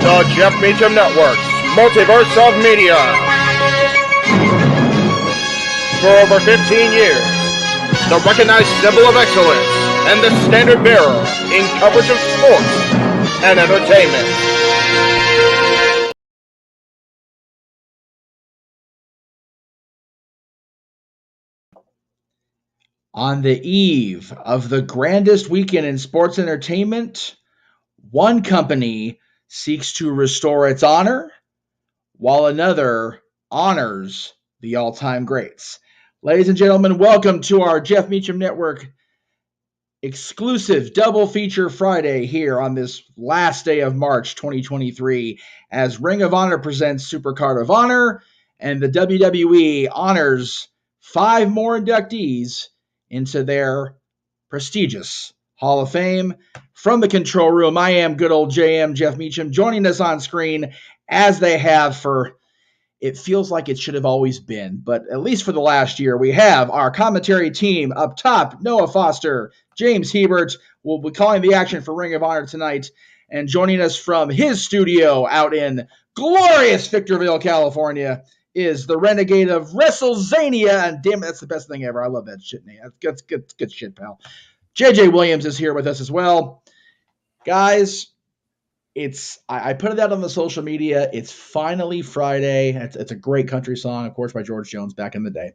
The Jeff Meacham Network's Multiverse of Media. For over 15 years, the recognized symbol of excellence and the standard bearer in coverage of sports and entertainment. On the eve of the grandest weekend in sports entertainment, one company seeks to restore its honor, while another honors the all-time greats. Ladies and gentlemen, welcome to our Jeff Meacham Network exclusive double feature Friday here on this last day of March 2023 as Ring of Honor presents SUPERCARD of Honor and the WWE honors 5 more inductees into their prestigious Hall of Fame. From the control room, I am good old JM, Jeff Meacham, joining us on screen as they have for, it feels like it should have always been, but at least for the last year, we have our commentary team up top, Noah Foster, James Hebert will be calling the action for Ring of Honor tonight, and joining us from his studio out in glorious Victorville, California, is the renegade of WrestleZania, and damn it, that's the best thing ever. I love that shit name. That's good shit, pal. JJ Williams is here with us as well. Guys, I put it out on the social media. It's finally Friday. It's a great country song, of course, by George Jones back in the day.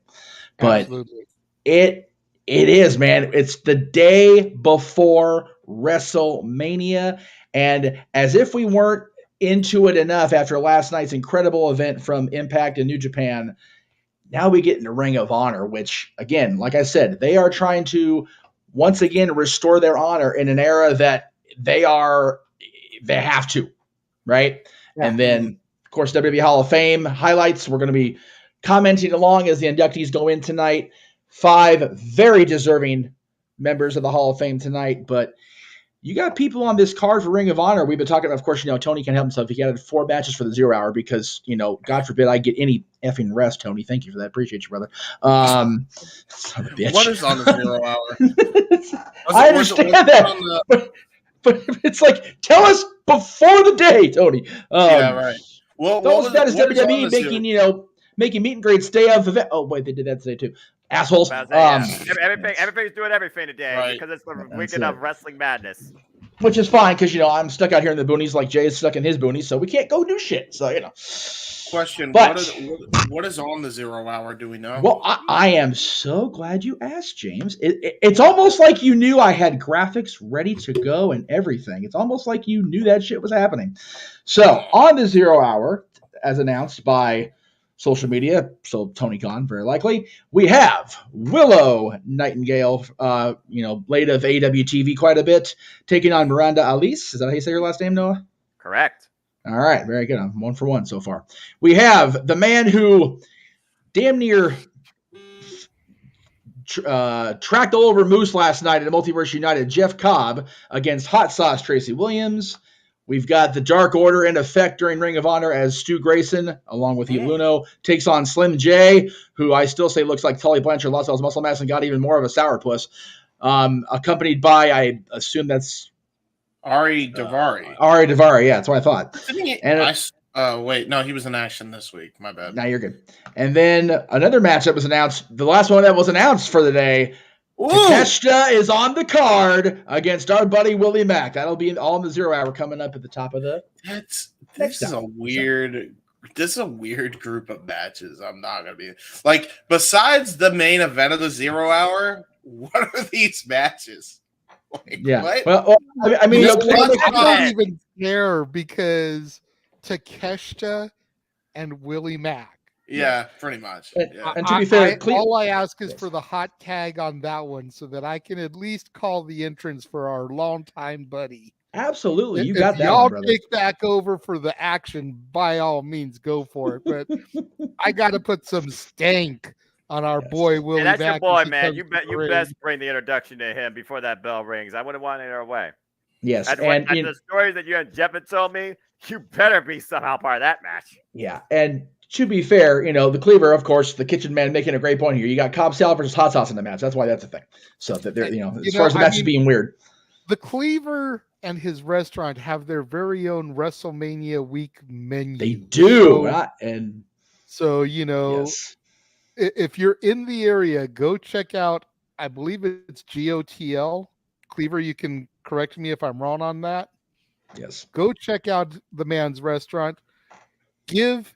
But absolutely. It is, man. It's the day before WrestleMania. And as if we weren't into it enough after last night's incredible event from Impact and New Japan, now we get into Ring of Honor, which, again, like I said, they are trying to once again restore their honor in an era that they have to. right? Yeah. And then, of course, WWE Hall of Fame highlights. We're going to be commenting along as the inductees go in tonight. 5 very deserving members of the Hall of Fame tonight, but you got people on this card for Ring of Honor. We've been talking, of course, Tony can't help himself. He added 4 matches for the 0 hour because, God forbid I get any effing rest, Tony. Thank you for that. Appreciate you, brother. Son of a bitch. What is on the 0 hour? I understand that. But it's like, tell us before the day, Tony. Yeah, right. Well, those that is WWE making meet and greets day of event. Oh, wait, they did that today too. Assholes. Everybody's doing everything today because it's the weekend of Wrestling Madness. Which is fine because, I'm stuck out here in the boonies like Jay is stuck in his boonies, so we can't go do shit. So, Question, but, what is on the 0 hour? Do we know? Well, I am so glad you asked, James. It's almost like you knew I had graphics ready to go and everything. It's almost like you knew that shit was happening. So, on the 0 hour, as announced by social media, so Tony Khan, very likely, we have Willow Nightingale, late of AEW TV quite a bit, taking on Miranda Alice. Is that how you say your last name, Noah? Correct. All right, very good. I'm 1 for 1 so far. We have the man who damn near tracked all over Moose last night in Multiverse United, Jeff Cobb, against Hot Sauce Tracy Williams. We've got the Dark Order in effect during Ring of Honor as Stu Grayson, along with Luno, takes on Slim J, who I still say looks like Tully Blanchard, lost all his muscle mass and got even more of a sourpuss, accompanied by, I assume that's Ari Daivari. Ari Daivari, yeah, that's what I thought. Wait, no, he was in action this week. My bad. Now you're good. And then another matchup was announced. The last one that was announced for the day, Takeshita is on the card against our buddy Willie Mack. That'll be all in the 0 hour coming up at the top of the. This is a weird group of matches. I'm not gonna be like, besides the main event of the 0 hour, what are these matches? Yeah. What? Well, I mean, I don't even care because Takeshita and Willie Mack. Yeah, pretty much. And to be fair, all I ask is for the hot tag on that one so that I can at least call the entrance for our longtime buddy. Absolutely. You got that. Y'all take back over for the action, by all means, go for it. But I got to put some stank on our boy Willie Mack. That's your boy, man. You best bring the introduction to him before that bell rings. I wouldn't want it our way. Yes. And the stories that you and Jeff had told me, you better be somehow part of that match. Yeah. And to be fair, the Cleaver, of course, the kitchen man making a great point here. You got Cobb Salad versus Hot Sauce in the match. That's why that's a thing. So that they're, as far as the match is being weird. The Cleaver and his restaurant have their very own WrestleMania week menu. They do. So, yes. If you're in the area, go check out, I believe it's GOTL. Cleaver, you can correct me if I'm wrong on that. Yes. Go check out the man's restaurant. Give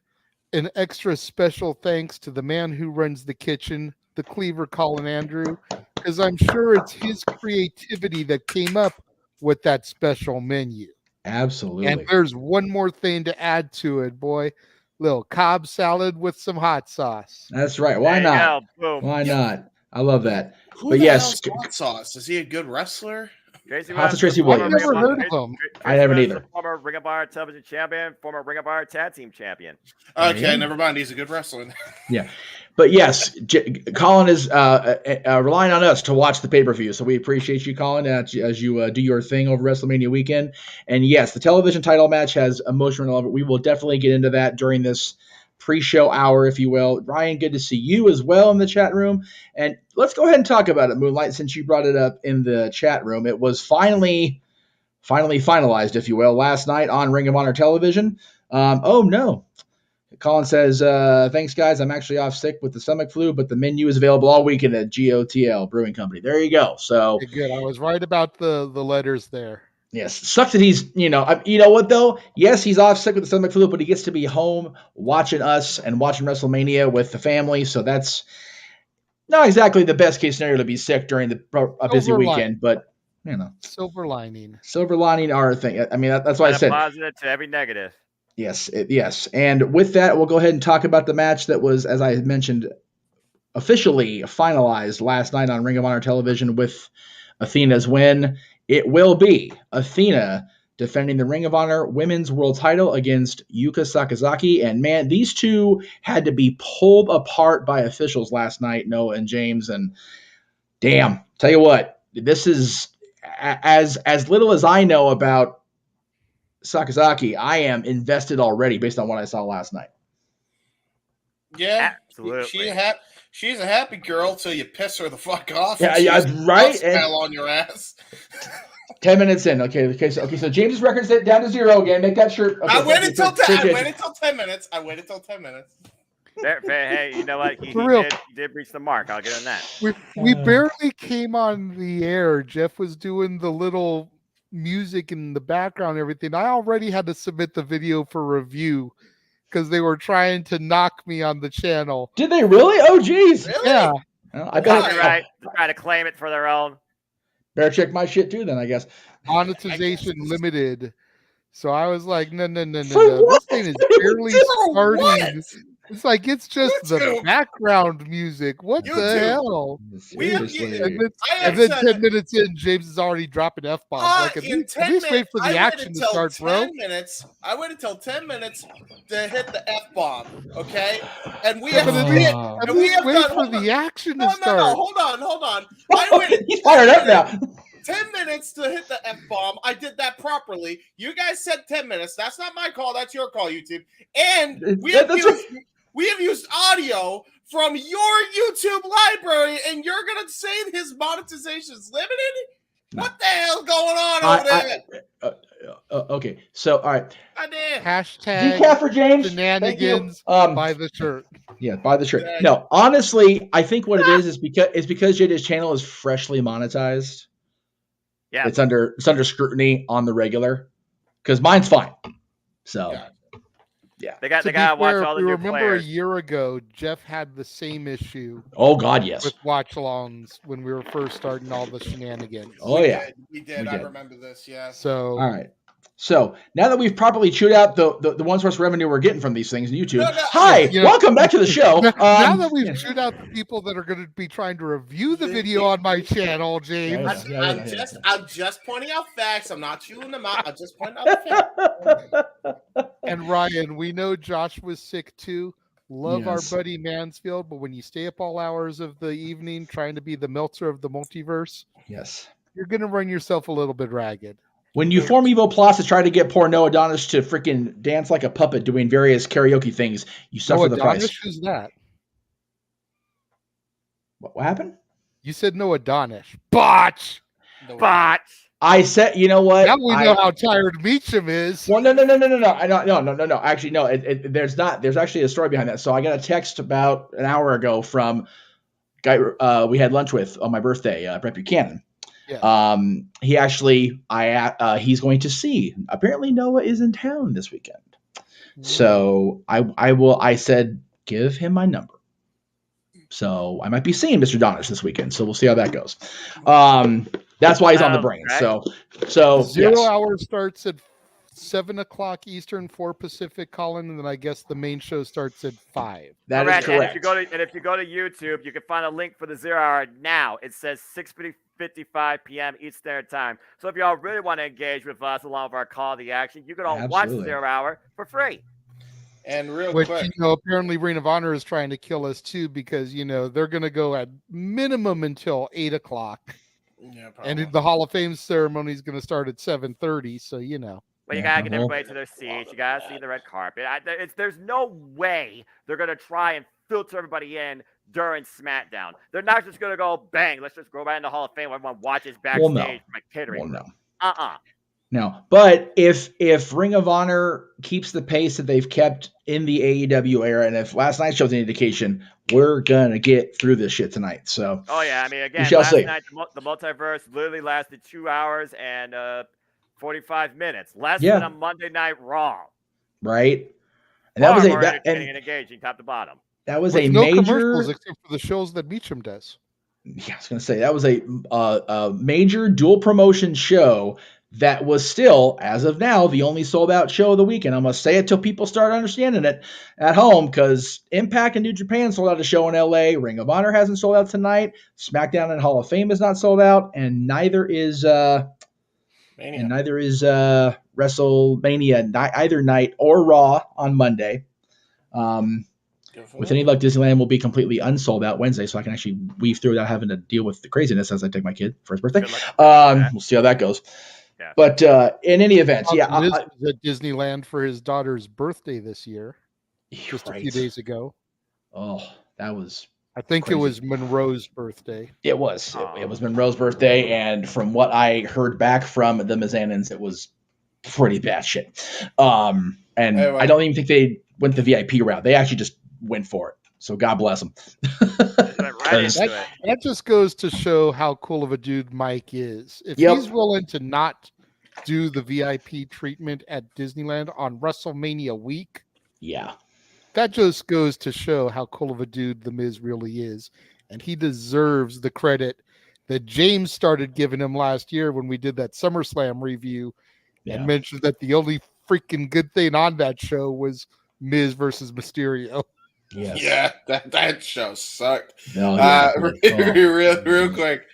an extra special thanks to the man who runs the kitchen, the Cleaver, Colin Andrew, because I'm sure it's his creativity that came up with that special menu. Absolutely. And there's one more thing to add to it, boy. Little Cobb salad with some hot sauce. That's right. Why not? Why not? I love that. But yes, Hot Sauce. Is he a good wrestler? Tracy Williams. I've never heard of him. I haven't either. Former Ring of Honor television champion, former Ring of Honor tag team champion. Okay, never mind. He's a good wrestler. Yeah. But yes, Colin is relying on us to watch the pay-per-view. So we appreciate you, Colin, as you do your thing over WrestleMania weekend. And yes, the television title match has emotion relevant. We will definitely get into that during this pre-show hour, if you will. Ryan, good to see you as well in the chat room. And let's go ahead and talk about it, Moonlight, since you brought it up in the chat room. It was finally finalized, if you will, last night on Ring of Honor television. Oh, no. Colin says, thanks, guys. I'm actually off sick with the stomach flu, but the menu is available all weekend at GOTL Brewing Company. There you go. So good. I was right about the letters there. Yes. Sucks that he's, you know what, though? Yes, he's off sick with the stomach flu, but he gets to be home watching us and watching WrestleMania with the family. So that's not exactly the best case scenario to be sick during a busy weekend, but, Silver lining. Silver lining are a thing. I mean, that's why I said. Positive to every negative. Yes, yes. And with that, we'll go ahead and talk about the match that was, as I mentioned, officially finalized last night on Ring of Honor television with Athena's win. It will be Athena defending the Ring of Honor Women's World Title against Yuka Sakazaki. And man, these two had to be pulled apart by officials last night, Noah and James. And damn, tell you what, this is as little as I know about Sakazaki. I am invested already based on what I saw last night. Yeah, absolutely. She's a happy girl till you piss her the fuck off. Yeah, right. Smell on your ass. 10 minutes in. Okay. So James's record's down to 0 again. Make that shirt. Okay, I waited till 10 minutes. Hey, you know what? He did reach the mark. I'll give him that. We barely came on the air. Jeff was doing the little music in the background and everything. I already had to submit the video for review because they were trying to knock me on the channel. Did they really? Oh, geez. Really? Yeah. Well, I bet. Right. They're trying to claim it for their own. Better check my shit too, then, I guess. Monetization limited. So I was like, no. What? This thing is barely starting. What? It's like it's just the background music. What the hell? And then 10 minutes in, James is already dropping F-bombs. Like, at least wait for the action to start, bro. I waited till 10 minutes to hit the F-bomb, okay? And we Yeah, have at least wait for the action to start. No, hold on. I waited. He's fired up now. 10 minutes to hit the F-bomb. I did that properly. You guys said 10 minutes. That's not my call. That's your call, YouTube. And we have used audio from your YouTube library, and you're going to say his monetization is limited? What the hell's going on over there? Okay, so, all right. Hashtag decaf for James. Shenanigans. Buy the shirt. Yeah, buy the shirt. No, honestly, I think what it is because JJ's channel is freshly monetized. Yeah, it's under scrutiny on the regular because mine's fine. So, yeah. They got to watch all the new remember players. A year ago, Jeff had the same issue. Oh God, yes. With watch-alongs when we were first starting all the shenanigans. Oh yeah, we did. I remember this. Yeah. So all right. So now that we've properly chewed out the one source revenue we're getting from these things in YouTube, welcome back to the show. Now that we've chewed out the people that are going to be trying to review the video on my channel, James. I'm just pointing out facts. I'm not chewing them out. I'm just pointing out the facts. And Ryan, we know Josh was sick too. Love our buddy Mansfield, but when you stay up all hours of the evening trying to be the Meltzer of the multiverse, you're going to run yourself a little bit ragged. When you form Evo Plus to try to get poor Noah Adonis to freaking dance like a puppet doing various karaoke things, you suffer the price. Who's that? What happened? You said Noah Adonis. Botch. I said, you know what? Now we know how tired Meacham is. Well, no. Actually, no. There's not. There's actually a story behind that. So I got a text about an hour ago from a guy we had lunch with on my birthday, Brett Buchanan. Yeah. He actually, he's going to see. Apparently, Noah is in town this weekend. So I said, give him my number. So I might be seeing Mr. Donis this weekend. So we'll see how that goes. That's why he's on the brain. So 0 hour starts at 7:00 Eastern, 4 Pacific, Colin, and then I guess the main show starts at 5. That is correct. And if you go to YouTube, you can find a link for the 0 hour now. It says 6:55 p.m. Eastern Standard Time. So if y'all really want to engage with us along with our call to the action, you can all watch the 0 hour for free. And real quick, apparently Ring of Honor is trying to kill us too because they're going to go at minimum until 8:00. Yeah, and the Hall of Fame ceremony is going to start at 7:30. So Well, you gotta get everybody to their seats. You gotta see the red carpet. There's no way they're gonna try and filter everybody in during SmackDown. They're not just gonna go bang. Let's just go right in the Hall of Fame. Everyone watches backstage from a catering. No, but if Ring of Honor keeps the pace that they've kept in the AEW era, and if last night's show's an indication, we're gonna get through this shit tonight. So, I mean, again, last night the multiverse literally lasted 2 hours and 45 minutes, less than a Monday Night Raw. Right, and that was entertaining and engaging, top to bottom. That was with a no major commercials except for the shows that Meacham does. Yeah, I was gonna say that was a major dual promotion show. That was still, as of now, the only sold-out show of the weekend. I'm going to say it till people start understanding it at home, because Impact and New Japan sold out a show in L.A. Ring of Honor hasn't sold out tonight. SmackDown and Hall of Fame is not sold out, and neither is WrestleMania either night or Raw on Monday. With any luck, Disneyland will be completely unsold out Wednesday, so I can actually weave through without having to deal with the craziness as I take my kid for his birthday. We'll see how that goes. Yeah. But in any event, Miz was at Disneyland for his daughter's birthday this year, just a few days ago. Oh, that was. I think crazy. It was Monroe's birthday. It was. It was Monroe's birthday, and from what I heard back from the Mizanins, it was pretty bad shit. And anyway. I don't even think they went the VIP route. They actually just went for it. So God bless them. That just goes to show how cool of a dude Mike is. If he's willing to not do the VIP treatment at Disneyland on WrestleMania week, that just goes to show how cool of a dude The Miz really is. And he deserves the credit that James started giving him last year when we did that SummerSlam review and mentioned that the only freaking good thing on that show was Miz versus Mysterio. Yes. Yeah, that show sucked. Real quick.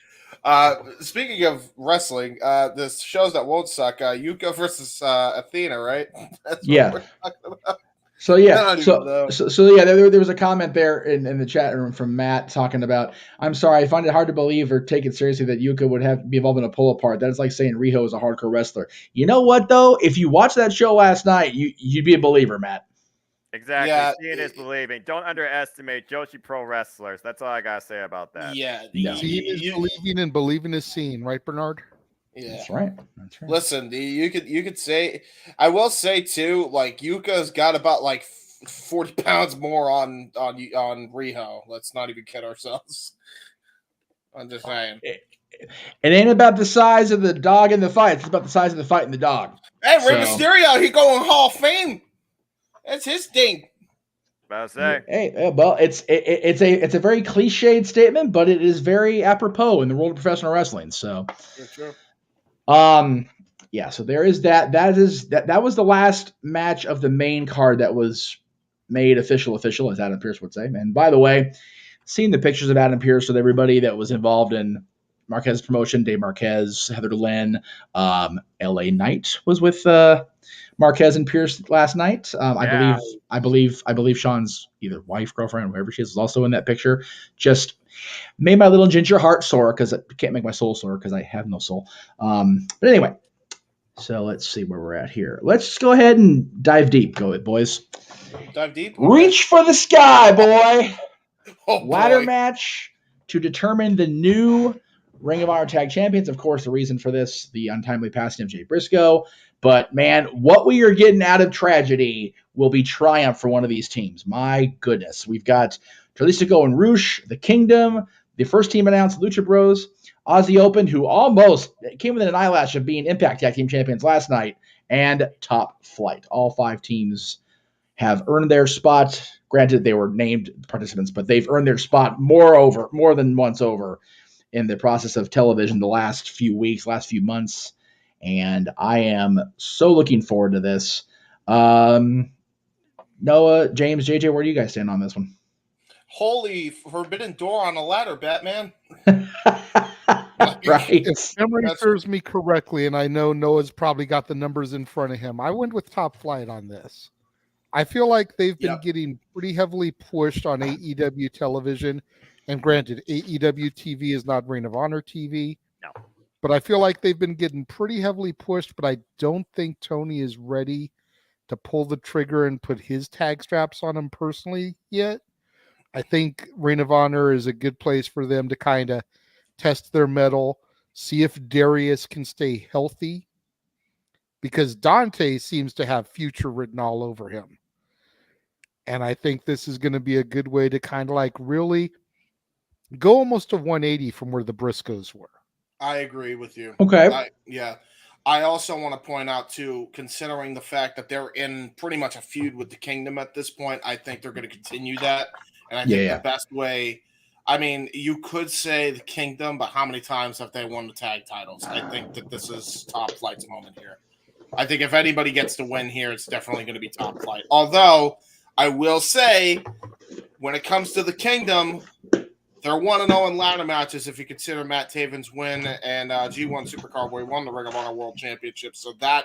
Speaking of wrestling, the shows that won't suck, Yuka versus Athena, right? That's what we're talking about. So there was a comment there in the chat room from Matt talking about, I'm sorry, I find it hard to believe or take it seriously that Yuka would have to be involved in a pull apart. That is like saying Riho is a hardcore wrestler. You know what though? If you watched that show last night, you'd be a believer, Matt. Exactly. Yeah, seeing is believing. Don't underestimate Joshi pro wrestlers. That's all I gotta say about that. Yeah. Seeing is believing and believing is seeing, right, Bernard? Yeah. That's right. Listen, you could say, I will say too, like Yuka's got about like 40 pounds more on Riho. Let's not even kid ourselves. I'm just saying. It ain't about the size of the dog in the fight. It's about the size of the fight and the dog. Hey, Rey Mysterio, he going Hall of Fame. That's his thing. About to say. Hey, well, it's a very cliched statement, but it is very apropos in the world of professional wrestling. So, sure. So there is that. That was the last match of the main card that was made official, as Adam Pearce would say. And by the way, seeing the pictures of Adam Pearce with everybody that was involved in Marquez's promotion, Dave Marquez, Heather Lynn, LA Knight was with Marquez and Pierce last night. I believe Sean's either wife, girlfriend, whoever she is also in that picture. Just made my little ginger heart sore because it can't make my soul sore because I have no soul. But anyway, so let's see where we're at here. Let's just go ahead and dive deep. Go it, boys. Dive deep. Reach for the sky, boy. Ladder match to determine the new Ring of Honor Tag Champions. Of course, the reason for this, the untimely passing of Jay Briscoe. But, man, what we are getting out of tragedy will be triumph for one of these teams. My goodness. We've got Jalisco and Roosh, the Kingdom, the first team announced, Lucha Bros, Aussie Open, who almost came within an eyelash of being Impact Tag Team Champions last night, and Top Flight. All 5 teams have earned their spot. Granted, they were named participants, but they've earned their spot more than once over in the process of television the last few weeks, last few months. And I am so looking forward to this. Noah, James, JJ, where do you guys stand on this one? Holy forbidden door on a ladder, Batman. Right. If memory serves me correctly, and I know Noah's probably got the numbers in front of him, I went with Top Flight on this. I feel like they've been getting pretty heavily pushed on AEW television. And granted, AEW TV is not Ring of Honor TV. No. But I feel like they've been getting pretty heavily pushed, but I don't think Tony is ready to pull the trigger and put his tag straps on him personally yet. I think Ring of Honor is a good place for them to kind of test their mettle, see if Darius can stay healthy, because Dante seems to have future written all over him. And I think this is going to be a good way to kind of like really go almost a 180 from where the Briscoes were. I agree with you. Okay. I also want to point out, too, considering the fact that they're in pretty much a feud with the Kingdom at this point, I think they're going to continue that. And I think the best way, I mean, you could say the Kingdom, but how many times have they won the tag titles? I think that this is Top Flight's moment here. I think if anybody gets to win here, it's definitely going to be Top Flight. Although, I will say, when it comes to the Kingdom, they're 1-0 in ladder matches if you consider Matt Taven's win and G1 Supercard where he won the Ring of Honor World Championship. So that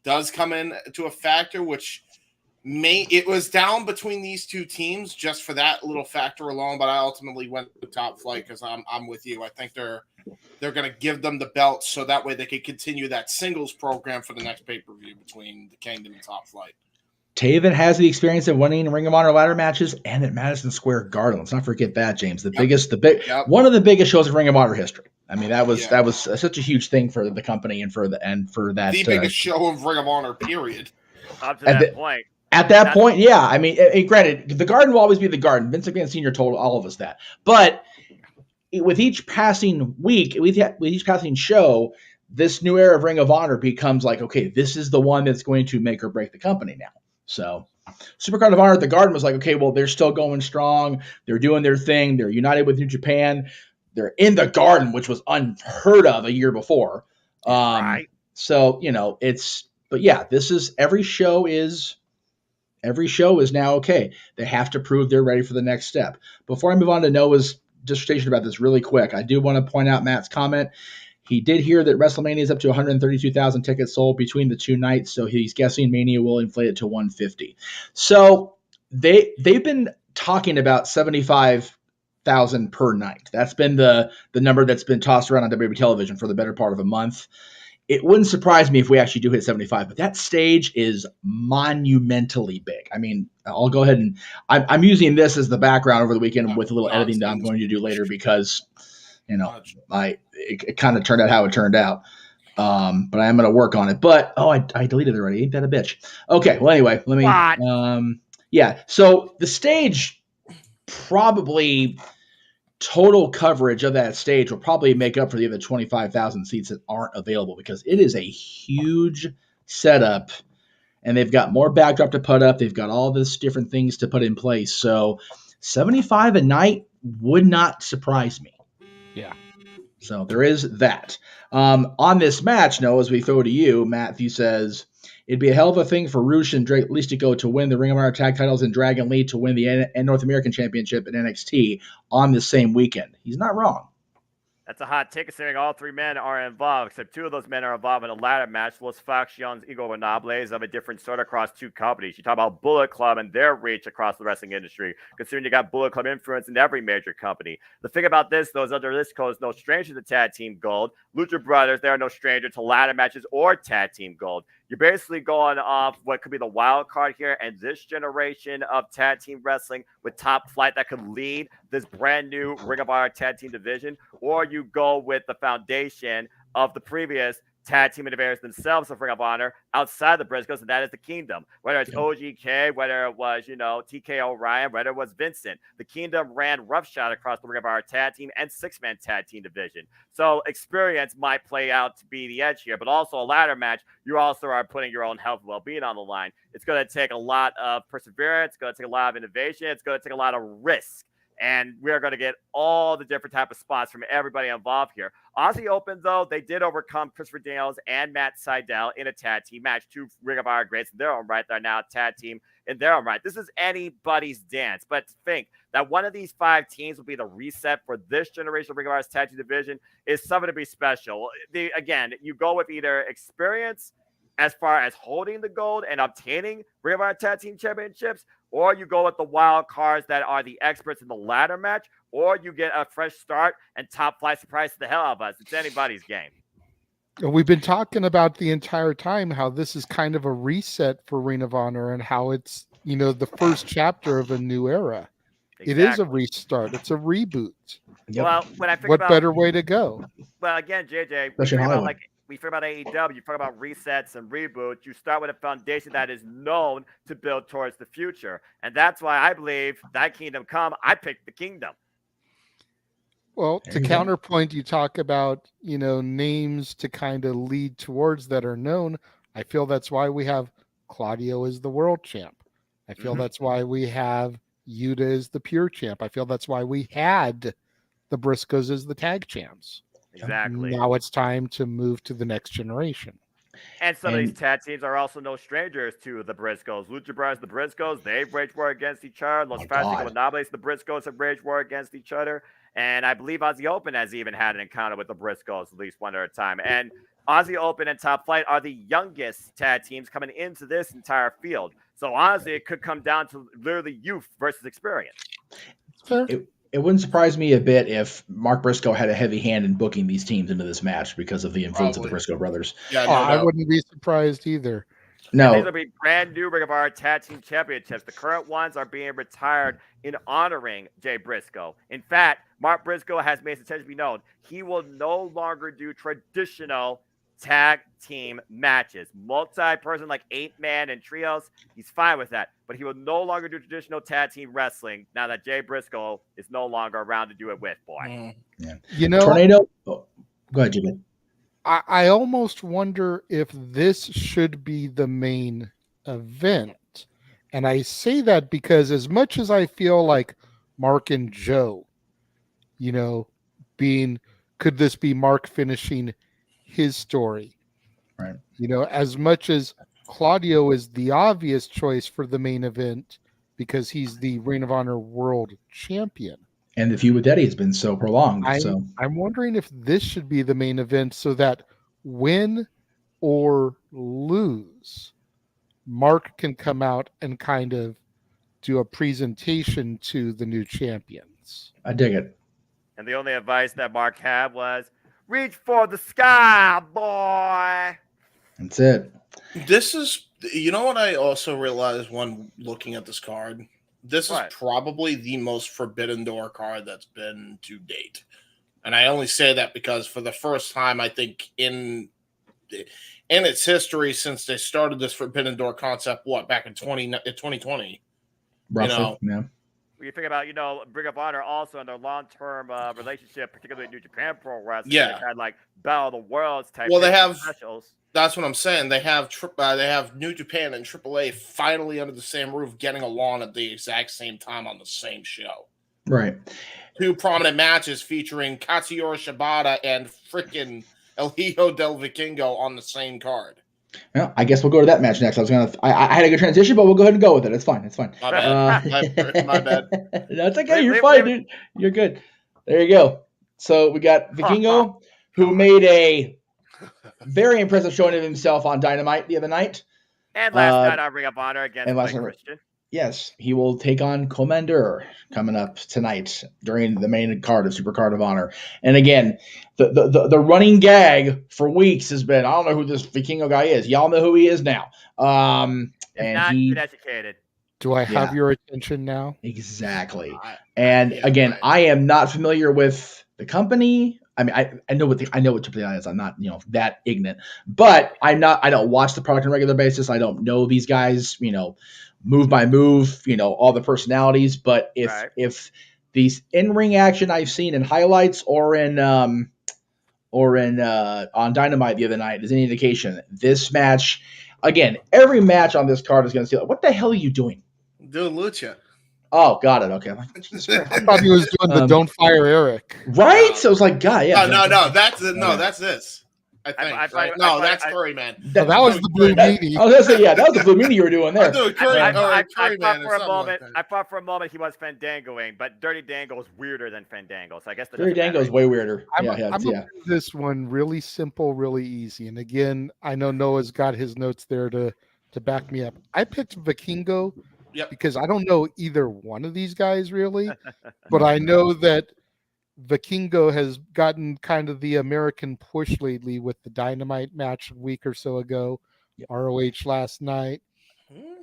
does come in to a factor, which it was down between these two teams just for that little factor alone, but I ultimately went to Top Flight because I'm with you. I think they're going to give them the belts so that way they can continue that singles program for the next pay-per-view between the Kingdom and Top Flight. Taven has the experience of winning Ring of Honor ladder matches and at Madison Square Garden. Let's not forget that, James. One of the biggest shows in Ring of Honor history. I mean, that was such a huge thing for the company and for that the biggest show of Ring of Honor, period. Up to that point. At that point, yeah. I mean, granted, the Garden will always be the Garden. Vince McMahon Sr. told all of us that. But with each passing week, with each passing show, this new era of Ring of Honor becomes like, okay, this is the one that's going to make or break the company now. So SuperCard of Honor at the Garden was like, okay, well, they're still going strong. They're doing their thing. They're united with New Japan. They're in the Garden, which was unheard of a year before. Right. So, but yeah, every show is now okay. They have to prove they're ready for the next step. Before I move on to Noah's dissertation about this really quick, I do want to point out Matt's comment. He did hear that WrestleMania is up to 132,000 tickets sold between the two nights, so he's guessing Mania will inflate it to 150. So they've been talking about 75,000 per night. That's been the number that's been tossed around on WWE television for the better part of a month. It wouldn't surprise me if we actually do hit 75, but that stage is monumentally big. I mean, I'll go ahead and I'm using this as the background over the weekend with a little editing that I'm going to do later because it kind of turned out how it turned out. But I am going to work on it. But I deleted it already. Ain't that a bitch? Okay. Well, anyway, let me. Yeah. So the stage probably total coverage of that stage will probably make up for the other 25,000 seats that aren't available because it is a huge setup and they've got more backdrop to put up. They've got all this different things to put in place. So 75 a night would not surprise me. Yeah. So there is that. On this match, Noah, as we throw to you, Matthew says, it'd be a hell of a thing for Roosh and Drake Listico to win the Ring of Honor tag titles and Dragon Lee to win the North American Championship in NXT on the same weekend. He's not wrong. That's a hot take considering all three men are involved, except two of those men are involved in a ladder match. Los Facciones Ingobernables of a different sort across two companies. You talk about Bullet Club and their reach across the wrestling industry, considering you got Bullet Club influence in every major company. The thing about this, though, is under this code is no stranger to tag team gold. Lucha Brothers, they are no stranger to ladder matches or tag team gold. You're basically going off what could be the wild card here and this generation of tag team wrestling with Top Flight that could lead this brand new Ring of Honor tag team division, or you go with the foundation of the previous tag team innovators themselves of Ring of Honor outside the Briscoes, and that is the Kingdom. Whether it's OGK, whether it was, TK O'Ryan, whether it was Vincent. The Kingdom ran roughshod across the Ring of Honor tag team and six-man tag team division. So experience might play out to be the edge here, but also a ladder match, you also are putting your own health and well-being on the line. It's going to take a lot of perseverance. It's going to take a lot of innovation. It's going to take a lot of risk. And we're going to get all the different type of spots from everybody involved here. Aussie Open, though, they did overcome Christopher Daniels and Matt Sydal in a tag team match. Two Ring of Honor greats in their own right. They're now a tag team in their own right. This is anybody's dance. But to think that one of these five teams will be the reset for this generation of Ring of Honor's tag team division is something to be special. Again, you go with either experience as far as holding the gold and obtaining Ring of Honor tag team championships, or you go with the wild cards that are the experts in the ladder match, or you get a fresh start and Top Flight surprises the hell out of us. It's anybody's game. We've been talking about the entire time how this is kind of a reset for Ring of Honor and how it's, the first chapter of a new era. Exactly. It is a restart. It's a reboot. Yep. Well, when I think what better way to go? Well, again, JJ, we think about AEW, you talk about resets and reboots. You start with a foundation that is known to build towards the future. And that's why I believe that Kingdom Come, I picked the Kingdom. Well, to counterpoint, you talk about, names to kind of lead towards that are known. I feel that's why we have Claudio as the world champ. I feel that's why we have Yuta as the pure champ. I feel that's why we had the Briscoes as the tag champs. Exactly. Now it's time to move to the next generation. And some of these tag teams are also no strangers to the Briscoes. Lucha Brothers, the Briscoes, they've waged war against each other. Los Fascinables, the Briscoes have waged war against each other. And I believe Aussie Open has even had an encounter with the Briscoes at least one at a time. And Aussie Open and Top Flight are the youngest tag teams coming into this entire field. So honestly, it could come down to literally youth versus experience. It wouldn't surprise me a bit if Mark Briscoe had a heavy hand in booking these teams into this match because of the influence of the Briscoe brothers. Yeah, no I doubt. wouldn't be surprised either. No, And these will be brand new Ring of Honor Tag Team Championships. The current ones are being retired in honoring Jay Briscoe. In fact, Mark Briscoe has made his intention to be known. He will no longer do traditional tag team matches. Multi-person, like 8-man and trios, he's fine with that. But he will no longer do traditional tag team wrestling now that Jay Briscoe is no longer around to do it with, boy. yeah. You know, Tornado. Oh, go ahead, Jimmy. I almost wonder if this should be the main event. And I say that because as much as I feel like Mark and Joe, you know, could this be Mark finishing his story? Right. You know, as much as Claudio is the obvious choice for the main event because he's the Ring of Honor World Champion. And the feud with Eddie has been so prolonged. I'm wondering if this should be the main event so that win or lose, Mark can come out and kind of do a presentation to the new champions. I dig it. And the only advice that Mark had was, reach for the sky, boy. That's it. This is, you know what I also realized when looking at this card? This is probably the most Forbidden Door card that's been to date. And I only say that because for the first time, I think in its history since they started this Forbidden Door concept, back in 2020? Roughly, yeah. When you think about, Ring of Honor also in their long-term relationship, particularly New Japan Pro Wrestling, they've had like Battle of the Worlds type. Well, they have specials. That's what I'm saying. They have New Japan and AAA finally under the same roof, getting along at the exact same time on the same show. Right. 2 prominent matches featuring Katsuyori Shibata and freaking El Hijo del Vikingo on the same card. Well, I guess we'll go to that match next. I had a good transition, but we'll go ahead and go with it. It's fine. My bad. My bad. That's okay. You're fine, dude. You're good. There you go. So we got Vikingo, who made a very impressive showing of himself on Dynamite the other night. And last night on Ring of Honor against Blake Christian. Yes, he will take on Commander coming up tonight during the main card of SUPERCARD of Honor. And again, the running gag for weeks has been, I don't know who this Vikingo guy is. Y'all know who he is now. And not good educated. Do I have your attention now? Exactly. And again, I am not familiar with the company. I mean, I know what AAA is. I'm not, that ignorant, but I don't watch the product on a regular basis. I don't know these guys, move by move, all the personalities. But if these in-ring action I've seen in highlights or in on Dynamite the other night is any indication, this match, again, every match on this card is going to see, what the hell are you doing? Doing lucha. Oh, got it. Okay. I thought he was doing the Don't Fire Eric. Right? So it was like, God, yeah. No, that's it. No, that's this. I think. That's Curry Man. That was the Blue Meanie. I was going to say, that was the Blue Meanie you were doing there. I thought for a moment he was Fandangoing, but Dirty Dango is weirder than Fandango. So I guess Dirty Dango is way weirder. I'm going to do this one really simple, really easy. And again, I know Noah's got his notes there to back me up. I picked Vikingo. Yep. Because I don't know either one of these guys really, but I know that Vikingo has gotten kind of the American push lately with the Dynamite match a week or so ago, ROH last night.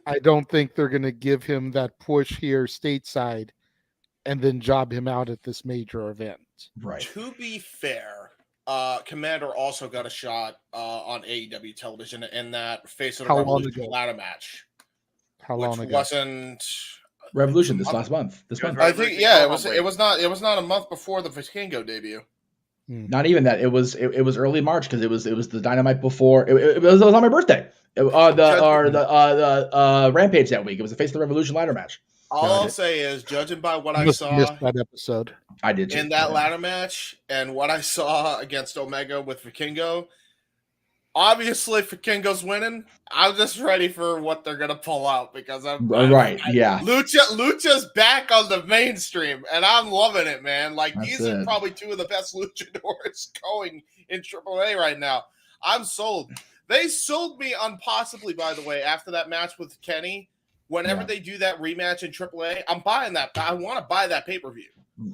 I don't think they're going to give him that push here stateside and then job him out at this major event. Right. To be fair, Commander also got a shot on AEW television in that Face of the Revolution ladder match. How long ago? Wasn't Revolution this month. I think it was not a month before the Vikingo debut. Not even that. It was early March because it was the Dynamite before. It was on my birthday. The Rampage that week. It was the Face of the Revolution ladder match. All I'll say is, judging by what I saw missed that episode, I did too. In that ladder match and what I saw against Omega with Vikingo. Obviously, Vikingo's winning. I'm just ready for what they're gonna pull out because Lucha's back on the mainstream, and I'm loving it, man. Like these are probably 2 of the best luchadors going in AAA right now. I'm sold. They sold me on possibly, by the way, after that match with Kenny. Whenever they do that rematch in AAA, I'm buying that. I want to buy that pay-per-view.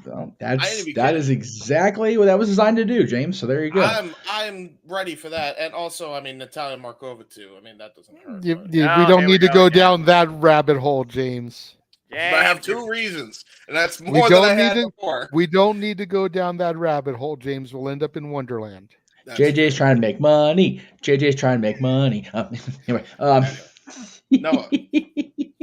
Well, that is exactly what that was designed to do, James. So there you go. I'm ready for that. And also, I mean, Natalia Markova too. I mean, that doesn't hurt. We don't need to go down that rabbit hole, James. But I have 2 reasons, and that's more than I had before. We don't need to go down that rabbit hole, James. We'll end up in Wonderland. JJ's trying to make money. JJ's trying to make money. Anyway, Noah,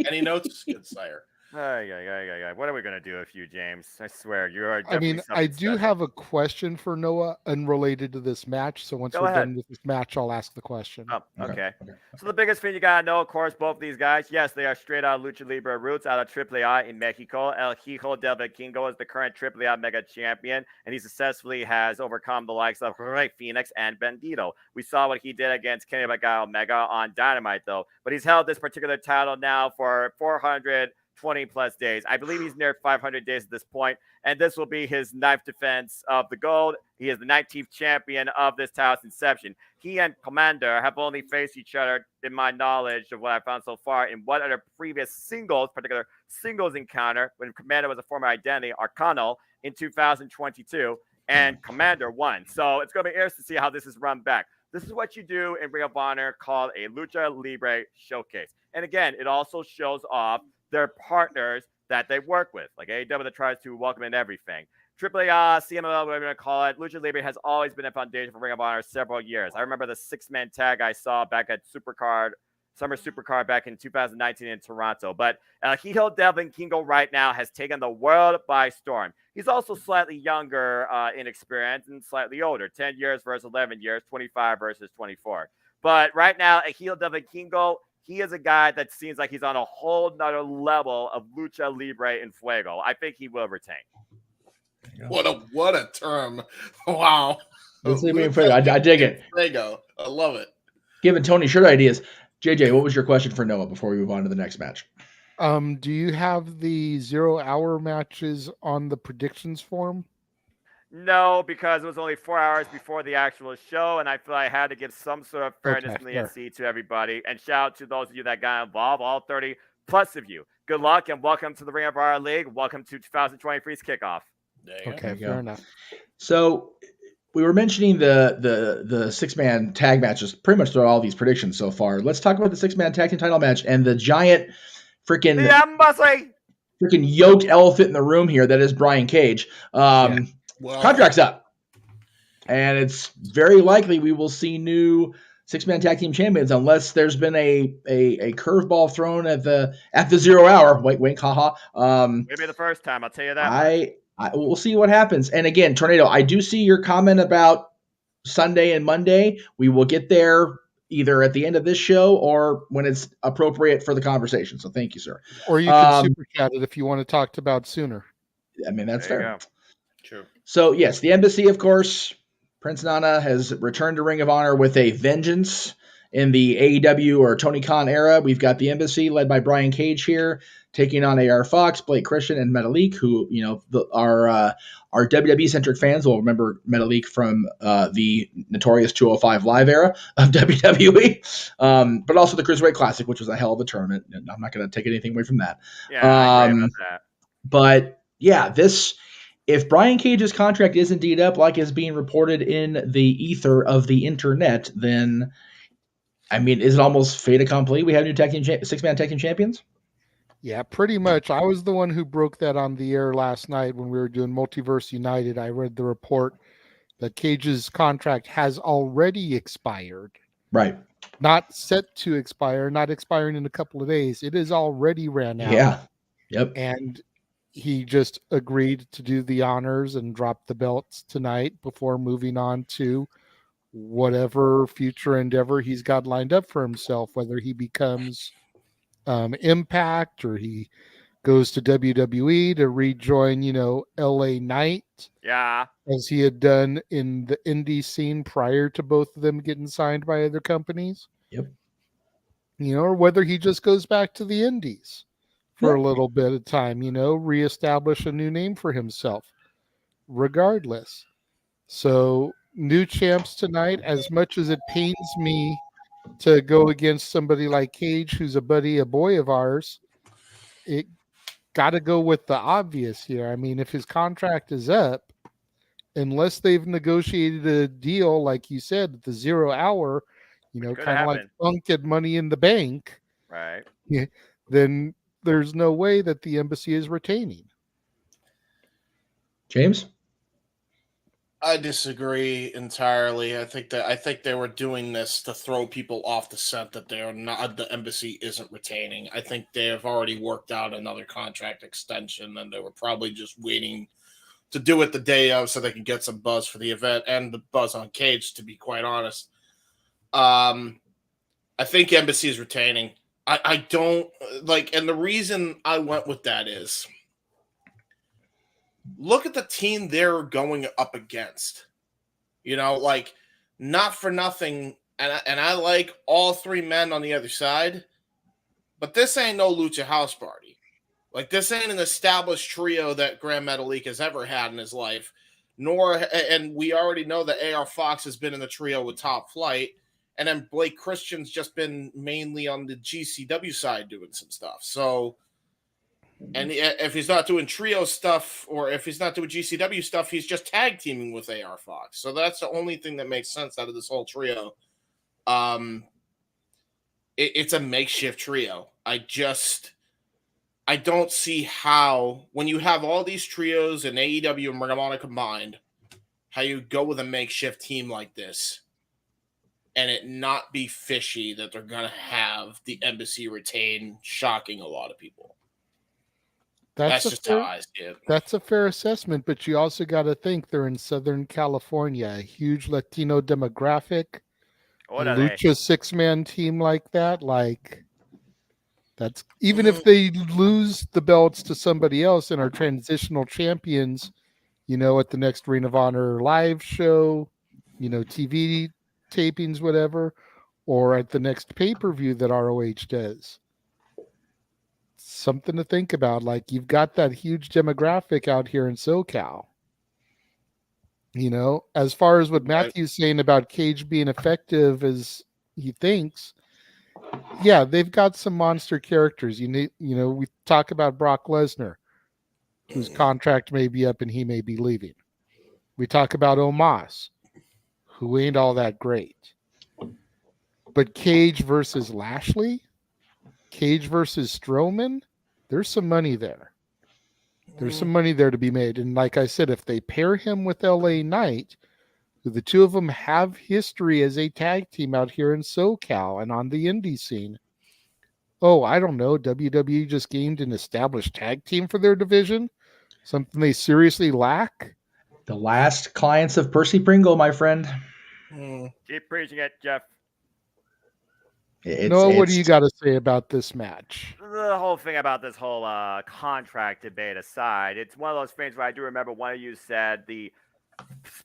any notes, good sire? What are we gonna do with you, James? I swear you are. I mean, I do have a question for Noah unrelated to this match. So once we're done with this match, I'll ask the question. Oh, okay. So the biggest thing you gotta know, of course, both of these guys, yes, they are straight out Lucha Libre roots out of AAA in Mexico. El Hijo del Vikingo is the current AAA Mega Champion, and he successfully has overcome the likes of Rey Phoenix and Bandito. We saw what he did against Kenny Omega on Dynamite, though. But he's held this particular title now for 420 plus days. I believe he's near 500 days at this point, and this will be his 9th defense of the gold. He is the 19th champion of this title's inception. He and Commander have only faced each other, in my knowledge of what I found so far, in one other previous particular singles encounter when Commander was a former identity, Arcano, in 2022, and Commander won. So it's going to be interesting to see how this is run back. This is what you do in Ring of Honor called a Lucha Libre Showcase. And again, it also shows off their partners that they work with, like AEW that tries to welcome in everything. AAA, CMLL, whatever you want to call it, Lucha Libre has always been a foundation for Ring of Honor several years. I remember the 6-man tag I saw back at Summer Supercard back in 2019 in Toronto. But Hijo del Vikingo right now has taken the world by storm. He's also slightly younger in experience and slightly older, 10 years versus 11 years, 25 versus 24. But right now, Hijo del Vikingo, he is a guy that seems like he's on a whole nother level of Lucha Libre in Fuego. I think he will retain. What a term. Wow. I dig it. Fuego. I love it. Giving Tony shirt ideas. JJ, what was your question for Noah before we move on to the next match? Do you have the 0-hour matches on the predictions form? No, because it was only 4 hours before the actual show, and I feel I had to give some sort of fairness and leniency to everybody. And shout out to those of you that got involved, all 30 plus of you. Good luck and welcome to the Ring of Honor League. Welcome to 2023's kickoff. Okay, fair enough. So we were mentioning the 6-man tag matches pretty much throughout all these predictions so far. Let's talk about the 6-man tag team title match and the giant freaking yoked elephant in the room here that is Brian Cage. Contract's up. And it's very likely we will see new 6-man tag team champions unless there's been a curveball thrown at the 0 hour. Wink, haha. Maybe the first time, I'll tell you that. We'll see what happens. And again, Tornado, I do see your comment about Sunday and Monday. We will get there either at the end of this show or when it's appropriate for the conversation. So thank you, sir. Or you can super chat it if you want to talk about sooner. I mean, that's fair. True. So yes, the embassy, of course, Prince Nana has returned to Ring of Honor with a vengeance in the AEW or Tony Khan era. We've got the embassy led by Brian Cage here, taking on AR Fox, Blake Christian, and Metalik, who, our WWE-centric fans will remember Metalik from the notorious 205 Live era of WWE, but also the Cruiserweight Classic, which was a hell of a tournament. And I'm not going to take anything away from that. Yeah, I agree about that. But yeah, if Brian Cage's contract is indeed up, like is being reported in the ether of the internet, then, I mean, is it almost fait accompli? We have new 6-man tag team champions? Yeah, pretty much. I was the one who broke that on the air last night when we were doing Multiverse United. I read the report that Cage's contract has already expired. Right. Not set to expire, not expiring in a couple of days. It is already ran out. Yeah. Yep. And he just agreed to do the honors and drop the belts tonight before moving on to whatever future endeavor he's got lined up for himself, whether he becomes Impact or he goes to WWE to rejoin, LA Knight. Yeah. As he had done in the indie scene prior to both of them getting signed by other companies. Yep. Or whether he just goes back to the indies for a little bit of time, reestablish a new name for himself, regardless. So new champs tonight. As much as it pains me to go against somebody like Cage, who's a boy of ours, it got to go with the obvious here. I mean, if his contract is up, unless they've negotiated a deal, like you said, at the 0 hour, kind of like Funk at Money in the Bank, right? Yeah, then there's no way that the embassy is retaining. James? I disagree entirely. I think they were doing this to throw people off the scent that the embassy isn't retaining. I think they have already worked out another contract extension, and they were probably just waiting to do it the day of so they can get some buzz for the event and the buzz on Cage, to be quite honest. I think embassy is retaining. I don't like, and the reason I went with that is, look at the team they're going up against. Like, not for nothing, and I like all three men on the other side, but this ain't no Lucha House Party. Like, this ain't an established trio that Grand Metalik has ever had in his life, and we already know that AR Fox has been in the trio with Top Flight, and then Blake Christian's just been mainly on the GCW side doing some stuff. So, and if he's not doing trio stuff, or if he's not doing GCW stuff, he's just tag teaming with AR Fox. So that's the only thing that makes sense out of this whole trio. It's a makeshift trio. I don't see how, when you have all these trios in AEW and Ring of Honor combined, how you go with a makeshift team like this and it not be fishy that they're going to have the embassy retain, shocking a lot of people. That's just how I see it. That's a fair assessment, but you also got to think they're in Southern California, a huge Latino demographic. A Lucha six-man team like that, that's even if they lose the belts to somebody else and are transitional champions, at the next Ring of Honor live show, TV tapings, whatever, or at the next pay-per-view that ROH does. Something to think about. Like, you've got that huge demographic out here in SoCal. As far as what Matthew's saying about Cage being effective as he thinks, yeah, they've got some monster characters. We talk about Brock Lesnar, whose contract may be up and he may be leaving. We talk about Omos, who ain't all that great. But Cage versus Lashley, Cage versus Strowman, there's some money there. There's some money there to be made. And like I said, if they pair him with LA Knight, the two of them have history as a tag team out here in SoCal and on the indie scene. Oh, I don't know. WWE just gained an established tag team for their division. Something they seriously lack. The last clients of Percy Pringle, my friend. Keep preaching it, Jeff. Noah, what do you got to say about this match? The whole thing about this whole contract debate aside, it's one of those things where I do remember one of you said the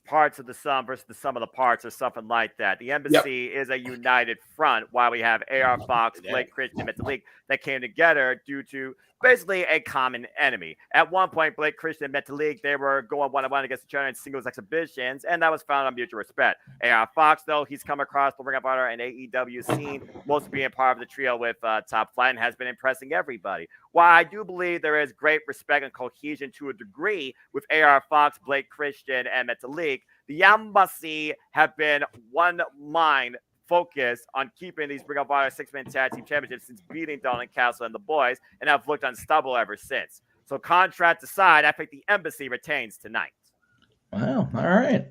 parts of the sum versus the sum of the parts or something like that. The embassy is a united front, while we have AR Fox, Blake Christian, Metalik that came together due to basically a common enemy. At one point, Blake Christian and Metalik, they were going one-on-one against each other in singles exhibitions, and that was found on mutual respect. AR Fox, though, he's come across the Ring of Honor and AEW scene, mostly being part of the trio with Top Flight, and has been impressing everybody. While I do believe there is great respect and cohesion to a degree with AR Fox, Blake Christian, and Metalik, the embassy have been one mind focused on keeping these Ring of Honor six-man tag team championships since beating Dalton Castle and the boys, and have looked unstoppable ever since. So contract aside, I think the embassy retains tonight. Wow. All right.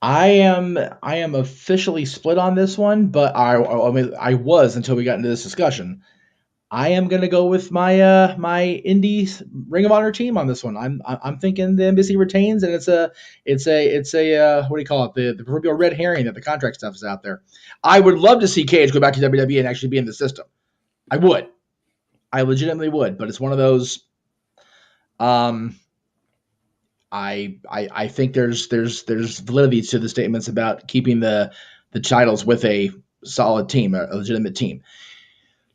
I am officially split on this one, but I was until we got into this discussion. I am going to go with my my indie Ring of Honor team on this one. I'm thinking the embassy retains, and it's a what do you call it? The proverbial red herring that the contract stuff is out there. I would love to see Cage go back to WWE and actually be in the system. I would. I legitimately would, but it's one of those. I think there's validity to the statements about keeping the titles with a solid team, a legitimate team.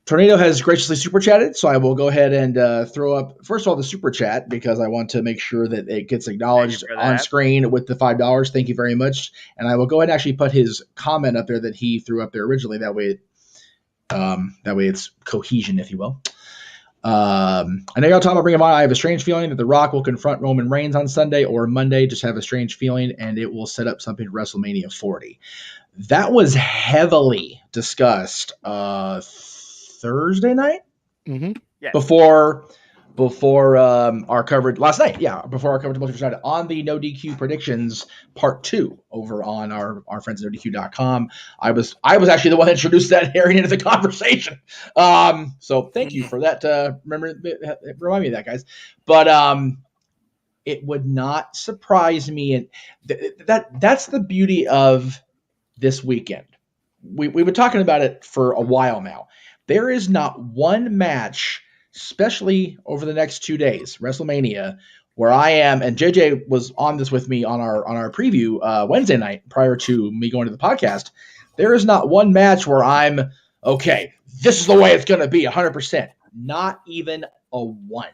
Tornado has graciously super chatted, so I will go ahead and throw up, first of all, the super chat because I want to make sure that it gets acknowledged on screen with the $5. Thank you very much. And I will go ahead and actually put his comment up there that he threw up there originally. That way it's cohesion, if you will. I know y'all talking about Ring of Honor. I have a strange feeling that The Rock will confront Roman Reigns on Sunday or Monday. Just have a strange feeling, and it will set up something to WrestleMania 40. That was heavily discussed Thursday night before our coverage last night. Yeah, before our coverage of Multiverse United on the No DQ predictions part 2 over on our friends at NoDQ.com. I was actually the one that introduced that airing into the conversation. So thank you for that. Remind me of that, guys. But it would not surprise me, and that's the beauty of this weekend. We've been talking about it for a while now. There is not one match, especially over the next 2 days, WrestleMania, where I am, and JJ was on this with me on our preview Wednesday night prior to me going to the podcast. There is not one match where I'm, okay, this is the way it's going to be 100%. Not even a one,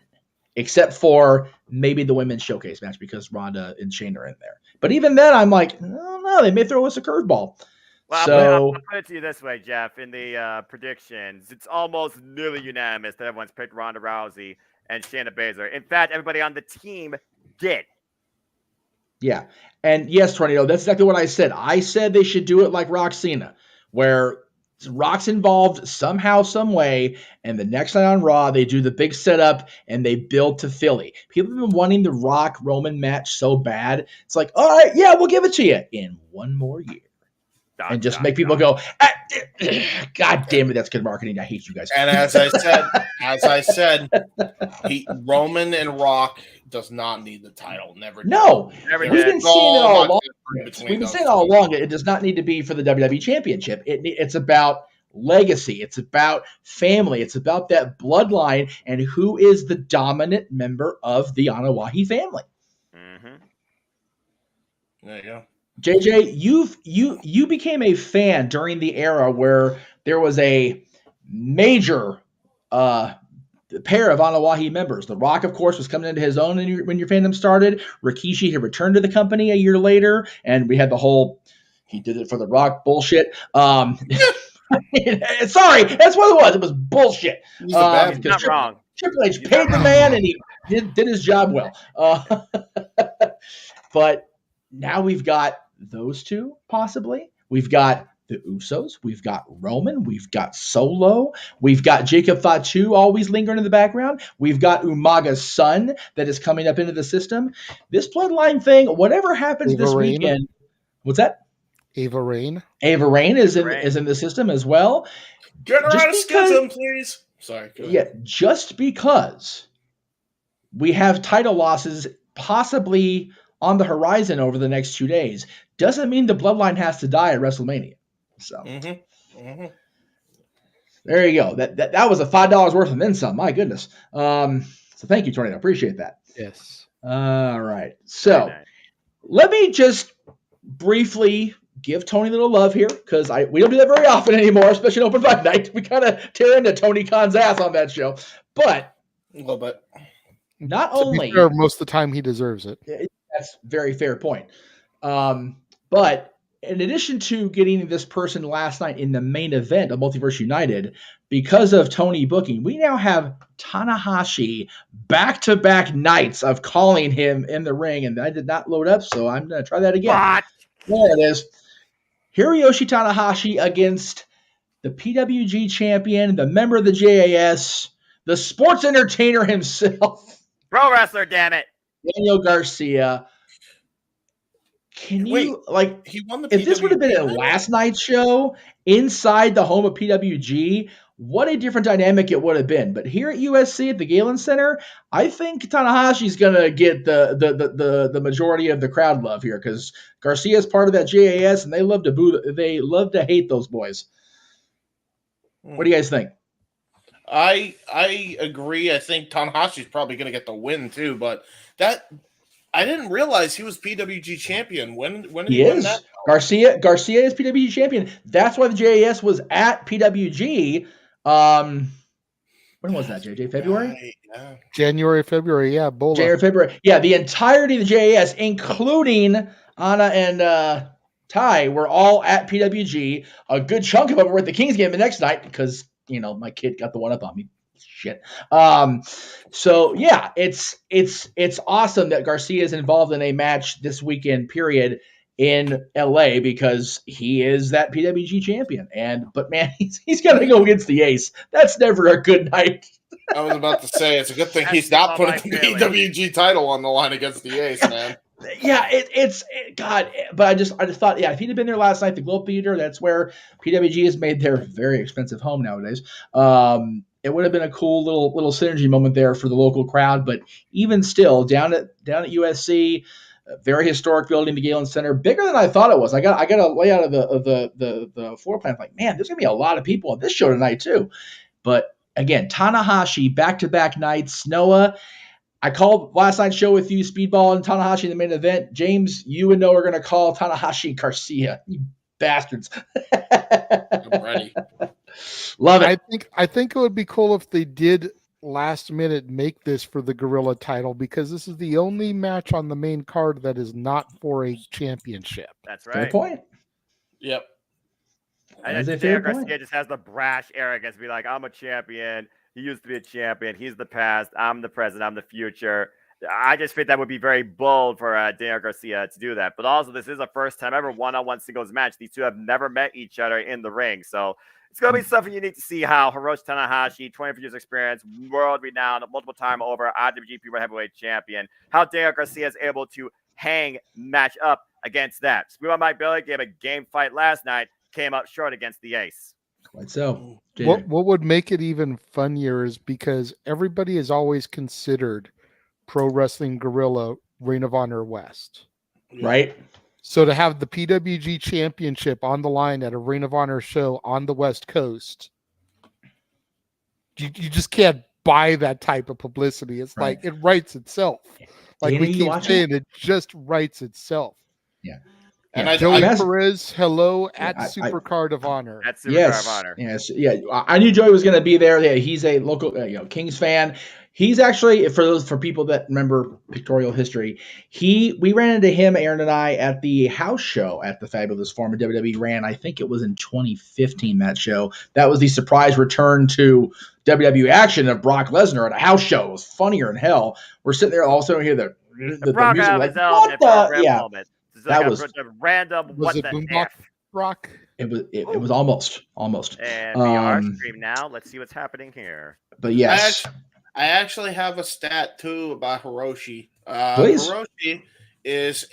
except for maybe the women's showcase match because Ronda and Shane are in there. But even then, I'm like, no, they may throw us a curveball. Well, So, I'll put it to you this way, Jeff. In the predictions, it's almost nearly unanimous that everyone's picked Ronda Rousey and Shayna Baszler. In fact, everybody on the team did. Yeah. And yes, Tornado, that's exactly what I said. I said they should do it like Roxana, where Rock's involved somehow, some way, and the next night on Raw, they do the big setup and they build to Philly. People have been wanting the Rock-Roman match so bad. It's like, all right, yeah, we'll give it to you in one more year. And just make people go, God damn it, that's good marketing. I hate you guys. And as I said, Roman and Rock does not need the title. Never. No, Never we've been saying it all along. We've been saying all along. It does not need to be for the WWE Championship. It's about legacy. It's about family. It's about that bloodline and who is the dominant member of the Anawahi family. Mm-hmm. There you go. JJ, you became a fan during the era where there was a major pair of Anawahi members. The Rock, of course, was coming into his own when your fandom started. Rikishi had returned to the company a year later, and we had the whole he did it for the Rock bullshit. Sorry, that's what it was. It was bullshit. He's not wrong. Triple H paid the man, and he did his job well. But now we've got those two, possibly. We've got the Usos. We've got Roman. We've got Solo. We've got Jacob Fatu always lingering in the background. We've got Umaga's son that is coming up into the system. This bloodline thing, whatever happens this weekend. What's that? Ava Raine. Ava Raine is in the system as well. Get her out of schism, please. Sorry. Go ahead. Yeah, just because we have title losses possibly on the horizon over the next 2 days doesn't mean the bloodline has to die at WrestleMania. So there you go. That was a $5 worth and then some. My goodness. So thank you, Tornado. I appreciate that. Yes. All right. So let me just briefly give Tony a little love here because we don't do that very often anymore, especially in Open Fight Night. We kind of tear into Tony Khan's ass on that show. But a little bit. Not to only be fair, most of the time he deserves it. That's a very fair point. But in addition to getting this person last night in the main event of Multiverse United, because of Tony booking, we now have Tanahashi back-to-back nights of calling him in the ring, and I did not load up, so I'm going to try that again. What? There it is. Hiroyoshi Tanahashi against the PWG champion, the member of the JAS, the sports entertainer himself. Pro wrestler, damn it. Daniel Garcia. Can you, he won the if this would have been at last night's show inside the home of PWG, what a different dynamic it would have been. But here at USC at the Galen Center, I think Tanahashi's going to get the majority of the crowd love here because Garcia is part of that JAS, and they love to hate those boys. What do you guys think? I agree. I think Tanahashi's probably going to get the win too, but I didn't realize he was PWG champion. When did he win that? Garcia is PWG champion. That's why the JAS was at PWG When was that, JJ? February? Right, yeah. January, February, yeah, Bola. January, February. Yeah, the entirety of the JAS, including Anna and Ty, were all at PWG. A good chunk of them were at the Kings game the next night because, my kid got the one up on me. Shit. So yeah, it's awesome that Garcia is involved in a match this weekend period in LA because he is that PWG champion. But man, he's got to go against the Ace. That's never a good night. I was about to say it's a good thing he's not putting the PWG title on the line against the Ace, man. Yeah, it's God, but I just thought, if he'd have been there last night, the Globe Theater, that's where PWG has made their very expensive home nowadays. It would have been a cool little synergy moment there for the local crowd. But even still, down at USC, a very historic building, the Galen Center, bigger than I thought it was. I got a layout of the floor plan. Like, man, there's gonna be a lot of people at this show tonight too. But again, Tanahashi back-to-back nights. Noah, I called last night's show with you, Speedball and Tanahashi in the main event. James, you and Noah are going to call Tanahashi Garcia. You bastards. I'm ready. Love it. I think it would be cool if they did last minute make this for the Gorilla title because this is the only match on the main card that is not for a championship. That's right. Fair point. Yep. And then Daniel Garcia just has the brash arrogance to be like, I'm a champion. He used to be a champion. He's the past. I'm the present. I'm the future. I just think that would be very bold for Daniel Garcia to do that. But also, this is a first time ever one-on-one singles match. These two have never met each other in the ring. So it's going to be something unique to see how Hiroshi Tanahashi, 24 years experience, world-renowned, multiple-time over IWGP World Heavyweight Champion, how Daniel Garcia is able to match up against that. Speedball Mike Billy gave a game fight last night, came up short against the Ace. Quite so. What would make it even funnier is because everybody has always considered Pro Wrestling Guerrilla Ring of Honor West. Right. So to have the PWG Championship on the line at a Ring of Honor show on the West Coast, you just can't buy that type of publicity. It's like it writes itself. Like Dana, we keep saying, it just writes itself. Yeah. And Joey Perez, hello at SuperCard of Honor. At SuperCard of Honor. Yes. Yeah. I knew Joey was going to be there. Yeah, he's a local Kings fan. He's actually, for people that remember pictorial history, we ran into him, Aaron and I, at the house show at the Fabulous Forum. WWE ran, I think it was in 2015, that show. That was the surprise return to WWE action of Brock Lesnar at a house show. It was funnier than hell. We're sitting there all of a sudden, hear the Brock music, like, what the? Yeah. Moment. That was a random. Was it Boombox Brock? It was almost. And VR stream now. Let's see what's happening here. But yes, I actually have a stat too about Hiroshi. Please. Hiroshi is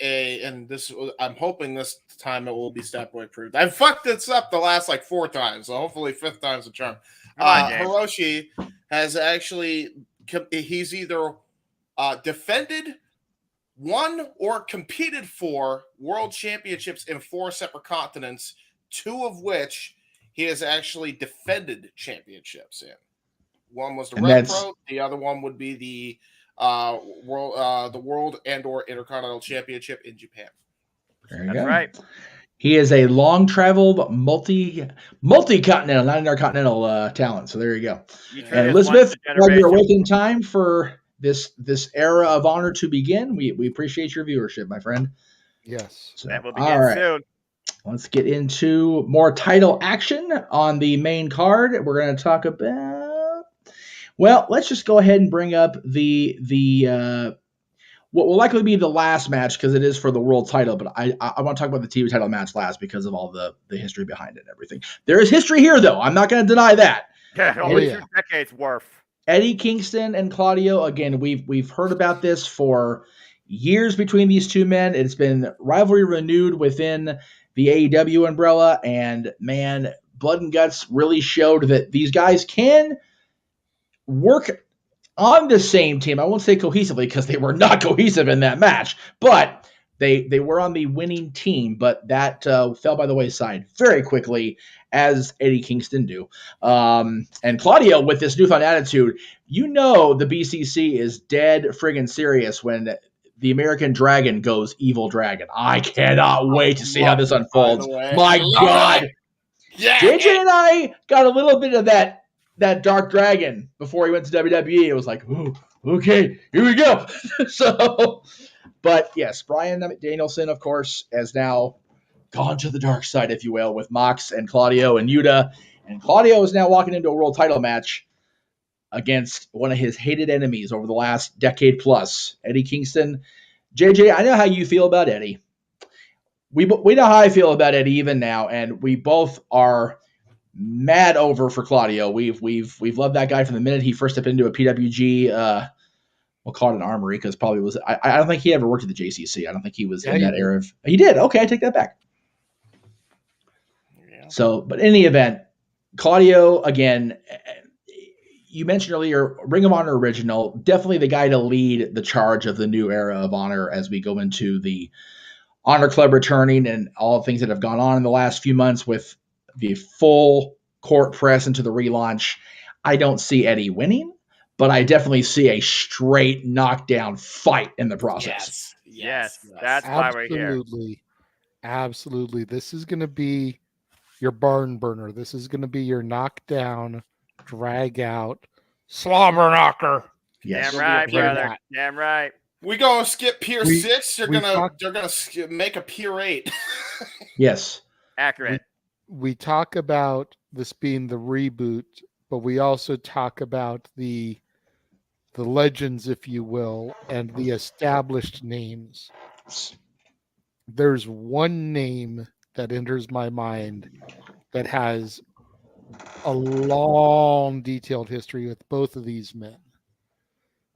I'm hoping this time it will be stat boy approved. I've fucked this up the last 4 times, so hopefully 5th time's a charm. Hiroshi has actually he's either defended, won, or competed for world championships in 4 separate continents, 2 of which he has actually defended championships in. One was the Red Pro, the other one would be the world and/or Intercontinental Championship in Japan. There you go. That's right. He is a long-traveled, multi-continental, not intercontinental talent. So there you go. And Elizabeth, you're awake in time for this era of honor to begin. We appreciate your viewership, my friend. Yes. So, that will begin soon. Let's get into more title action on the main card. We're going to talk about, let's just go ahead and bring up the what will likely be the last match because it is for the world title, but I want to talk about the TV title match last because of all the history behind it and everything. There is history here, though. I'm not going to deny that. Yeah, only 2 decades worth. Eddie Kingston and Claudio, again, we've heard about this for years between these two men. It's been rivalry renewed within the AEW umbrella, and man, Blood and Guts really showed that these guys can work on the same team. I won't say cohesively because they were not cohesive in that match, but they were on the winning team, but that fell by the wayside very quickly, as Eddie Kingston do. And Claudio, with this newfound attitude, the BCC is dead friggin' serious when the American Dragon goes evil dragon. I cannot wait to see how this unfolds. My God. Yeah. JJ and I got a little bit of that that Dark Dragon before he went to WWE. It was like, ooh, okay, here we go. So, but yes, Bryan Danielson, of course, has now gone to the dark side, if you will, with Mox and Claudio and Yuta. And Claudio is now walking into a world title match against one of his hated enemies over the last decade plus, Eddie Kingston. JJ, I know how you feel about Eddie. We know how I feel about Eddie even now, and we both are mad over for Claudio. We've loved that guy from the minute he first stepped into a PWG. We'll call it an armory because probably was. I don't think he ever worked at the JCC. I don't think he was in that era. He did. Okay, I take that back. Yeah. So, but in any event, Claudio again. You mentioned earlier, Ring of Honor original, definitely the guy to lead the charge of the new era of Honor as we go into the Honor Club returning and all the things that have gone on in the last few months with the full court press into the relaunch. I don't see Eddie winning, but I definitely see a straight knockdown fight in the process. Yes. That's why we're here. Absolutely. This is going to be your barn burner. This is going to be your knockdown, drag out, slobber knocker. Yes. Damn right, brother. Damn right. We gonna skip Pier 6. They're gonna make a Pier 8. Yes. Accurate. We talk about this being the reboot, but we also talk about the legends, if you will, and the established names. There's one name that enters my mind that has a long, detailed history with both of these men,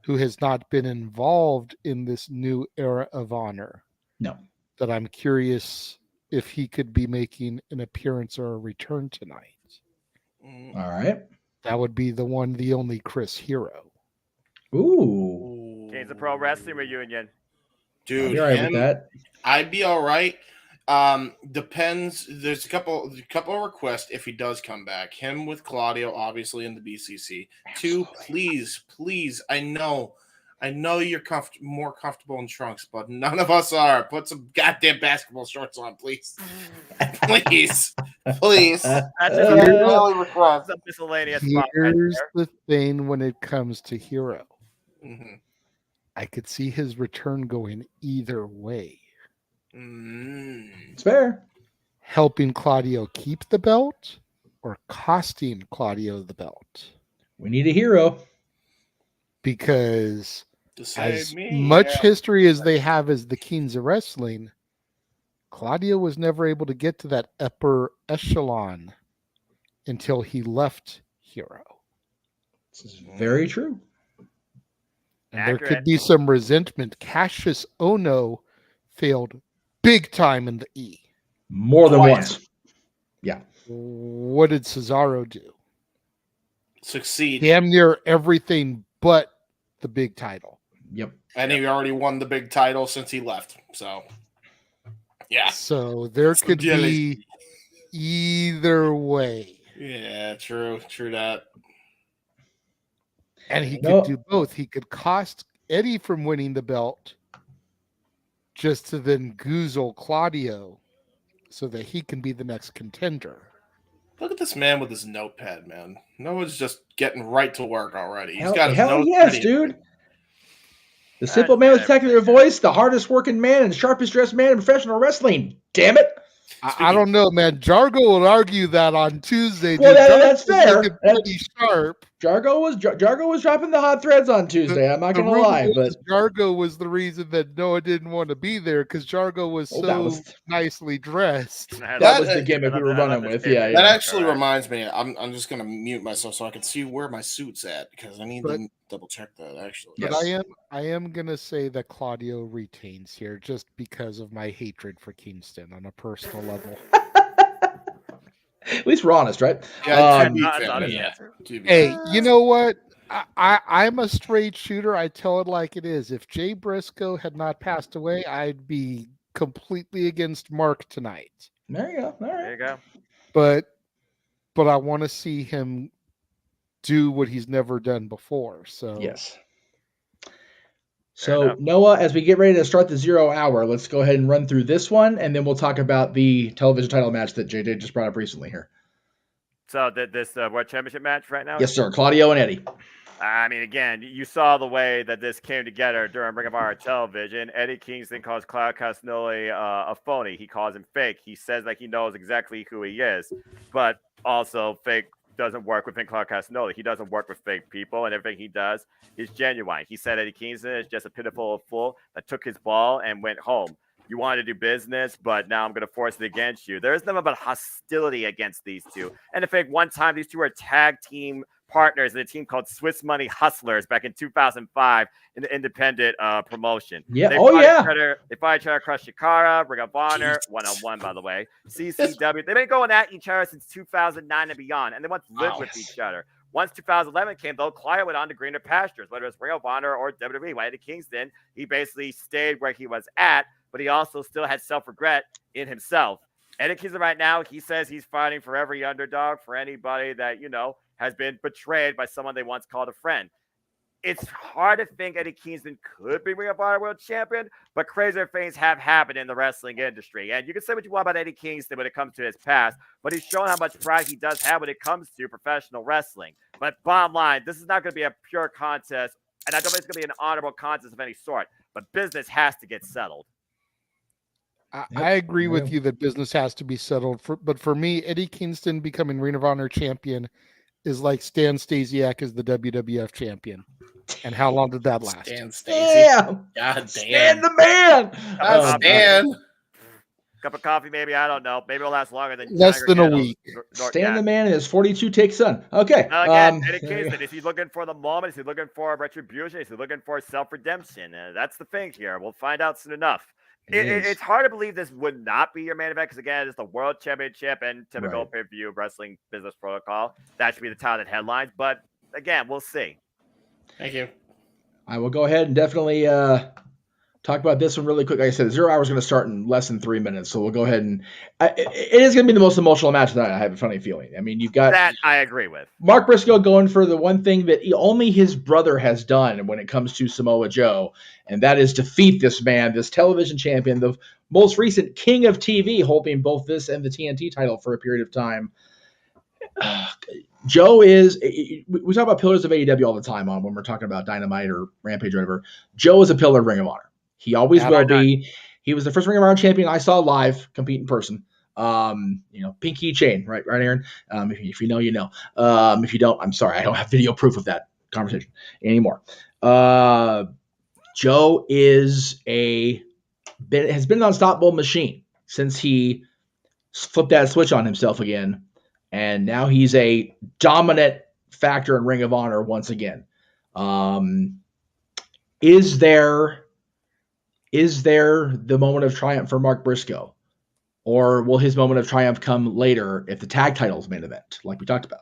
who has not been involved in this new era of Honor. No. That I'm curious if he could be making an appearance or a return tonight. All right. That would be the one, the only Chris Hero. Ooh. Kings of Pro Wrestling reunion. Dude, I'd be all right with that. I'd be all right. Depends. There's a couple of requests if he does come back. Him with Claudio, obviously in the BCC. Absolutely. 2, please. I know you're more comfortable in trunks, but none of us are. Put some goddamn basketball shorts on, please. Please. That's a only request. Miscellaneous. Here's the thing when it comes to Hero. Mm-hmm. I could see his return going either way. It's fair. Helping Claudio keep the belt or costing Claudio the belt. We need a hero. Because as much history as they have as the Kings of Wrestling, Claudio was never able to get to that upper echelon until he left Hero. This is very true. And there could be some resentment. Cassius Ohno failed big time in the E. More than once. Yeah. What did Cesaro do? Succeed. Damn near everything but the big title. Yep. And he already won the big title since he left. So, yeah. So there could be either way. Yeah, true that. And he could do both. He could cost Eddie from winning the belt just to then goozle Claudio so that he can be the next contender. Look at this man with his notepad, man. Noah's just getting right to work already. He's got his notepad. Yes, dude. The simple man with technical voice, the hardest working man and sharpest dressed man in professional wrestling. Damn it. I don't know, man. Jargo would argue that on Tuesday. Well, that's fair. Pretty sharp. Jargo was dropping the hot threads on Tuesday. I'm not going to lie, but Jargo was the reason that Noah didn't want to be there because Jargo was nicely dressed. That was the gimmick we were running with. Yeah, that actually reminds me. I'm just going to mute myself so I can see where my suit's at because I need to double check that actually. But I am going to say that Claudio retains here just because of my hatred for Kingston on a personal level. At least we're honest, right? Yeah, hey, you know what? I'm a straight shooter. I tell it like it is. If Jay Briscoe had not passed away, I'd be completely against Mark tonight. There you go. All right. There you go. But I want to see him do what he's never done before. So yes. So, Noah, as we get ready to start the 0 hour, let's go ahead and run through this one, and then we'll talk about the television title match that JJ just brought up recently here. So this World Championship match right now? Yes, sir. Claudio and Eddie. I mean, again, you saw the way that this came together during Ring of Honor television. Eddie Kingston calls Claudio Castagnoli a phony. He calls him fake. He says that he knows exactly who he is, but also fake doesn't work within Claudio Castagnoli. He doesn't work with fake people, and everything he does is genuine. He said Eddie Kingston is just a pitiful fool that took his ball and went home. You wanted to do business, but now I'm going to force it against you. There is nothing but hostility against these two. And in fact, one time these two were tag team partners in a team called Swiss Money Hustlers back in 2005 in the independent promotion. Yeah. They fought each other across Shikara, Ring of Honor, one-on-one, by the way. CCW. They've been going at each other since 2009 and beyond, and they once lived with each other. Once 2011 came, though, Claudio went on to greener pastures, whether it was Ring of Honor or WWE. While Eddie Kingston, he basically stayed where he was at, but he also still had self-regret in himself. Eddie Kingston right now, he says he's fighting for every underdog, for anybody that, has been betrayed by someone they once called a friend. It's hard to think Eddie Kingston could be Ring of Honor World Champion, but crazier things have happened in the wrestling industry. And you can say what you want about Eddie Kingston when it comes to his past, but he's shown how much pride he does have when it comes to professional wrestling. But bottom line, this is not going to be a pure contest, and I don't think it's going to be an honorable contest of any sort, but business has to get settled. I agree with you that business has to be settled. But for me, Eddie Kingston becoming Ring of Honor champion is like Stan Stasiak is the WWF champion. And how long did that last? Stan Stasiak. Damn. God damn. Stan the man. Stan. Cup of coffee, maybe. I don't know. Maybe it'll last longer than less than a week. Stan the man is 42 takes son. Okay. Again, Eddie Kingston, is he looking for the moment? Is he looking for retribution? Is he looking for self-redemption? That's the thing here. We'll find out soon enough. It's hard to believe this would not be your main event because, again, it's the World Championship and typical pay-per-view wrestling business protocol. That should be the title that headlines. But, again, we'll see. Thank you. I will go ahead and definitely talk about this one really quick. Like I said, 0 hours is going to start in less than 3 minutes. So we'll go ahead and it is going to be the most emotional match tonight. I have a funny feeling. I mean, you've got that I agree with. Mark Briscoe going for the one thing that only his brother has done when it comes to Samoa Joe, and that is defeat this man, this television champion, the most recent king of TV, holding both this and the TNT title for a period of time. Joe is, we talk about pillars of AEW all the time when we're talking about Dynamite or Rampage or whatever. Joe is a pillar of Ring of Honor. He always will be. He was the first Ring of Honor champion I saw live compete in person. Pinky chain, right, Aaron? If you know, you know. If you don't, I'm sorry. I don't have video proof of that conversation anymore. Joe has been an unstoppable machine since he flipped that switch on himself again. And now he's a dominant factor in Ring of Honor once again. Is there the moment of triumph for Mark Briscoe? Or will his moment of triumph come later if the tag title's main event, like we talked about?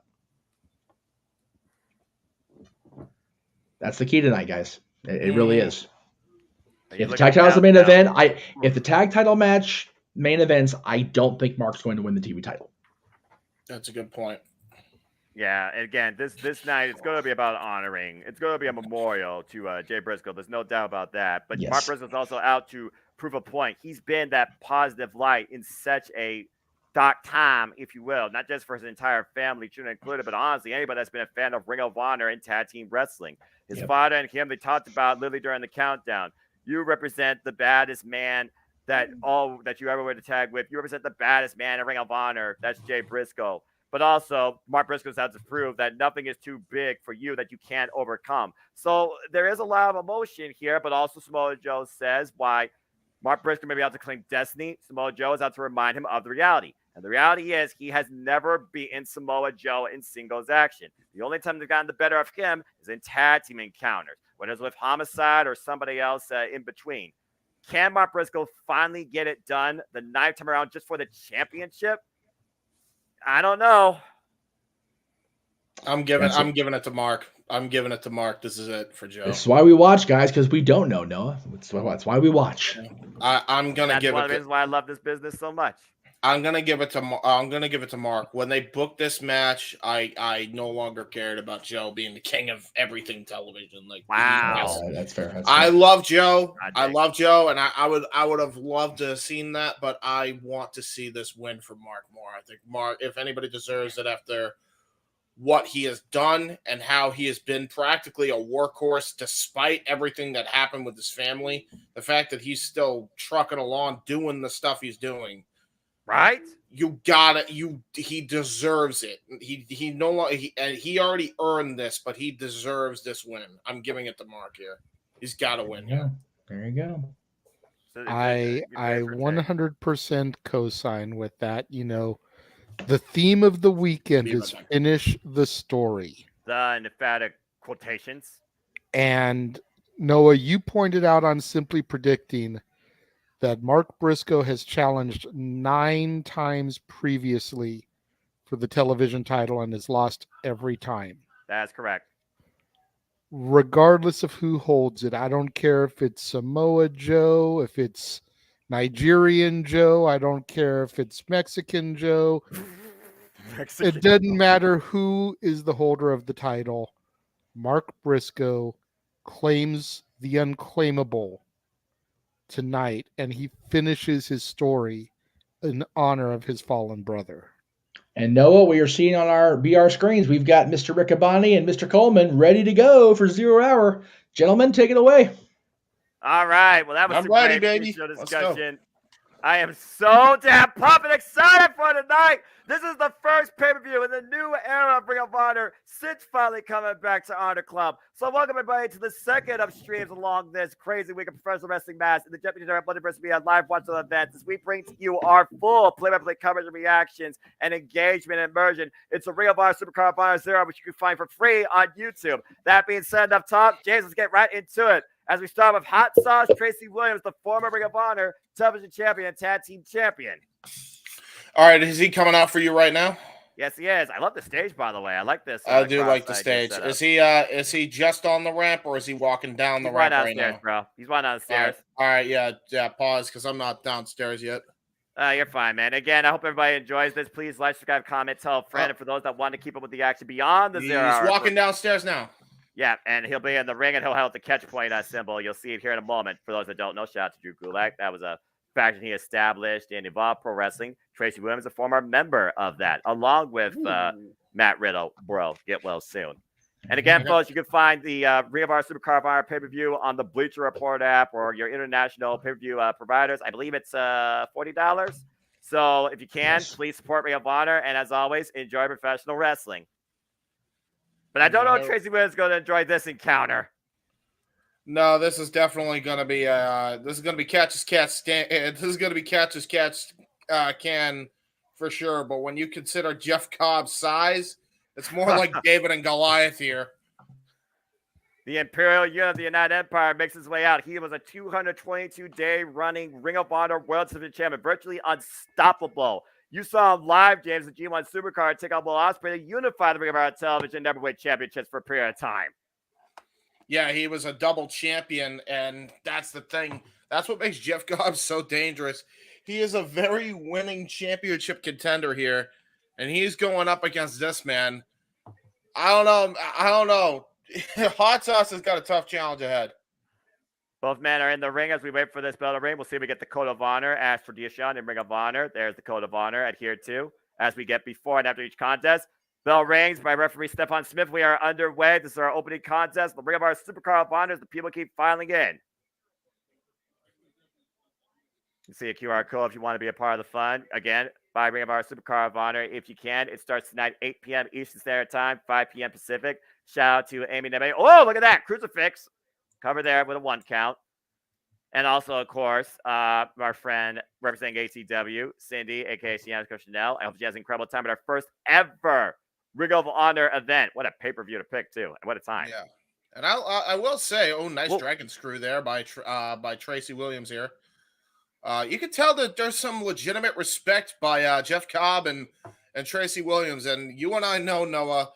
That's the key tonight, guys. It really is. If the tag title's the main event, if the tag title match main events, I don't think Mark's going to win the TV title. That's a good point. Yeah, and again, this night, it's going to be about honoring. It's going to be a memorial to Jay Briscoe. There's no doubt about that. But Mark Briscoe's also out to prove a point. He's been that positive light in such a dark time, if you will, not just for his entire family, children included, but honestly, anybody that's been a fan of Ring of Honor and tag team wrestling. His father and him, they talked about literally during the countdown. You represent the baddest man that you ever went to tag with. You represent the baddest man in Ring of Honor. That's Jay Briscoe. But also, Mark Briscoe's out to prove that nothing is too big for you that you can't overcome. So there is a lot of emotion here, but also Samoa Joe says why Mark Briscoe may be out to claim destiny. Samoa Joe is out to remind him of the reality. And the reality is he has never beaten Samoa Joe in singles action. The only time they've gotten the better of him is in tag team encounters, whether it's with Homicide or somebody else in between. Can Mark Briscoe finally get it done the ninth time around just for the championship? I don't know. I'm giving it to Mark. I'm giving it to Mark. This is it for Joe. This is why we watch, guys, because we don't know, Noah. That's why we watch. I'm gonna give it. That's one of the reasons why I love this business so much. I'm gonna give it to Mark. When they booked this match, I no longer cared about Joe being the king of everything television. Like, wow, that's fair. That's I fair. love Joe. I dig. love Joe, and I would have loved to have seen that, but I want to see this win for Mark more. I think Mark, if anybody deserves it after what he has done and how he has been practically a workhorse despite everything that happened with his family, the fact that he's still trucking along doing the stuff he's doing. Right? He deserves it. He no longer he already earned this, but he deserves this win. I'm giving it to Mark here. He's got to win here. There you go. So I 100% co-sign with that. You know, the theme of the weekend is finish the story. The emphatic quotations. And Noah, you pointed out on Simply Predicting that Mark Briscoe has challenged 9 times previously for the television title and has lost every time. That's correct. Regardless of who holds it, I don't care if it's Samoa Joe, if it's Nigerian Joe, I don't care if it's Mexican Joe. It doesn't matter who is the holder of the title. Mark Briscoe claims the unclaimable tonight, and he finishes his story in honor of his fallen brother. And Noah, we are seeing on our BR screens, we've got Mr. Riccaboni and Mr. Coleman ready to go for 0 Hour. Gentlemen, take it away. All right. Well, that was I'm some ready, great baby. show Let's discussion. I am so damn pumped and excited for tonight. This is the first pay-per-view in the new era of Ring of Honor since finally coming back to Honor Club. So welcome everybody to the second of streams along this crazy week of professional wrestling match in the JMN Multiverse of Media live watch events as we bring to you our full play-by-play coverage and reactions and engagement and immersion. It's a Ring of Honor SuperCard of Honor 0, which you can find for free on YouTube. That being said, enough talk. James, let's get right into it. As we start with Hot Sauce Tracy Williams, the former Ring of Honor television champion and tag team champion. All right, is he coming out for you right now? Yes, he is. I love the stage, by the way. I like this. I do like the stage. Is he just on the ramp or is he walking down the ramp right now? Bro. He's running downstairs. All right, yeah. Pause because I'm not downstairs yet. You're fine, man. Again, I hope everybody enjoys this. Please like, subscribe, comment, tell a friend. And for those that want to keep up with the action beyond the 0 hour. He's walking downstairs now. Yeah, and he'll be in the ring and he'll have the catch point symbol. You'll see it here in a moment. For those that don't know, shout out to Drew Gulak. That was a faction he established in Evolve Pro Wrestling. Tracy Williams, a former member of that, along with Matt Riddle. Bro, get well soon. And again, folks, you can find the Ring of Honor SuperCard of Honor pay-per-view on the Bleacher Report app or your international pay-per-view providers. I believe it's $40. So if you can, please support Ring of Honor. And as always, enjoy professional wrestling. But I don't know if Tracy Williams is going to enjoy this encounter. No, this is definitely going to be catch as catch. This is going to be catch as catch can for sure. But when you consider Jeff Cobb's size, it's more like David and Goliath here. The Imperial Unit of the United Empire makes his way out. He was a 222-day running Ring of Honor World Championship champion, virtually unstoppable. You saw him live, James, the G1 Supercard take on Will Ospreay to unify the Ring of Honor Television Neverweight Championships for a period of time. Yeah, he was a double champion, and that's the thing. That's what makes Jeff Cobb so dangerous. He is a very winning championship contender here, and he's going up against this man. I don't know. Hot Sauce has got a tough challenge ahead. Both men are in the ring as we wait for this bell to ring. We'll see if we get the Code of Honor as tradition in Ring of Honor. There's the Code of Honor adhered to as we get before and after each contest. Bell rings by referee Stephon Smith. We are underway. This is our opening contest. The Ring of Honor SuperCard of Honor as the people keep filing in. You see a QR code if you want to be a part of the fun. Again, by Ring of Honor SuperCard of Honor if you can. It starts tonight 8 p.m. Eastern Standard Time, 5 p.m. Pacific. Shout out to Amy Nebe. Oh, look at that. Crucifix. Cover there with a 1 count. And also, of course, our friend representing ACW, Cindy, a.k.a. Sienna Chanel. I hope she has an incredible time at our first ever Ring of Honor event. What a pay-per-view to pick, too. And what a time. Yeah. And I will say, nice dragon screw there by Tracy Williams here. You can tell that there's some legitimate respect by Jeff Cobb and Tracy Williams. And you and I know, Noah,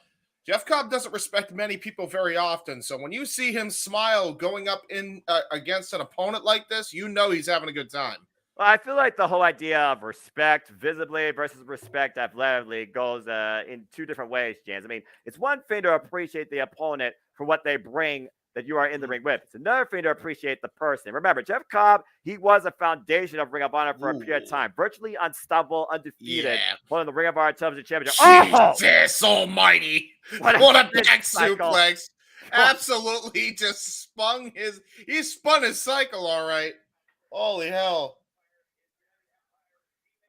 Jeff Cobb doesn't respect many people very often. So when you see him smile going up in against an opponent like this, you know he's having a good time. Well, I feel like the whole idea of respect visibly versus respect athletically goes in two different ways, James. I mean, it's one thing to appreciate the opponent for what they bring that you are in the ring with. It's another thing to appreciate the person. Remember, Jeff Cobb, he was a foundation of Ring of Honor for a period of time. Virtually unstoppable, undefeated, holding the Ring of Honor Television Championship. Jesus almighty. What a back suplex. Absolutely just spun his cycle, all right. Holy hell.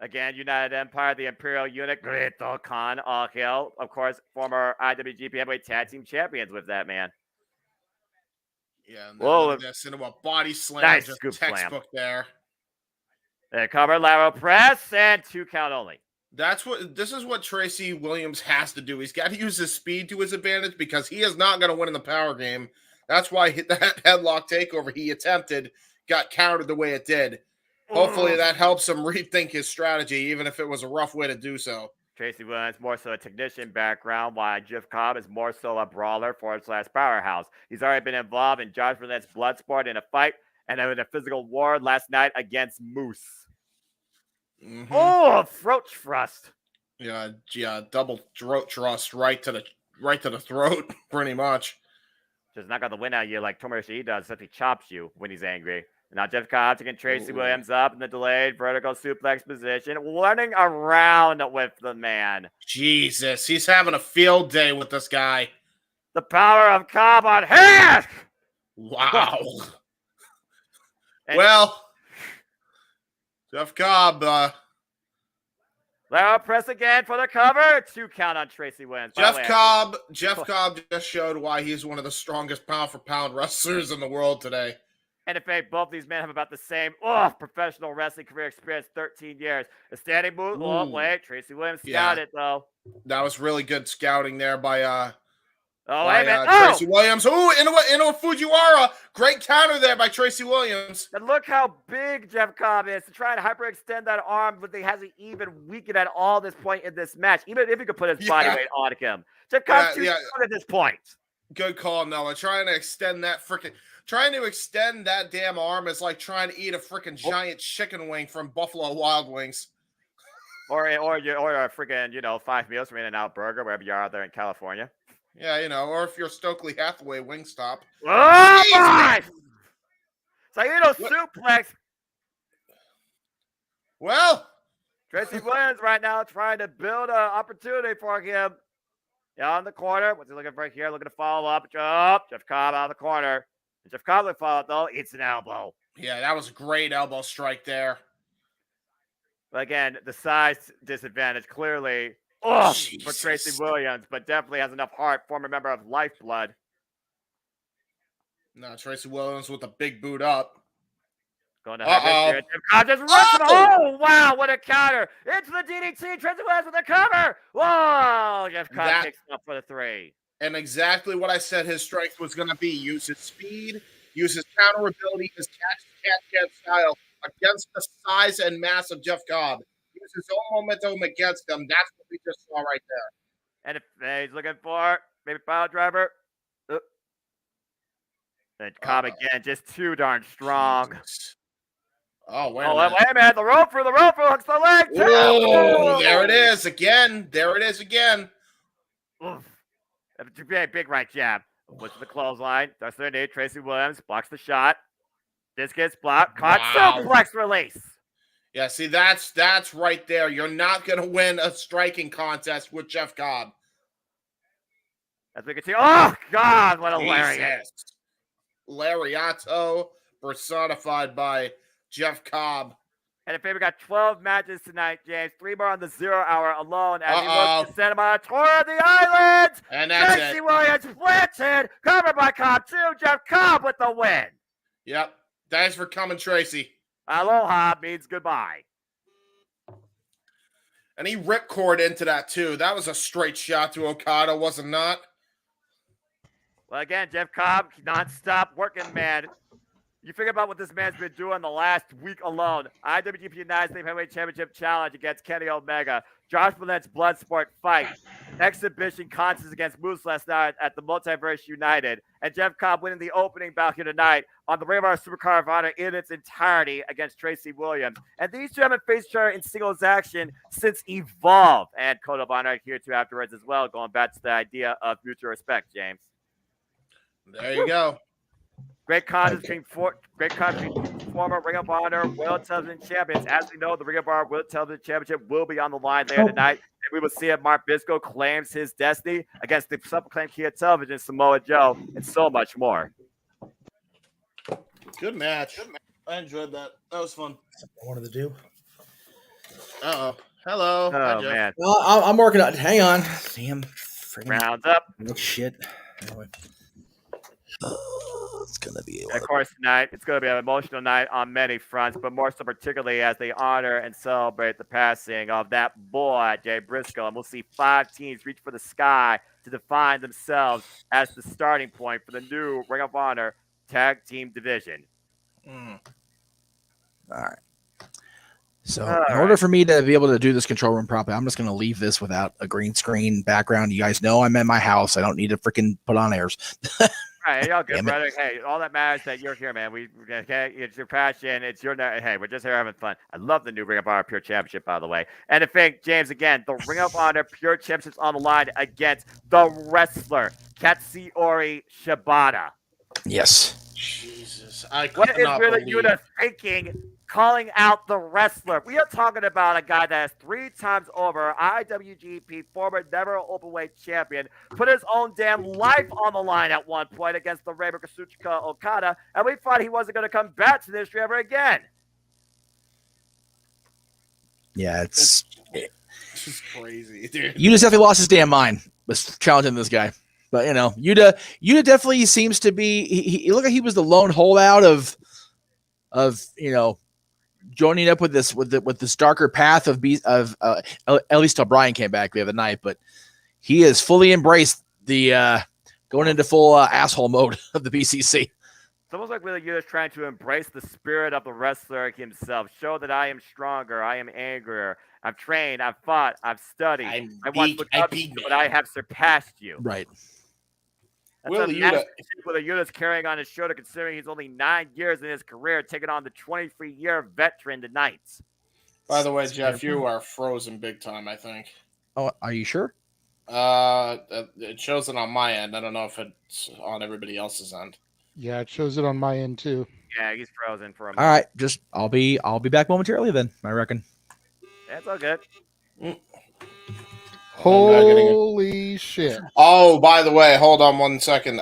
Again, United Empire, the Imperial Unit, Greto Khan, all hail. Of course, former IWGP Heavyweight Tag Team Champions with that man. Yeah, look at this into a body slam. Nice just scoop textbook slam. there. They cover lateral press and 2 count only. This is what Tracy Williams has to do. He's got to use his speed to his advantage because he is not going to win in the power game. That's why that headlock takeover he attempted got countered the way it did. Hopefully that helps him rethink his strategy, even if it was a rough way to do so. Tracy Williams more so a technician background, while Jeff Cobb is more so a brawler / powerhouse. He's already been involved in Josh Burnett's blood sport in a fight and in a physical war last night against Moose. Mm-hmm. Oh, throat thrust. Yeah, double throat thrust right to the throat, pretty much. Just knock out the wind out of you like Tomoyoshi does, except he chops you when he's angry. Now Jeff Cobb taking Tracy Williams up in the delayed vertical suplex position, running around with the man. Jesus, he's having a field day with this guy. The power of Cobb on hand! Wow. Well, Jeff Cobb. Lateral press again for the cover. 2 count on Tracy Williams. Jeff Cobb just showed why he's one of the strongest pound-for-pound wrestlers in the world today. And in fact, both these men have about the same professional wrestling career experience, 13 years. A standing move. Oh, wait. Tracy Williams scouted, though. That was really good scouting there by Tracy Williams. Ooh, Inoue Fujiwara. Great counter there by Tracy Williams. And look how big Jeff Cobb is to try and hyperextend that arm, but he hasn't even weakened at all this point in this match, even if he could put his body weight on him. Jeff Cobb's too strong at this point. Good call, Noah. Trying to extend that damn arm is like trying to eat a freaking giant chicken wing from Buffalo Wild Wings. Or a freaking, 5 meals from In-N-Out Burger, wherever you are out there in California. Yeah, or if you're Stokely Hathaway Wingstop. Oh, my! Suplex. Well, Tracy Williams right now trying to build an opportunity for him. Yeah, in the corner. What's he looking for here? Looking to follow up. Jeff Cobb out of the corner. And Jeff Cobb looking follow up, though. It's an elbow. Yeah, that was a great elbow strike there. But again, the size disadvantage clearly for Tracy Williams, but definitely has enough heart, former member of Lifeblood. No, Tracy Williams with a big boot up. Going to Jeff Cobb just runs Oh, wow, what a counter. Into the DDT. Tracy Williams with a cover. Whoa, Jeff Cobb picks up for the 3. And exactly what I said his strength was going to be. Use his speed, use his counter ability, his catch style against the size and mass of Jeff Cobb. Use his own momentum against him. That's what we just saw right there. And if he's looking for maybe pile driver. And Cobb again, just too darn strong. Jesus. Oh, wait a minute. The rope through, hooks the leg. Oh, there it is again. Oof. Big right jab. Push the clothesline. Does their knee. Tracy Williams blocks the shot. This gets blocked. Caught. Suplex release. Yeah, see, that's right there. You're not going to win a striking contest with Jeff Cobb. As we can see. Oh, God, what a lariat. Lariato personified by Jeff Cobb. And if we got 12 matches tonight, James, 3 more on the 0 hour alone as he looks to send him on a tour of the island. And that's Tracy Williams planted, covered by Cobb 2. Jeff Cobb with the win. Yep. Thanks for coming, Tracy. Aloha means goodbye. And he ripcord into that, too. That was a straight shot to Okada, was it not? Well, again, Jeff Cobb, nonstop working, man. You think about what this man's been doing the last week alone. IWGP United States Heavyweight Championship Challenge against Kenny Omega. Josh Burnett's Bloodsport fight. exhibition contest against Moose last night at the Multiverse United, and Jeff Cobb winning the opening bout here tonight on the Ring of Honor SuperCard of Honor in its entirety against Tracy Williams. And these two haven't faced each other in singles action since Evolve, and Code of Honor here too afterwards as well, going back to the idea of mutual respect, James. There you go. Great contest between former Ring of Honor World Television Champions. As we know, the Ring of Honor World Television Championship will be on the line there tonight. And we will see if Mark Briscoe claims his destiny against the self-proclaimed King of Television, Samoa Joe, and so much more. Good match. I enjoyed that. That was fun. Something I wanted to do. Uh-oh. Hello. Oh, man. Well, I'm working on it. Hang on. Damn. Rounds up. Shit. Anyway. It's gonna be. Of course, tonight it's going to be an emotional night on many fronts, but more so particularly as they honor and celebrate the passing of that boy, Jay Briscoe. And we'll see 5 teams reach for the sky to define themselves as the starting point for the new Ring of Honor Tag Team Division. All right. So in order for me to be able to do this control room properly, I'm just going to leave this without a green screen background. You guys know I'm in my house. I don't need to freaking put on airs. Hey, y'all good, brother. Hey, all that matters that you're here, man. Okay, it's your passion. It's your hey, we're just here having fun. I love the new Ring of Honor Pure Championship, by the way. And to think, James, again, the Ring of Honor Pure Championship's on the line against the wrestler Katsuyori Shibata. Yes. Jesus, I could What is not really believe. Yuta thinking? Calling out the wrestler. We are talking about a guy that has 3 times over IWGP former never openweight champion, put his own damn life on the line at one point against the Raven Kazuchika Okada, and we thought he wasn't going to come back to this ever again. Yeah, it's This is crazy, dude. Yuta definitely lost his damn mind was challenging this guy. But you know, Yuta definitely seems to be. He looked like he was the lone holdout of you know. Joining up with this darker path of at least till Brian came back the other night, but he has fully embraced the going into full asshole mode of the BCC. It's almost like really you're just trying to embrace the spirit of the wrestler himself. Show that I am stronger, I am angrier, I've trained, I've fought, I've studied. I once looked up to you, but I have surpassed you. Right. That's a massive issue with Yuta's carrying on his shoulder, considering he's only 9 years in his career, taking on the 23-year veteran tonight. By the way, Jeff, you are frozen big time, I think. Oh, are you sure? It shows it on my end. I don't know if it's on everybody else's end. Yeah, it shows it on my end too. Yeah, he's frozen for a minute. All right, just I'll be back momentarily then, I reckon. That's all good. Holy shit. Oh, by the way, hold on 1 second.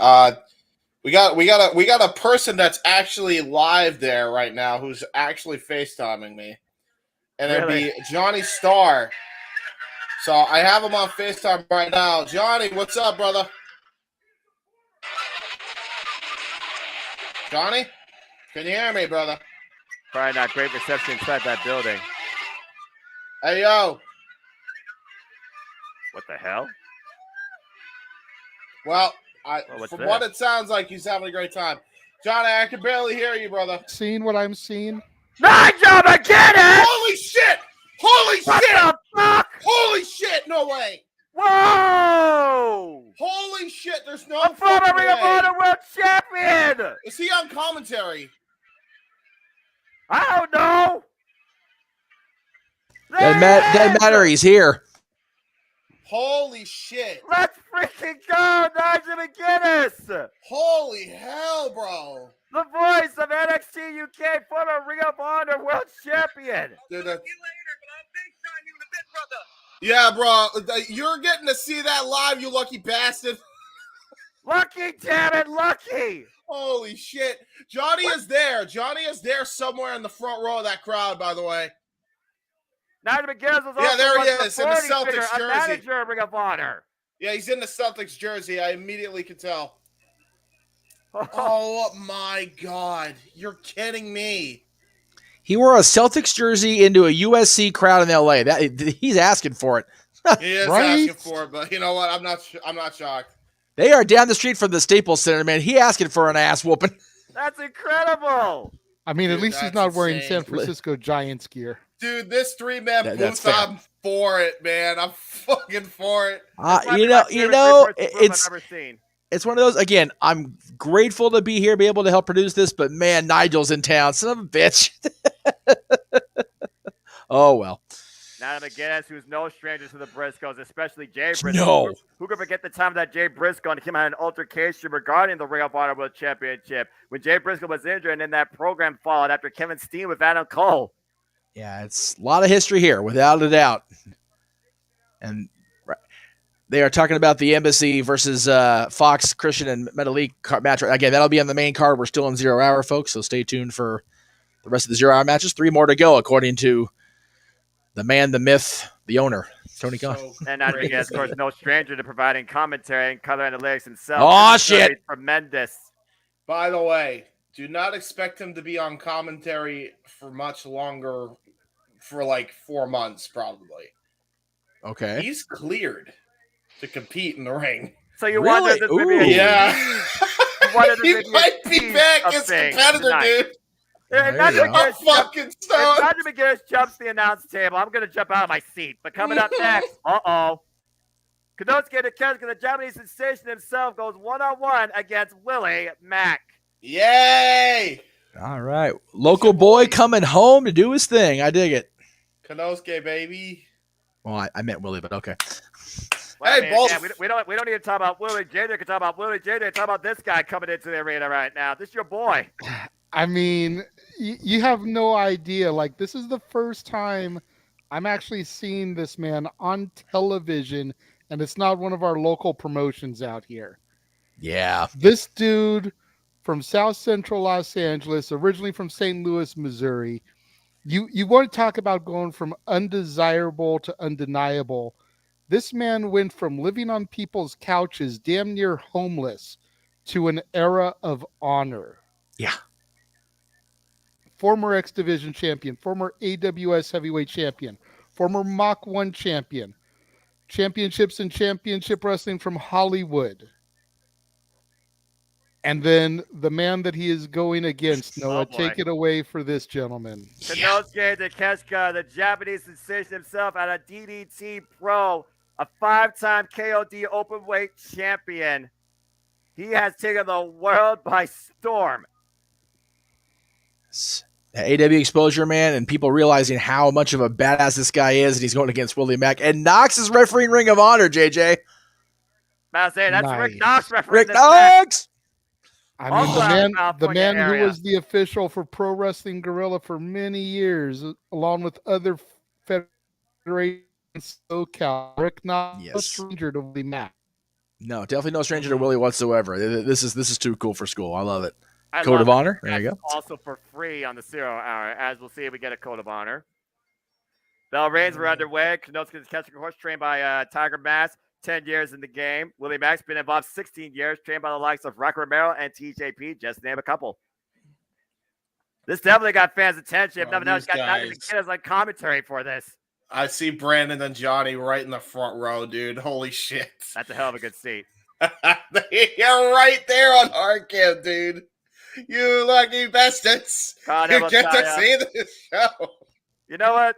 We got a person that's actually live there right now who's actually FaceTiming me. And it'd be Johnny Starr. So I have him on FaceTime right now. Johnny, what's up, brother? Johnny? Can you hear me, brother? Probably not great reception inside that building. Hey, yo. What the hell? Well, what's from what it sounds like, he's having a great time. Johnny, I can barely hear you, brother. Seeing what I'm seeing? Nigel McGinnis! Holy shit! Holy What shit! the fuck? Holy shit! No way! Whoa! Holy shit! There's no A former fucking Ring of way. Honor World Champion! Is he on commentary? I don't know. Doesn't matter. He's here. Holy shit! Let's freaking go, Nigel McGinnis! Holy hell, bro! The voice of NXT UK, former Ring of Honor World Champion. Dude, yeah, bro, you're getting to see that live, you lucky bastard. Lucky, damn it, lucky. Holy shit. Johnny is there. Johnny is there somewhere in the front row of that crowd, by the way. Nigel McGinnis was also Yeah, there he once is, in the Celtics figure, jersey. a manager of Ring of Honor. Yeah, he's in the Celtics jersey. I immediately could tell. Oh, my God. You're kidding me. He wore a Celtics jersey into a USC crowd in LA. He's asking for it. He is Right? asking for it, but you know what? I'm not shocked. They are down the street from the Staples Center, man. He asking for an ass whooping. That's incredible. I mean, at Dude, least he's that's not wearing insane. San Francisco Giants gear. Dude, this 3-man That's booth, fair. I'm for it, man. I'm fucking for it. It's I've ever seen. It's one of those, again, I'm grateful to be here, be able to help produce this, but man, Nigel's in town. Son of a bitch. Oh, well. Adam McGinnis, who's no stranger to the Briscoes, especially Jay Briscoe. No. Who could forget the time that Jay Briscoe and him had an altercation regarding the Ring of Honor World Championship when Jay Briscoe was injured and then that program followed after Kevin Steen with Adam Cole. Yeah, it's a lot of history here, without a doubt. And they are talking about the Embassy versus Fox, Christian, and Metalik match. Again, that'll be on the main card. We're still in 0 hour, folks, so stay tuned for the rest of the 0 hour matches. 3 more to go, according to the man, the myth, the owner, Tony Khan. And Adam McGinnis, of course, no stranger to providing commentary and color analytics himself. Oh, shit. Tremendous. By the way, do not expect him to be on commentary for much longer, for like 4 months, probably. Okay. He's cleared to compete in the ring. So you Really? wonder this maybe He might be back as competitor, tonight. dude. If I'm fucking stoked. Roger McGinnis jumps the announce table, I'm going to jump out of my seat. But coming up next, Konosuke Takeshita, the Japanese sensation himself, goes one-on-one against Willie Mack. Yay! All right. Local boy coming home to do his thing. I dig it. Konosuke, baby. Well, I meant Willie, but okay. Well, Hey, boss. we don't need to talk about Willie. JJ can talk about Willie. JJ, talk about this guy coming into the arena right now. This is your boy. I mean, you have no idea. Like, this is the first time I'm actually seeing this man on television, and it's not one of our local promotions out here. Yeah. This dude from South Central Los Angeles, originally from St. Louis, Missouri. You want to talk about going from undesirable to undeniable. This man went from living on people's couches, damn near homeless, to an era of honor. Yeah. Former X Division champion, former AWS heavyweight champion, former Mach 1 champion, championships and championship wrestling from Hollywood. And then the man that he is going against, Noah, take it away for this gentleman. Konosuke Takeshita, the Japanese sensation himself, out of DDT Pro, a 5-time KOD openweight champion. He has taken the world by storm. AW exposure, man, and people realizing how much of a badass this guy is, and he's going against Willie Mack. And Knox is refereeing Ring of Honor, JJ. I say that's Nice. Rick Knox refereeing Rick Knox! I mean, the man who was the official for Pro Wrestling Guerrilla for many years, along with other federations, SoCal. Rick Knox, no stranger to Willie Mack. No, definitely no stranger to Willie whatsoever. This is too cool for school. I love it. I Code love of it. Honor. There you go. Also for free on the 0 hour, as we'll see if we get a Code of Honor. Bell Reigns were underway. Konosuke Takeshita, of course, trained by Tiger Mask, 10 years in the game. Willie Mack's been involved 16 years, trained by the likes of Rock Romero and TJP, just to name a couple. This definitely got fans' attention. If nothing else, got nothing to get us like commentary for this. I see Brandon and Johnny right in the front row, dude. Holy shit. That's a hell of a good seat. You're right there on Hardcam, dude. You lucky bastards. God, You get to see this show. You know what?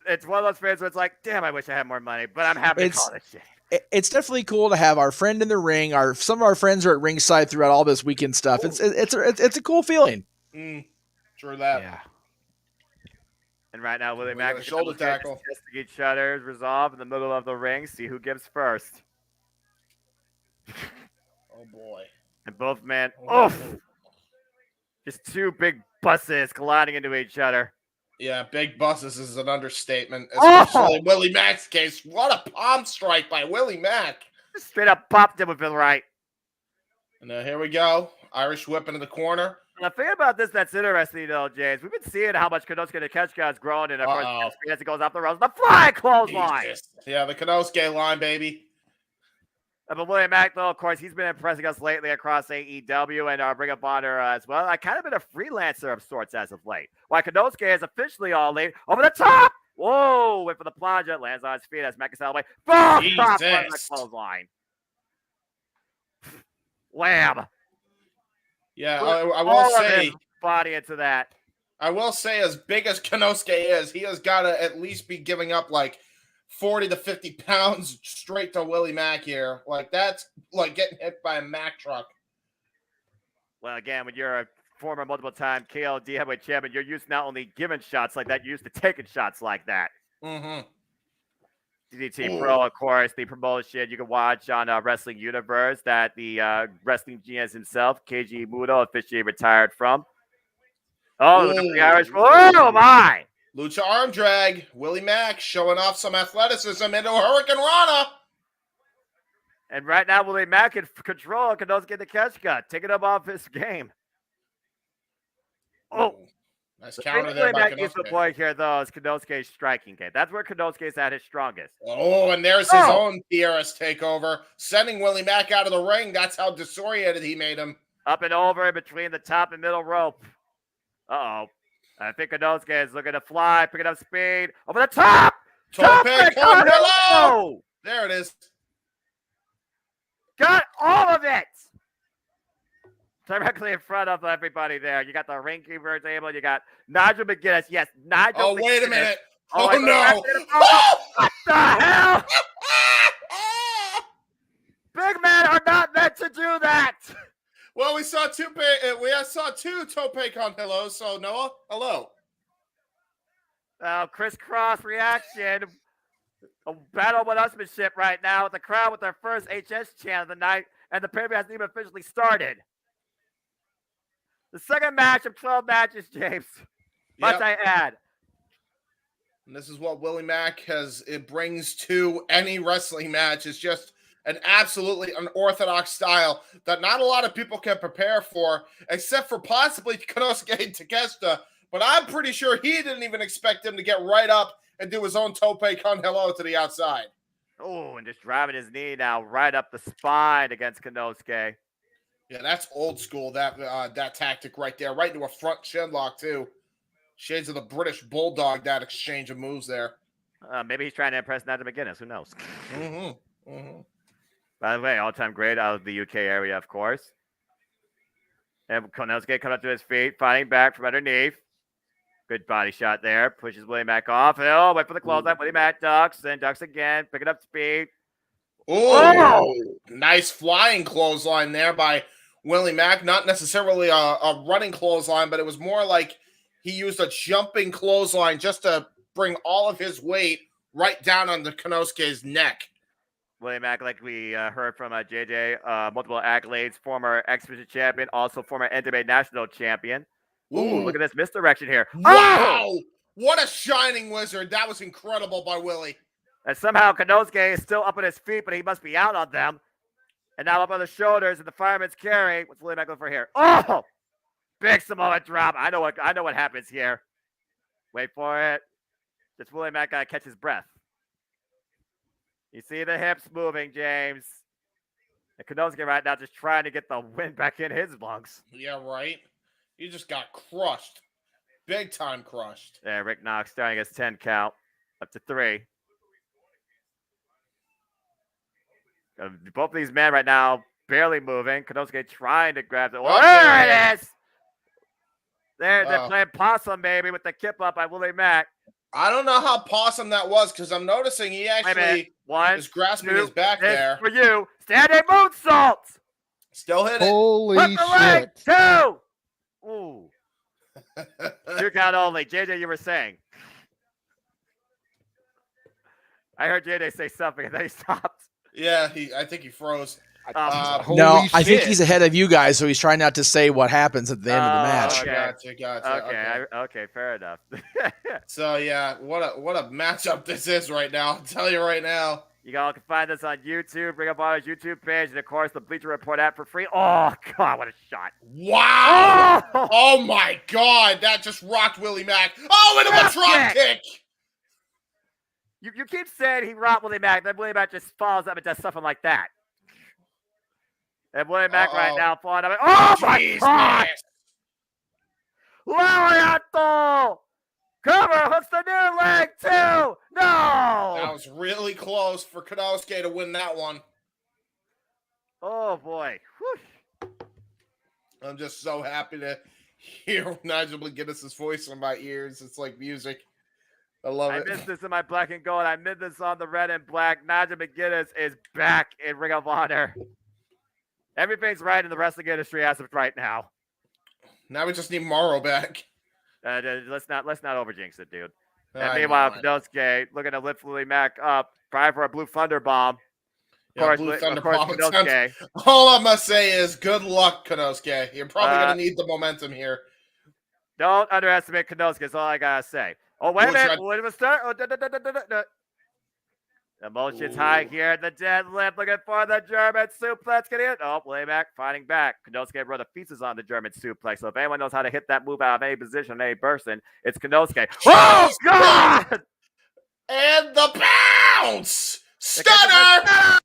It's one of those fans where it's like, damn, I wish I had more money, but I'm happy to call this shit. It's definitely cool to have our friend in the ring. Some of our friends are at ringside throughout all this weekend stuff. It's a cool feeling. True that. Yeah. And right now, Willie Mack a shoulder tackle. Testing each other's resolve in the middle of the ring. See who gives first. Oh boy. And both men, just two big buses colliding into each other. Yeah, big buses is an understatement, especially in Willie Mack's case. What a palm strike by Willie Mack. Just straight up popped him with the right. And here we go. Irish whip into the corner. The thing about this that's interesting, though, James, we've been seeing how much Konosuke Takeshita has grown, and of course, as he goes off the ropes, the fly clothesline. Yeah, the Konosuke line, baby. But William Mack, though, of course, he's been impressing us lately across AEW and Ring of Honor as well. I kind of been a freelancer of sorts as of late. While Konosuke is officially all late over the top. Whoa! Went for the plunge. Lands on his feet as Mack is out of the way. Boom! Top the clothesline. Wham! Yeah, I will say, body into that. I will say, as big as Konosuke is, he has got to at least be giving up like 40 to 50 pounds straight to Willie Mack here. Like, that's like getting hit by a Mack truck. Well, again, when you're a former multiple-time KLD heavyweight champion, you're used to not only giving shots like that, you're used to taking shots like that. Mm-hmm. DDT Pro, of course, the promotion you can watch on Wrestling Universe that the wrestling genius himself, KG Muto, officially retired from. Oh, the Irish. Oh, my. Lucha arm drag. Willie Mack showing off some athleticism into Hurricane Rana. And right now, Willie Mack in control. Konosuke Takeshita taking him off his game. Oh. Nice counter there by Konosuke. The point here, though, is Konosuke's striking game. That's where Konosuke's at his strongest. Oh, and there's his own PRS takeover, sending Willie Mack out of the ring. That's how disoriented he made him. Up and over in between the top and middle rope. Uh-oh. I think Konosuke is looking to fly, picking up speed. Over the top! Tope con hilo! There it is. Got all of it! Directly in front of everybody there. You got the ring keeper table. You got Nigel McGuinness. Yes, Nigel McGuinness. Oh, wait a minute. Oh, no. What the hell? Big men are not meant to do that. Well, we saw two Tope con hilos. So, Noah, hello. Crisscross reaction. A battle with usmanship right now with the crowd with their first HS chant of the night, and the pay-per-view hasn't even officially started. The second match of 12 matches, James. Must I add. And this is what Willie Mack it brings to any wrestling match. It's just an absolutely unorthodox style that not a lot of people can prepare for, except for possibly Konosuke Takeshita. But I'm pretty sure he didn't even expect him to get right up and do his own Tope con hilo to the outside. Oh, and just driving his knee now right up the spine against Konosuke. Yeah, that's old school, that tactic right there. Right into a front chin lock, too. Shades of the British Bulldog, that exchange of moves there. Maybe he's trying to impress Nigel McGuinness. Who knows? Mm-hmm. Mm-hmm. By the way, all-time great out of the UK area, of course. And Konosuke comes up to his feet, fighting back from underneath. Good body shot there. Pushes Willie Mack off. Oh, wait for the closeout. Willie Mack ducks, then ducks again, picking up speed. Oh, nice flying clothesline there by Willie Mack. Not necessarily a running clothesline, but it was more like he used a jumping clothesline just to bring all of his weight right down on the Konosuke's neck. Willie Mack, like we heard from JJ, multiple accolades, former X-Division champion, also former NWA national champion. Ooh, look at this misdirection here. Wow! Oh! What a shining wizard. That was incredible by Willie. And somehow Konosuke is still up on his feet, but he must be out on them. And now up on the shoulders and the fireman's carry. What's Willie Mack looking for here? Oh! Big Samoa drop. I know what happens here. Wait for it. Just Willie Mack gotta catch his breath. You see the hips moving, James. And Konosuke right now just trying to get the wind back in his lungs. Yeah, right. He just got crushed. Big time crushed. Yeah, Rick Knox starting his 10 count. Up to 3. Both of these men right now barely moving. Konosuke trying to grab the... there it is! They're playing possum, baby, with the kip up by Willie Mack. I don't know how possum that was, because I'm noticing he actually is grasping his back there. For you. Standing moonsault! Still hit it. Holy shit. Leg, 2! Ooh. 2 count only. JJ, you were saying. I heard JJ say something and then he stopped. Yeah, I think he froze. No, I think he's ahead of you guys, so he's trying not to say what happens at the end of the match. Okay. Gotcha. Okay, fair enough. So yeah, what a matchup this is right now. I'll tell you right now. You all can find this on YouTube. Bring up on our YouTube page, and of course the Bleacher Report app for free. Oh God, what a shot! Wow! Oh my God, that just rocked Willie Mack. Oh, into a drop kick. You keep saying he rocked Willie Mack, then Willie Mack just falls up and does something like that. And Willie Mack right now falling up. Oh my God! Lariato! Cover hooks the near leg too. No, that was really close for Konosuke to win that one. Oh boy! Whew. I'm just so happy to Hear Nigel McGuinness's voice in my ears. It's like music. I love it. I missed this in my black and gold. I missed this on the red and black. Nigel McGuinness is back in Ring of Honor. Everything's right in the wrestling industry as of right now. Now we just need Morrow back. Let's not overjinx it, dude. And meanwhile, Konosuke looking to lift Willie Mack up, trying for a Blue Thunder Bomb. Blue Thunder Bomb. All I must say is good luck, Konosuke. You're probably going to need the momentum here. Don't underestimate Konosuke. That's all I got to say. Oh, wait a minute. Wait a start. Oh, Emotions high here. The deadlift looking for the German suplex. Get it. Oh, Willie Mack fighting back. Konosuke brought the pieces on the German suplex. So if anyone knows how to hit that move out of any position, any person, it's Konosuke. Oh, God! And the bounce! Stunner!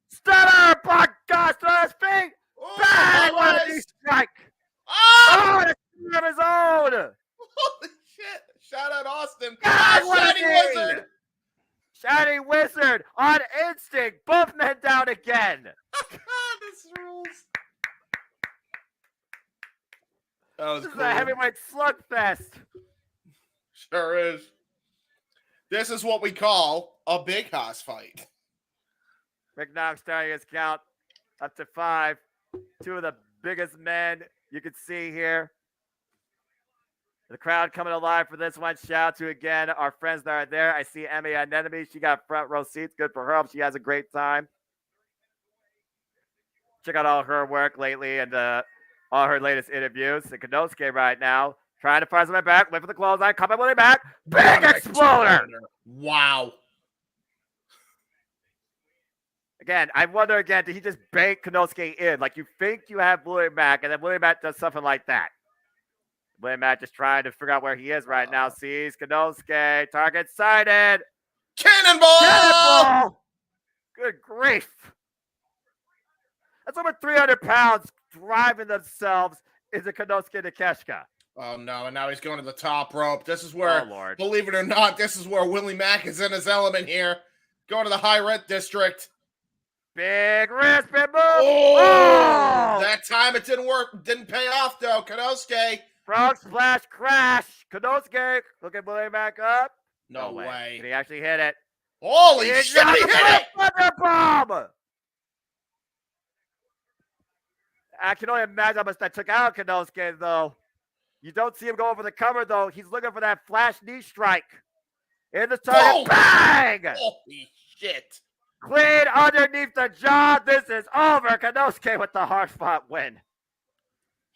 Stunner! By God, Stunner's feet! Bang! What a knee strike! Oh, the of his own! Holy shit! Shout out Austin! God, Shiny Wizard! Shiny Wizard on instinct! Both men down again! This rules. This is a heavyweight slugfest. Sure is. This is what we call a big house fight. Rick Knox starting his count up to 5. Two of the biggest men you can see here. The crowd coming alive for this one. Shout out to, again, our friends that are there. I see Emmy Anemone. She got front row seats. Good for her. Hope she has a great time. Check out all her work lately and all her latest interviews. And Konosuke right now trying to find something back. Wait for the clothesline. Coming with it back. Big exploder. Wow. Again, I wonder again, did he just bank Konosuke in? Like you think you have William Mack, and then William Mack does something like that. William Mack just trying to figure out where he is right now. Sees Konosuke. Target sighted. Cannonball! Cannonball! Good grief. That's over 300 pounds driving themselves into Konosuke Takeshita. Oh, no. And now he's going to the top rope. This is where, believe it or not, this is where Willie Mack is in his element here. Going to the high rent district. Big wrist, big move. Oh! That time it didn't work. Didn't pay off, though. Konosuke. Frog splash crash. Konosuke. Look at Willie Mack up. No way. Can he actually hit it? Holy shit, he hit it! Thunder bomb. I can only imagine how much that took out Konosuke, though. You don't see him go over the cover, though. He's looking for that flash knee strike. In the target. Bang! Holy shit. Clean underneath the jaw. This is over. Konosuke with the hard-fought win.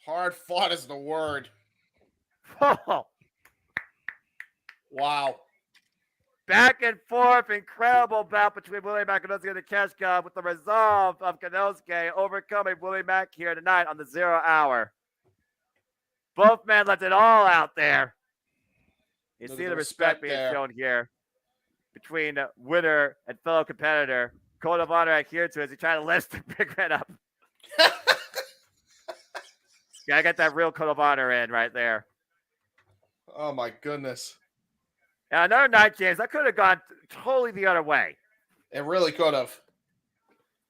Hard fought is the word. Oh. Wow. Back and forth, incredible bout between Willie Mack and Konosuke Takeshita with the resolve of Konosuke overcoming Willie Mack here tonight on the 0 hour. Both men left it all out there. You see the respect being shown here between winner and fellow competitor. Code of Honor adhered to as he tried to lift the Big Red up. Gotta get that real Code of Honor in right there. Oh my goodness. Now, another night, James, that could have gone totally the other way. It really could have.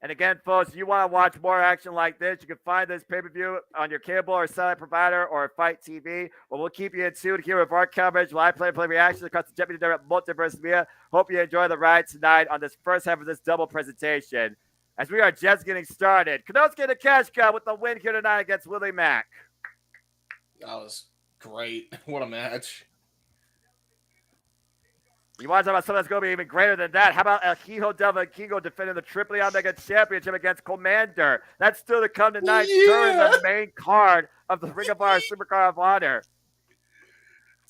And again, folks, if you want to watch more action like this, you can find this pay-per-view on your cable or satellite provider or Fight TV. But we'll keep you in tune here with our coverage, live play reactions across the JMN Multiverse of Media. Hope you enjoy the ride tonight on this first half of this double presentation. As we are just getting started, Konosuke Takeshita with the win here tonight against Willie Mack. That was great. What a match. You want to talk about something that's going to be even greater than that? How about El Hijo del Vikingo defending the Triple Omega Championship against Commander? That's still to come tonight during the main card of the Ring of Honor SUPERCARD of Honor.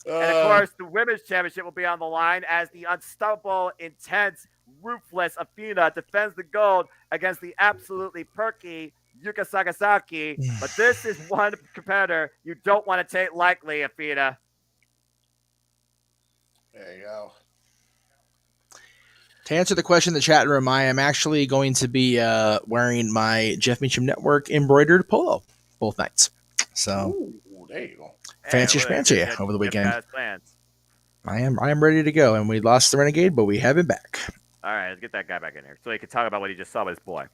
And of course, the Women's Championship will be on the line as the unstoppable, intense, ruthless Athena defends the gold against the absolutely perky Yuka Sakazaki. But this is one competitor you don't want to take lightly, Athena. There you go. To answer the question in the chat room, I am actually going to be wearing my Jeff Meacham Network embroidered polo both nights. So there you go. Fancy schmancy over the weekend. I am ready to go, and we lost the Renegade, but we have him back. All right, let's get that guy back in here so he can talk about what he just saw with his boy.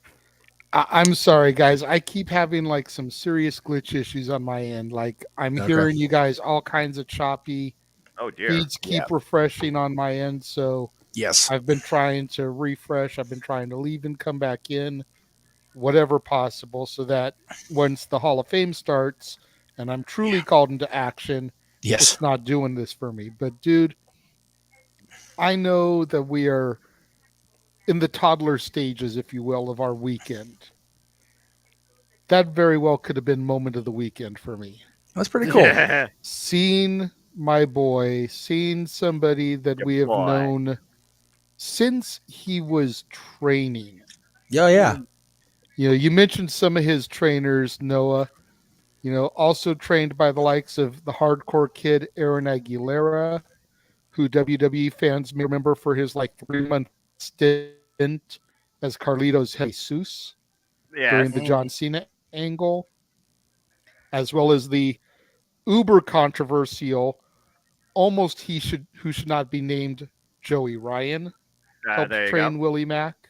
I'm sorry, guys. I keep having like some serious glitch issues on my end. Like I'm hearing you guys all kinds of choppy. Oh dear. Feeds keep refreshing on my end, so Yes. I've been trying to refresh. I've been trying to leave and come back in, whatever possible, so that once the Hall of Fame starts and I'm truly called into action, Yes. it's not doing this for me. But dude, I know that we are in the toddler stages, if you will, of our weekend. That very well could have been moment of the weekend for me. That's pretty cool. Yeah. Seeing my boy, seeing somebody that Your we have boy. known since he was training. Yeah. You know, you mentioned some of his trainers, Noah, you know, also trained by the likes of the hardcore kid Aaron Aguilera, who WWE fans may remember for his like 3-month stint as Carlitos Jesus during the John Cena angle, as well as the uber controversial, almost who should not be named Joey Ryan, helped There you train go. Willie Mack.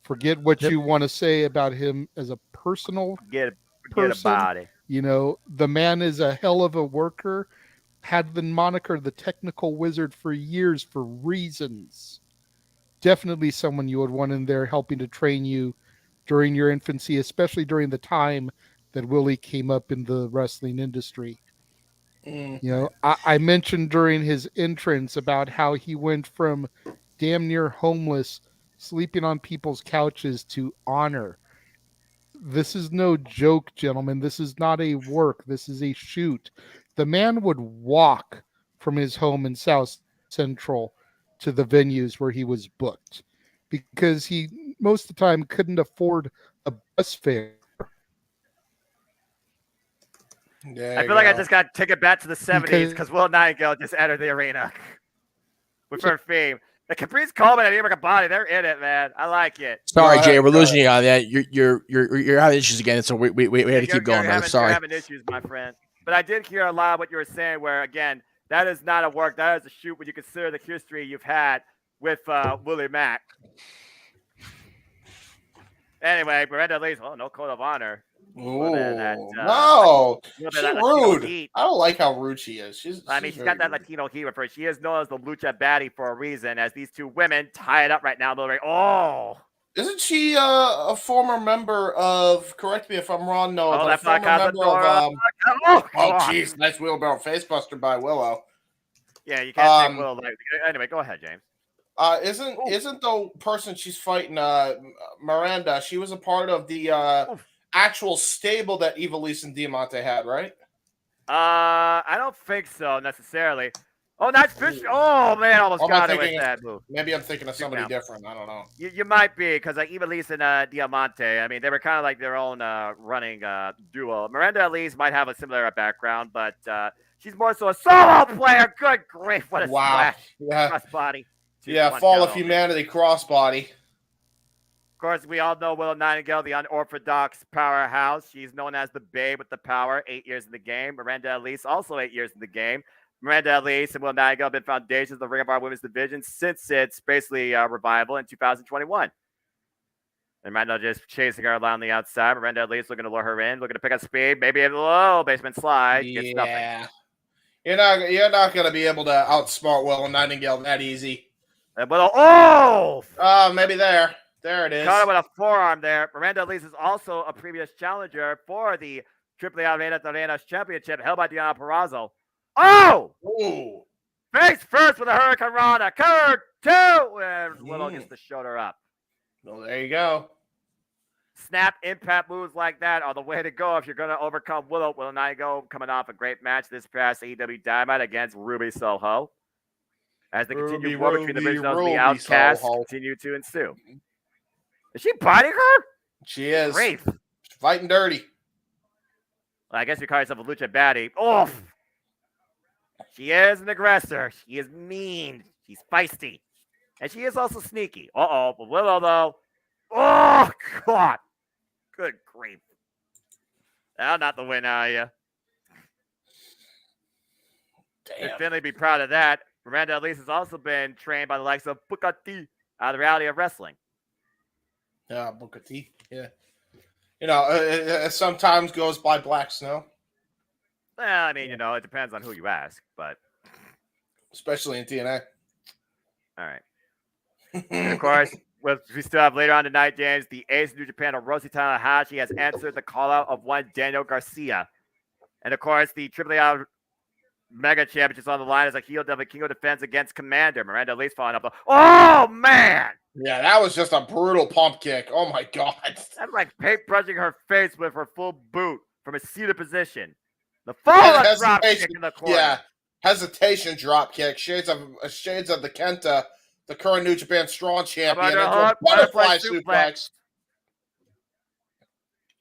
Forget what you want to say about him as a personal Get person. about it. You know, the man is a hell of a worker. Had the moniker the Technical Wizard for years for reasons. Definitely someone you would want in there helping to train you during your infancy, especially during the time that Willie came up in the wrestling industry. You know, I mentioned during his entrance about how he went from damn near homeless, sleeping on people's couches, to honor. This is no joke, gentlemen. This is not a work. This is a shoot. The man would walk from his home in South Central to the venues where he was booked because he most of the time couldn't afford a bus fare. I feel like I just got to take it back to the 70s because Will Nightingale just entered the arena with her fame. The Caprice Coleman and American Body, they're in it, man. I like it. Sorry, Jay, we're losing you on that. You're having issues again, so we had to keep going. I'm sorry. You're having issues, my friend. But I did hear a lot of what you were saying. Where again, that is not a work. That is a shoot. When you consider the history you've had with Willie Mack. Anyway, Miranda Lee's no code of honor. No, she's rude. I don't like how rude she is. She's got that rude Latino heat with her. She is known as the Lucha Baddie for a reason, as these two women tie it up right now. Isn't she a former member of, correct me if I'm wrong, Noah, but a former member of, jeez, nice wheelbarrow facebuster by Willow. Yeah, you can't take Willow. Anyway, go ahead, James. Isn't the person she's fighting, Miranda, she was a part of the actual stable that Ivelisse and Diamante had, right? I don't think so necessarily. Oh, nice fish. Oh, man, almost got it with that move. Maybe I'm thinking of somebody different. I don't know. You might be, because like Ivelisse and Diamante, I mean, they were kind of like their own running duo. Miranda Elise might have a similar background, but she's more so a solo player. Good grief, what a splash. Yeah. Crossbody. Fall of Humanity crossbody. Of course, we all know Willow Nightingale, the unorthodox powerhouse. She's known as the Babe with the power, 8 years in the game. Miranda Elise, also 8 years in the game. Miranda Elise and Willow Nightingale have been foundations of the Ring of Honor Women's Division since its basically revival in 2021. And Miranda just chasing her along the outside. Miranda Elise looking to lure her in, looking to pick up speed, maybe a little basement slide. Gets nothing. You're not going to be able to outsmart Willow Nightingale that easy. Maybe there. There it is. Caught her with a forearm there. Miranda Elise is also a previous challenger for the AAA Arena Arenas Championship held by Diana Purrazzo. Ooh. Face first with a Hurricane Rana. Cover 2. And Willow gets the shoulder up. Well, there you go. Snap impact moves like that are the way to go if you're going to overcome Willow. Willow Nightingale coming off a great match this past AEW Dynamite against Ruby Soho. As the continued war between the Originals and the Outcasts continue to ensue. Is she biting her? She is. Great. She's fighting dirty. Well, I guess you call yourself a Lucha Baddie. She is an aggressor. She is mean. She's feisty. And she is also sneaky. But Willow, though. Oh, God. Good grief. Now, not the win, are you? Damn. Finley be proud of that. Miranda Elise has also been trained by the likes of Booker T out of the reality of wrestling. Booker T. Yeah. You know, it sometimes goes by black snow. Well, I mean, you know, it depends on who you ask, but especially in TNA. All right. And of course, we still have later on tonight, James, the ace of New Japan, Hiroshi Tanahashi, has answered the call out of one Daniel Garcia. And of course, the AAA Mega Championship on the line as a heel Devil Kingo defense against Commander. Miranda Lee's following up. Oh, man! Yeah, that was just a brutal pump kick. Oh, my God. That's like paintbrushing her face with her full boot from a seated position. The follow-up drop kick in the corner. Yeah, hesitation drop kick. Shades of the Kenta, the current New Japan Strong Champion. Into Hook, a butterfly suplex.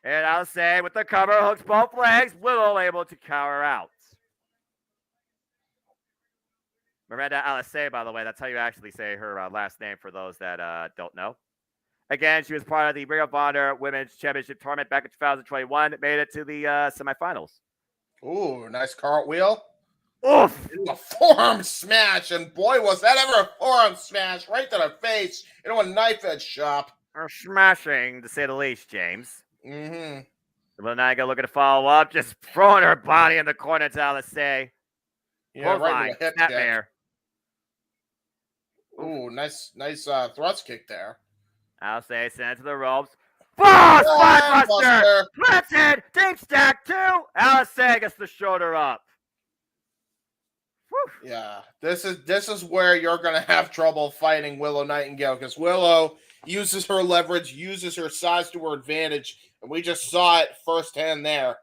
And I'll say with the cover, hooks both legs, Willow able to cower out. Miranda Alice, by the way, that's how you actually say her last name for those that don't know. Again, she was part of the Ring of Honor Women's Championship Tournament back in 2021. Made it to the semifinals. Ooh, nice cartwheel. Oof! A forearm smash, and boy, was that ever a forearm smash right to the face into a knife edge chop. Or smashing, to say the least, James. Mm-hmm. Will Niga looking to follow up, just throwing her body in the corner to Alice. Yeah, right in the hip there. Ooh, nice thrust kick there. Alice sent it to the ropes. Spinebuster! Planted! Deep stack 2! Alice gets the shoulder up. Whew. Yeah, this is where you're going to have trouble fighting Willow Nightingale, because Willow uses her leverage, uses her size to her advantage, and we just saw it firsthand there.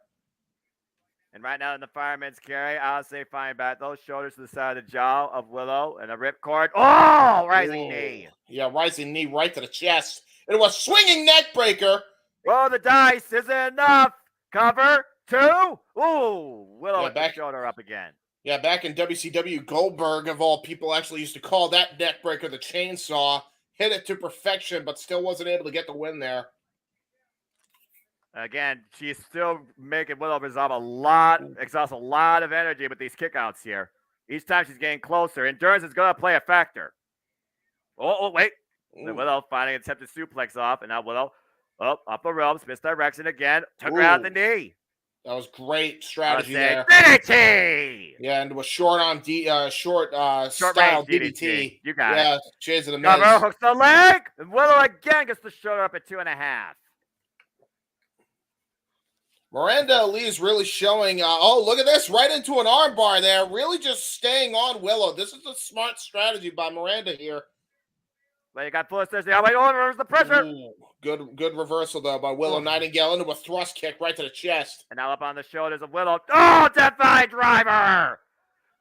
And right now in the fireman's carry, I'll say fine back those shoulders to the side of the jaw of Willow and a ripcord. Oh, rising knee. Yeah, rising knee right to the chest. It was swinging neck breaker. Roll the dice. Isn't enough. Cover 2. Ooh, Willow with the shoulder up again. Yeah, back in WCW, Goldberg, of all people, actually used to call that neck breaker the chainsaw. Hit it to perfection, but still wasn't able to get the win there. Again, she's still making Willow exhaust a lot of energy with these kickouts here. Each time she's getting closer. Endurance is going to play a factor. Oh, wait. Then Willow finally attempted suplex off, and now Willow up the ropes, misdirection again, took her out the knee. That was great strategy there. DDT! Yeah, and it was short style DDT. You got it. Yeah, Shades of the Miz. Cover, hooks the leg, and Willow again gets the shoulder up at 2.5. Miranda Lee's really showing, look at this, right into an armbar there, really just staying on Willow. This is a smart strategy by Miranda here. Well, you got full assist. Oh, there's the pressure. Ooh, good reversal, though, by Willow Nightingale into a thrust kick right to the chest. And now up on the shoulders of Willow. Oh, Defy Driver!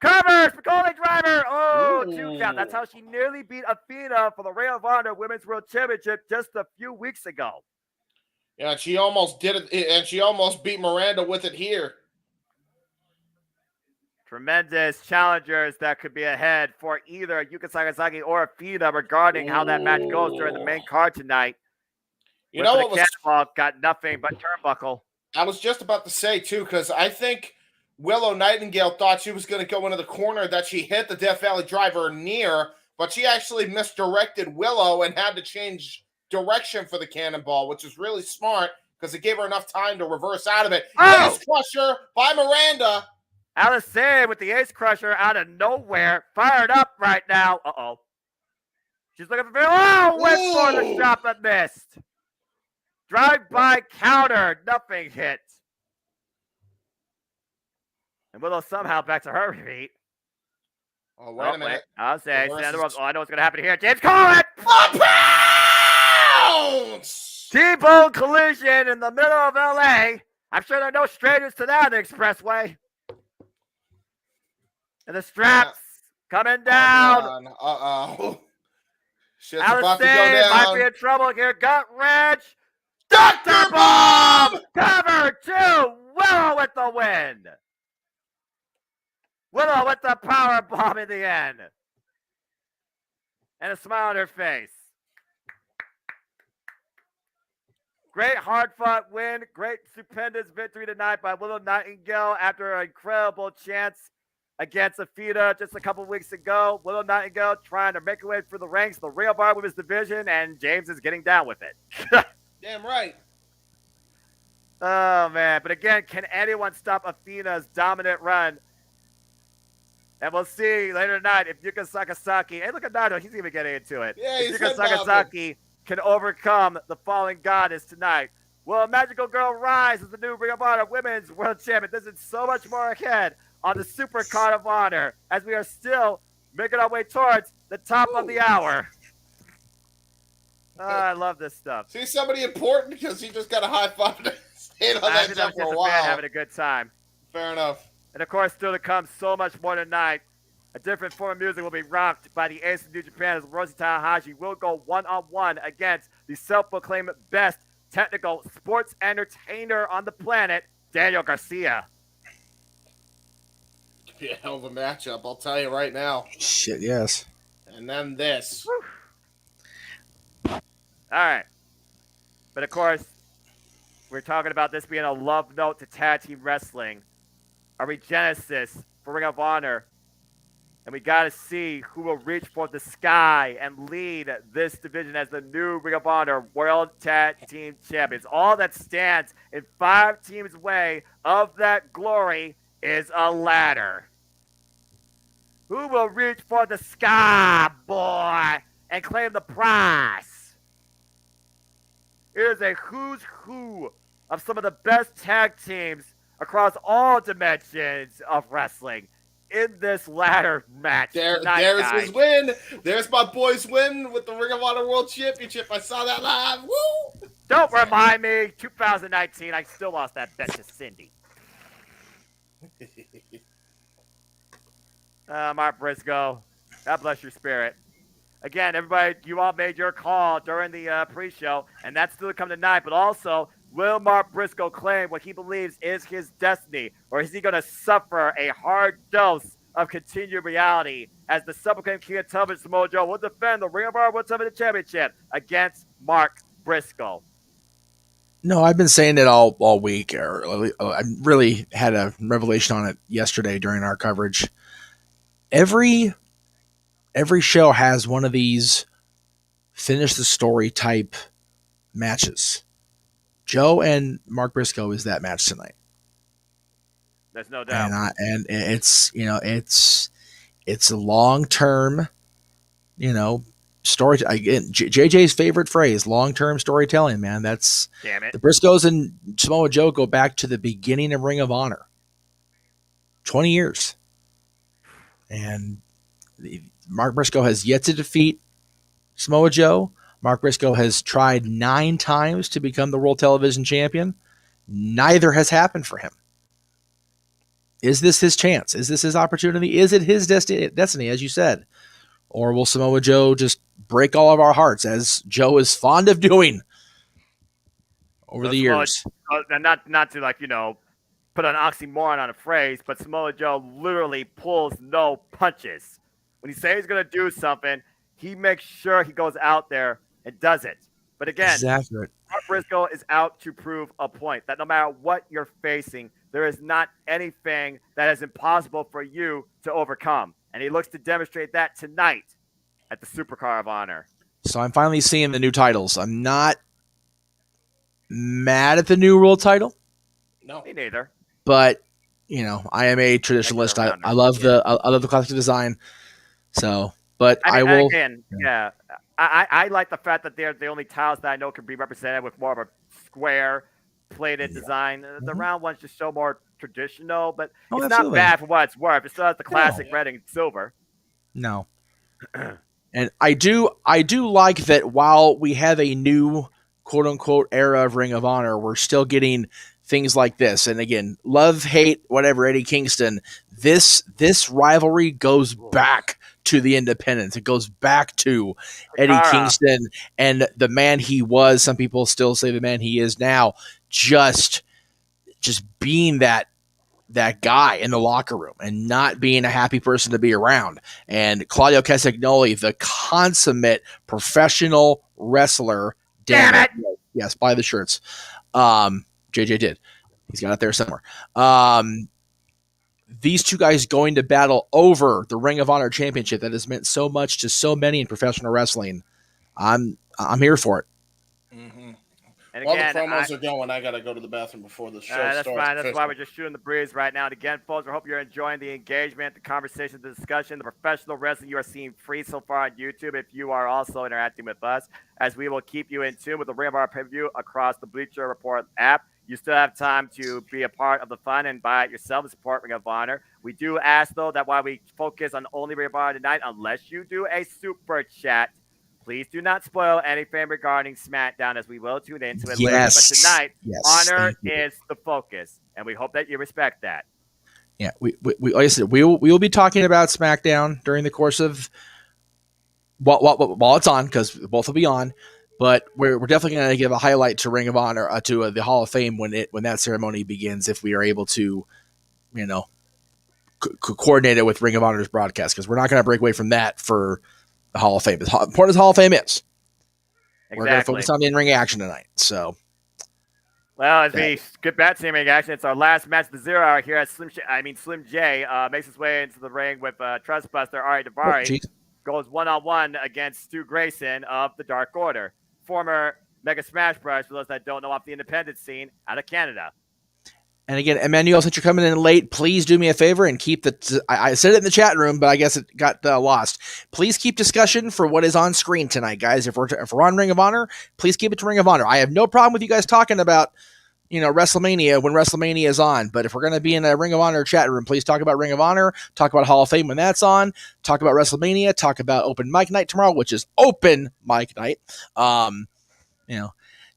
Cover! Spicoli Driver! Oh, 2 count. That's how she nearly beat Athena for the Ring of Honor Women's World Championship just a few weeks ago. Yeah, she almost did it, and she almost beat Miranda with it here. Tremendous challengers that could be ahead for either Yuka Sakazaki or Athena regarding how that match goes during the main card tonight. You know what? Cannonball got nothing but turnbuckle. I was just about to say, too, because I think Willow Nightingale thought she was going to go into the corner that she hit the Death Valley Driver near, but she actually misdirected Willow and had to change direction for the cannonball, which is really smart because it gave her enough time to reverse out of it. Ace Crusher by Miranda. Alice with the Ace Crusher out of nowhere, fired up right now. Uh-oh. She's looking for went for the shot but missed. Drive-by counter, nothing hit. And Willow somehow back to her feet. Oh, wait a minute. I'll say, I know what's going to happen here. James, call it! T-bone collision in the middle of L.A. I'm sure there are no strangers to that on the expressway. And the straps coming down. Shit's about to go down. Might be in trouble here. Gut wrench. Dr. Bomb! Cover 2. Willow with the win. Willow with the power bomb in the end. And a smile on her face. Great hard-fought win. Great stupendous victory tonight by Willow Nightingale after an incredible chance against Athena just a couple weeks ago. Willow Nightingale trying to make her way through the ranks of the Real Bar Women's Division, and James is getting down with it. Damn right. Oh, man. But again, can anyone stop Athena's dominant run? And we'll see later tonight if Yuka Sakazaki, hey, look at Naito, he's even getting into it. Yeah, if he's Yuka head Sakazaki can overcome the fallen goddess tonight. Will Magical Girl rise as the new Ring of Honor Women's World Champion? This is so much more ahead on the SUPERCARD of Honor as we are still making our way towards the top of the hour. I love this stuff. See somebody important because he just got a high five and stayed on that jump for a while. Having a good time. Fair enough. And of course, still to come, so much more tonight. A different form of music will be rocked by the ace of New Japan as Roshi Tanahashi will go one-on-one against the self-proclaimed best technical sports entertainer on the planet, Daniel Garcia. Be a hell of a matchup, I'll tell you right now. Shit, yes. And then this. All right. But of course, we're talking about this being a love note to tag team wrestling. A regenesis for Ring of Honor. And we got to see who will reach for the sky and lead this division as the new Ring of Honor World Tag Team Champions. All that stands in 5 teams' way of that glory is a ladder. Who will reach for the sky, boy, and claim the prize? It is a who's who of some of the best tag teams across all dimensions of wrestling in this ladder match. There's guys. his win. There's my boy's win with the Ring of Honor World Championship. I saw that live. Woo! Don't remind me. 2019, I still lost that bet to Cindy. Mark Briscoe, God bless your spirit. Again, everybody, you all made your call during the pre-show, and that's still to come tonight. But also, will Mark Briscoe claim what he believes is his destiny, or is he going to suffer a hard dose of continued reality as the self-proclaimed king of television, Samoa Joe, will defend the Ring of Honor World Television Championship against Mark Briscoe? No, I've been saying it all week. I really had a revelation on it yesterday during our coverage. Every show has one of these finish the story type matches. Joe and Mark Briscoe is that match tonight. There's no doubt. And it's a long term, story. Again, JJ's favorite phrase, long term storytelling. Man, that's damn it. The Briscoes and Samoa Joe go back to the beginning of Ring of Honor, 20 years, and Mark Briscoe has yet to defeat Samoa Joe. Mark Briscoe has tried 9 times to become the World Television Champion. Neither has happened for him. Is this his chance? Is this his opportunity? Is it his destiny, as you said? Or will Samoa Joe just break all of our hearts, as Joe is fond of doing over the years? Not to, put an oxymoron on a phrase, but Samoa Joe literally pulls no punches. When he says he's going to do something, he makes sure he goes out there and does it. But again, exactly. Mark Briscoe is out to prove a point that no matter what you're facing, there is not anything that is impossible for you to overcome. And he looks to demonstrate that tonight at the SUPERCARD of Honor. So I'm finally seeing the new titles. I'm not mad at the new world title. No, me neither. But I am a traditionalist. I love the classic design. So, but I will. Again, yeah. I like the fact that they're the only tiles that I know can be represented with more of a square plated design. The round ones just show more traditional, but it's not bad for what it's worth. It still has the classic red and silver. No. And I do like that while we have a new quote unquote era of Ring of Honor, we're still getting things like this. And again, love, hate, whatever, Eddie Kingston, this rivalry goes back to the independents. It goes back to Eddie Kingston and the man he was. Some people still say the man he is now, just being that guy in the locker room and not being a happy person to be around. And Claudio Castagnoli, the consummate professional wrestler. Damn it! Yes, buy the shirts. JJ did. He's got it there somewhere. These two guys going to battle over the Ring of Honor Championship that has meant so much to so many in professional wrestling. I'm here for it. Mm-hmm. And While again, the promos are going, I got to go to the bathroom before the show that's starts. fine. That's why we're just shooting the breeze right now. And again, folks, I hope you're enjoying the engagement, the conversation, the discussion, the professional wrestling you are seeing free so far on YouTube. If you are also interacting with us, as we will keep you in tune with the Ring of Honor pay-per-view across the Bleacher Report app. You still have time to be a part of the fun and buy it yourself and support Ring of Honor. We do ask, though, that while we focus on only Ring of Honor tonight, unless you do a super chat, please do not spoil anything regarding SmackDown, as we will tune into it later. But tonight, Honor is the focus, and we hope that you respect that. Yeah, we like I said, we will be talking about SmackDown during the course of while it's on, because both will be on. But we're definitely going to give a highlight to Ring of Honor, to the Hall of Fame when that ceremony begins, if we are able to, coordinate it with Ring of Honor's broadcast, because we're not going to break away from that for the Hall of Fame. As important as Hall of Fame is, we're going to focus on the in-ring action tonight. So, well, as we get back to the in-ring action, it's our last match of the 0 hour here. As Slim J makes his way into the ring with Trustbuster Ari Daivari. Goes one-on-one against Stu Grayson of the Dark Order, former Mega Smash Bros. For those that don't know, off the independent scene out of Canada. And again, Emmanuel, since you're coming in late, please do me a favor and keep I said it in the chat room, but I guess it got lost. Please keep discussion for what is on screen tonight, guys. If we're on Ring of Honor, please keep it to Ring of Honor. I have no problem with you guys talking about WrestleMania when WrestleMania is on. But if we're going to be in a Ring of Honor chat room, please talk about Ring of Honor, talk about Hall of Fame when that's on, talk about WrestleMania, talk about Open Mic Night tomorrow, which is Open Mic Night.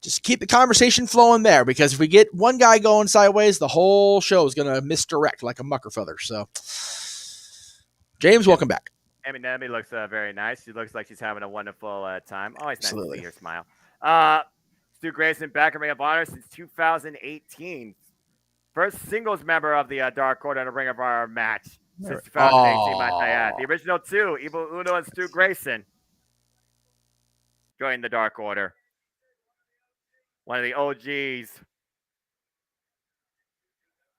Just keep the conversation flowing there, because if we get one guy going sideways, the whole show is going to misdirect like a mucker feather. So, James, welcome back. Emmy looks very nice. She looks like she's having a wonderful time. Always nice to see her smile. Stu Grayson back in Ring of Honor since 2018. First singles member of the Dark Order in a Ring of Honor match since 2018, might I add. The original two, Evil Uno and Stu Grayson, joined the Dark Order. One of the OGs.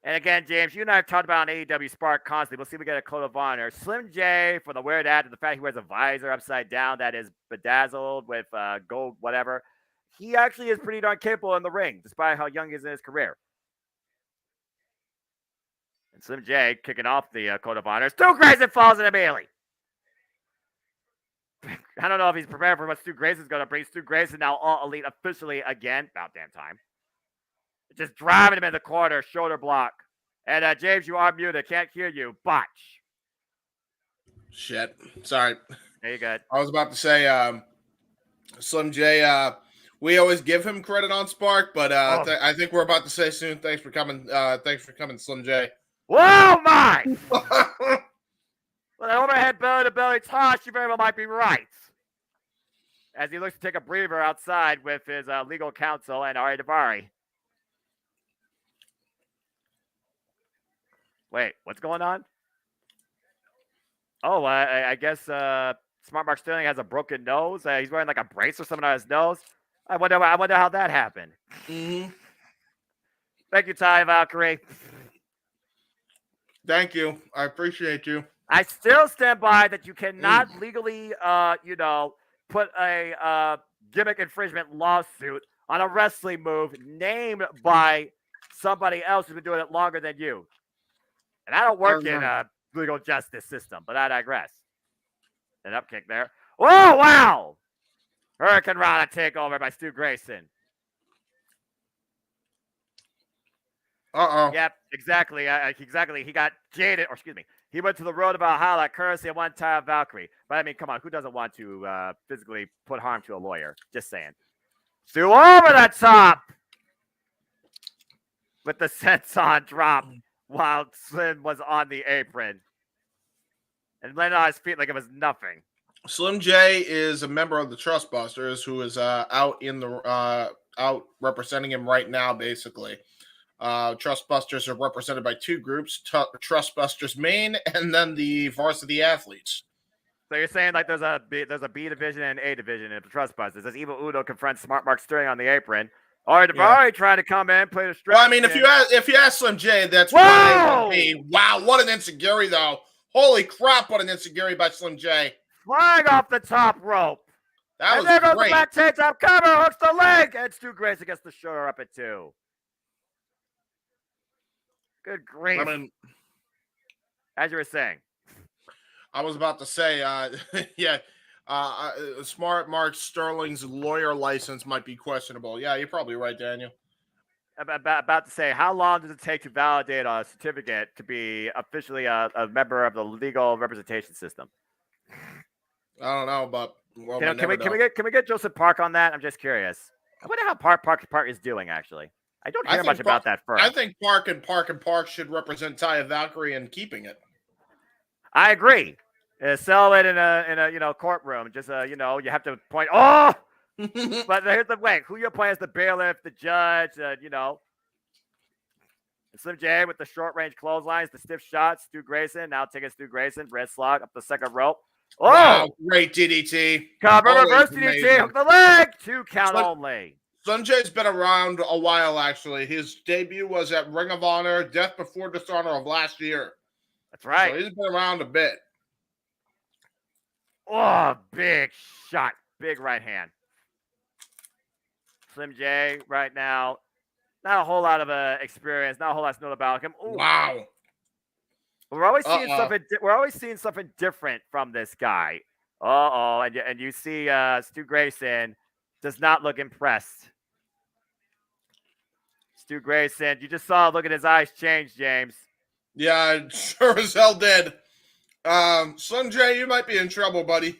And again, James, you and I have talked about on AEW Spark constantly. We'll see if we get a code of honor. Slim J, for the weird ad, the fact he wears a visor upside down that is bedazzled with gold, whatever. He actually is pretty darn capable in the ring, despite how young he is in his career. And Slim J kicking off the code of honor. Stu Grayson falls in immediately. I don't know if he's prepared for what Stu Grayson's going to bring. Stu Grayson now all elite officially again. About damn time. Just driving him in the corner, shoulder block. And James, you are muted. Can't hear you. Botch. Shit. Sorry. There you go. I was about to say, Slim J, we always give him credit on Spark, but I think we're about to say soon. Thanks for coming. Slim J. Whoa, my! Well, an overhead belly-to-belly toss, you very well might be right. As he looks to take a breather outside with his legal counsel and Ari Daivari. Wait, what's going on? Oh, I guess Smart Mark Sterling has a broken nose. He's wearing like a brace or something on his nose. I wonder how that happened. Mm-hmm. Thank you, Ty Valkyrie. Thank you. I appreciate you. I still stand by that you cannot legally, put a gimmick infringement lawsuit on a wrestling move named by somebody else who's been doing it longer than you. And I don't work in a legal justice system, but I digress. An upkick there. Oh, wow! Hurricane Rana takeover by Stu Grayson. Uh-oh. Yep, exactly. Exactly. He got jaded, or excuse me, he went to the road of Valhalla, courtesy of one Ty Valkyrie. But I mean, come on, who doesn't want to physically put harm to a lawyer? Just saying. Stu over the top with the senton drop while Slim was on the apron and landed on his feet like it was nothing. Slim J is a member of the Trustbusters who is out representing him right now, basically. Trustbusters are represented by two groups, Trustbusters Main and then the Varsity Athletes. So you're saying like there's a B division and A division in the Trustbusters. As Evil Uno confronts Smart Mark Sterling on the apron. All right, Daivari trying to come in, play the strip. Well, I mean, if you ask Slim J, that's what it would be. Wow, what an insecurity though. Holy crap, what an insecurity by Slim J. Flying off the top rope. And there goes the black tank top cover, hooks the leg, and Stu Grayson gets the shoulder up at 2. Good grief. I mean, as you were saying. I was about to say, yeah, Smart Mark Sterling's lawyer license might be questionable. Yeah, you're probably right, Daniel. About to say, how long does it take to validate a certificate to be officially a member of the legal representation system? I don't know, but well, can we get Joseph Park on that? I'm just curious. I wonder how Park is doing actually. I don't hear much about that firm. I think Park should represent Taya Valkyrie in keeping it. I agree. Sell it in a courtroom. Just you have to point. Oh, but here's the way. Who you appoint as the bailiff, the judge, And Slim J with the short range clotheslines, the stiff shots. Stu Grayson now taking Stu Grayson, wrist lock up the second rope. Oh, wow, great DDT. Cover, reverse DDT, hook the leg. 2 count only. Slim J's been around a while, actually. His debut was at Ring of Honor, Death Before Dishonor of last year. That's right. So he's been around a bit. Oh, big shot. Big right hand. Slim J right now, not a whole lot of experience, not a whole lot to know about him. Ooh. Wow. We're always seeing something. We're always seeing something different from this guy. And you see Stu Grayson does not look impressed. Stu Grayson, you just saw look at his eyes change, James. Yeah, sure as hell did. Slim J, you might be in trouble, buddy.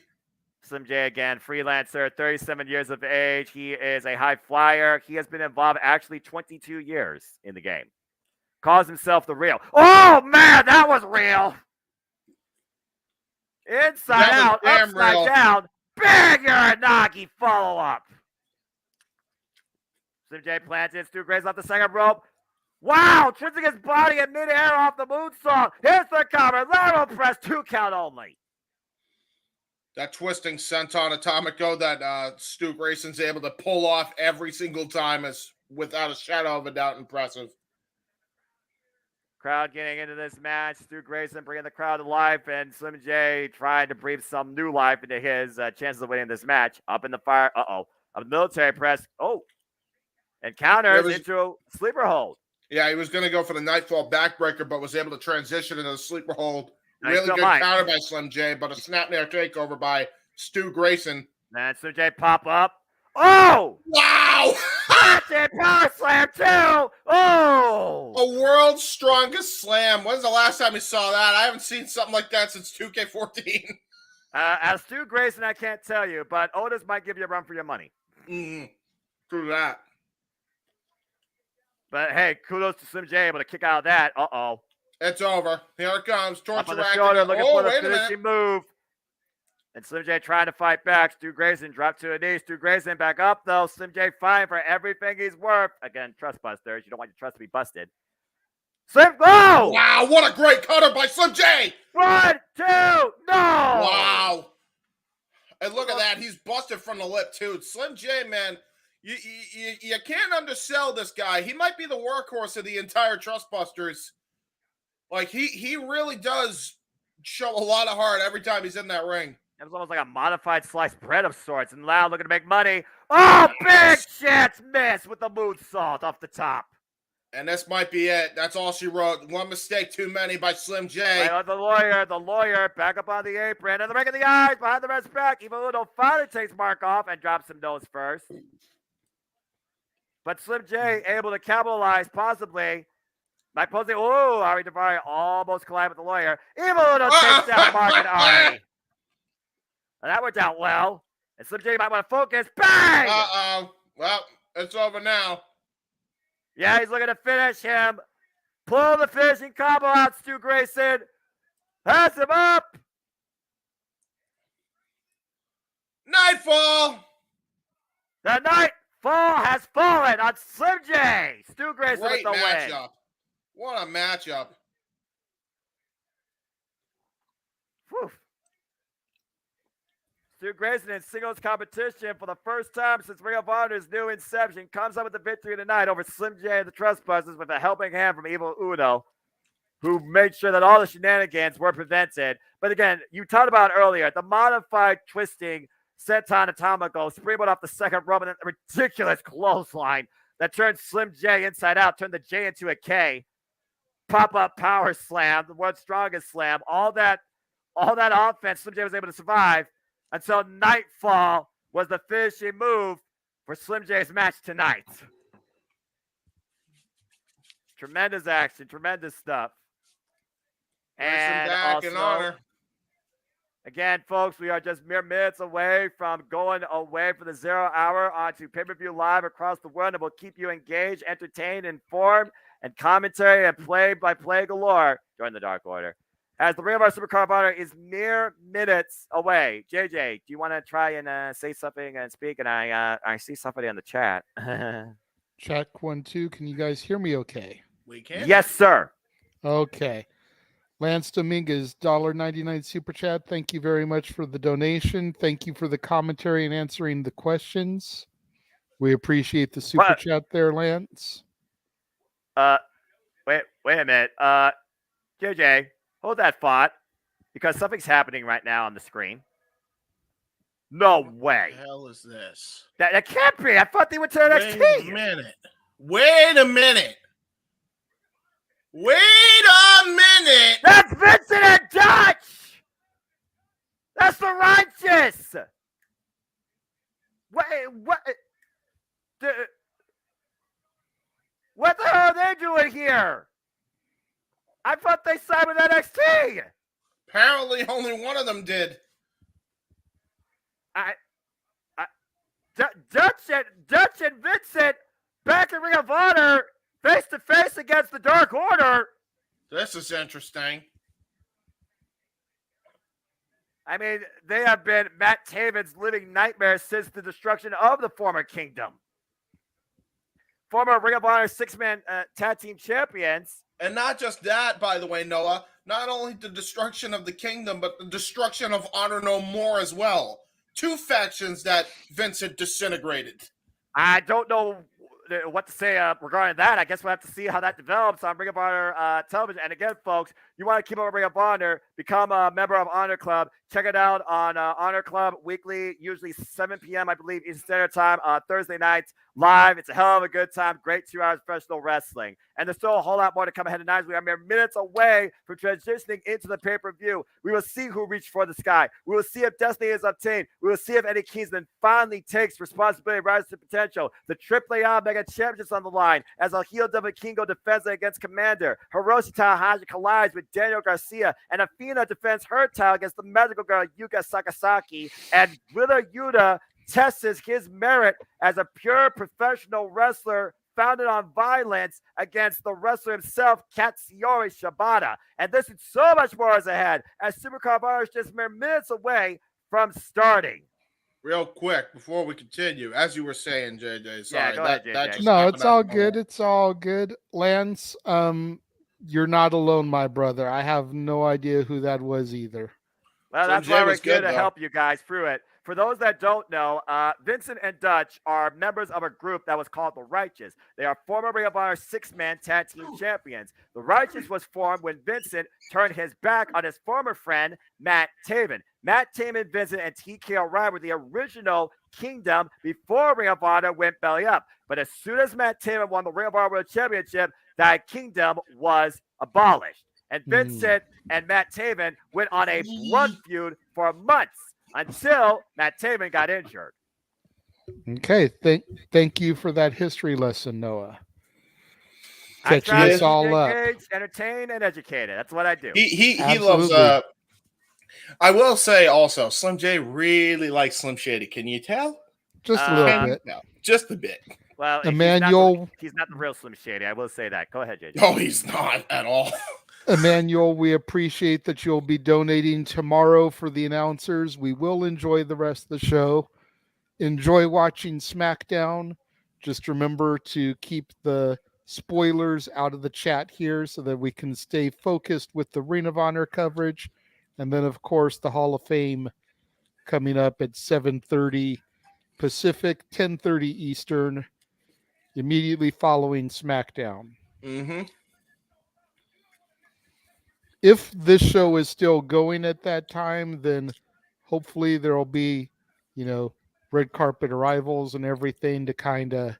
Slim J again, freelancer, 37 years of age. He is a high flyer. He has been involved actually 22 years in the game. Calls himself the real. Oh, man, that was real. Inside out, upside down. Big Uranagi follow-up. Slim J planted. Stu Grayson off the second rope. Wow, twisting his body in midair off the moonsault. Here's the cover. Lateral press, 2 count only. That twisting senton atomico that Stu Grayson's able to pull off every single time is, without a shadow of a doubt, impressive. Crowd getting into this match. Stu Grayson bringing the crowd to life, and Slim J trying to breathe some new life into his chances of winning this match. Up in the fire. Up in the military press. Oh. And counters into a sleeper hold. Yeah, he was going to go for the Nightfall backbreaker, but was able to transition into the sleeper hold. Nice really good counter by Slim J, but a snapmare takeover by Stu Grayson. And Slim J pop up. Oh! Wow! Power slam too! Oh! A world's strongest slam. When's the last time you saw that? I haven't seen something like that since 2K14. As Stu Grayson, I can't tell you, but Otis might give you a run for your money. True that. But hey, kudos to Slim J able to kick out of that. It's over. Here it comes. Up on the shoulder, looking for the finishing move. And Slim J trying to fight back. Stu Grayson dropped to a knee. Stu Grayson back up, though. Slim J fighting for everything he's worth. Again, trust busters. You don't want your trust to be busted. Oh! Wow, what a great cutter by Slim J! 1, 2, no! Wow. And look at that. He's busted from the lip, too. Slim J, man, you can't undersell this guy. He might be the workhorse of the entire Trust Busters. Like, he really does show a lot of heart every time he's in that ring. It was almost like a modified sliced bread of sorts. And Lau looking to make money. Oh, big chance miss with the moonsault off the top. And this might be it. That's all she wrote. One mistake too many by Slim J. Right, the lawyer, back up on the apron. And the ring of the eyes behind the red's back. Evil Uno finally takes Mark off and drops some nose first. But Slim J able to capitalize possibly. By posing, Ari Daivari almost collided with the lawyer. Evil Uno takes down Mark and Ari. And that worked out well. And Slim J might want to focus. Bang! Well, it's over now. Yeah, he's looking to finish him. Pull the finishing combo out, Stu Grayson. Pass him up. Nightfall. The Nightfall has fallen on Slim J. Stu Grayson with the matchup. win. What a matchup. Whew. Stu Grayson in singles competition for the first time since Ring of Honor's new inception comes up with the victory tonight over Slim J and the Trust Busters with a helping hand from Evil Uno, who made sure that all the shenanigans were prevented. But again, you talked about earlier, the modified twisting Senton Atomico, springboard off the second rope, and then a ridiculous clothesline that turned Slim J inside out, turned the J into a K. Pop-up power slam, the world's strongest slam. All that offense, Slim J was able to survive until Nightfall was the finishing move for Slim J's match tonight. Tremendous action, tremendous stuff. And back also, in honor. Again, folks, we are just mere minutes away from going away for the 0 hour onto pay-per-view live across the world, and we'll keep you engaged, entertained, informed, and commentary and play-by-play galore during the Dark Order. As the Ring of Honor SuperCard of Honor is mere minutes away. JJ, do you want to try and say something and speak? And I see somebody in the chat. Check 1, 2. Can you guys hear me okay? We can. Yes, sir. Okay. Lance Dominguez, $1.99 super chat. Thank you very much for the donation. Thank you for the commentary and answering the questions. We appreciate the super chat there, Lance. Wait a minute. JJ, hold that thought, because something's happening right now on the screen. No way. What the hell is this? That can't be. I thought they would turn NXT. Wait a minute. Wait a minute. Wait a minute. That's Vincent and Dutch. That's the Righteous. Wait, what the hell are they doing here? I thought they signed with NXT. Apparently, only one of them did. Dutch and Vincent back in Ring of Honor, face to face against the Dark Order. This is interesting. I mean, they have been Matt Taven's living nightmare since the destruction of the former Kingdom. Former Ring of Honor six-man tag team champions. And not just that, by the way, Noah. Not only the destruction of the Kingdom, but the destruction of Honor No More as well. Two factions that Vincent disintegrated. I don't know what to say regarding that. I guess we'll have to see how that develops on Ring of Honor television. And again, folks, you want to keep up with Ring of Honor, become a member of Honor Club. Check it out on Honor Club weekly, usually 7 p.m., I believe, Eastern Standard Time, Thursday nights, live. It's a hell of a good time. Great 2 hours of professional wrestling. And there's still a whole lot more to come ahead tonight. We are mere minutes away from transitioning into the pay-per-view. We will see who reached for the sky. We will see if Destiny is obtained. We will see if Eddie Kingsman finally takes responsibility and rises to potential. The AAA Mega Championships on the line as El Hijo del Vikingo defends against Commander. Hiroshi Tanahashi collides with Daniel Garcia, and Athena defends her title against the magical girl Yuka Sakazaki. And Wheeler Yuta tests his merit as a pure professional wrestler founded on violence against the wrestler himself, Katsuyori Shibata. And this and so much more is ahead as SuperCard of Honor is just mere minutes away from starting. Real quick, before we continue, as you were saying, JJ, sorry. Yeah, go ahead, JJ. No, it's all good. It's all good. Lance, you're not alone, my brother. I have no idea who that was either. Well, that's why we're here to help you guys through it. For those that don't know, Vincent and Dutch are members of a group that was called The Righteous. They are former Ring of Honor six-man tag team champions. The Righteous was formed when Vincent turned his back on his former friend, Matt Taven. Matt Taven, Vincent, and TK O'Reilly were the original Kingdom before Ring of Honor went belly up. But as soon as Matt Taven won the Ring of Honor World Championship, that Kingdom was abolished. And Vincent and Matt Taven went on a blood feud for months until Matt Taven got injured. Okay, thank you for that history lesson, Noah. Catching us all up. Entertain and educated. That's what I do. He loves. I will say also, Slim J really likes Slim Shady. Can you tell? Just a little bit. No, just a bit. Well, Emmanuel, he's not the real Slim Shady. I will say that. Go ahead, JJ. No, he's not at all. Emmanuel, we appreciate that you'll be donating tomorrow for the announcers. We will enjoy the rest of the show. Enjoy watching SmackDown. Just remember to keep the spoilers out of the chat here so that we can stay focused with the Ring of Honor coverage. And then, of course, the Hall of Fame coming up at 7:30 Pacific, 10:30 Eastern, immediately following SmackDown. Mm-hmm. If this show is still going at that time, then hopefully there will be red carpet arrivals and everything to kind of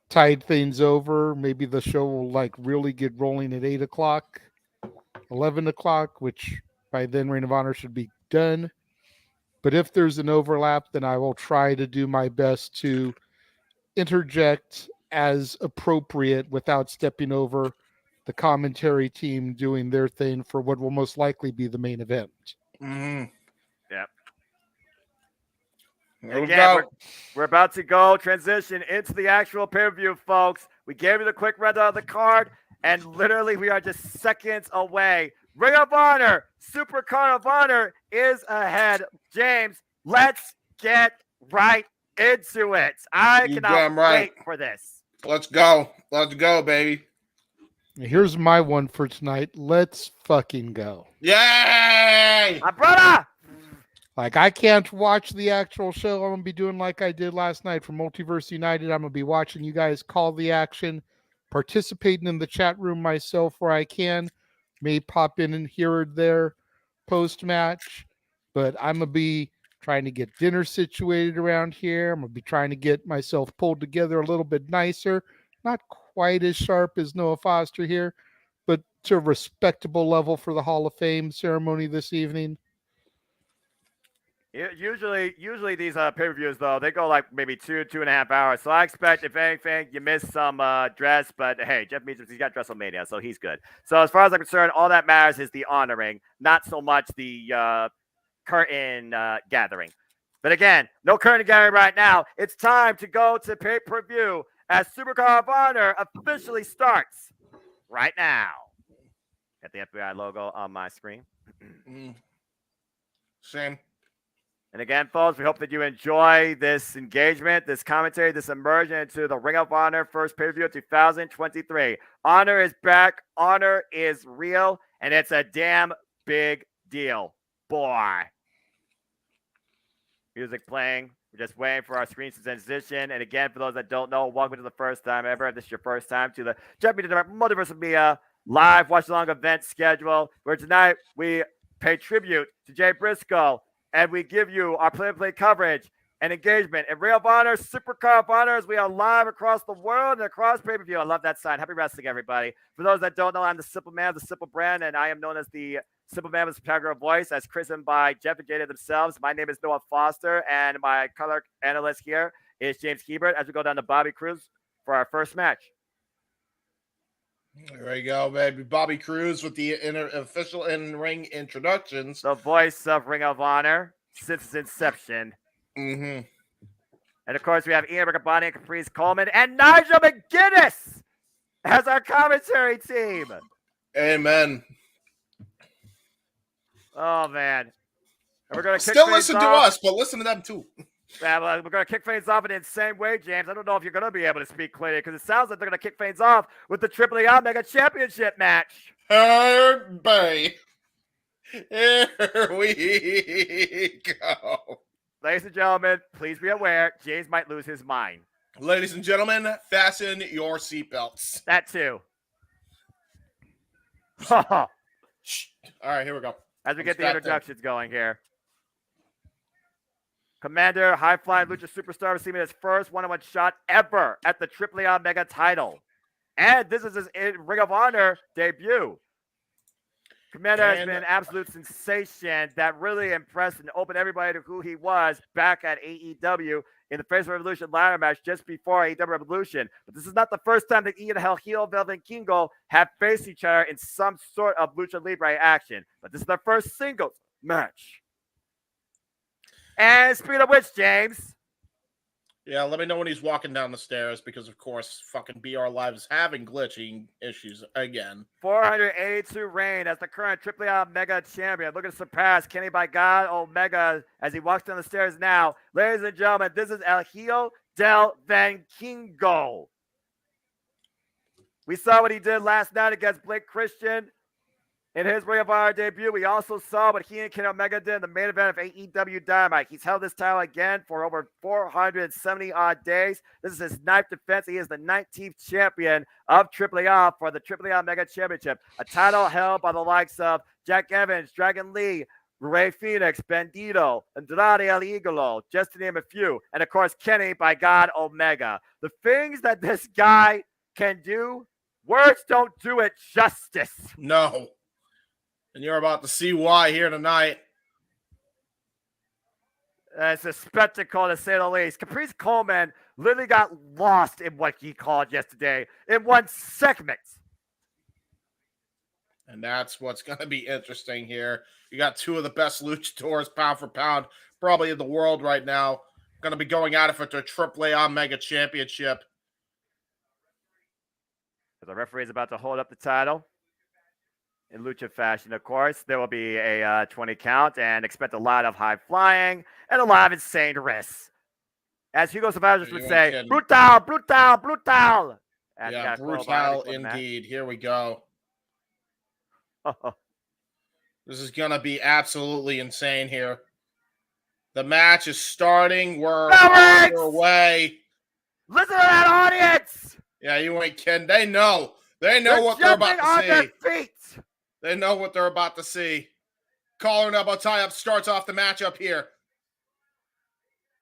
tide things over. Maybe the show will really get rolling at 8 o'clock, 11 o'clock, which by then Ring of Honor should be done. But if there's an overlap, then I will try to do my best to interject as appropriate without stepping over the commentary team doing their thing for what will most likely be the main event. Mm-hmm. Yep. Again, we're about to go transition into the actual pay-per-view, folks. We gave you the quick rundown of the card, and literally we are just seconds away. Ring of Honor, SUPERCARD of Honor is ahead. James, let's get right into it. I cannot wait for this. Let's go. Let's go, baby. Here's my one for tonight. Let's fucking go. Yay! My brother! I can't watch the actual show. I'm going to be doing like I did last night for Multiverse United. I'm going to be watching you guys call the action, participating in the chat room myself where I can. May pop in and here or there post-match. But I'm going to be trying to get dinner situated around here. I'm going to be trying to get myself pulled together a little bit nicer. Not quite as sharp as Noah Foster here, but to a respectable level for the Hall of Fame ceremony this evening. Usually these pay-per-views, though, they go maybe 2.5 hours. So I expect, if anything, you miss some dress. But, hey, Jeff Meacham, he's got WrestleMania, so he's good. So as far as I'm concerned, all that matters is the honoring, not so much the curtain gathering. But, again, no curtain gathering right now. It's time to go to pay-per-view as SUPERCARD of Honor officially starts right now. Got the FBI logo on my screen. Same. And again, folks, we hope that you enjoy this engagement, this commentary, this immersion into the Ring of Honor first pay-per-view of 2023. Honor is back. Honor is real. And it's a damn big deal. Boy. Music playing. We're just waiting for our screens to transition. And again, for those that don't know, welcome to the first time ever. If this is your first time to the JMN Multiverse of Media live watch-along event schedule, where tonight we pay tribute to Jay Briscoe. And we give you our play-by-play coverage and engagement. And Ring of Honor, SUPERCARD of Honor, as we are live across the world and across pay-per-view. I love that sign. Happy wrestling, everybody. For those that don't know, I'm the Simple Man of the Simple Brand, and I am known as the Simple Man with the Spectacular Voice, as christened by Jeff and Jada themselves. My name is Noah Foster, and my color analyst here is James Hebert, as we go down to Bobby Cruz for our first match. There you go, baby. Bobby Cruz with the official in-ring introductions. The voice of Ring of Honor since its inception. Mm-hmm. And, of course, we have Ian Riccaboni and Caprice Coleman and Nigel McGuinness as our commentary team. Amen. Oh, man. And we're going to still listen to us, but listen to them, too. Yeah, we're going to kick things off in the same way, James. I don't know if you're going to be able to speak clearly because it sounds like they're going to kick things off with the AAA Mega Championship match. Everybody, here we go. Ladies and gentlemen, please be aware, James might lose his mind. Ladies and gentlemen, fasten your seatbelts. That too. All right, here we go. As we get the introductions going here. Commander, high-flying lucha superstar receiving his first one-on-one shot ever at the AAA Mega title. And this is his Ring of Honor debut. Commander has been an absolute sensation that really impressed and opened everybody to who he was back at AEW in the Face Revolution ladder match just before AEW Revolution. But this is not the first time that Ian Heel Velvet and Kingo have faced each other in some sort of Lucha Libre action. But this is their first singles match. And speaking of which, James. Yeah, let me know when he's walking down the stairs because, of course, fucking BR Live is having glitching issues again. 482 reign as the current AAA Mega champion. Looking to surpass Kenny by God Omega as he walks down the stairs now. Ladies and gentlemen, this is El Hijo del Vikingo. We saw what he did last night against Blake Christian in his Ring of Honor debut. We also saw what he and Kenny Omega did in the main event of AEW Dynamite. He's held this title again for over 470-odd days. This is his 9th defense. He is the 19th champion of AAA for the AAA Mega Championship, a title held by the likes of Jack Evans, Dragon Lee, Rey Fenix, Bandito, Andrade El Idolo, just to name a few. And of course, Kenny, by God, Omega. The things that this guy can do, words don't do it justice. No. And you're about to see why here tonight. It's a spectacle, to say the least. Caprice Coleman literally got lost in what he called yesterday in one segment. And that's what's going to be interesting here. You got two of the best luchadors, pound for pound, probably in the world right now, going to be going at it for the AAA Omega Championship. The referee is about to hold up the title. In lucha fashion, of course, there will be a 20 count, and expect a lot of high flying and a lot of insane risks. As Hugo Savages would say, brutal, brutal, brutal. Yeah, brutal indeed. Here we go. This is going to be absolutely insane here. The match is starting. We're on our way. Listen to that audience. Yeah, you ain't kidding. They know. They know what they're about to see. Their feet. They know what they're about to see. Collar and elbow tie-up starts off the matchup here.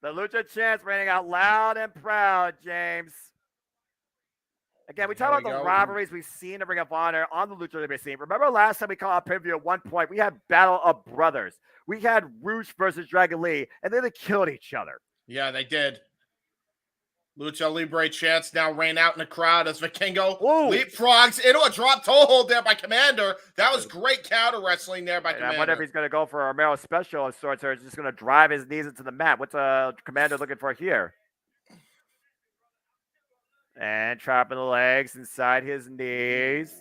The Lucha chants raining out loud and proud, James. Again, we talk about the rivalries we've seen in Ring of Honor on the Lucha Libre scene. Remember last time we called out pay-per-view at one point, we had Battle of Brothers. We had ROH versus Dragon Lee, and then they killed each other. Yeah, they did. Lucha Libre chants now rain out in the crowd as Vikingo leapfrogs into a drop toe hold there by Commander. That was great counter wrestling there by Commander. I wonder if he's going to go for a Romero special of sorts, or is just going to drive his knees into the mat. What's Commander looking for here? And trapping the legs inside his knees.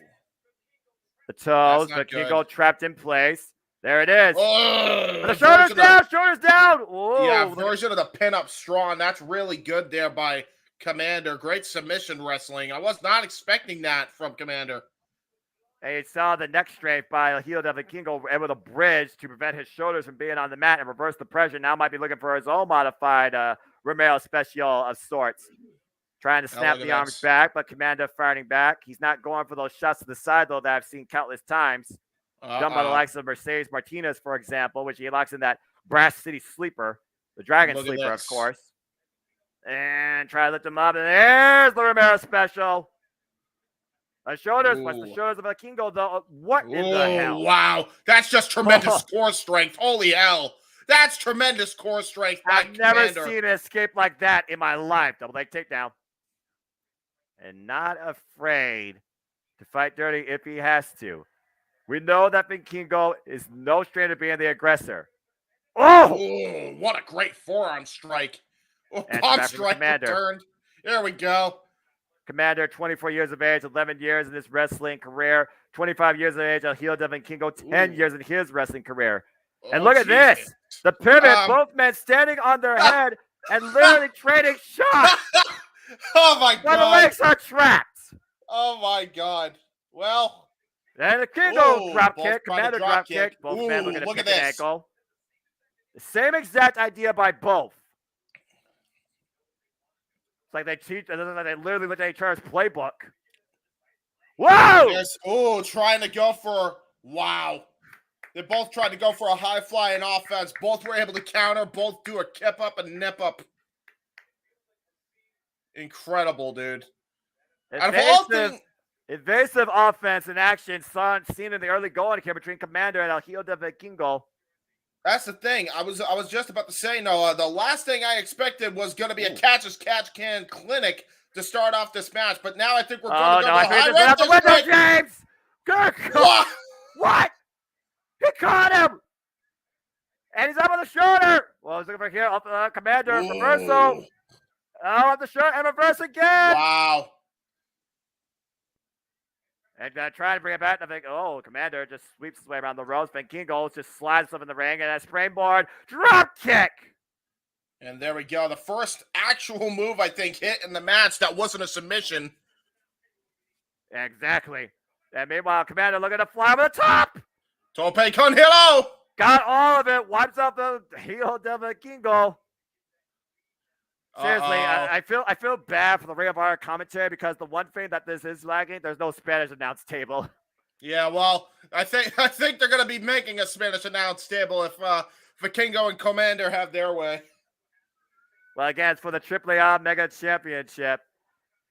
The toes, Vikingo trapped in place. There it is. Oh, the shoulders down, shoulders down. Whoa. Yeah, version of the pin-up strong. That's really good there by Commander. Great submission wrestling. I was not expecting that from Commander. And you saw the neck strafe by heel Devin Kingo able to bridge to prevent his shoulders from being on the mat and reverse the pressure. Now might be looking for his own modified Romero special of sorts. Trying to snap the arms back, but Commander fighting back. He's not going for those shots to the side, though, that I've seen countless times. Done by the likes of Mercedes Martinez, for example, which he locks in that Brass City Sleeper, the Dragon Sleeper, of course. And try to lift him up, and there's the Romero special. The shoulders, what's the shoulders of a Kingo, though? What in the hell? Wow, that's just tremendous core strength. Holy hell. That's tremendous core strength by I've never seen an escape like that in my life. Double leg takedown. And not afraid to fight dirty if he has to. We know that Vikingo is no stranger to being the aggressor. Oh, what a great forearm strike. Oh, bomb strike returned. There we go. Commander, 24 years of age, 11 years in his wrestling career, 25 years of age, El heel Devin Kingo, 10 years in his wrestling career. And look at this. The pivot, both men standing on their head and literally trading shots. Oh, my God. While the legs are trapped. Oh, my God. Well. And the Kingo drop kick, Commander drop kick. Both men looking to pick an ankle. The same exact idea by both. It's like they teach, they literally look at each other's playbook. Whoa! Oh, trying to go for, wow. They both tried to go for a high-flying offense. Both were able to counter. Both do a kip-up and nip-up. Incredible, dude. Evasive offense in action seen in the early going here between Commander and El Hijo de Vikingo. That's the thing. I was just about to say, no, the last thing I expected was going to be a catch-as-catch-can clinic to start off this match, but now I think we're going to go to the window, James! Good God! What? He caught him! And he's up on the shoulder! Well, he's looking for here, up the Commander, reversal. Oh, up the shoulder, and reverse again! Wow. And trying to bring it back, I think, Commander just sweeps his way around the ropes. Vikingo just slides himself in the ring, and that springboard drop kick! And there we go. The first actual move, I think, hit in the match that wasn't a submission. Exactly. And meanwhile, Commander looking to fly over the top! Tope con hilo! Got all of it. Wipes up the heel de Vikingo. Seriously, I feel bad for the Ring of Honor commentary because the one thing that this is lacking, there's no Spanish announce table. Yeah, well, I think they're going to be making a Spanish announce table if Vikingo and Commander have their way. Well, again, it's for the AAA Mega Championship.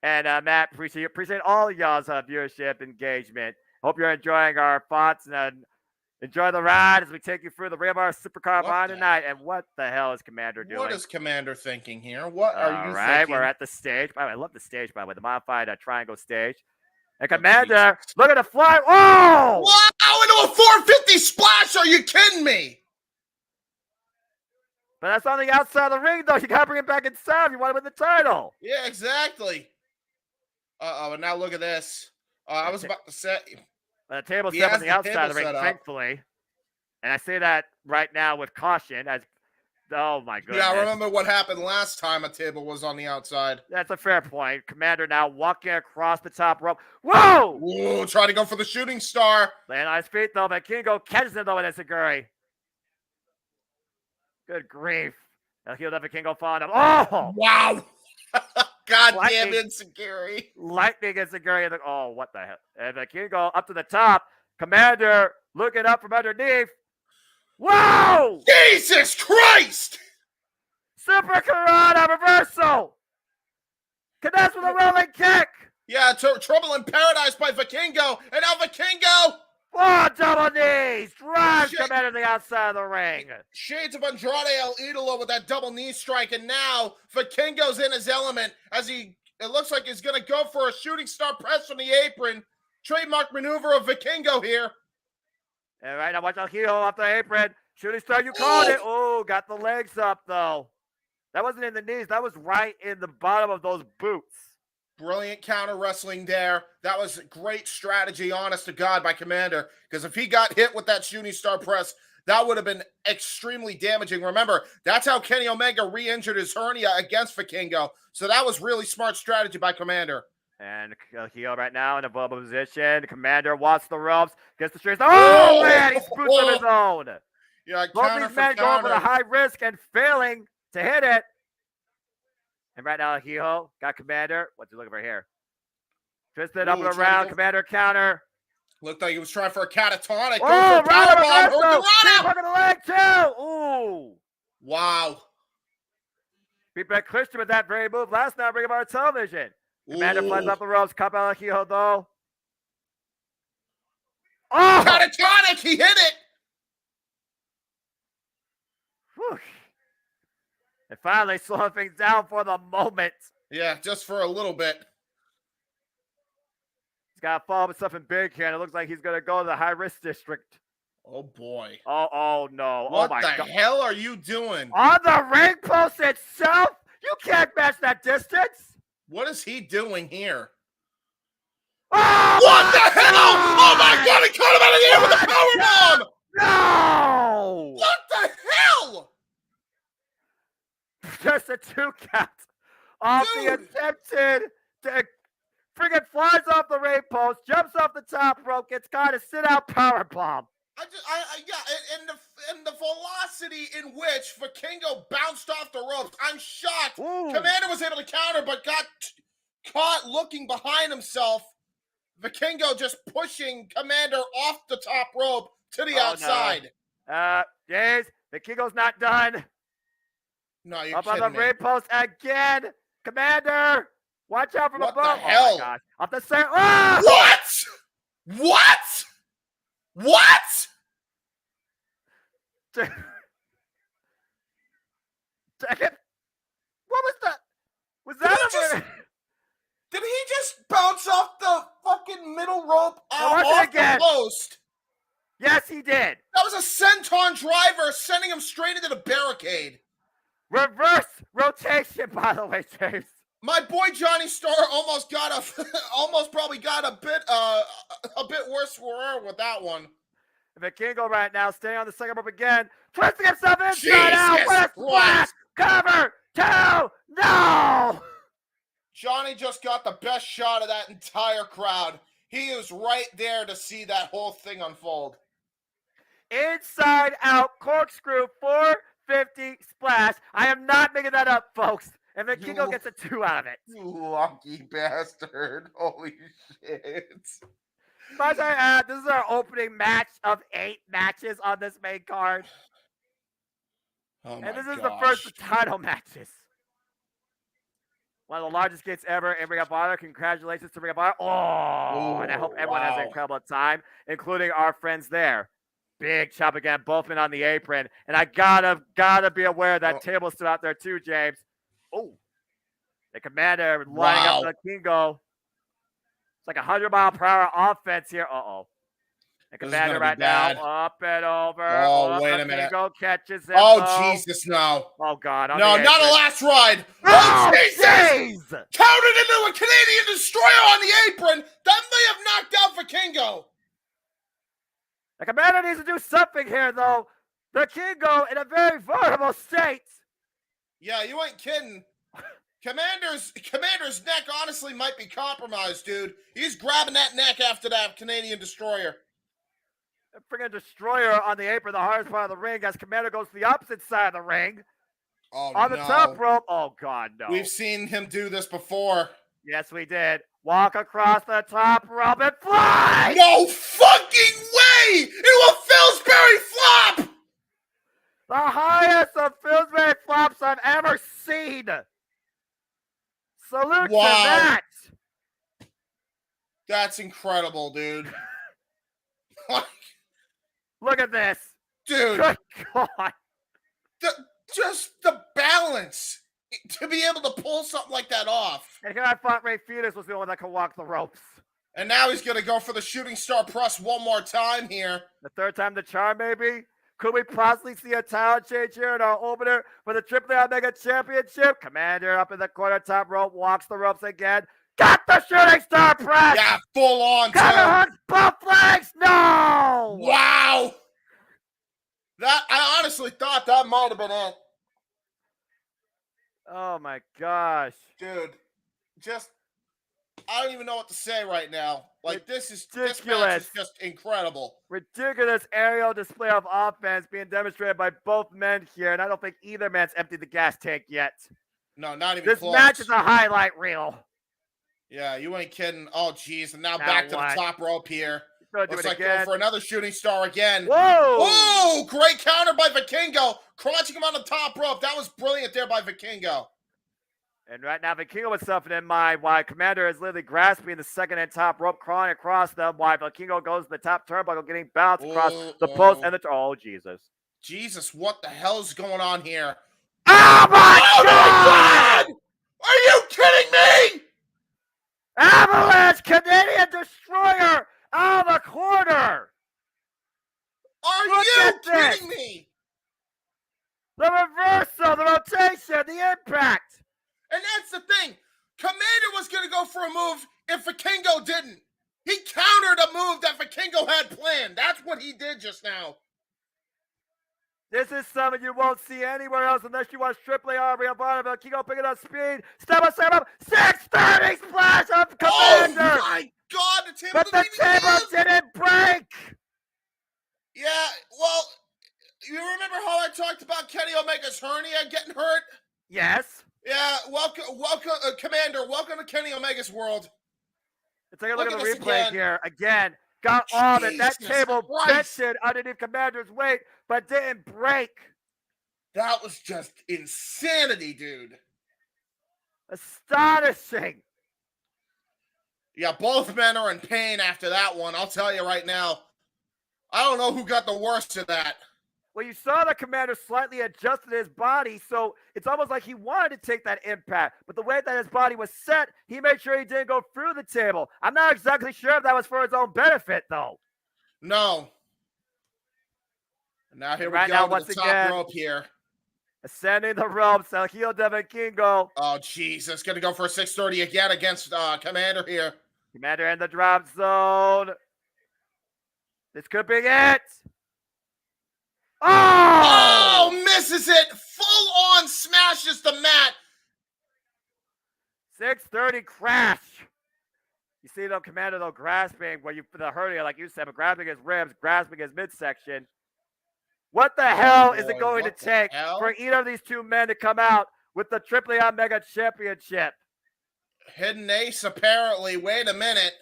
And Matt, appreciate all y'all's viewership engagement. Hope you're enjoying our thoughts and enjoy the ride as we take you through the Ring of Honor SuperCard of Honor tonight. And what the hell is Commander doing? What is Commander thinking here? What are you thinking? All right, we're at the stage. By the way, I love the stage, by the way, the modified triangle stage. And Commander, look at the fly. Whoa! Wow, into a 450 splash. Are you kidding me? But that's on the outside of the ring, though. You got to bring it back inside if you want to win the title. Yeah, exactly. Uh-oh, and now look at this. I was about to say. The table's set on the outside of the ring, thankfully. And I say that right now with caution. Oh, my goodness. Yeah, I remember what happened last time a table was on the outside. That's a fair point. Commander now walking across the top rope. Whoa! Whoa, trying to go for the shooting star. Laying on his feet, though. But Kingo catches him, though, with Enziguri. Good grief. He'll have a Kingo falling him. Oh! Wow! God damn Enziguri. Lightning Enziguri. Oh, what the hell? And the Kingo up to the top. Commander looking up from underneath. Whoa! Jesus Christ! SUPERCARD reversal. Connects with a rolling kick. Yeah, Trouble in Paradise by Vikingo. And now Vikingo. Oh, double knees. Drives Commander to the outside of the ring. Shades of Andrade El Idolo with that double knee strike. And now Vikingo's in his element as it looks like he's going to go for a shooting star press from the apron. Trademark maneuver of Vikingo here. And right now, watch out, heel off the apron. Shooting star, you called it. Oh, got the legs up, though. That wasn't in the knees. That was right in the bottom of those boots. Brilliant counter wrestling there. That was great strategy, honest to God, by Commander. Because if he got hit with that shooting star press, that would have been extremely damaging. Remember, that's how Kenny Omega re-injured his hernia against Vikingo. So that was really smart strategy by Commander. And heel right now in a vulnerable position. Commander wants the ropes. Gets the strings. Oh, man, he's boots of his own. Yeah, both these men going for the high risk and failing to hit it. And right now, heel got Commander. What's he looking for here? Twisted up and around. Commander counter. Looked like he was trying for a catatonic. Oh, right on the leg, too. Ooh. Wow. Beat back Christian with that very move last night. Ring of Honor television. Commander flies up the ropes. Cup out heel, though. Oh! Catatonic! He hit it! Whew. And finally slowing things down for the moment. Yeah, just for a little bit. He's got to follow himself in big here, and it looks like he's going to go to the high-risk district. Oh, boy. Oh no. What oh, my God. the hell are you doing? On the ring post itself? You can't match that distance. What is he doing here? Oh, what the hell? Oh, my God. He caught him out of the air with a powerbomb. No. What the hell? Just a 2 count off the attempted to friggin' flies off the ring post, jumps off the top rope, gets caught a sit-out powerbomb. And the velocity in which Vikingo bounced off the ropes, I'm shocked. Ooh. Commander was able to counter, but got caught looking behind himself. Vikingo just pushing Commander off the top rope to the outside. No. Yes, Vikingo's not done. No, you're up kidding on the me. ring post again. Commander, watch out from above. What the hell? Oh my gosh. Off the center. Oh! What? What? What? Second. What was that? Was that Did he just bounce off the fucking middle rope off the post? Yes, he did. That was a senton driver sending him straight into the barricade. Reverse rotation, by the way, James. My boy Johnny Starr almost probably got a bit worse for her with that one. Vikingo right now staying on the second rope again, twisting himself inside out. What a splash! Cover 2. No. Johnny just got the best shot of that entire crowd. He is right there to see that whole thing unfold. Inside out corkscrew 450 splash. I am not making that up, folks. And Vikingo gets a 2 out of it. You lucky bastard. Holy shit. This is our opening match of 8 matches on this main card. Oh and this is the first title matches. One of the largest gates ever in Ring of Honor. Congratulations to Ring of Honor. And I hope everyone has an incredible time, including our friends there. Big chop again, both men on the apron. And I gotta be aware that table's still out there too, James. The Commander lining up the Kingo. It's like 100-mile-per-hour offense here. The Commander right now up and over. Wait a minute. Kingo catches him. Jesus, no. Oh, God. No, not a last ride. Jesus! Counted into a Canadian Destroyer on the apron. That may have knocked out for Kingo. The Commander needs to do something here, though. The Kingo in a very vulnerable state. Yeah, you ain't kidding. Commander's neck honestly might be compromised, dude. He's grabbing that neck after that Canadian Destroyer. Freaking Destroyer on the apron, the hardest part of the ring, as Commander goes to the opposite side of the ring. On the top rope. Oh, God, no. We've seen him do this before. Yes, we did. Walk across the top rope and fly! No fucking way! It was Pillsbury flop! The highest of Pillsbury flops I've ever seen. Salute to that. That's incredible, dude. Look at this. Dude. Good God. Just the balance to be able to pull something like that off. And here I thought Ray Phoenix was the only one that could walk the ropes. And now he's going to go for the shooting star press one more time here. The third time the charm, maybe? Could we possibly see a title change here in our opener for the AAA Mega Championship? Commander up in the corner, top rope, walks the ropes again. Got the shooting star press! Yeah, full on, too. Hooks, both legs! No! Wow! I honestly thought that might have been it. Oh, my gosh. Dude, I don't even know what to say right now. Like, this match is just incredible. Ridiculous aerial display of offense being demonstrated by both men here, and I don't think either man's emptied the gas tank yet. No, not even close. This match is a highlight reel. Yeah, you ain't kidding. Oh, jeez. And now back to the top rope here. Looks like going for another shooting star again. Whoa! Whoa! Great counter by Vikingo. Crunching him on the top rope. That was brilliant there by Vikingo. And right now, Vikingo with something in mind. Why Commander is literally grasping the second and top rope, crawling across them. Why Vikingo goes to the top turnbuckle, getting bounced across the post and the... Oh, Jesus. Jesus, what the hell's going on here? Oh, my God! Are you kidding me? Avalanche Canadian Destroyer out of the corner. Are you kidding me? The reversal, the rotation, the impact. And that's the thing. Commander was going to go for a move if Vikingo didn't. He countered a move that Vikingo had planned. That's what he did just now. This is something you won't see anywhere else unless you watch AAA Ring of Honor. Vikingo picking up speed. Step up, 630 splash of Commander. Oh, my God. The table but the table didn't break. Yeah, well, you remember how I talked about Kenny Omega's hernia getting hurt? Yes. Yeah, welcome, Commander. Welcome to Kenny Omega's world. Let's take a look at the replay here. Again, got all of it. That table bent underneath Commander's weight, but didn't break. That was just insanity, dude. Astonishing. Yeah, both men are in pain after that one. I'll tell you right now. I don't know who got the worst of that. Well, you saw the Commander slightly adjusted his body, so it's almost like he wanted to take that impact. But the way that his body was set, he made sure he didn't go through the table. I'm not exactly sure if that was for his own benefit, though. No. And now here we go to the top rope here. Ascending the ropes, El heel Devin Kingo. Oh, Jesus. Going to go for a 630 again against Commander here. Commander in the drop zone. This could be it. Oh, misses it. Full on smashes the mat. 630 crash. You see the Commander though grasping the hernia, like you said, but grasping his ribs, grasping his midsection. What the hell is it going to take for either of these two men to come out with the AAA Mega Championship? Hidden ace, apparently. Wait a minute.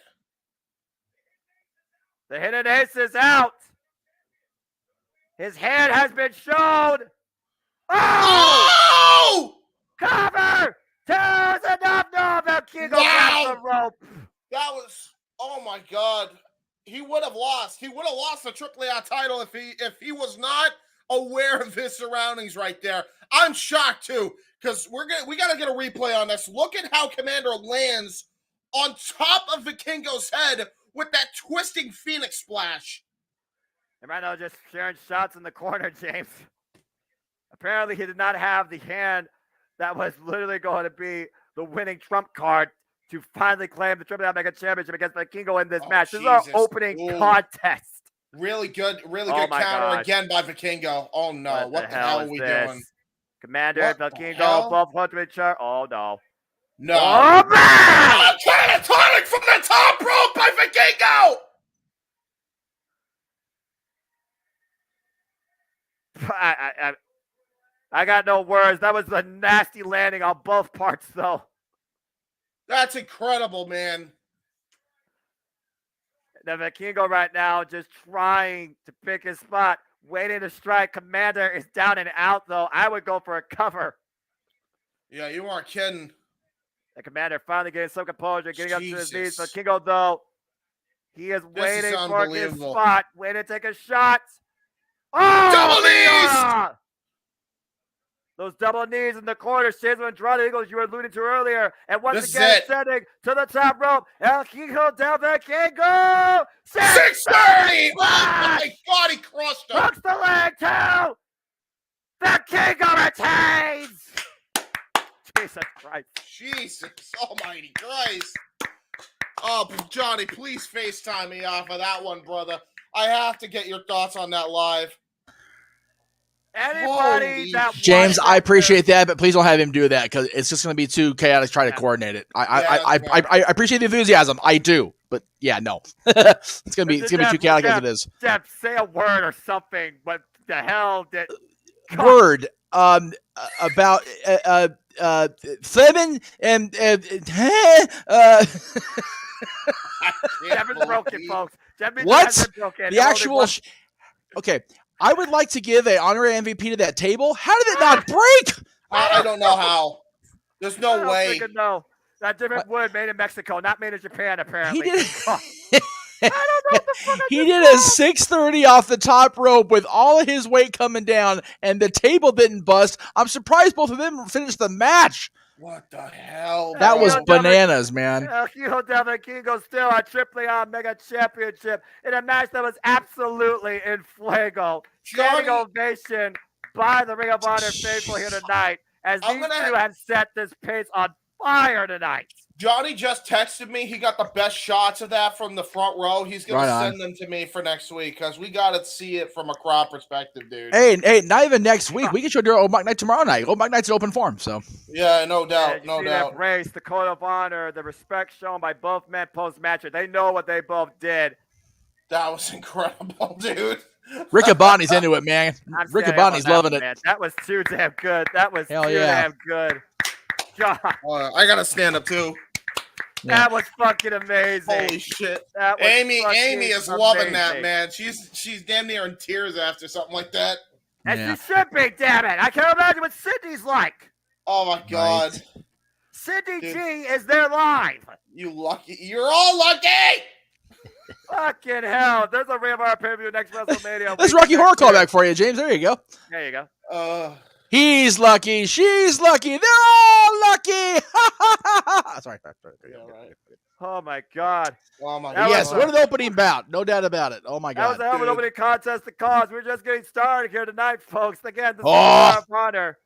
The hidden ace is out. His hand has been shown. Oh! Cover! Tears enough. No, the King grabs the rope. That was, oh my God. He would have lost. He would have lost the AAA title if he was not aware of his surroundings right there. I'm shocked too, because we gotta get a replay on this. Look at how Commander lands on top of Vikingo's head with that twisting Phoenix splash. And right now, just sharing shots in the corner, James. Apparently, he did not have the hand that was literally going to be the winning trump card to finally claim the AAA Mega Championship against Vikingo in this match. This is our opening contest. Really good counter gosh. Again by Vikingo. Oh no, what the hell are we doing? Commander Vikingo above 100 chart. Oh no. No. Oh man! Catatonic from the top rope by Vikingo! I got no words. That was a nasty landing on both parts, though. That's incredible, man. The Vikingo right now just trying to pick his spot, waiting to strike. Commander is down and out, though. I would go for a cover. Yeah, you aren't kidding. The Commander finally getting some composure, getting up to his knees. Vikingo, though, he is waiting for his spot, waiting to take a shot. Oh, double knees! Those double knees in the corner. Shades of Andrade Eagles you were alluding to earlier. And once again, sending to the top rope. El Quijo del Vikingo. 630! Oh my God, he crushed him. Hooks the leg too. Vikingo retains. Jesus Christ. Jesus almighty Christ. Oh, Johnny, please FaceTime me off of that one, brother. I have to get your thoughts on that live. Anybody that James, I appreciate that, but please don't have him do that because it's just going to be too chaotic trying to coordinate it. I appreciate the enthusiasm, I do, but yeah, no, it's gonna be too chaotic as it is. Jeff, say a word or something. What the hell did word about Fleming and Jevin's broken, folks. What the actual? Okay. I would like to give an honorary MVP to that table. How did it not break? I don't know how. There's no way. No, that different wood made in Mexico, not made in Japan. Apparently, he did. I don't know what the fuck. He did a 630 off the top rope with all of his weight coming down, and the table didn't bust. I'm surprised both of them finished the match. What the hell? That was bananas, man. Quijo del Vikingo still a AAA Mega Championship in a match that was absolutely in fuego. Standing ovation by the Ring of Honor faithful here tonight as these two have set this pace on fire tonight. Johnny just texted me. He got the best shots of that from the front row. He's going to send them to me for next week because we got to see it from a crowd perspective, dude. Hey, not even next week. We can show Old Mike Night tomorrow night. Old Mike Night's an open forum, so. Yeah, no doubt, no doubt. That race, the code of honor, the respect shown by both men post-match. They know what they both did. That was incredible, dude. Riccaboni's into it, man. Riccaboni's loving it. Man. That was too damn good. That was damn good. God. I got to stand up, too. That was fucking amazing. Holy shit. Amy is loving that, man. She's damn near in tears after something like that. And she should be, damn it. I can't imagine what Sydney's like. Oh my God. Right. Sydney G is there live. You lucky. You're all lucky. Fucking hell. There's a Ring of Honor pay-per-view next WrestleMania. There's Rocky Horror callback for you, James. There you go. There you go. He's lucky. She's lucky. They're all lucky. Sorry. Yeah, right. Oh my God. Oh my God. Yes, what an opening bout. No doubt about it. Oh my God. That was a hell of an opening contest to cause. We're just getting started here tonight, folks. Again, this is Ring of Honor.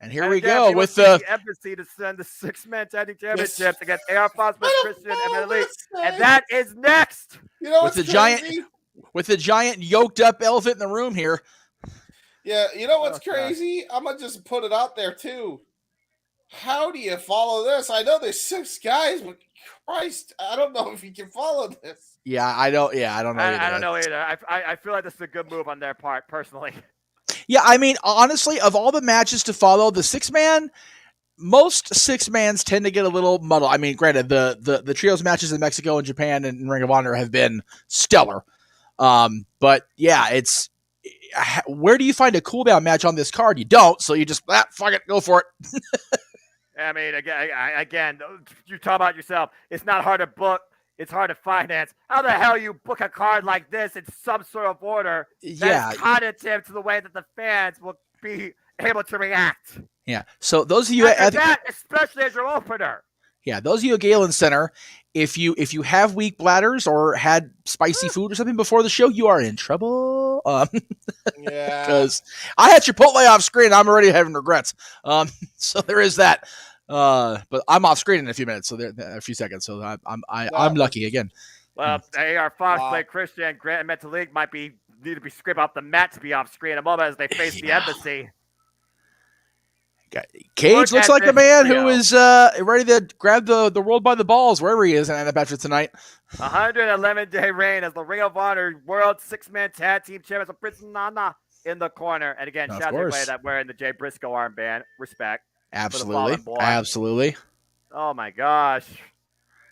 And here we go with the embassy to send the 6-man tag team championships against AR Foster, Christian, and Elite. And that is next. You know with the giant yoked up elephant in the room here. Yeah, you know what's crazy? I'm going to just put it out there, too. How do you follow this? I know there's 6 guys, but Christ, I don't know if you can follow this. Yeah, I don't know either. I don't know either. I feel like this is a good move on their part, personally. Yeah, I mean, honestly, of all the matches to follow, the 6-man, most six-mans tend to get a little muddled. I mean, granted, the trios matches in Mexico and Japan and Ring of Honor have been stellar. But yeah, it's where do you find a cooldown match on this card? You don't, so you just fuck it, go for it. I mean, again, you talk about yourself. It's not hard to book. It's hard to finance. How the hell you book a card like this in some sort of order that's cognitive to the way that the fans will be able to react? Yeah. So those of you especially as your opener. Yeah, those of you at Galen Center, if you have weak bladders or had spicy food or something before the show, you are in trouble. Yeah. Because I had Chipotle off screen, I'm already having regrets. So there is that. But I'm off screen in a few minutes, so a few seconds. So I'm lucky again. Well, AR Fox played Christian Grant and Mental League might need to be scraped off the mat to be off screen in a moment as they face the embassy. Cage looks like the man who is ready to grab the world by the balls wherever he is in Annapolis tonight. 111-day reign as the Ring of Honor World Six-Man Tag Team Champions of Prince Nana in the corner. And again, shout out to everybody that wearing the Jay Briscoe armband. Respect. Absolutely. Absolutely. Oh my gosh.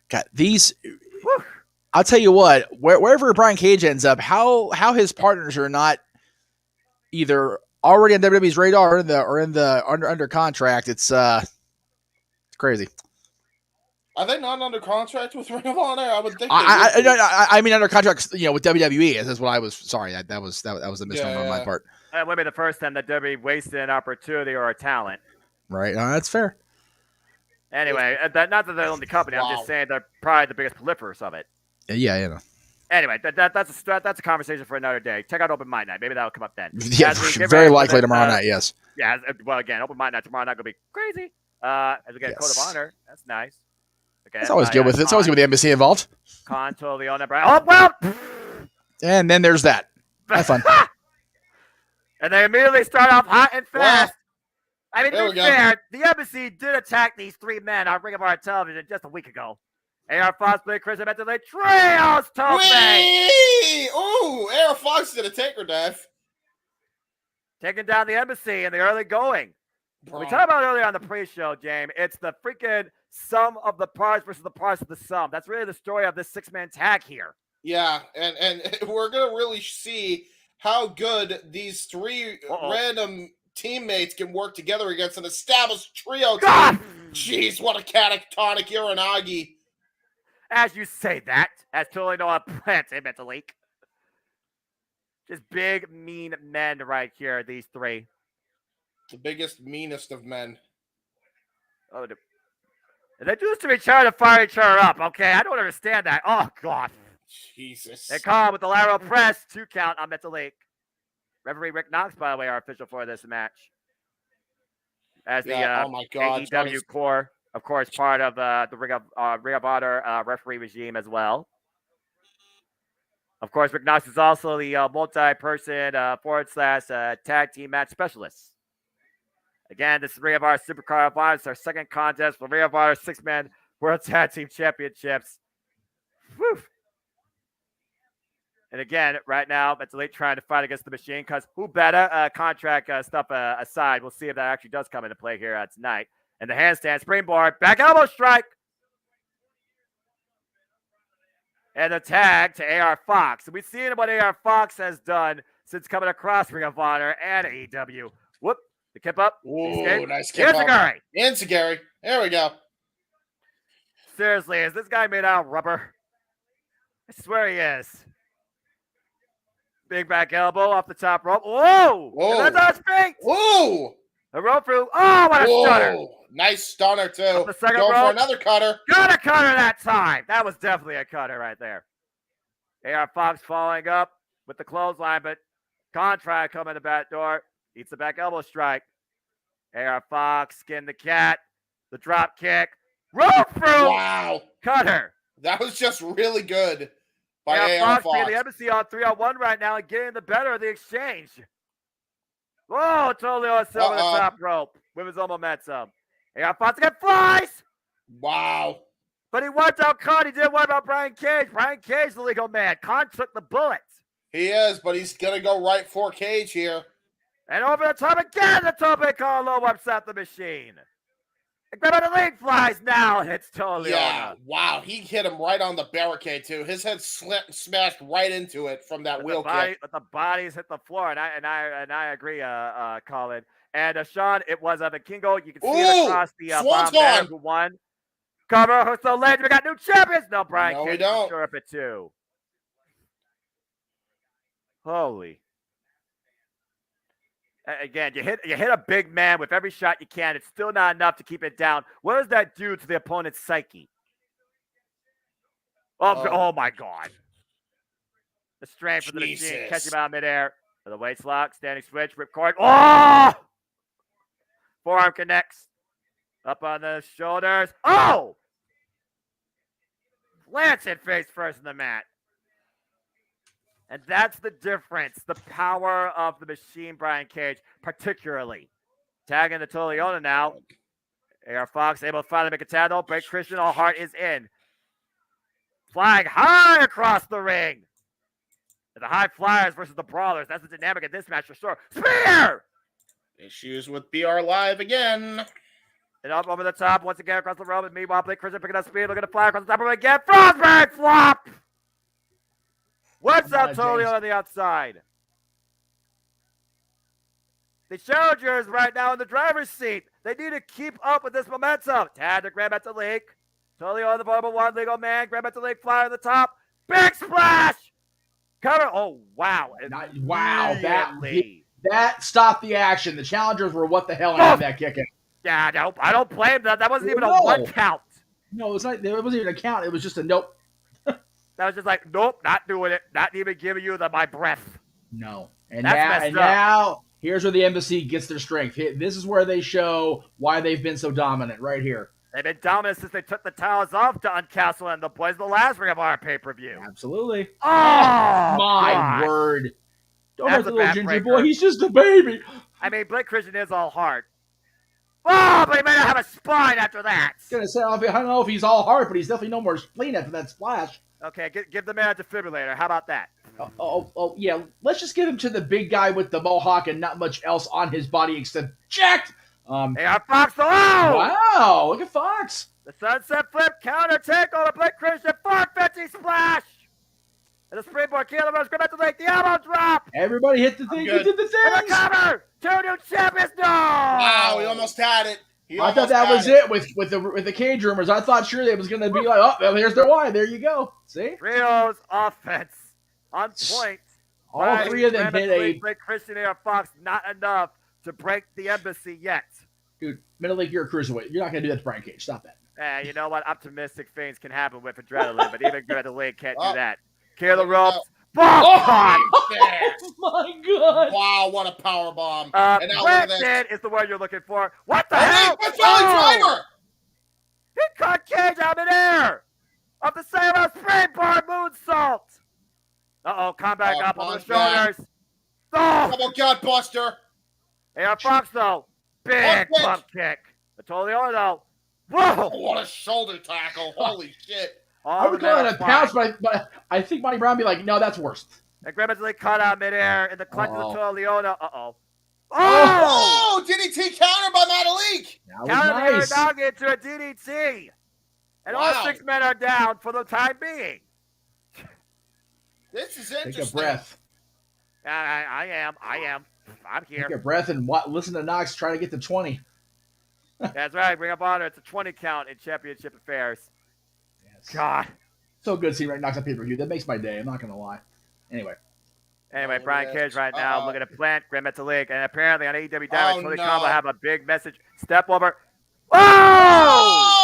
God, these. Whew. I'll tell you what, wherever Brian Cage ends up, how his partners are not either already on WWE's radar or in the under contract. It's crazy. Are they not under contract with Ring of Honor? I would think. I mean under contract, with WWE. That's what I was. Sorry, that was a misnomer on my part. That would be the first time that WWE wasted an opportunity or a talent. Right, that's fair. Anyway, not that they're the only company. I'm just saying they're probably the biggest proliferators of it. Yeah. Anyway, that's a conversation for another day. Check out Open Mind Night. Maybe that'll come up then. Yeah, very likely tomorrow night. Yes. Yeah. Well, again, Open Mind Night tomorrow night gonna be crazy. As we get Code of Honor, that's nice. Okay, it's always good with it. It's always good with the embassy involved. Con totally on that. Oh well. And then there's that. Have fun. And they immediately start off hot and fast. Wow. I mean, to be fair, the embassy did attack these three men on Ring of Honor television just a week ago. AR Fox played Chris Mental League Trios Tope. Ooh, AR Fox did a taker dive. Taking down the embassy in the early going. We talked about earlier on the pre-show, James. It's the freaking sum of the parts versus the parts of the sum. That's really the story of this six-man tag here. Yeah, and we're going to really see how good these three random teammates can work together against an established trio team. Jeez, what a catatonic Uranagi. As you say that, that's totally no plant in Mental League. Just big, mean men right here, these three. The biggest, meanest of men. Oh, they do this to each other to fire each other up, okay? I don't understand that. Oh, God. Jesus. They call with the lateral press, 2 count on Mental League. Referee Rick Knox, by the way, our official for this match. As the AEW core, of course, part of the Ring of Honor referee regime as well. Of course, Rick Knox is also the multi-person / tag team match specialist. Again, this is Ring of Honor SuperCard of Honor. It's our second contest for Ring of Honor 6-Man World Tag Team Championships. Whew. And again, right now, Mental League trying to fight against the machine because who better? Contract stuff aside, we'll see if that actually does come into play here tonight. And the handstand springboard, back elbow strike. And the tag to AR Fox. And we've seen what AR Fox has done since coming across Ring of Honor and AEW. Whoop, the kip up. Ooh, nice kip up. Enziguri. There we go. Seriously, is this guy made out of rubber? I swear he is. Big back elbow off the top rope. Whoa! Whoa! And that's on his feet. Whoa! The rope through. Oh, what a stunner! Nice stunner too. The second Going rope. for another cutter. Got a cutter that time. That was definitely a cutter right there. AR Fox following up with the clothesline, but contract coming in the back door. Eats the back elbow strike. AR Fox skin the cat. The drop kick. Rope through. Wow. Cutter. That was just really good. By AR Fox being the embassy on 3-on-1 right now and getting the better of the exchange. Whoa, totally on the top rope with his own momentum. AR Fox again flies. Wow. But he wiped out Khan. He didn't worry about Brian Cage. Brian Cage, the legal man. Khan took the bullet. He is, but he's going to go right for Cage here. And over the top again, the Tope Con low wipes out the machine. And Grandma the League flies now and hits Totally Yeah, wow. He hit him right on the barricade, too. His head smashed right into it from that wheel kick. But the bodies hit the floor, and I agree, Colin. And Sean, it was the Kingo. You can see it across the Swan's bomb there, gone. who won. Cover, who's the legend? We got new champions. No, Brian No, we Cage don't. sure up it too. Holy. Again, you hit a big man with every shot you can. It's still not enough to keep it down. What does that do to the opponent's psyche? Oh my God. The strength of the machine, catch him out midair. For the waist lock, standing switch, ripcord. Oh! Forearm connects. Up on the shoulders. Oh! Lancing face first in the mat. And that's the difference. The power of the machine, Brian Cage, particularly. Tagging the Toleona now. AR Fox able to finally make a tag. Break Christian, all heart is in. Flying high across the ring. The high flyers versus the brawlers. That's the dynamic of this match for sure. Spear! Issues with BR Live again. And up over the top, once again across the rope. And meanwhile, Blake Christian picking up speed, looking to fly across the top of it again. Frostbite flop! What's up, Tolio on the outside? The Challengers right now in the driver's seat. They need to keep up with this momentum. Tad to grab at the lake. Tolio on the bottom one, legal man. Grab at the lake, fly on the top. Big splash! Cover. Oh, wow. Wow. That stopped the action. The Challengers were what the hell out of that kicking. Yeah, nope. I don't blame them. That wasn't even a one count. No, it wasn't even a count. It was just a nope. That was just like, nope, not doing it. Not even giving you my breath. No. And That's now here's where the embassy gets their strength. This is where they show why they've been so dominant right here. They've been dominant since they took the towels off to Uncastle and the boys the last Ring of Honor pay-per-view. Absolutely. Oh, my word. Don't hurt the little ginger breaker. boy. He's just a baby. I mean, Blake Christian is all heart. Oh, but he may not have a spine after that. I was gonna say, I don't know if he's all heart, but he's definitely no more spleen after that splash. Okay, give the man a defibrillator. How about that? Oh, yeah. Let's just give him to the big guy with the mohawk and not much else on his body except jacked. Hey, our Fox, wow, look at Fox. The sunset flip, counter take on the Blake Christian, 450 splash. And the springboard, Keeler runs, grab at the leg, the elbow drop. Everybody hit the thing. He did the thing. And the cover. 2 new champions. No. Wow, he almost had it. I thought that was it with the cage rumors. I thought sure it was going to be like, oh, well, here's their why. There you go. See? Trio's offense on point. All three of them hit a... Blake Christian and Fox, not enough to break the embassy yet. Dude, Middle League, you're a cruiserweight. You're not going to do that to Brian Cage. Stop that. You know what? Optimistic things can happen with adrenaline, but even good at the league can't do that. Clear the ropes. Oh my God! Wow, what a power bomb! And now look at this. Is the word you're looking for. What the hell? Driver! He caught Cage out in air. Up the Sailor springboard moonsault. Come back up on the shoulders. Double gut buster. AR Fox though, big bump kick. Totally though. Whoa! What a shoulder tackle! Holy shit! I would call it a pounce, but I think Monty Brown would be like, no, that's worse. And Grandma's caught out midair in the clutch of the Toleona. Oh! DDT counter by Metalik! That was nice. Into a DDT. And all 6 men are down for the time being. This is interesting. Take a breath. I am. I'm here. Take a breath and listen to Knox try to get to 20. That's right. Ring of Honor. It's a 20 count in championship affairs. Yes. God. So good seeing Knox on pay-per-view. That makes my day. I'm not going to lie. Anyway, Brian Cage right now looking at plant Grand Metalik. And apparently on AEW Dynamite, Tony Khan will have a big message. Step over. Oh!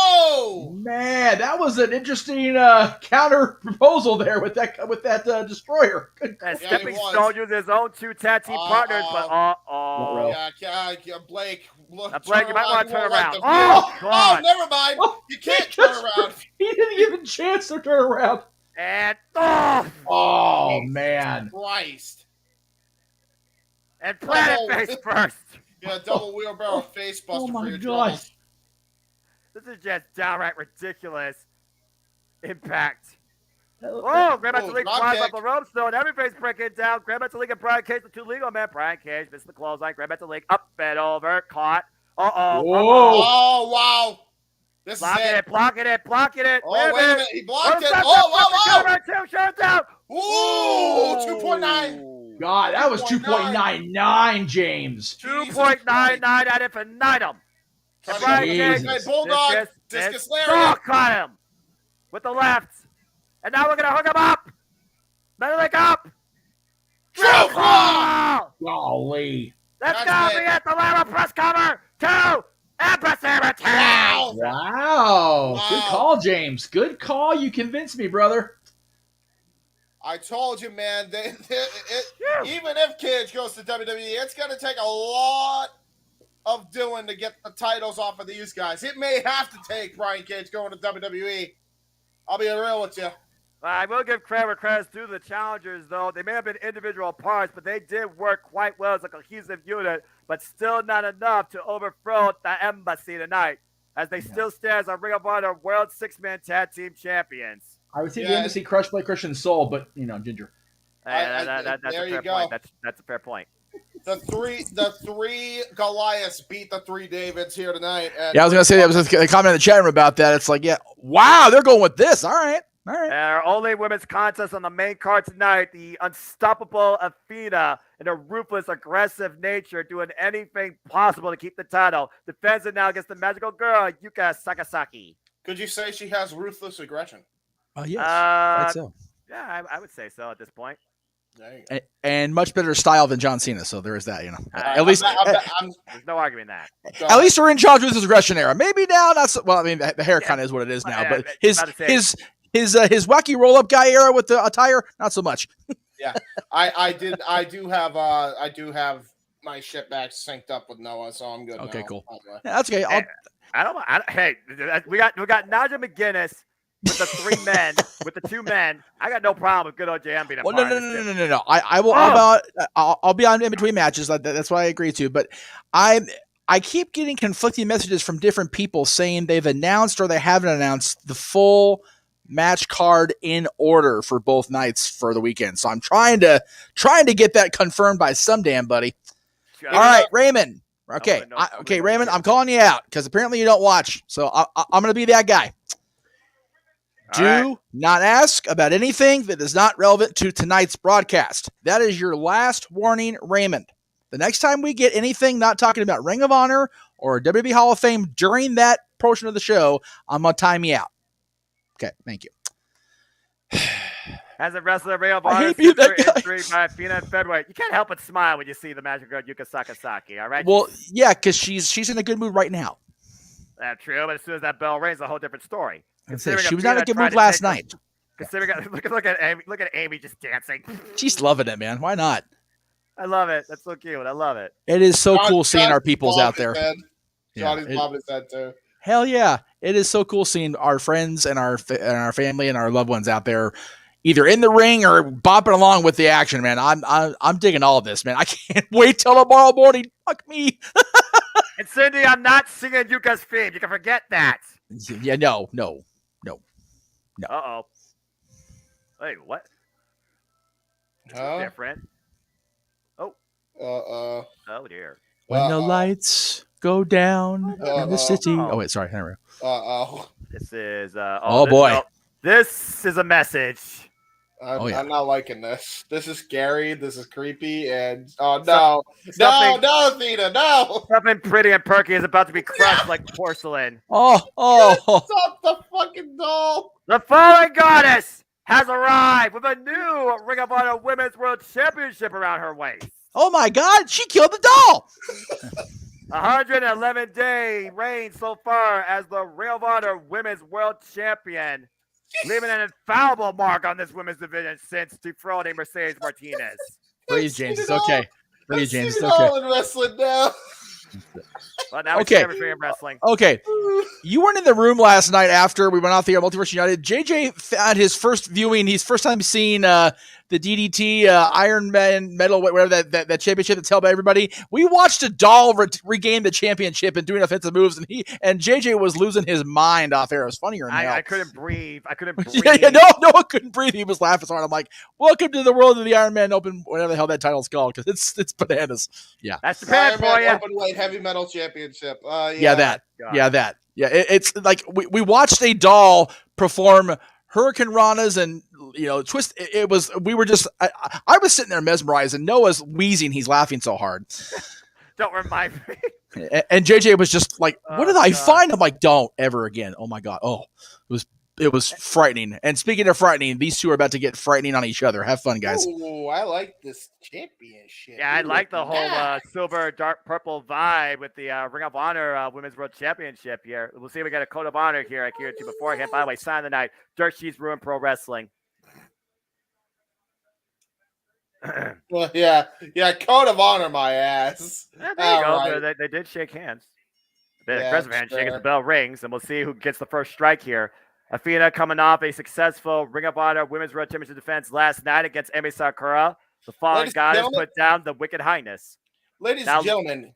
Man, that was an interesting counter proposal there with that destroyer. Stepping Stone used his own 2 tag team partners, but Blake, look, Blake, you might want to turn around. God! Never mind. You can't turn around. He didn't give a chance to turn around. And oh man, Christ! And Planet face first. Yeah, double wheelbarrow face buster. Oh my for your God. troubles. This is just downright ridiculous. Impact. Grand Metalik climbs up the ropes, though, and everybody's breaking down. Grand Metalik and Brian Cage, the 2 legal men. Brian Cage misses the clothesline. Grand Metalik up and over, caught. Uh-oh. Oh, wow. This is it. Blocking it. Oh, wait a minute. He blocked it. Shut down. Ooh, 2.9. God, that was 2.99, James. 2.99 ad infinitum. Bulldog. Discus Lariat. Stock on him with the left. And now we're going to hook him up. Metallic up. Choke ball. Golly. Let's go. We at the level press cover. 2. Embassy returns. Wow. Good call, James. Good call. You convinced me, brother. I told you, man. Even if Cage goes to WWE, it's going to take a lot of doing to get the titles off of these guys. It may have to take Brian Cage going to WWE. I'll be real with you. I will give credit where credit's due to the challengers, though. They may have been individual parts, but they did work quite well as a cohesive unit, but still not enough to overthrow the Embassy tonight, as they still stand as a Ring of Honor World Six-Man Tag Team Champions. I would say the Embassy crushed by Christian Soul, but, Ginger. That's a fair point. That's a fair point. The three Goliaths beat the 3 Davids here tonight. I was going to say, that was a comment in the chat room about that. It's like, wow, they're going with this. All right. Our only women's contest on the main card tonight, the unstoppable Athena in a ruthless, aggressive nature, doing anything possible to keep the title. Defends it now against the magical girl, Yuka Sakazaki. Could you say she has ruthless aggression? Yes. Right so. Yeah, I would say so at this point. And much better style than John Cena, so there is that, At least there's no arguing that. At least we're in John's ruthless aggression era. Maybe now, not so. Well, I mean, the hair kind of is what it is now, but his wacky roll up guy era with the attire, not so much. Yeah, I do have my shit back synced up with Noah, so I'm good. Okay, now. cool. Yeah, that's okay. Hey, we got Naja McGuinness with the 3 men, with the 2 men. I got no problem with good old JM being a part of this. No. I will. I'll be on in between matches. That's what I agree to. But I keep getting conflicting messages from different people saying they've announced or they haven't announced the full match card in order for both nights for the weekend. So I'm trying to get that confirmed by some damn buddy. All right, Raymond. Okay, Raymond, I'm calling you out because apparently you don't watch. So I'm going to be that guy. Do not ask about anything that is not relevant to tonight's broadcast. That is your last warning, Raymond. The next time we get anything not talking about Ring of Honor or WWE Hall of Fame during that portion of the show, I'm going to time you out. Okay, thank you. As a wrestler, Ring of Honor injury by Athena and Fedway. You can't help but smile when you see the magic girl Yuka Sakazaki, all right? Well, yeah, because she's in a good mood right now. That's true, but as soon as that bell rings, a whole different story. She was not in a good mood last night. Look at Amy. Look at Amy just dancing. She's loving it, man. Why not? I love it. That's so cute. I love it. It is so cool seeing our peoples out there. Johnny's bobbing his head too. Hell yeah! It is so cool seeing our friends and our family and our loved ones out there, either in the ring or bopping along with the action. Man, I'm digging all of this, man. I can't wait till tomorrow morning. Fuck me. And Cindy, I'm not singing Yuka's theme. You can forget that. Yeah, no. Uh-oh. Wait, what? Different. Oh. Oh dear. When the lights go down in the city. Oh wait, sorry. Henry. This is boy. No, this is a message. I'm not liking this. This is scary. This is creepy. And no, Athena, no. Something pretty and perky is about to be crushed like porcelain. Stop the fucking doll. The fallen goddess has arrived with a new Ring of Honor Women's World Championship around her waist. Oh my God, she killed the doll. 111-day reign so far as the Ring of Honor Women's World Champion, leaving an infallible mark on this women's division since defrauding Mercedes Martinez. Please, James, it's okay. Please, James, it's okay. In wrestling now. Well, now we see everything in wrestling. Okay. You weren't in the room last night after we went off the air, Multiverse United. JJ had his first viewing. He's first time seeing DDT Iron Man medal, whatever that championship that's held by everybody. We watched a doll regain the championship and doing offensive moves, and JJ was losing his mind off air. It was funnier than hell. I couldn't breathe. I couldn't breathe. Yeah, no one couldn't breathe. He was laughing so hard. I'm like, welcome to the world of the Iron Man Open, whatever the hell that title's called, because it's bananas. Yeah, that's Japan for you. Openweight Heavy Metal Championship. It's like we watched a doll perform Hurricane Ranas and twist. We were just I was sitting there mesmerized, and Noah's wheezing. He's laughing so hard. Don't remind me. And JJ was just like, "What did I find?" I'm like, "Don't ever again." Oh my god. Oh, it was frightening. And speaking of frightening, these two are about to get frightening on each other. Have fun, guys. Oh, I like this championship. Yeah, I like the whole silver, dark purple vibe with the Ring of Honor Women's World Championship here. We'll see if we got a code of honor here. I hear it beforehand. By the way, sign of the night. Dirt Sheets Ruin Pro Wrestling. Well, yeah, code of honor, my ass. Yeah, there you go. Right. They did shake hands. The aggressive handshake as the bell rings, and we'll see who gets the first strike here. Athena coming off a successful Ring of Honor Women's World Championship defense last night against Emi Sakura. The fallen goddess put down the Wicked Highness. Ladies and gentlemen,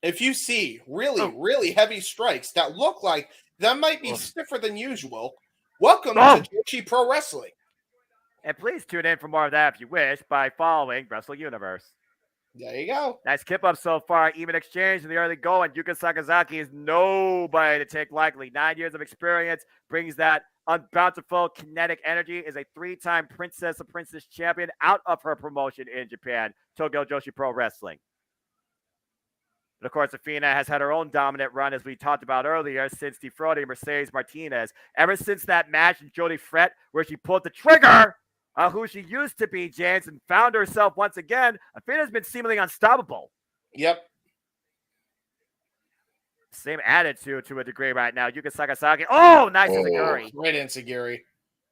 if you see really heavy strikes that look like that might be stiffer than usual, welcome to Joshi Pro Wrestling. And please tune in for more of that if you wish by following Wrestle Universe. There you go. Nice kip up so far. Even exchange in the early going. Yuka Sakazaki is nobody to take lightly. 9 years of experience, brings that unbountiful kinetic energy, is a 3-time Princess of Princess champion out of her promotion in Japan, Tokyo Joshi Pro Wrestling. But of course, Athena has had her own dominant run, as we talked about earlier, since defrauding Mercedes Martinez. Ever since that match in Jody Fret, where she pulled the trigger, who she used to be, James, and found herself once again, Athena's been seemingly unstoppable. Yep. Same attitude to a degree right now. Yuka Sakazaki. Oh, nice enziguri. Great enziguri.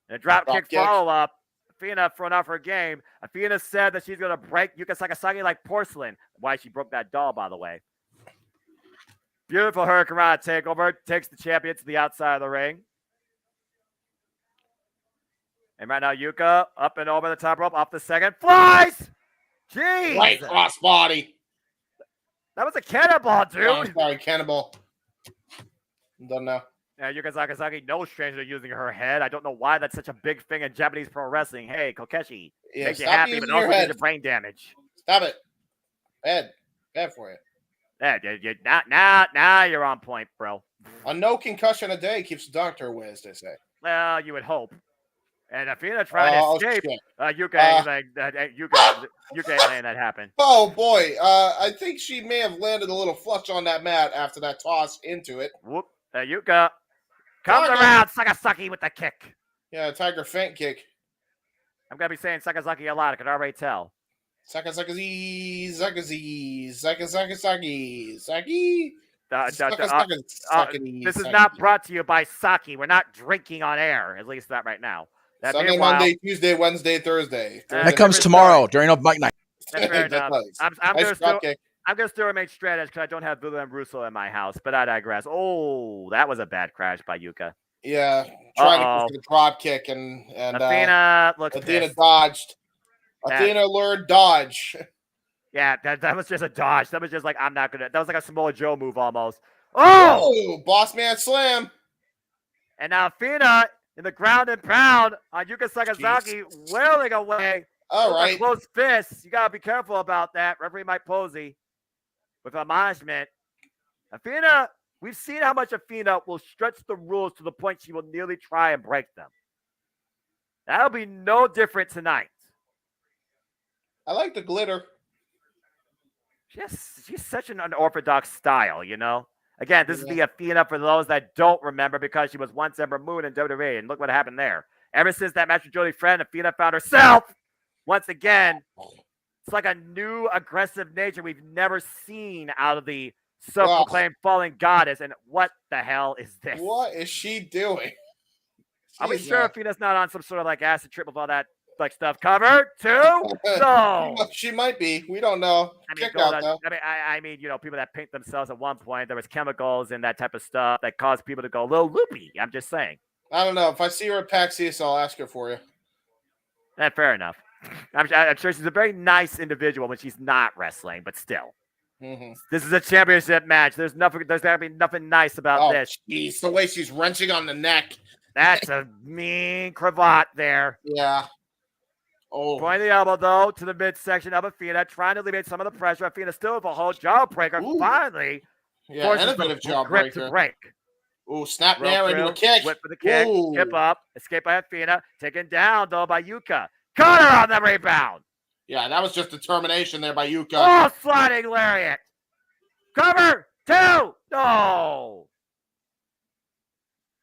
And a drop kick follow-up. Athena throwing off her game. Athena said that she's going to break Yuka Sakazaki like porcelain. Why she broke that doll, by the way. Beautiful Hurricane Rana takeover. Takes the champion to the outside of the ring. And right now, Yuka up and over the top rope, off the second, flies! Jeez! Right crossbody. That was a cannonball, dude. Oh, sorry, cannonball. Don't know. Yeah, Yuka Sakazaki, no stranger using her head. I don't know why that's such a big thing in Japanese pro wrestling. Hey, Kokeshi, makes you happy, but also gives you brain damage. Stop it. Bad for you. Yeah, now you're on point, bro. A no concussion a day keeps the doctor away, as they say. Well, you would hope. And Athena trying to escape. Yuka ain't letting that happen. Oh, boy. I think she may have landed a little flush on that mat after that toss into it. Whoop. Yuka comes around. Sakazaki with the kick. Yeah, tiger feint kick. I'm going to be saying Sakazaki a lot. I can already tell. Sakazaki. This is not brought to you by Saki. We're not drinking on air, at least not right now. Sunday, Monday, Tuesday, Wednesday, Thursday. That comes tomorrow during open mic night. That's fair enough. I'm going to still remain straight edge because I don't have Villa and Russo in my house, but I digress. Oh, that was a bad crash by Yuka. Yeah, trying to go for the drop kick and Athena looks Athena pissed. dodged. Athena learned dodge. Yeah, that was just a dodge. That was just like, I'm not going to. That was like a Samoa Joe move almost. Oh! Boss man slam. And now Athena in the ground and pound on Yuka Sakazaki, wailing away. All right. Close fists. You got to be careful about that. Referee Mike Posey with admonishment. Athena, we've seen how much Athena will stretch the rules to the point she will nearly try and break them. That'll be no different tonight. I like the glitter. She's such an unorthodox style, you know? Again, this is the Athena for those that don't remember because she was once Ember Moon in WWE, and look what happened there. Ever since that match with Jody Friend, Athena found herself, once again, it's like a new aggressive nature we've never seen out of the self-proclaimed fallen goddess, and what the hell is this? What is she doing? Are we sure Athena's not on some sort of like acid trip with all that like stuff covered too? No, she might be. We don't know. I mean, you know, people that paint themselves at one point, there was chemicals and that type of stuff that caused people to go a little loopy. I'm just saying. I don't know. If I see her at PAX East, I'll ask her for you. Fair enough. I'm sure she's a very nice individual when she's not wrestling, but still. Mm-hmm. This is a championship match. There's gotta be nothing nice about this. Jeez, the way she's wrenching on the neck. That's a mean cravat there. Yeah. Oh. Pointing the elbow, though, to the midsection of Athena, trying to alleviate some of the pressure. Athena still with a whole jawbreaker. Ooh. Finally, Yeah, innovative grip to jawbreaker. break. Ooh, snap there into a kick. Whip for the kick. Ooh. Hip up. Escape by Athena. Taken down, though, by Yuka. Caught her on the rebound. Yeah, that was just determination there by Yuka. Oh, sliding lariat. Cover. 2. No.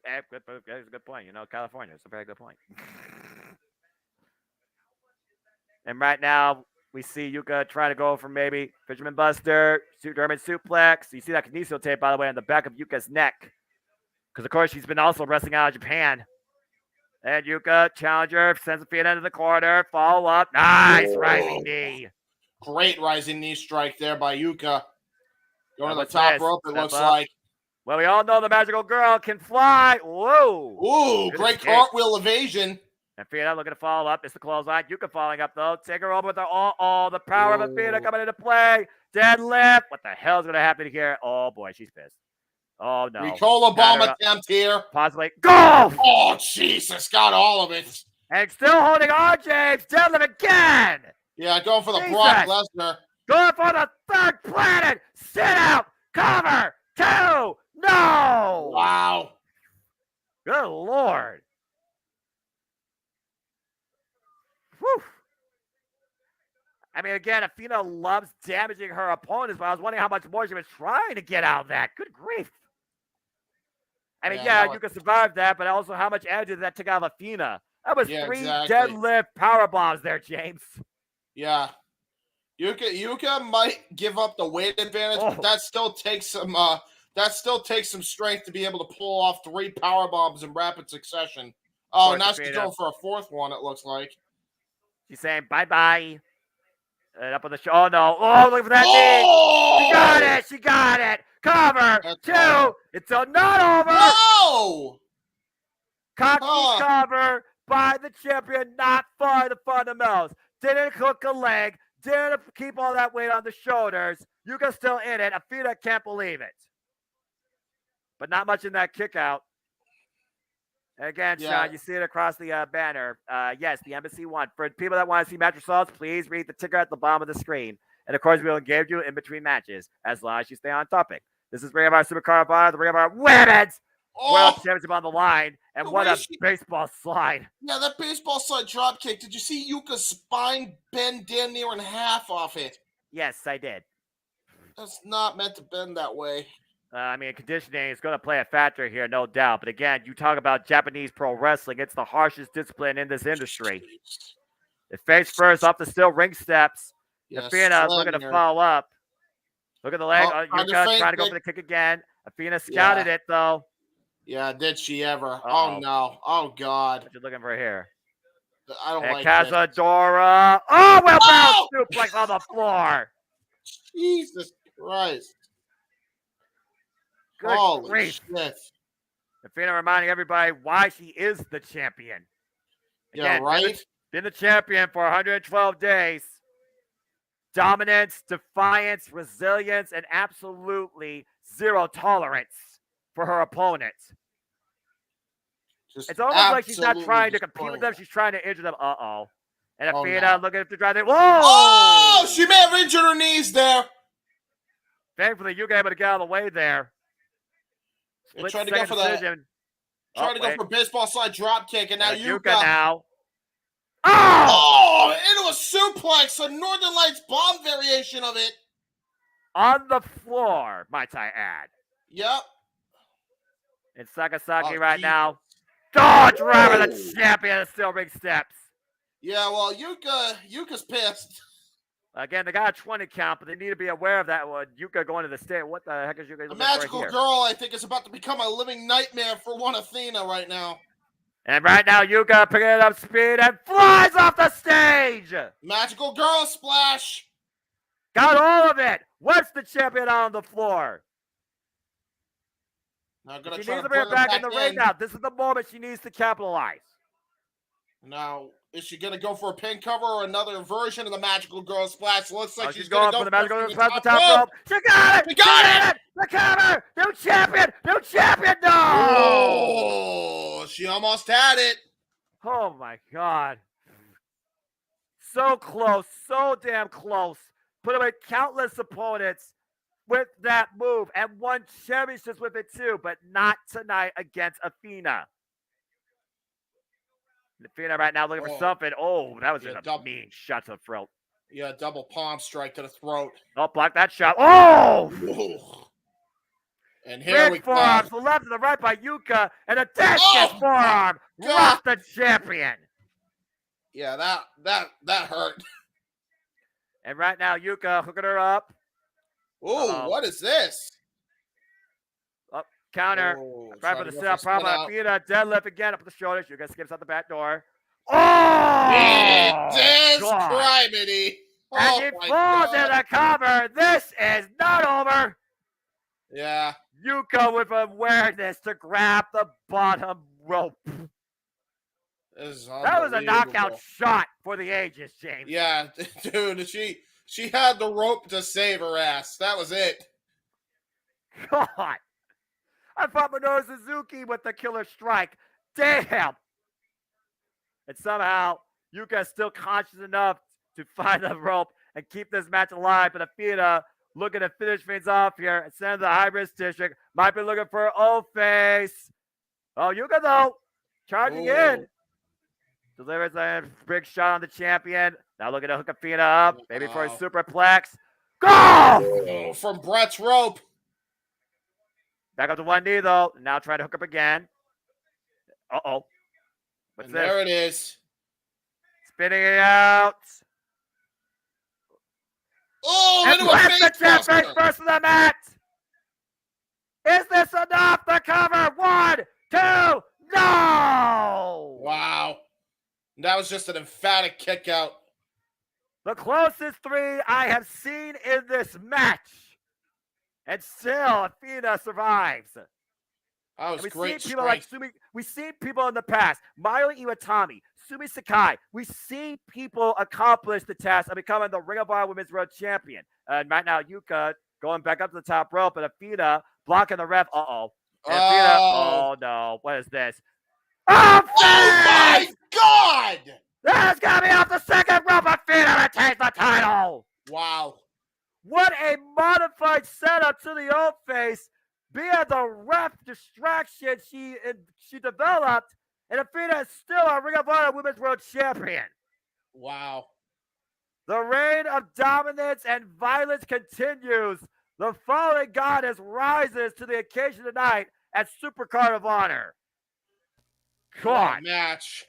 That's a good point. California. It's a very good point. And right now, we see Yuka trying to go for maybe Fisherman Buster, German suplex. You see that kinesio tape, by the way, on the back of Yuka's neck. Because, of course, she's been also wrestling out of Japan. And Yuka, challenger, sends the feet into the corner. Follow up. Nice rising knee. Great rising knee strike there by Yuka. Going to the What's top this? rope, it Step looks up. like. Well, we all know the magical girl can fly. Whoa. Ooh, Good great escape. cartwheel evasion. Athena looking to follow up. It's the clothesline. Yuka following up, though. Take her over with the the power of Athena coming into play. Deadlift. What the hell's going to happen here? Oh, boy, she's pissed. Oh, no. Ricola bomb attempt here. Possibly. Go! Oh, Jesus, got all of it. And still holding on, James. Deadlift again. Yeah, going for the Jesus. Brock Lesnar. Going for the third planet. Sit out. Cover. 2. No. Wow. Good Lord. Whew. I mean, again, Athena loves damaging her opponents, but I was wondering how much more she was trying to get out of that. Good grief. I mean, you can survive that, but also how much energy that took out of Athena. That was 3 deadlift power bombs there, James. Yeah. Yuka might give up the weight advantage, but that still takes some strength to be able to pull off 3 power bombs in rapid succession. Oh, now she's going for a 4th one, it looks like. She's saying bye-bye. And up on the show. Oh, no. Oh, look for that knee. She got it. She got it. Cover. That's 2. Right. It's not over. No. Cocky cover by the champion. Not for the fundamentals. Didn't hook a leg. Didn't keep all that weight on the shoulders. Yuka's still in it. Athena can't believe it. But not much in that kick out. And again, Sean, you see it across the banner. Yes, the Embassy 1. For people that want to see match results, please read the ticker at the bottom of the screen. And, of course, we'll engage you in between matches as long as you stay on topic. This is Ring of Honor SuperCard of Honor, the Ring of Honor Women's World Championship on the line. And what a baseball slide. Yeah, that baseball slide drop kick. Did you see Yuka's spine bend damn near in half off it? Yes, I did. That's not meant to bend that way. I mean, conditioning is going to play a factor here, no doubt. But again, you talk about Japanese pro wrestling. It's the harshest discipline in this industry. The face first off the steel ring steps. Athena looking to follow up. Look at the leg. Yuka trying to go for the kick again. Athena scouted it, though. Yeah, did she ever? Oh, no. Oh, God. What you looking for here? I don't like Cazadora. Oh, well-balanced suplex on the floor. Jesus Christ. Good grief. Shit. Athena reminding everybody why she is the champion. Again, yeah, right? Been the champion for 112 days. Dominance, defiance, resilience, and absolutely zero tolerance for her opponents. It's almost like she's not trying to compete with them. She's trying to injure them. Uh-oh. And Athena looking at the drive there. Whoa! Oh, she may have injured her knees there. Thankfully, you able to get out of the way there. Trying to go for trying to go for baseball slide drop kick, and now Yuka now. Oh, into a suplex, a Northern Lights bomb variation of it. On the floor, might I add. Yep. And Sakasaki now. Oh, driver the champion of steel ring steps. Yeah, well, Yuka's pissed. Again, they got a 20 count, but they need to be aware of that one. Yuka going to the state. What the heck is Yuka? The magical girl, I think, is about to become a living nightmare for one Athena right now. And right now, Yuka picking it up speed and flies off the stage. Magical girl splash. Got all of it. What's the champion on the floor? Now she needs to bring her back in the ring now. This is the moment she needs to capitalize. Now, Is she going to go for a pin cover or another version of the Magical Girl Splash? Looks like she's going for the Magical Girl Splash at the top rope. She got it! She got it! The cover! New champion! New champion! No! Oh, she almost had it. Oh, my God. So close. So damn close. Put away countless opponents with that move and won championships with it too, but not tonight against Athena. Athena right now looking for something. Oh, that was just a mean shot to the throat. Yeah, double palm strike to the throat. Oh, block that shot. Oh! Whoa. And here we go. Forearms to the left and the right by Yuka, and a discus forearm. Rock the champion. Yeah, that hurt. And right now, Yuka hooking her up. Ooh, what is this? Up, counter. Right for the sit-up problem. Athena deadlift again up with the shoulders. Yuka skips out the back door. Oh! It is criminy. And he falls in the cover. This is not over. Yeah. Yuka with awareness to grab the bottom rope. That was a knockout shot for the ages, James. Yeah, dude, she had the rope to save her ass. That was it. God. I thought Minoru Suzuki with the killer strike. Damn. And somehow, Yuka's still conscious enough to find the rope and keep this match alive. But Athena looking to finish things off here and send the high-risk district. Might be looking for O-Face. Oh, Yuka, though, charging in. Delivers a big shot on the champion. Now looking to hook Athena up. Maybe for a superplex. Go! Oh, from Brett's rope. Back up to one knee, though. Now trying to hook up again. Uh-oh. What's this? There it is. Spinning it out. Oh, and Brett the champ face first in the mat. Is this enough to cover? 1, 2, no! Wow. That was just an emphatic kick out. The closest 3 I have seen in this match. And still, Athena survives. That was great people like Sumi. We've seen people in the past. Mayu Iwatani, Sumi Sakai. We've seen people accomplish the task of becoming the Ring of Honor Women's World Champion. And right now, Yuka going back up to the top rope, and Athena blocking the ref. Athena, oh no, what is this? Oh my God! That's got me off the second rope. Athena retains the title. Wow. What a modified setup to the old face via the ref distraction she developed, and Athena is still a Ring of Honor Women's World Champion. Wow. The reign of dominance and violence continues. The fallen goddess rises to the occasion tonight at SUPERCARD of Honor. What a match.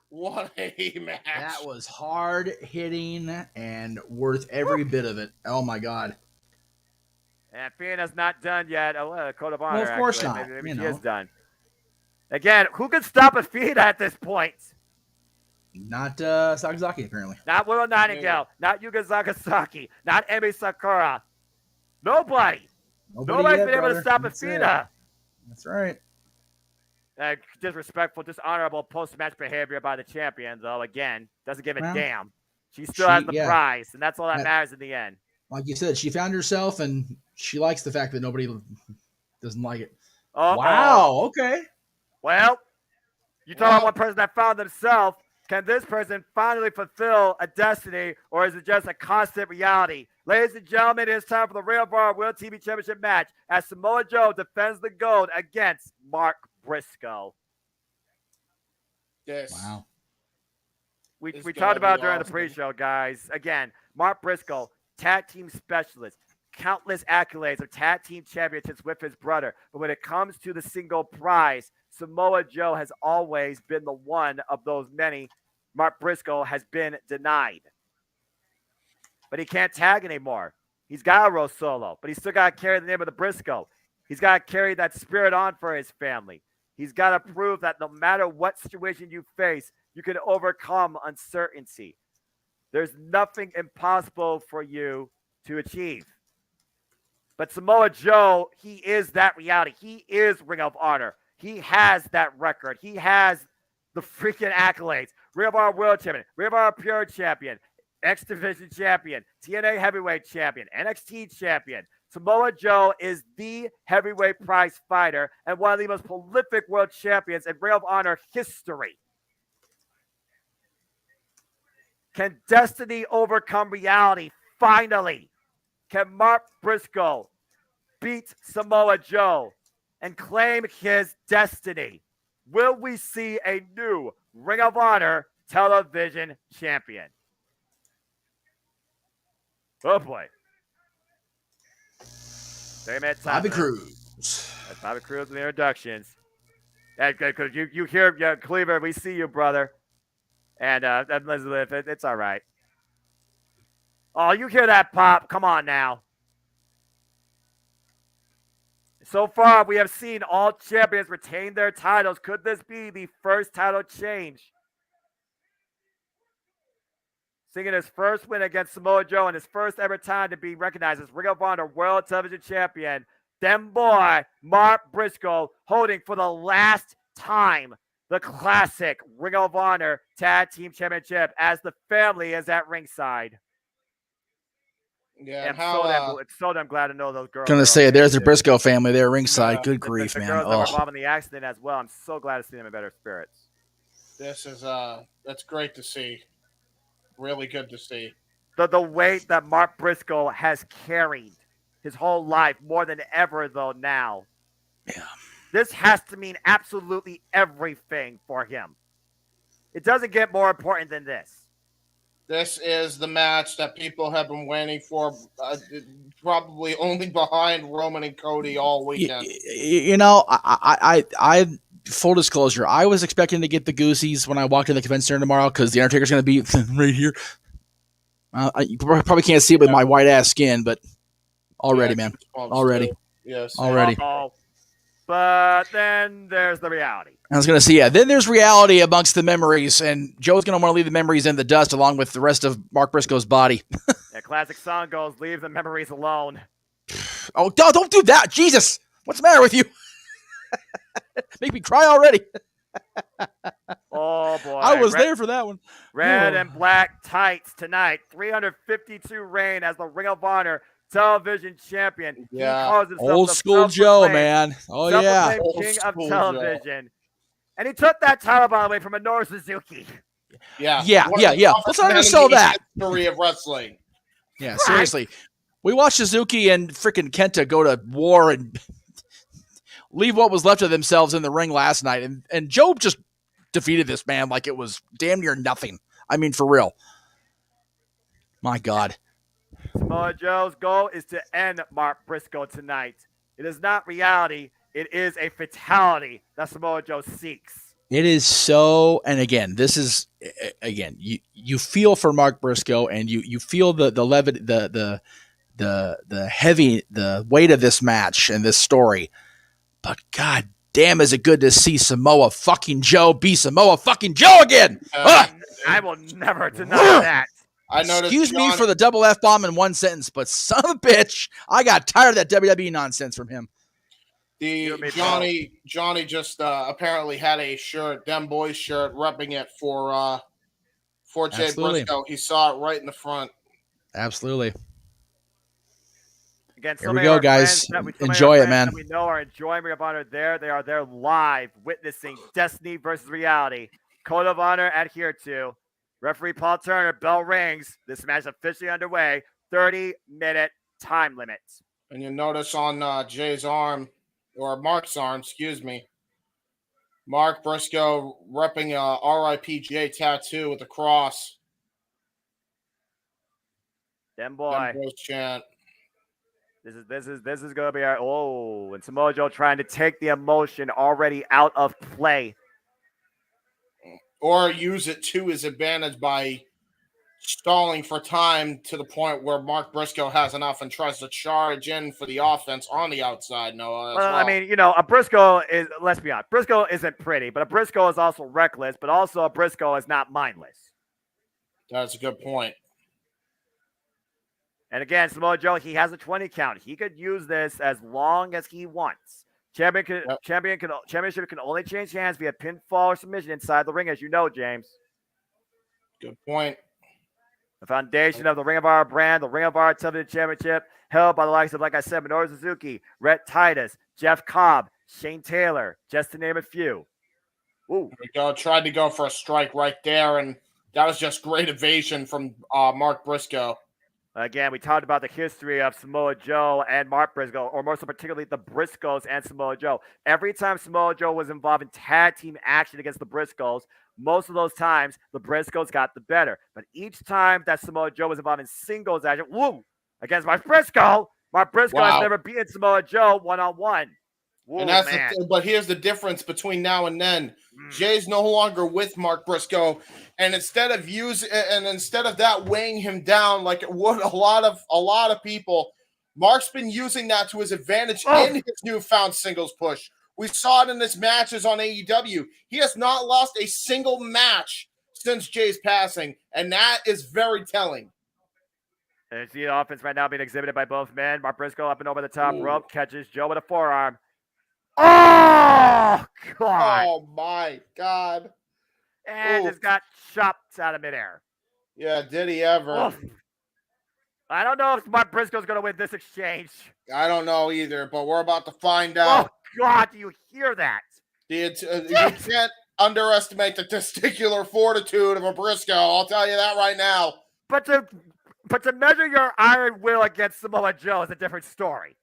What a match. That was hard hitting and worth every bit of it. Oh my God. And Athena's not done yet. Oh, Code of Honor. Well, of course actually. not. Maybe she is done. Again, who can stop Athena at this point? Not Sakazaki, apparently. Not Willow Nightingale. Not Yuka Sakazaki. Not Emi Sakura. Nobody's been able to stop Athena. That's right. Disrespectful, dishonorable post-match behavior by the champion, though. Again, doesn't give a damn. She still has the prize, and that's all that matters in the end. Like you said, she found herself, and she likes the fact that nobody doesn't like it. Uh-oh. Wow. Okay. Well, you talk about one person that found themselves. Can this person finally fulfill a destiny, or is it just a constant reality? Ladies and gentlemen, it is time for the Ring of Honor World TV Championship match as Samoa Joe defends the gold against Mark Briscoe. Yes. Wow. We talked about it during the pre-show, guys. Again, Mark Briscoe, tag team specialist, countless accolades of tag team championships with his brother. But when it comes to the single prize, Samoa Joe has always been the one of those many. Mark Briscoe has been denied. But he can't tag anymore. He's got to roll solo, but he's still got to carry the name of the Briscoe. He's got to carry that spirit on for his family. He's got to prove that no matter what situation you face, you can overcome uncertainty. There's nothing impossible for you to achieve. But Samoa Joe, he is that reality. He is Ring of Honor. He has that record. He has the freaking accolades. Ring of Honor World Champion, Ring of Honor Pure Champion, X Division Champion, TNA Heavyweight Champion, NXT Champion. Samoa Joe is the heavyweight prize fighter and one of the most prolific world champions in Ring of Honor history. Can destiny overcome reality? Finally, can Mark Briscoe beat Samoa Joe and claim his destiny? Will we see a new Ring of Honor television champion? Oh boy. 30-minute time. Bobby Cruz. That's Bobby Cruz with the introductions. And because you hear Cleaver, we see you, brother. And Elizabeth, it's all right. Oh, you hear that pop? Come on now. So far, we have seen all champions retain their titles. Could this be the first title change? Singing his first win against Samoa Joe and his first ever time to be recognized as Ring of Honor World Television Champion. Them boy, Mark Briscoe, holding for the last time the classic Ring of Honor Tag Team Championship as the family is at ringside. Yeah, it's so damn glad to know those girls. Gonna say, there's the Briscoe family there ringside. Good grief, the man. girls that were involved in the accident as well. I'm so glad to see them in better spirits. This is that's great to see. Really good to see. The weight that Mark Briscoe has carried his whole life, more than ever though now. Yeah. This has to mean absolutely everything for him. It doesn't get more important than this. This is the match that people have been waiting for, probably only behind Roman and Cody all weekend. You know, I full disclosure, I was expecting to get the goosies when I walked in the convention center tomorrow because the Undertaker's going to be right here. You probably can't see it with my white ass skin, but already, man, already, yes, already. But then there's the reality. I was going to say, yeah, then there's reality amongst the memories, and Joe's going to want to leave the memories in the dust along with the rest of Mark Briscoe's body. That classic song goes, "Leave the memories alone." Oh, don't do that. Jesus, what's the matter with you? Make me cry already. Oh, boy. I was there for that one. Red and black tights tonight. 352 reign as the Ring of Honor television champion. Yeah. He calls himself Old the school Joe, self-proclaimed- man. Oh, yeah. self-proclaimed King of Old school television. And he took that title, by the way, from Minoru Suzuki. Yeah. Yeah. Let's not undersell that. History of wrestling. Yeah, seriously. We watched Suzuki and freaking Kenta go to war and leave what was left of themselves in the ring last night. And Joe just defeated this man like it was damn near nothing. I mean, for real. My God. Samoa Joe's goal is to end Mark Briscoe tonight. It is not reality. It is a fatality that Samoa Joe seeks. It is so, and again, this is, again, you feel for Mark Briscoe and you feel the heavy, the weight of this match and this story. But God damn, is it good to see Samoa fucking Joe be Samoa fucking Joe again. I will never deny that. I noticed. Excuse me for the double F-bomb in one sentence, but son of a bitch, I got tired of that WWE nonsense from him. Johnny just apparently had a shirt, Dem Boys shirt, repping it for Jay Briscoe. He saw it right in the front. Absolutely. Again, here we go, guys. Enjoy it, man. We know are enjoying Ring of Honor there. They are there live, witnessing Destiny versus reality. Code of Honor adhered to. Referee Paul Turner, bell rings. This match officially underway. 30-minute time limit. And you notice on Jay's arm, or Mark's arm, excuse me, Mark Briscoe repping a R.I.P. Jay tattoo with a cross. Dem boy. Chant. This is gonna be our and Samoa Joe trying to take the emotion already out of play. Or use it to his advantage by stalling for time to the point where Mark Briscoe has enough and tries to charge in for the offense on the outside, Noah. Well, I mean, a Briscoe is, let's be honest, Briscoe isn't pretty, but a Briscoe is also reckless, but also a Briscoe is not mindless. That's a good point. And again, Samoa Joe, he has a 20 count. He could use this as long as he wants. Championship can only change hands via pinfall or submission inside the ring, as you know, James. Good point. The foundation of the Ring of Honor brand, the Ring of Honor Television Championship, held by the likes of, like I said, Minoru Suzuki, Rhett Titus, Jeff Cobb, Shane Taylor, just to name a few. Ooh. There we go. Tried to go for a strike right there, and that was just great evasion from Mark Briscoe. Again, we talked about the history of Samoa Joe and Mark Briscoe, or more so particularly the Briscoes and Samoa Joe. Every time Samoa Joe was involved in tag team action against the Briscoes, most of those times the Briscoes got the better. But each time that Samoa Joe was involved in singles action, against Mark Briscoe has never beaten Samoa Joe one-on-one. And that's but here's the difference between now and then. Jay's no longer with Mark Briscoe, and instead of that weighing him down like it would a lot of people, Mark's been using that to his advantage in his newfound singles push. We saw it in his matches on AEW. He has not lost a single match since Jay's passing, and that is very telling. And you see the offense right now being exhibited by both men. Mark Briscoe up and over the top rope, catches Joe with a forearm. Oh, God. Oh, my God. And just got chopped out of midair. Yeah, did he ever? Oof. I don't know if Mark Briscoe's going to win this exchange. I don't know either, but we're about to find out. Oh, God, do you hear that? You can't underestimate the testicular fortitude of a Briscoe. I'll tell you that right now. But to measure your iron will against Samoa Joe is a different story.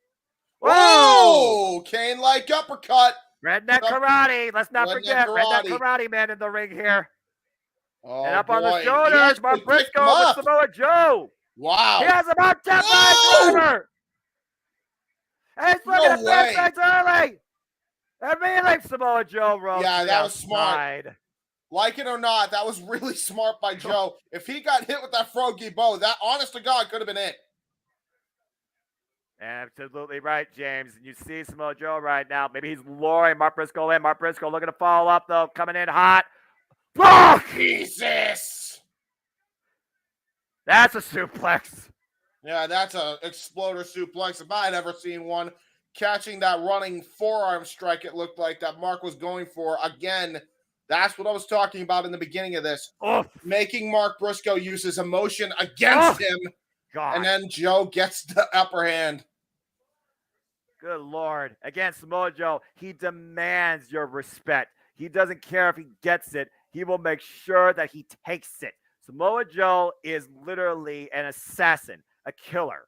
Whoa! Cane-like uppercut. Redneck karate. Let's not forget Redneck karate man in the ring here. Oh, and up on the shoulders, Mark Briscoe with Samoa Joe. Wow. He has him up 10 driver. And he's looking at that early. Immediately Samoa Joe rolls. Yeah, that was smart. Like it or not, that was really smart by Joe. If he got hit with that Froggy Bow, that honest to God could have been it. Absolutely right, James. You see Samoa Joe right now. Maybe he's luring Mark Briscoe in. Mark Briscoe looking to follow up, though. Coming in hot. Oh, Jesus! That's a suplex. Yeah, that's an exploder suplex. If I had ever seen one. Catching that running forearm strike, it looked like that Mark was going for. Again, that's what I was talking about in the beginning of this. Making Mark Briscoe use his emotion against him. God. And then Joe gets the upper hand. Good Lord. Again, Samoa Joe, he demands your respect. He doesn't care if he gets it. He will make sure that he takes it. Samoa Joe is literally an assassin, a killer.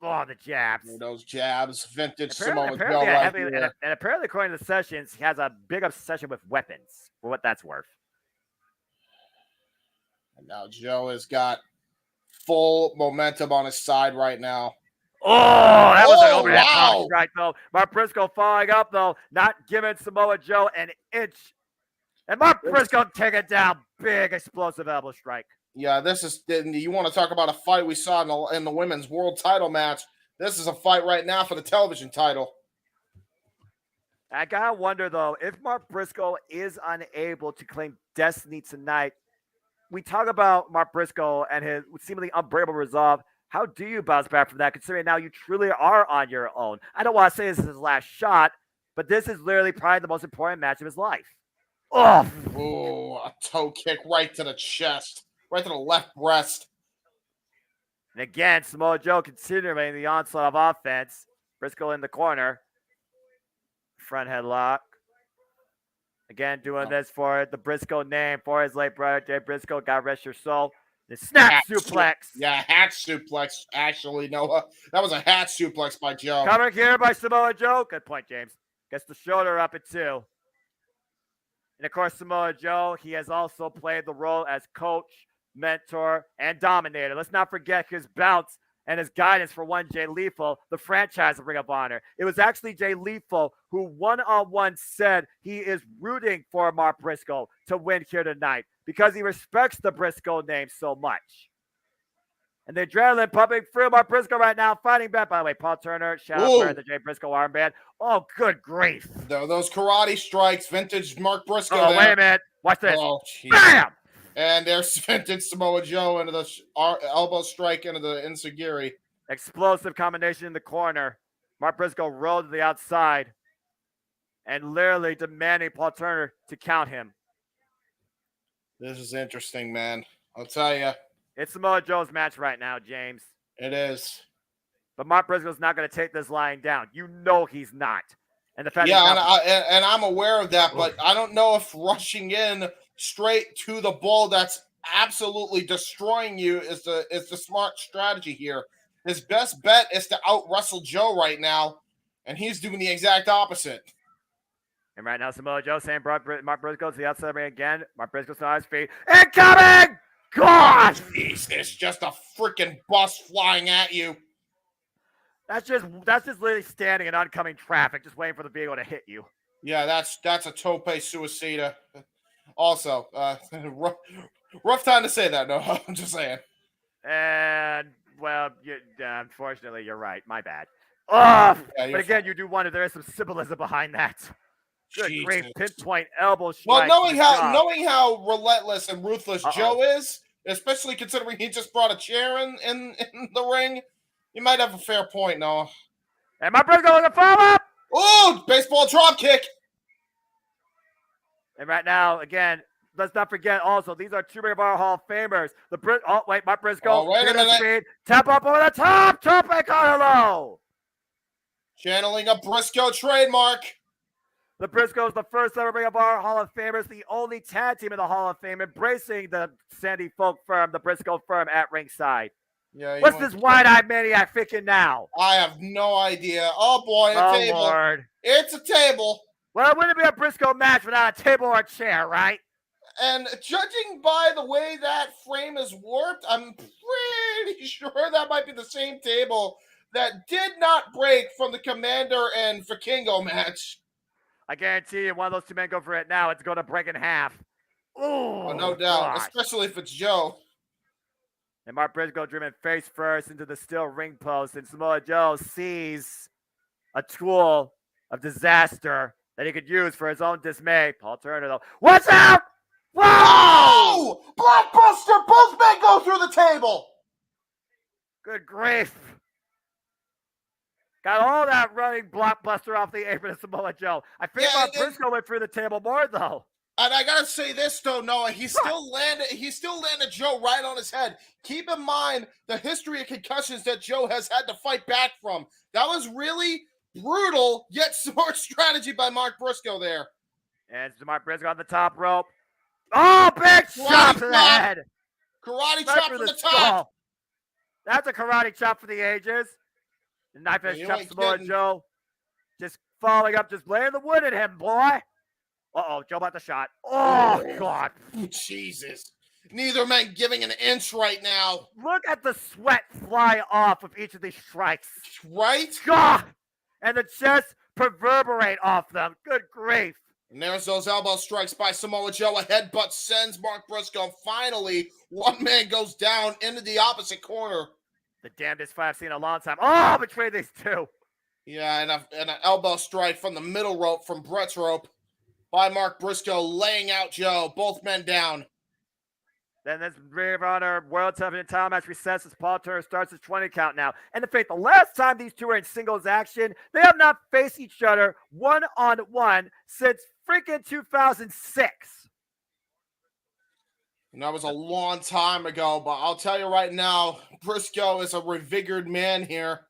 Oh, the jabs. Those jabs. Vintage Samoa Joe right here. And apparently, according to the sessions, he has a big obsession with weapons, for what that's worth. And now Joe has got full momentum on his side right now. Oh, that was an overhead top strike, though. Mark Briscoe following up, though, not giving Samoa Joe an inch. And Mark Briscoe taking it down. Big explosive elbow strike. Yeah, this is, you want to talk about a fight we saw in the women's world title match. This is a fight right now for the television title. I got to wonder, though, if Mark Briscoe is unable to claim destiny tonight. We talk about Mark Briscoe and his seemingly unbreakable resolve. How do you bounce back from that, considering now you truly are on your own? I don't want to say this is his last shot, but this is literally probably the most important match of his life. Oh, a toe kick right to the chest, right to the left breast. And again, Samoa Joe continuing the onslaught of offense. Briscoe in the corner. Front headlock. Again, doing this for the Briscoe name, for his late brother, Jay Briscoe. God rest your soul. The snap suplex. Hat suplex. Actually, Noah. That was a hat suplex by Joe. Coming here by Samoa Joe. Good point, James. Gets the shoulder up at 2. And, of course, Samoa Joe, he has also played the role as coach, mentor, and dominator. Let's not forget his bounce and his guidance for one Jay Lethal, the franchise of Ring of Honor. It was actually Jay Lethal who one-on-one said he is rooting for Mark Briscoe to win here tonight because he respects the Briscoe name so much. And the adrenaline pumping through Mark Briscoe right now, fighting back. By the way, Paul Turner, shout out for the Jay Briscoe armband. Oh, good grief. Those karate strikes, vintage Mark Briscoe. Oh, wait a minute. Watch this. Oh, bam! And there's vintage Samoa Joe into the elbow strike into the enziguri. Explosive combination in the corner. Mark Briscoe rolled to the outside and literally demanding Paul Turner to count him. This is interesting, man. I'll tell you. It's Samoa Joe's match right now, James. It is. But Mark Briscoe's not going to take this lying down. You know he's not. And the fact and I'm aware of that, but I don't know if rushing in straight to the bull that's absolutely destroying you is the smart strategy here. His best bet is to out-wrestle Joe right now, and he's doing the exact opposite. And right now, Samoa Joe saying Mark Briscoe to the outside ring again. Mark Briscoe's on his feet. Incoming! God! It's just a freaking bus flying at you. That's just literally standing in oncoming traffic, just waiting for the vehicle to hit you. Yeah, that's a tope suicida. Also, rough time to say that. No, I'm just saying. And well, unfortunately, you're right. My bad. Oh, yeah, but again, you do wonder there is some symbolism behind that. Good grief, pinpoint elbow strike. Well, knowing how relentless and ruthless Joe is, especially considering he just brought a chair in the ring, you might have a fair point, Noah. And my Briscoe going to follow up. Oh, baseball drop kick. And right now, again, let's not forget also, these are two Ring of Honor Hall of Famers. Mark Briscoe. Oh, wait a minute. Speed, tap up over the top. Tope con hilo. Channeling a Briscoe trademark. The Briscoes, the first ever Ring of Honor Hall of Famers, the only tag team in the Hall of Fame, embracing the Sandy Folk firm, the Briscoe firm at ringside. Yeah, what's this wide-eyed maniac thinking now? I have no idea. Oh boy, a table. Lord. It's a table. Well, it wouldn't be a Briscoe match without a table or a chair, right? And judging by the way that frame is warped, I'm pretty sure that might be the same table that did not break from the Commander and Vikingo match. I guarantee you, one of those two men go for it now. It's going to break in half. Ooh, oh, no doubt, gosh. Especially if it's Joe. And Mark Briscoe driven face first into the steel ring post, and Samoa Joe sees a tool of disaster that he could use for his own dismay. Paul Turner, though. What's up? Whoa! Oh! Blockbuster! Both men go through the table! Good grief. Got all that running blockbuster off the apron of Samoa Joe. I think Mark Briscoe went through the table more, though. And I gotta say this though, Noah, he still landed Joe right on his head. Keep in mind the history of concussions that Joe has had to fight back from. That was really brutal, yet smart strategy by Mark Briscoe there. And Mark Briscoe on the top rope. Oh, big shot to the head. Karate chop from the top. That's a karate chop for the ages. The knife edge chop Samoa Joe. Just falling up, just laying the wood at him, boy. Uh-oh, Joe about the shot. Oh, God. Jesus. Neither man giving an inch right now. Look at the sweat fly off of each of these strikes. Right? God! And the chest reverberate off them. Good grief. And there's those elbow strikes by Samoa Joe. A headbutt sends Mark Briscoe. Finally, one man goes down into the opposite corner. The damnedest fight I've seen in a long time. Oh, between these two. Yeah, and an elbow strike from the middle rope from Brett's rope. By Mark Briscoe laying out Joe. Both men down. Then this Ring of Honor World Television title match resets as Paul Turner starts his 20 count now. And in fact, the last time these two were in singles action, they have not faced each other one-on-one since freaking 2006. And that was a long time ago, but I'll tell you right now, Briscoe is a revigored man here.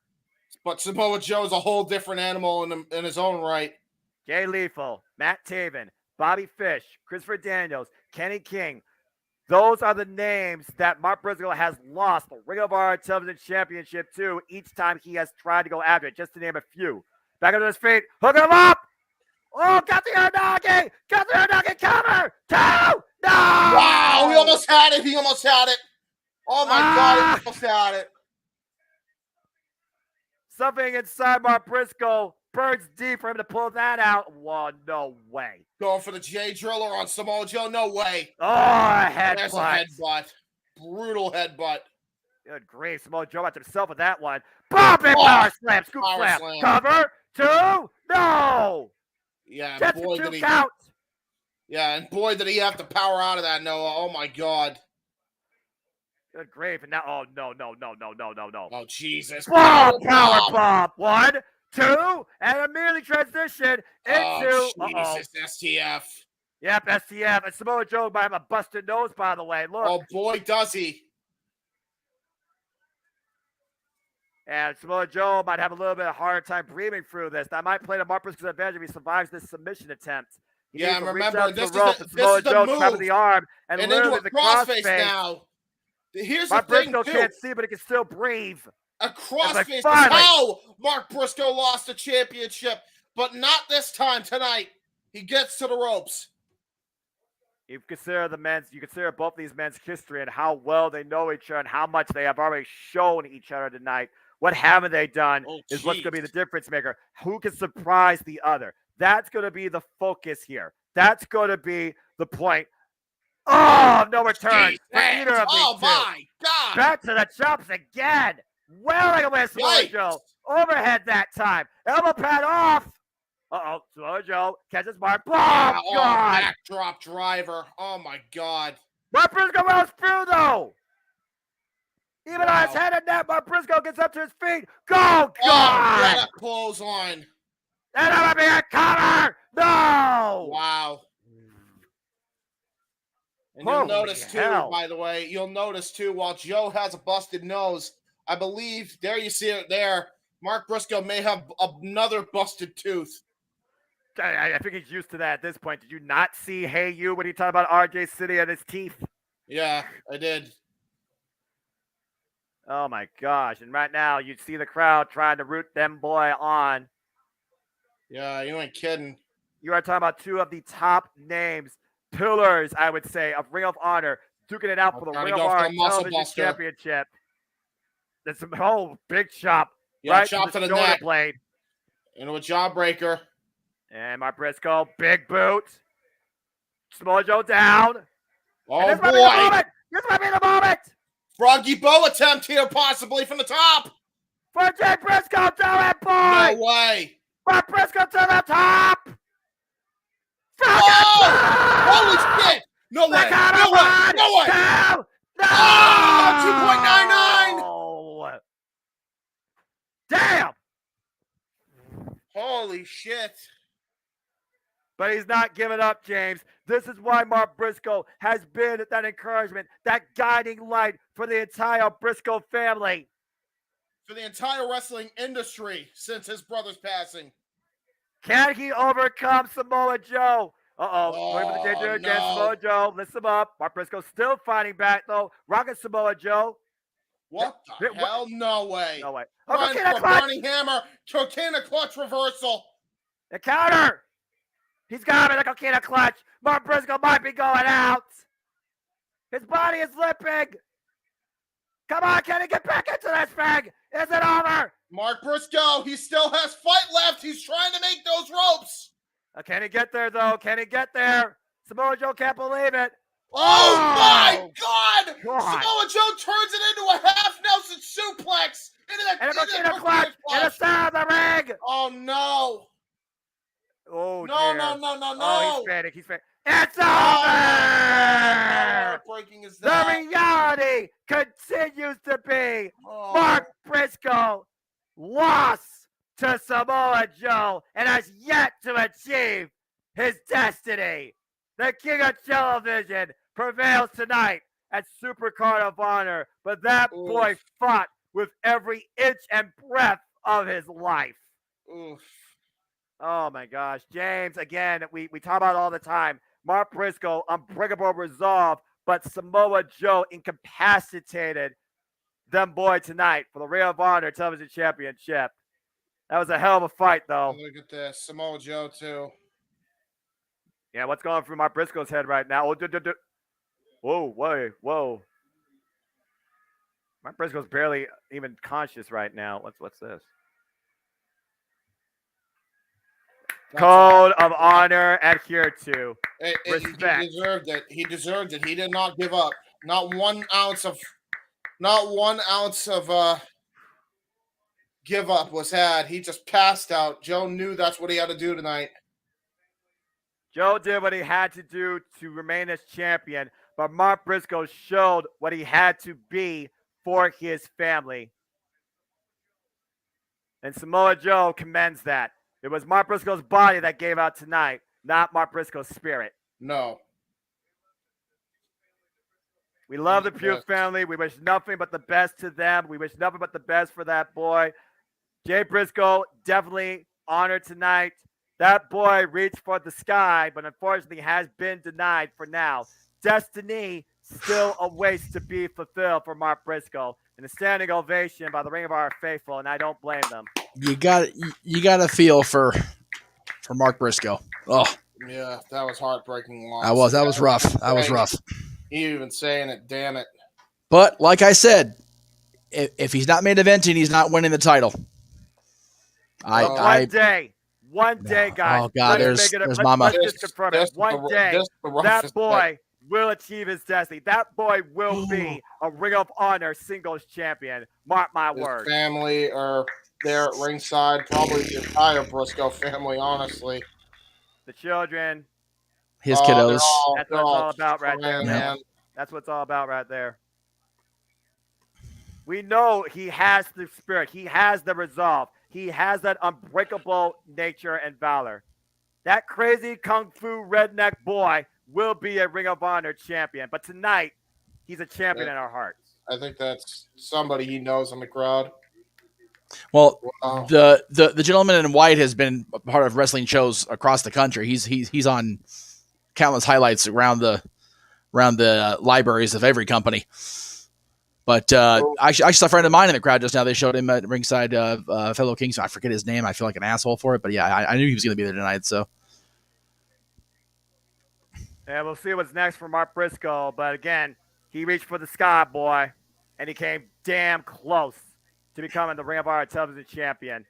But Samoa Joe is a whole different animal in his own right. Jay Lethal, Matt Taven, Bobby Fish, Christopher Daniels, Kenny King. Those are the names that Mark Briscoe has lost the Ring of Honor Television Championship to each time he has tried to go after it, just to name a few. Back under his feet, hooking him up. Oh, got the Unagi! Got the Unagi cover! 2! No! Wow, he almost had it. Oh, my God, he almost had it. Something inside Mark Briscoe burns deep for him to pull that out. Whoa, no way. Going for the J Driller on Samoa Joe. No way. Oh, a headbutt. There's a headbutt. Brutal headbutt. Good grief. Samoa Joe after himself with that one. Bombing power slam. Scoop slam. Cover. 2. No. Yeah, and boy, did he count. Yeah, and boy, did he have to power out of that, Noah. Oh, my God. Good grief. And now, oh, no. Oh, Jesus. Power bomb. 1, 2, and immediately transition into Jesus, STF. Yep, STF. And Samoa Joe might have a busted nose, by the way. Look. Oh, boy, does he. And Samoa Joe might have a little bit of harder time breathing through this. That might play to Mark Briscoe's advantage if he survives this submission attempt. He Yeah, needs to remember, reach out to this the rope, is and the Samoa Joe move. trapping the arm, and literally into the a crossface crossface. now. Here's Mark the thing, Briscoe too. can't see, but he can still breathe. A crossface is finally. how Mark Briscoe lost the championship, but not this time tonight. He gets to the ropes. You consider both these men's history and how well they know each other and how much they have already shown each other tonight. What haven't they done is what's going to be the difference maker. Who can surprise the other? That's going to be the focus here. That's going to be the point. Oh, no return for either of these two. My God. Back to the chops again. Wailing away Samoa Joe. Overhead that time. Elbow pad off. Uh-oh, Samoa Joe catches Mark. Oh, God. Backdrop driver. Oh, my God. Mark Briscoe rolls through, though. Even on his head and neck, Mark Briscoe gets up to his feet. Go, God. Oh, what a clothesline. And that'll be a cover. No. Wow. And Holy you'll notice, too, hell. by the way, while Joe has a busted nose, I believe, there you see it there, Mark Briscoe may have another busted tooth. I think he's used to that at this point. Did you not see Hey You when he talked about RJ City and his teeth? Yeah, I did. Oh, my gosh. And right now, you see the crowd trying to root them boy on. Yeah, you ain't kidding. You are talking about two of the top names, pillars, I would say, of Ring of Honor, duking it out for the Ring of Honor Television Championship. That's a whole big chop. Yeah, right chop to the shoulder neck. blade. Into a jawbreaker. And Mark Briscoe, big boot. Samoa Joe down. Oh, this boy. This might be the moment. Froggy Bow attempt here, possibly from the top. For Jay Briscoe, do it, boy. No way. Mark Briscoe to the top. Oh! Holy shit. No way. No way. No way. No. Oh, 2.99. Damn. Holy shit. But he's not giving up, James. This is why Mark Briscoe has been that encouragement, that guiding light for the entire Briscoe family. For the entire wrestling industry since his brother's passing. Can he overcome Samoa Joe? Going for the danger again. Samoa Joe lifts him up. Mark Briscoe still fighting back, though. Rocking Samoa Joe. What the hell? No way. No way. Run for Burning Hammer. Coquina clutch reversal. The counter. He's got it. The Coquina clutch. Mark Briscoe might be going out. His body is limping. Come on, can he get back into this thing? Is it over? Mark Briscoe, he still has fight left. He's trying to make those ropes. Can he get there, though? Can he get there? Samoa Joe can't believe it. Oh my God! Samoa Joe turns it into a half Nelson suplex. And a Coquina clutch. And a star of the ring. Oh, no. Oh, no, dear. no. Oh, he's fading. It's over! Heartbreaking is that? The reality continues to be Mark Briscoe lost to Samoa Joe and has yet to achieve his destiny. The King of Television prevails tonight at SUPERCARD of Honor, but that boy fought with every inch and breath of his life. Oof. Oh, my gosh. James, again, we talk about it all the time. Mark Briscoe, unbreakable resolve, but Samoa Joe incapacitated them boy tonight for the Ring of Honor Television Championship. That was a hell of a fight, though. Look at this. Samoa Joe, too. Yeah, what's going through Mark Briscoe's head right now? Whoa. Mark Briscoe's barely even conscious right now. What's this? Code of honor adhered to. Respect. He deserved it. He deserved it. He did not give up. Not one ounce of give up was had. He just passed out. Joe knew that's what he had to do tonight. Joe did what he had to do to remain as champion, but Mark Briscoe showed what he had to be for his family. And Samoa Joe commends that. It was Mark Briscoe's body that gave out tonight, not Mark Briscoe's spirit. No. We love the Pugh family. We wish nothing but the best to them. We wish nothing but the best for that boy. Jay Briscoe, definitely honored tonight. That boy reached for the sky, but unfortunately has been denied for now. Destiny still awaits to be fulfilled for Mark Briscoe. And a standing ovation by the Ring of Honor faithful, and I don't blame them. You got a feel for Mark Briscoe. Oh, yeah, that was heartbreaking loss. That was rough. That was rough. You even saying it, damn it. But like I said, if he's not main eventing, he's not winning the title. One day, guys. Oh God, there's Mama. Let's just confirm it. One day, that boy will achieve his destiny. That boy will be a Ring of Honor singles champion. Mark my words. Family are there at ringside. Probably the entire Briscoe family, honestly. The children. His kiddos. That's what it's all about right there, man. That's what it's all about right there. We know he has the spirit. He has the resolve. He has that unbreakable nature and valor. That crazy kung fu redneck boy will be a Ring of Honor champion. But tonight, he's a champion in our hearts. I think that's somebody he knows in the crowd. Well, the gentleman in white has been part of wrestling shows across the country. He's on countless highlights around the libraries of every company. But I saw a friend of mine in the crowd just now. They showed him at ringside, fellow Kings. I forget his name. I feel like an asshole for it, but yeah, I knew he was going to be there tonight. So, yeah, we'll see what's next for Mark Briscoe. But again, he reached for the sky, boy, and he came damn close to becoming the Ring of Honor Television Champion.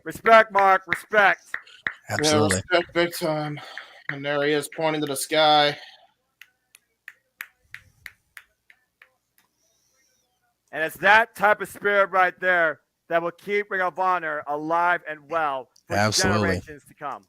Respect, Mark. Respect. Absolutely. Yeah, respect big time. And there he is, pointing to the sky. And it's that type of spirit right there that will keep Ring of Honor alive and well for generations to come.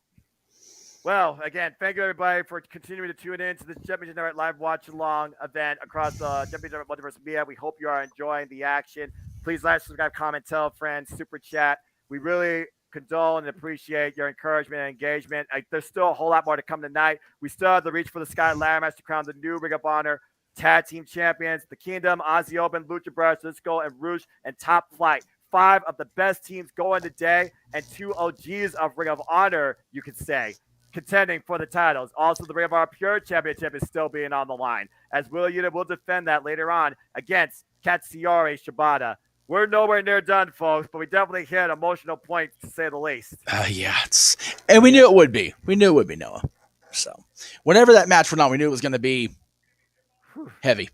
Well, again, thank you everybody for continuing to tune in to the Championship Network Live Watch Along event across the Championship Network Multiverse Media. We hope you are enjoying the action. Please like, subscribe, comment, tell friends, super chat. We really condole and appreciate your encouragement and engagement. There's still a whole lot more to come tonight. We still have the Reach for the Sky ladder match to crown the new Ring of Honor Tag Team Champions, the Kingdom, Aussie Open, Lucha Brothers, Cisco, and Rouge, and Top Flight. 5 of the best teams going today, and 2 OGs of Ring of Honor, you could say, contending for the titles. Also, the Ring of Honor Pure Championship is still being on the line, as Will Yuta will defend that later on against Katsuyori Shibata. We're nowhere near done, folks, but we definitely hit an emotional point, to say the least. Yeah, and we knew it would be. We knew it would be, Noah. So, whenever that match went on, we knew it was going to be heavy.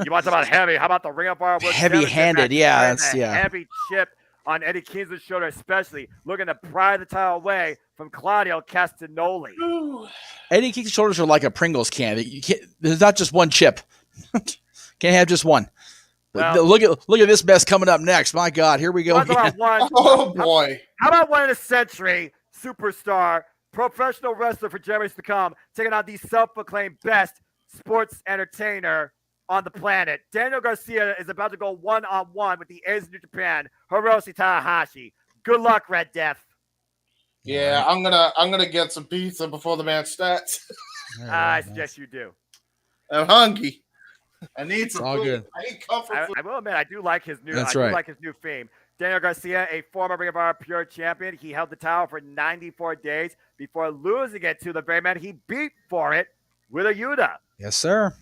You want to talk about heavy? How about the Ring of Honor? Heavy-handed, yeah. Heavy chip on Eddie Kingston's shoulder, especially looking to pry the title away from Claudio Castagnoli. Eddie Kingston's shoulders are like a Pringles can. You can't. There's not just one chip. Can't have just one. Well, look at this mess coming up next. My God, here we go. Oh boy! How about one in a century superstar, professional wrestler for generations to come, taking on the self-proclaimed best sports entertainer on the planet. Daniel Garcia is about to go one-on-one with the Ace of New Japan, Hiroshi Tanahashi. Good luck, Red Death. Yeah, I'm gonna get some pizza before the match starts. I suggest you do. I'm hungry. I need some food. Good. I need comfort food. I will admit, I do like his new. That's I right. do like his new fame. Daniel Garcia, a former Ring of Honor Pure champion, he held the title for 94 days before losing it to the very man he beat for it, Wheeler Yuta. Yes, sir.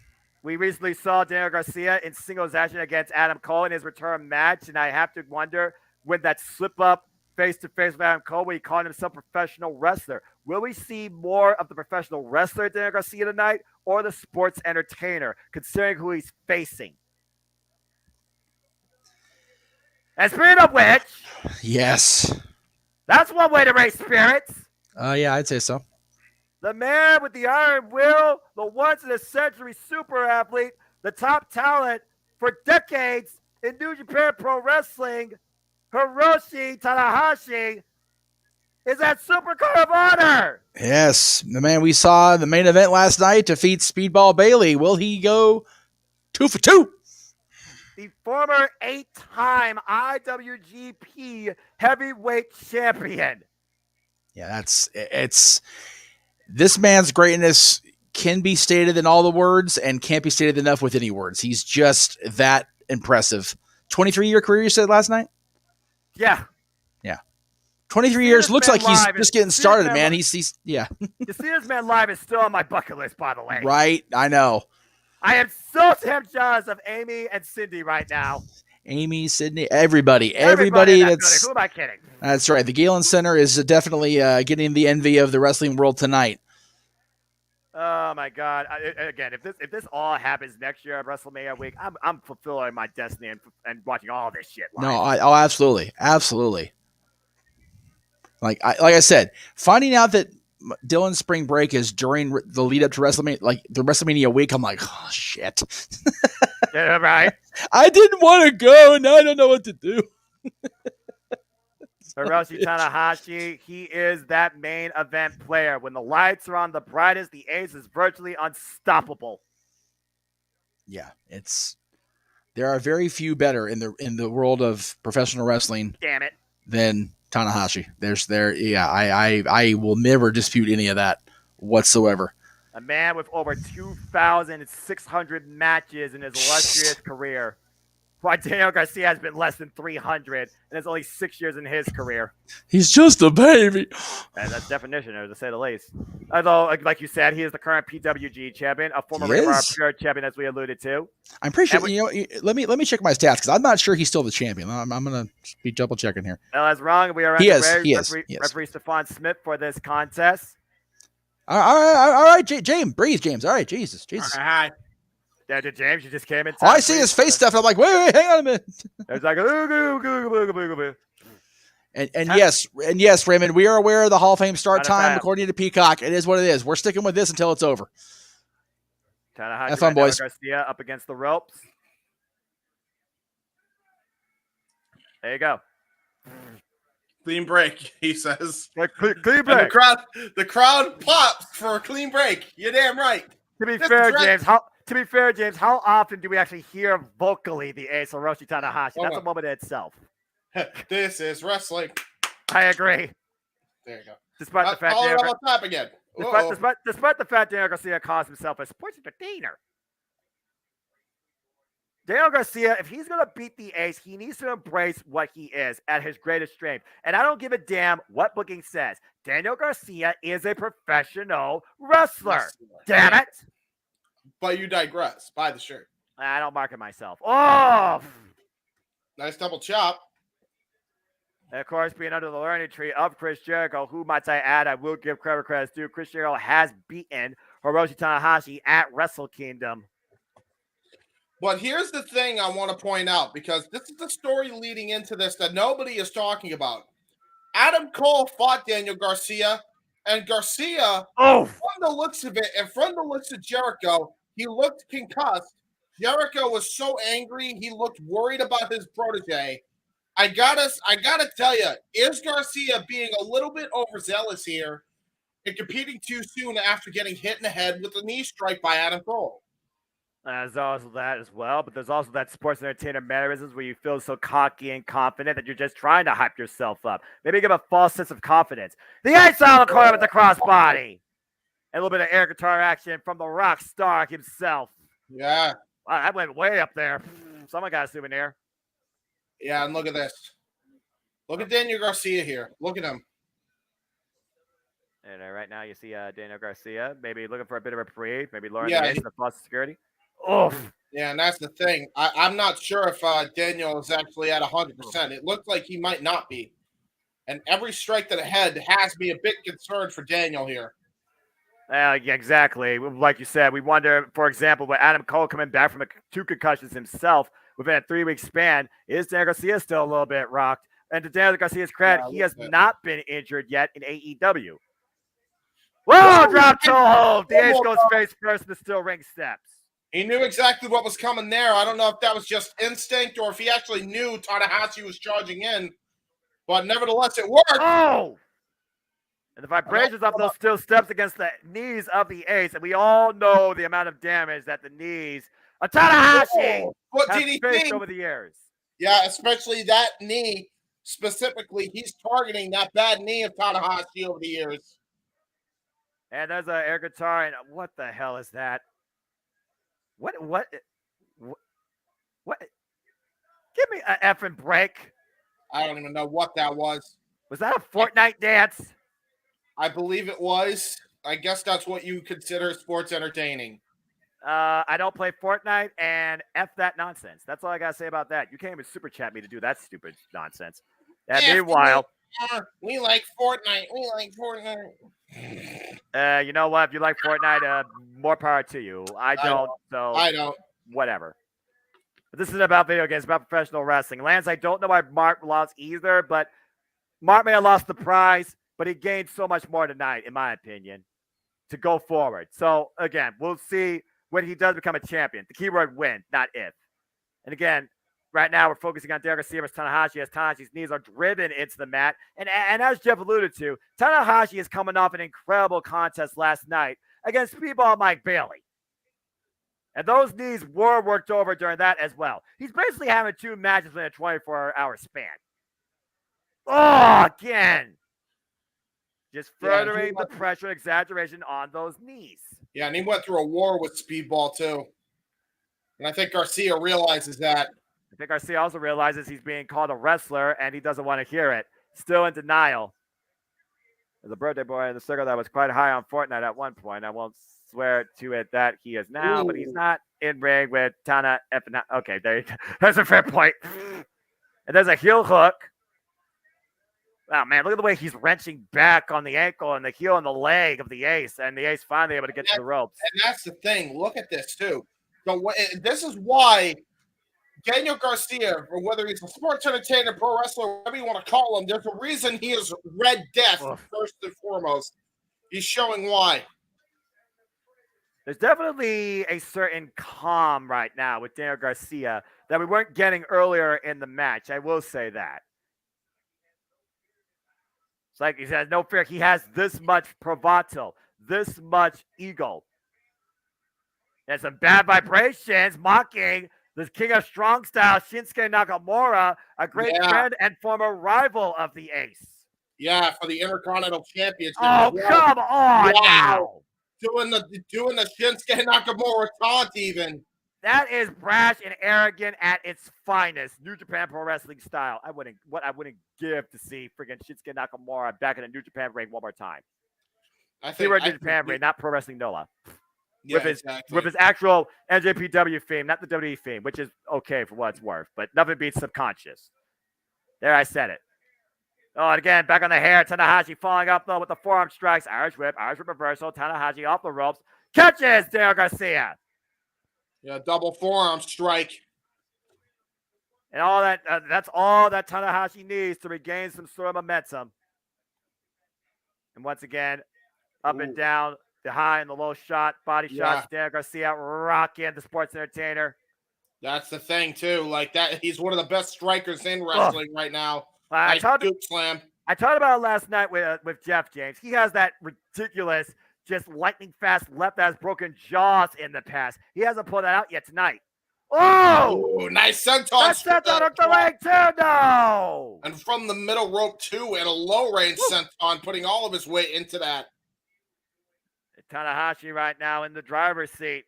We recently saw Daniel Garcia in singles action against Adam Cole in his return match, and I have to wonder when that slip up face-to-face with Adam Cole, where he called himself professional wrestler. Will we see more of the professional wrestler Daniel Garcia tonight, or the sports entertainer, considering who he's facing? And speaking of which, yes, that's one way to raise spirits. Yeah, I'd say so. The man with the iron will, the once-in-a-century super athlete, the top talent for decades in New Japan Pro Wrestling, Hiroshi Tanahashi, is at SUPERCARD of HONOR. Yes, the man we saw in the main event last night defeat Speedball Bailey. Will he go 2 for 2? The former 8-time IWGP heavyweight champion. Yeah, it's This man's greatness can be stated in all the words and can't be stated enough with any words. He's just that impressive. 23-year career, you said last night? Yeah. 23 years. Looks like he's just getting started, man. He's yeah. To see this man live is still on my bucket list, by the way. Right, I know. I am so damn jealous of Amy and Cindy right now. Amy, Sydney, everybody that's. Who am I kidding? That's right. The Galen Center is definitely getting the envy of the wrestling world tonight. Oh my God! Again, if this all happens next year at WrestleMania week, I'm fulfilling my destiny and watching all this shit live. No, absolutely. Like I said, finding out that Dylan's spring break is during the lead up to WrestleMania, like the WrestleMania week, I'm like, oh shit. Yeah, right. I didn't want to go, and now I don't know what to do. Hiroshi Tanahashi, he is that main event player. When the lights are on the brightest, the ace is virtually unstoppable. Yeah, there are very few better in the world of professional wrestling. Damn it. Than Tanahashi. I will never dispute any of that whatsoever. A man with over 2,600 matches in his illustrious career. While Daniel Garcia has been less than 300, and it's only 6 years in his career. He's just a baby. And that's definition, to say the least. Although, like you said, he is the current PWG champion, a former Ring of Honor Pure champion, as we alluded to. I'm pretty sure. Let me check my stats because I'm not sure he's still the champion. I'm gonna be double checking here. Well, that's wrong. We are referee Stephon Smith for this contest. All right, James, breathe, James. All right, Jesus. Hi. Yeah, James, you just came in. I see his face stuff, and I'm like, wait, hang on a minute. It's like, and yes, Raymond, we are aware of the Hall of Fame start time according to Peacock. It is what it is. We're sticking with this until it's over. Have fun, boys. Garcia up against the ropes. There you go. Clean break, he says. Clean break. The crowd pops for a clean break. You're damn right. To be fair, James, how often do we actually hear vocally the ace Hiroshi Tanahashi? That's a moment in itself. This is wrestling. I agree. There you go. Despite the fact despite the fact Daniel Garcia calls himself a sports entertainer. Daniel Garcia, if he's going to beat the ace, he needs to embrace what he is at his greatest strength. And I don't give a damn what booking says. Daniel Garcia is a professional wrestler. Damn it. But you digress. Buy the shirt. I don't market myself. Oh! Nice double chop. And of course, being under the learning tree of Chris Jericho, who might I add, I will give credit due. Chris Jericho has beaten Hiroshi Tanahashi at Wrestle Kingdom. But here's the thing I want to point out, because this is the story leading into this that nobody is talking about. Adam Cole fought Daniel Garcia, and Garcia, from the looks of it, and from the looks of Jericho, he looked concussed. Jericho was so angry, he looked worried about his protege. I gotta tell you, is Garcia being a little bit overzealous here and competing too soon after getting hit in the head with a knee strike by Adam Cole? There's also that as well, but there's also that sports entertainer mannerisms where you feel so cocky and confident that you're just trying to hype yourself up. Maybe give a false sense of confidence. The ice out corner with the crossbody. And a little bit of air guitar action from the rock star himself. Yeah. Wow, that went way up there. Someone got a souvenir. Yeah, and look at this. Look at Daniel Garcia here. Look at him. And right now you see Daniel Garcia maybe looking for a bit of a breathe, maybe lowering the edge of the false security. Oh, yeah, and that's the thing. I'm not sure if Daniel is actually at 100%. It looks like he might not be. And every strike to the head has me a bit concerned for Daniel here. Yeah, exactly. Like you said, we wonder, for example, with Adam Cole coming back from 2 concussions himself within a 3-week span, is Daniel Garcia still a little bit rocked? And to Daniel Garcia's credit, he has not been injured yet in AEW. Whoa, drop toe hold. The ace goes face first in the steel ring steps. He knew exactly what was coming there. I don't know if that was just instinct or if he actually knew Tanahashi was charging in. But nevertheless, it worked. Oh! And the vibrations of those steel steps against the knees of the ace. And we all know the amount of damage that the knees of Tanahashi have faced over the years. Yeah, especially that knee. Specifically, he's targeting that bad knee of Tanahashi over the years. And there's an air guitar, and what the hell is that? What? Give me an effing break. I don't even know what that was. Was that a Fortnite dance? I believe it was. I guess that's what you consider sports entertaining. I don't play Fortnite, and F that nonsense. That's all I got to say about that. You can't even super chat me to do that stupid nonsense. And meanwhile, we like Fortnite. We like Fortnite. You know what? If you like Fortnite, more power to you. I don't. Whatever. But this isn't about video games. It's about professional wrestling. Lance, I don't know why Mark lost either, but Mark may have lost the prize, but he gained so much more tonight, in my opinion, to go forward. So, again, we'll see when he does become a champion. The keyword win, not if. And again, right now we're focusing on Daniel Garcia versus Tanahashi as Tanahashi's knees are driven into the mat. And as Jeff alluded to, Tanahashi is coming off an incredible contest last night against Speedball Mike Bailey. And those knees were worked over during that as well. He's basically having 2 matches in a 24-hour span. Oh, again. Just furthering the pressure and exaggeration on those knees. Yeah, and he went through a war with Speedball, too. And I think Garcia realizes that. I think Garcia also realizes he's being called a wrestler, and he doesn't want to hear it. Still in denial. There's a birthday boy in the circle that was quite high on Fortnite at one point. I won't swear to it that he is now, but he's not in ring with Tana F. Okay, there you go. That's a fair point. And there's a heel hook. Oh, man, look at the way he's wrenching back on the ankle and the heel and the leg of the Ace, and the Ace finally able to get to the ropes. And that's the thing. Look at this, too. So this is why Daniel Garcia, or whether he's a sports entertainer, pro wrestler, whatever you want to call him, there's a reason he is Red Death, first and foremost. He's showing why. There's definitely a certain calm right now with Daniel Garcia that we weren't getting earlier in the match. I will say that. It's like he says, no fear. He has this much bravado, this much ego. And some bad vibrations mocking the King of Strong Style, Shinsuke Nakamura, a great friend and former rival of the Ace. Yeah, for the Intercontinental Championship. Oh, come on now. Doing the Shinsuke Nakamura taunt even. That is brash and arrogant at its finest. New Japan Pro Wrestling style. I wouldn't give to see freaking Shinsuke Nakamura back in a New Japan ring one more time. I think New Japan ring, not Pro Wrestling NOLA. Yeah, with his actual NJPW fame, not the WWE fame, which is okay for what it's worth, but nothing beats Subconscious. There, I said it. Oh, and again, back on the hair. Tanahashi falling up, though, with the forearm strikes. Irish whip reversal. Tanahashi off the ropes. Catches Daniel Garcia. Yeah, double forearm strike. And all that, that's all that Tanahashi needs to regain some sort of momentum. And once again, up and down, the high and the low shot, body shots. Daniel Garcia rocking the sports entertainer. That's the thing, too. Like that, he's one of the best strikers in wrestling right now. I talked about it last night with Jeff James. He has that ridiculous, just lightning fast left that has broken jaws in the past. He hasn't pulled that out yet tonight. Oh, nice senton. That's senton up the leg too, no. And from the middle rope too, and a low range senton, putting all of his weight into that. Tanahashi right now in the driver's seat.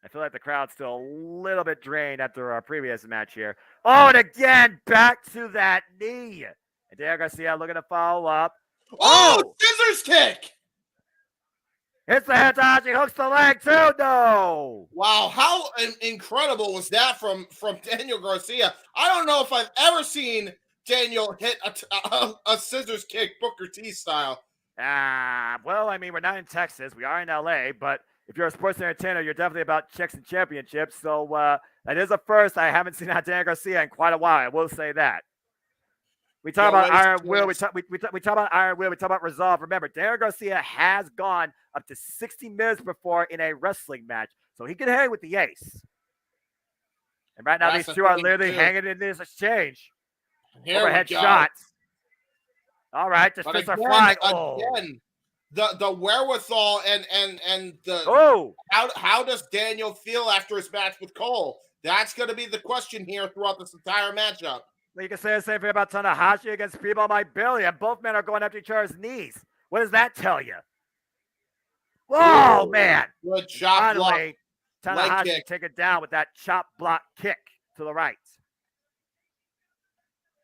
I feel like the crowd's still a little bit drained after our previous match here. Oh, and again, back to that knee. And Daniel Garcia looking to follow up. Oh, scissors kick. Hits the head, Tanahashi hooks the leg too, no. Wow, how incredible was that from Daniel Garcia? I don't know if I've ever seen Daniel hit a scissors kick Booker T style. Well, I mean, we're not in Texas. We are in LA, but if you're a sports entertainer, you're definitely about chicks and championships. So that is a first. I haven't seen Daniel Garcia in quite a while. I will say that. We talk about Iron Will. We talk about Iron Will. We talk about Resolve. Remember, Daniel Garcia has gone up to 60 minutes before in a wrestling match, so he can hang with the Ace. And right now, these two are literally hanging in this exchange. Overhead shots. All right, the fists are flying. Again, the wherewithal and the how does Daniel feel after his match with Cole? That's going to be the question here throughout this entire matchup. You can say the same thing about Tanahashi against Speedball Mike Bailey, and both men are going after each other's knees. What does that tell you? Oh, man. Good chop block. Finally, Tanahashi take it down with that chop block kick to the right.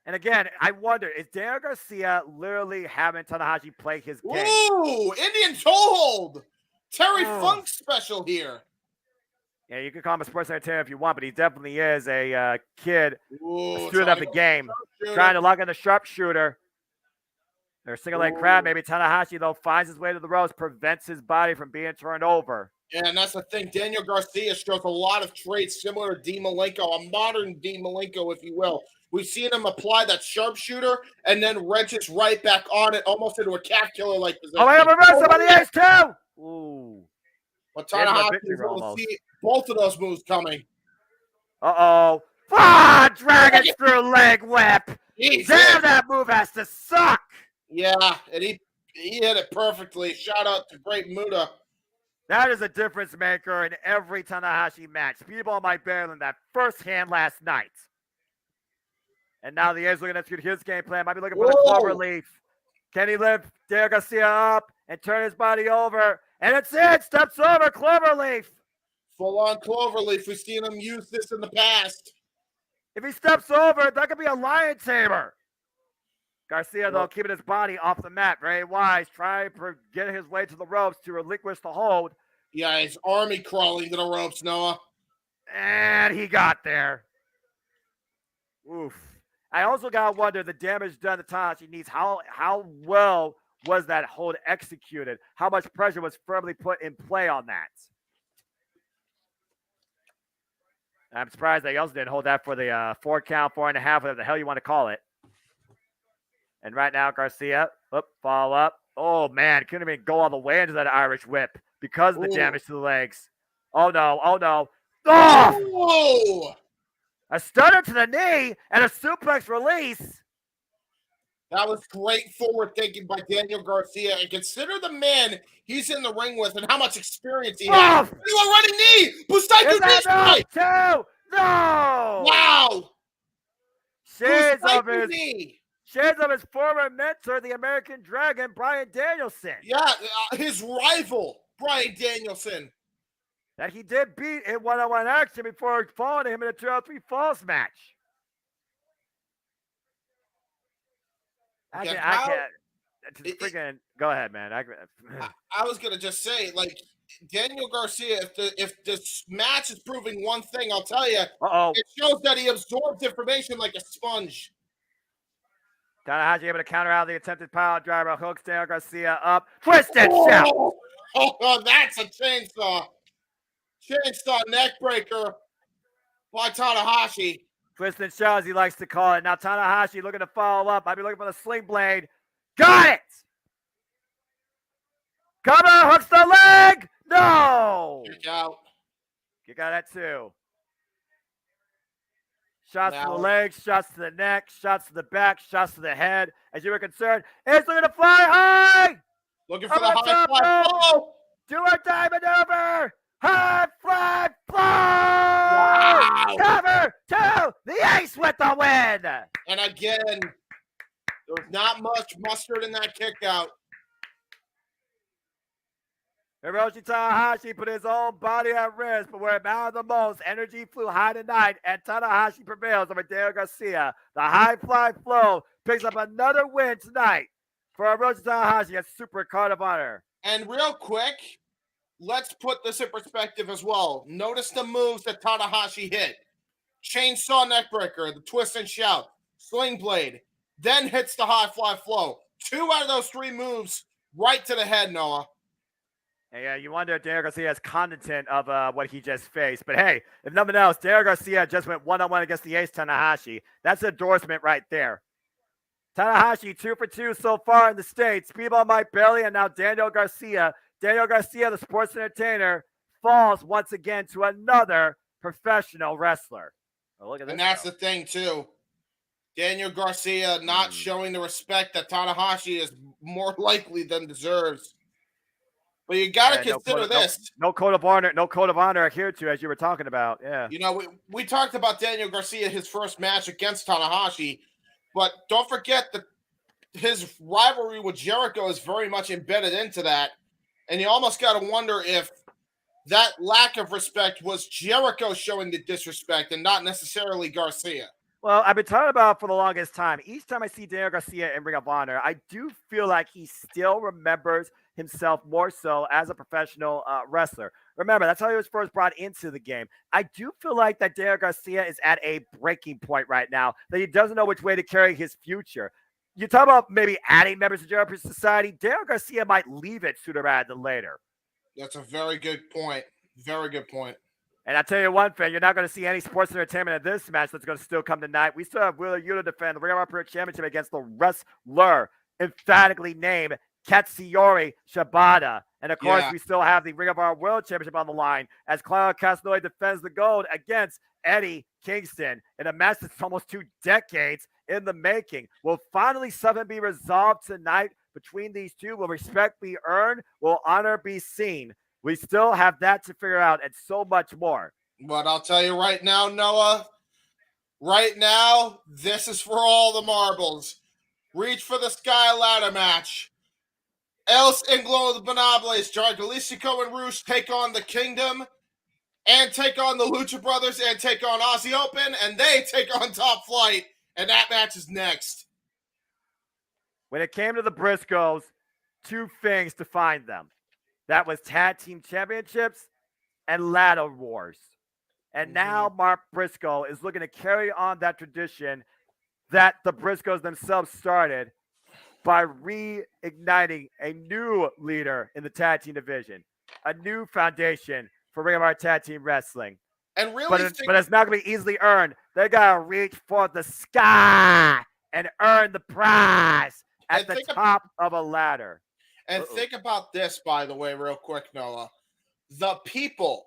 And again, I wonder, is Daniel Garcia literally having Tanahashi play his game? Ooh, Indian toe hold. Terry Funk special here. Yeah, you can call him a sports entertainer if you want, but he definitely is a kid, a student of the game, trying to lock in the sharpshooter. There's single leg crab. Maybe Tanahashi, though, finds his way to the ropes, prevents his body from being turned over. Yeah, and that's the thing. Daniel Garcia shows a lot of traits similar to Dean Malenko, a modern Dean Malenko, if you will. We've seen him apply that sharpshooter and then wrenches right back on it, almost into a calf killer-like position. Oh, I have a reverse on the ace, too! Ooh. But Tanahashi is able to see both of those moves coming. Uh-oh. Dragon through leg whip. Damn, that move has to suck. Yeah, and he hit it perfectly. Shout out to Great Muda. That is a difference maker in every Tanahashi match. Speedball might better than that first hand last night. And now the A's looking to execute his game plan. Might be looking for the clover leaf. Can he lift Daniel Garcia up and turn his body over? And it's it. Steps over Cloverleaf. Full-on Cloverleaf. We've seen him use this in the past. If he steps over, that could be a lion tamer. Garcia, though, keeping his body off the mat. Very wise. Trying to get his way to the ropes to relinquish the hold. Yeah, his army crawling to the ropes, Noah. And he got there. Oof. I also got to wonder the damage done to Tanahashi needs. How well was that hold executed? How much pressure was firmly put in play on that? I'm surprised they also didn't hold that for the 4 count, 4.5, whatever the hell you want to call it. And right now, Garcia, follow up. Oh, man, couldn't even go all the way into that Irish whip because of the damage to the legs. Oh, no. Oh! Whoa! A stunner to the knee and a suplex release. That was great forward thinking by Daniel Garcia. And consider the man he's in the ring with and how much experience he has. You are running knee! Busaiku knee! No! Wow! Shades of his former mentor, the American Dragon, Bryan Danielson. Yeah, his rival, Bryan Danielson. That he did beat in one-on-one action before falling to him in a 2-on-3 falls match. I can't. Go ahead, man. I was gonna just say, like, Daniel Garcia. If this match is proving one thing, I'll tell you. It shows that he absorbs information like a sponge. Tanahashi able to counter out the attempted pile driver, hooks Daniel Garcia up, twisted shout. Oh, that's a chainsaw. Chainsaw neckbreaker by Tanahashi. Twist and shout, as he likes to call it. Now Tanahashi looking to follow up. Might be looking for the sling blade. Got it! Cover, hooks the leg! No! Kick out. You got that too. Shots to the legs, shots to the neck, shots to the back, shots to the head. As you were concerned, it's looking to fly high! Looking for the high fly flow! Do or die maneuver! High fly flow! Wow! Cover to the ace with the win! And again, there was not much mustard in that kick out. Hiroshi Tanahashi put his own body at risk, but where it mattered the most, energy flew high tonight, and Tanahashi prevails over Daniel Garcia. The high fly flow picks up another win tonight for Hiroshi Tanahashi at SUPERCARD of Honor. And real quick, let's put this in perspective as well. Notice the moves that Tanahashi hit. Chainsaw neckbreaker, the twist and shout, sling blade, then hits the high fly flow. 2 out of those 3 moves right to the head, Noah. Yeah, you wonder if Daniel Garcia has content of what he just faced. But hey, if nothing else, Daniel Garcia just went one-on-one against the ace Tanahashi. That's an endorsement right there. Tanahashi 2 for 2 so far in the States. Speedball Mike Bailey and now Daniel Garcia. Daniel Garcia, the sports entertainer, falls once again to another professional wrestler. Oh, look at this. And that's the thing, too. Daniel Garcia not showing the respect that Tanahashi is more likely than deserves. But you got to consider this. No code of honor adhered to, as you were talking about. Yeah. You know, we talked about Daniel Garcia, his first match against Tanahashi, but don't forget that his rivalry with Jericho is very much embedded into that. And you almost got to wonder if that lack of respect was Jericho showing the disrespect and not necessarily Garcia. Well, I've been talking about it for the longest time. Each time I see Daniel Garcia in Ring of Honor, I do feel like he still remembers himself more so as a professional wrestler. Remember, that's how he was first brought into the game. I do feel like that Daniel Garcia is at a breaking point right now, that he doesn't know which way to carry his future. You talk about maybe adding members to Jericho Society. Daniel Garcia might leave it sooner rather than later. That's a very good point. Very good point. And I'll tell you one thing, you're not going to see any sports entertainment in this match that's going to still come tonight. We still have Wheeler Yuta defend the Ring of Honor Championship against the wrestler emphatically named Katsuyori Shibata. And of course, we still have the Ring of Honor World Championship on the line as Claudio Castagnoli defends the gold against Eddie Kingston in a match that's almost 2 decades in the making. Will finally something be resolved tonight between these two? Will respect be earned? Will honor be seen? We still have that to figure out and so much more. But I'll tell you right now, Noah, right now, this is for all the marbles. Reach for the sky ladder match. El Ingobernables, Jardelisico and Rouge take on the Kingdom and take on the Lucha Brothers and take on Aussie Open, and they take on Top Flight, and that match is next. When it came to the Briscoes, 2 things defined them. That was tag team championships and ladder wars. And now Mark Briscoe is looking to carry on that tradition that the Briscoes themselves started by reigniting a new leader in the tag team division, a new foundation for Ring of Honor Tag Team Wrestling. And really, but it's not going to be easily earned. They got to reach for the sky and earn the prize at the top of a ladder. And think about this, by the way, real quick, Noah. The people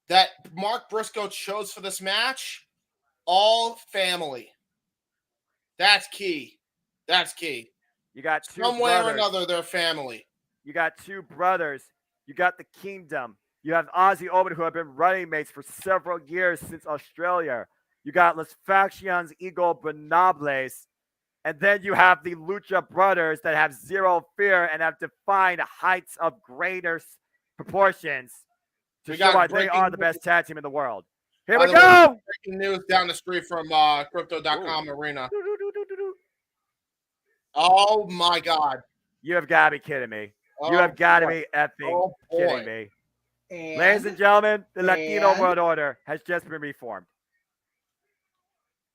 that Mark Briscoe chose for this match, all family. That's key. That's key. You got 2 Some way or another, they're family. You got 2 brothers. You got the Kingdom. You have Aussie Open, who have been running mates for several years since Australia. You got Las Facciones Ingobernables. And then you have the Lucha Brothers that have zero fear and have defined heights of greater proportions to show why they are the best tag team in the world. Here we go! Breaking news down the street from Crypto.com Arena. Oh, my God. You have got to be kidding me. You have got to be effing kidding me. Ladies and gentlemen, the Latino World Order has just been reformed.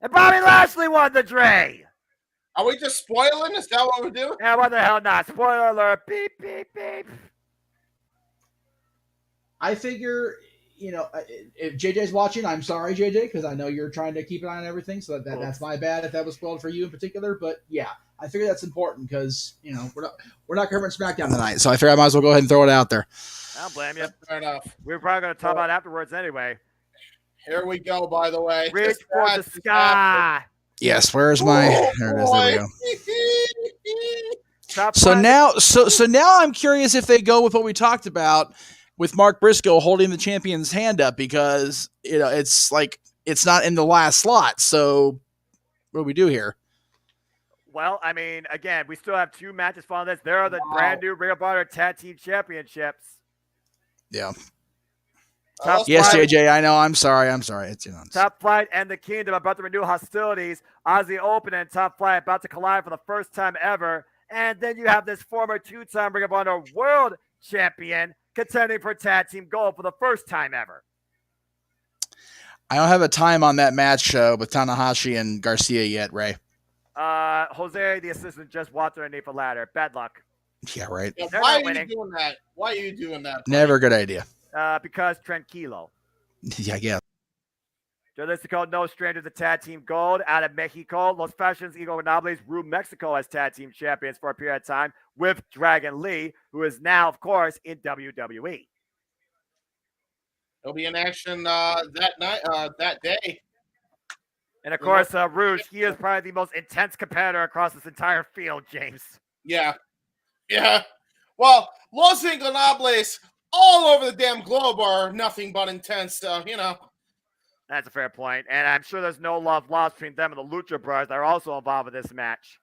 And Bobby Lashley won the Dre. Are we just spoiling? Is that what we're doing? Yeah, what the hell not? Spoiler alert. Beep, beep, beep. I figure, if JJ's watching, I'm sorry, JJ, because I know you're trying to keep an eye on everything, so that's my bad if that was spoiled for you in particular. But yeah, I figure that's important because, we're not covering SmackDown tonight, so I figure I might as well go ahead and throw it out there. I don't blame you. Fair enough. We're probably going to talk about it afterwards anyway. Here we go, by the way. Reach for the sky. Yes, where's my? There it is. There we go. So now I'm curious if they go with what we talked about with Mark Briscoe holding the champion's hand up because it's like it's not in the last slot. So what do we do here? Well, I mean, again, we still have 2 matches following this. There are the brand new Ring of Honor Tag Team Championships. Yeah. Yes, JJ, I know. I'm sorry. It's Top Flight and the Kingdom about to renew hostilities. Aussie Open and Top Flight about to collide for the first time ever. And then you have this former 2-time Ring of Honor World Champion contending for Tag Team Gold for the first time ever. I don't have a time on that match with Tanahashi and Garcia yet, Ray. Jose, the assistant, just walked underneath a ladder. Bad luck. Yeah, right. Yeah, why are you doing that? Why are you doing that? Never a good idea. Because Tranquilo. Yeah, yeah. Jalisco, no stranger to Tag Team Gold out of Mexico. Los Fashions Ingobernables ruled Mexico as Tag Team Champions for a period of time with Dragon Lee, who is now, of course, in WWE. He'll be in action that day. And, of course, Rouge, he is probably the most intense competitor across this entire field, James. Yeah. Yeah. Well, Los Ingobernables all over the damn globe are nothing but intense, so, That's a fair point. And I'm sure there's no love lost between them and the Lucha Brothers that are also involved with this match.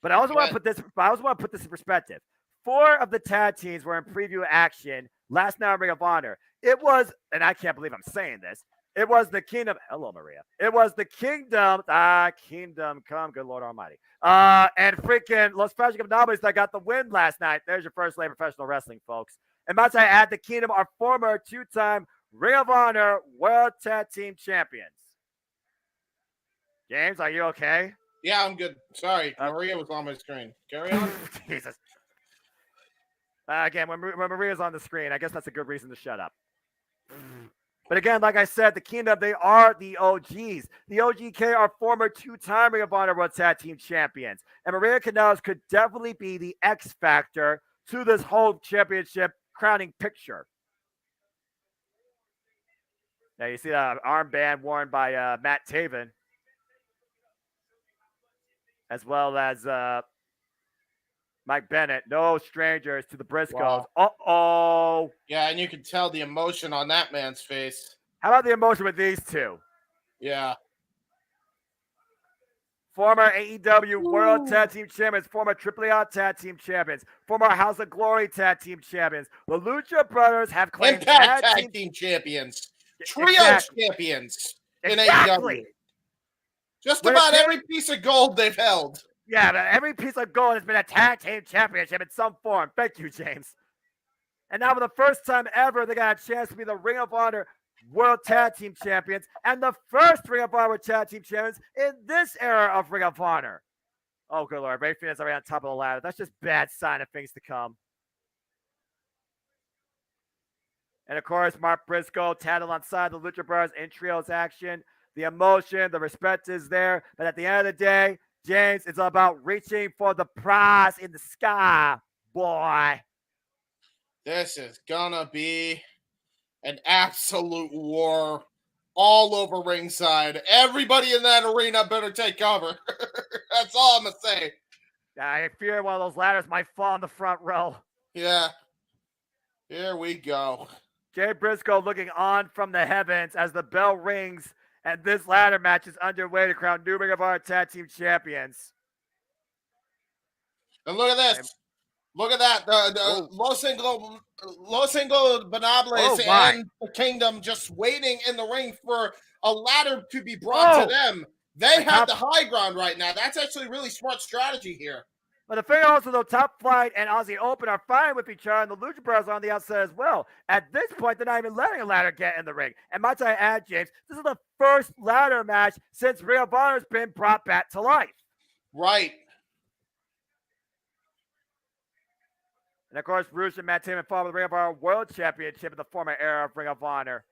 But I also want to put this. I also want to put this in perspective. 4 of the tag teams were in preview action last night on Ring of Honor. It was, and I can't believe I'm saying this. It was the Kingdom. Hello, Maria. It was the Kingdom. Kingdom come, good Lord Almighty. And freaking Los Fashion Nobles that got the win last night. There's your first lane of professional wrestling, folks. And might I add, the Kingdom are former 2-time Ring of Honor World Tag Team Champions. James, are you okay? Yeah, I'm good. Sorry, Maria was on my screen. Carry on. Jesus. Again, when Maria's on the screen, I guess that's a good reason to shut up. But again, like I said, the Kingdom, they are the OGs. The OGK are former 2-time Ring of Honor World Tag Team Champions. And Maria Kanellis could definitely be the X factor to this whole championship crowning picture. Now, you see the armband worn by Matt Taven, as well as Mike Bennett. No strangers to the Briscoes. Wow. Uh-oh. Yeah, and you can tell the emotion on that man's face. How about the emotion with these two? Yeah. Former AEW World Tag Team Champions, former AAA Tag Team Champions, former House of Glory Tag Team Champions. The Lucha Brothers have claimed Impact Tag Team Champions. Trio champions in AEW. Just about every piece of gold they've held. Yeah, but every piece of gold has been a tag team championship in some form. Thank you, James. And now for the first time ever, they got a chance to be the Ring of Honor World Tag Team Champions and the first Ring of Honor Tag Team Champions in this era of Ring of Honor. Oh, good Lord. Ray Phoenix already on top of the ladder. That's just bad sign of things to come. And of course, Mark Briscoe tattled on side the Lucha Brothers in trios action. The emotion, the respect is there. But at the end of the day, James, it's all about reaching for the prize in the sky, boy. This is gonna be an absolute war all over ringside. Everybody in that arena better take cover. That's all I'm gonna say. I fear one of those ladders might fall in the front row. Yeah. Here we go. Jay Briscoe looking on from the heavens as the bell rings and this ladder match is underway to crown new Ring of Honor Tag Team Champions. And look at this. Look at that. The Los Ingobernables and the Kingdom just waiting in the ring for a ladder to be brought to them. They have the high ground right now. That's actually really smart strategy here. But the thing also, though, Top Flight and Aussie Open are fighting with each other, and the Lucha Brothers are on the outside as well. At this point, they're not even letting a ladder get in the ring. And might I add, James, this is the first ladder match since Ring of Honor has been brought back to life. Right. And of course, Rouge and Matt Taven fought with the Ring of Honor World Championship in the former era of Ring of Honor.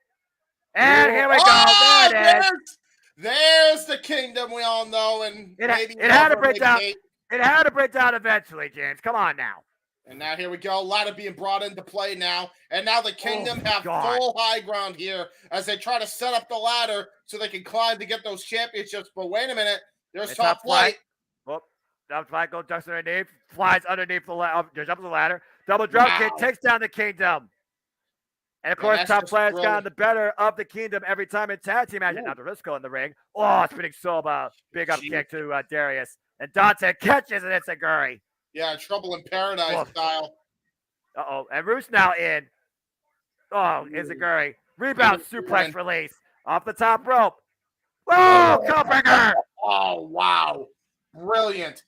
And here we go. There it is. There's the Kingdom we all know. And it had to break down. It had to break down eventually, James. Come on now. And now here we go. A ladder being brought into play now. And now the Kingdom have full high ground here as they try to set up the ladder so they can climb to get those championships. But wait a minute. There's Top Flight. Oh, Top Flight goes ducks underneath. Flies underneath the ladder. Jumps the ladder. Double drop kick takes down the Kingdom. And of course, Top Flight has gotten the better of the Kingdom every time in tag team action. Now Risco in the ring. Oh, spinning Soba. Big up kick to Darius. And Dante catches and it's a Guri. Yeah, Trouble in Paradise style. Uh-oh. And Roos now in. Oh, it's a Guri. Rebound suplex release. Off the top rope. Oh, Cutbringer. Oh, wow. Brilliant.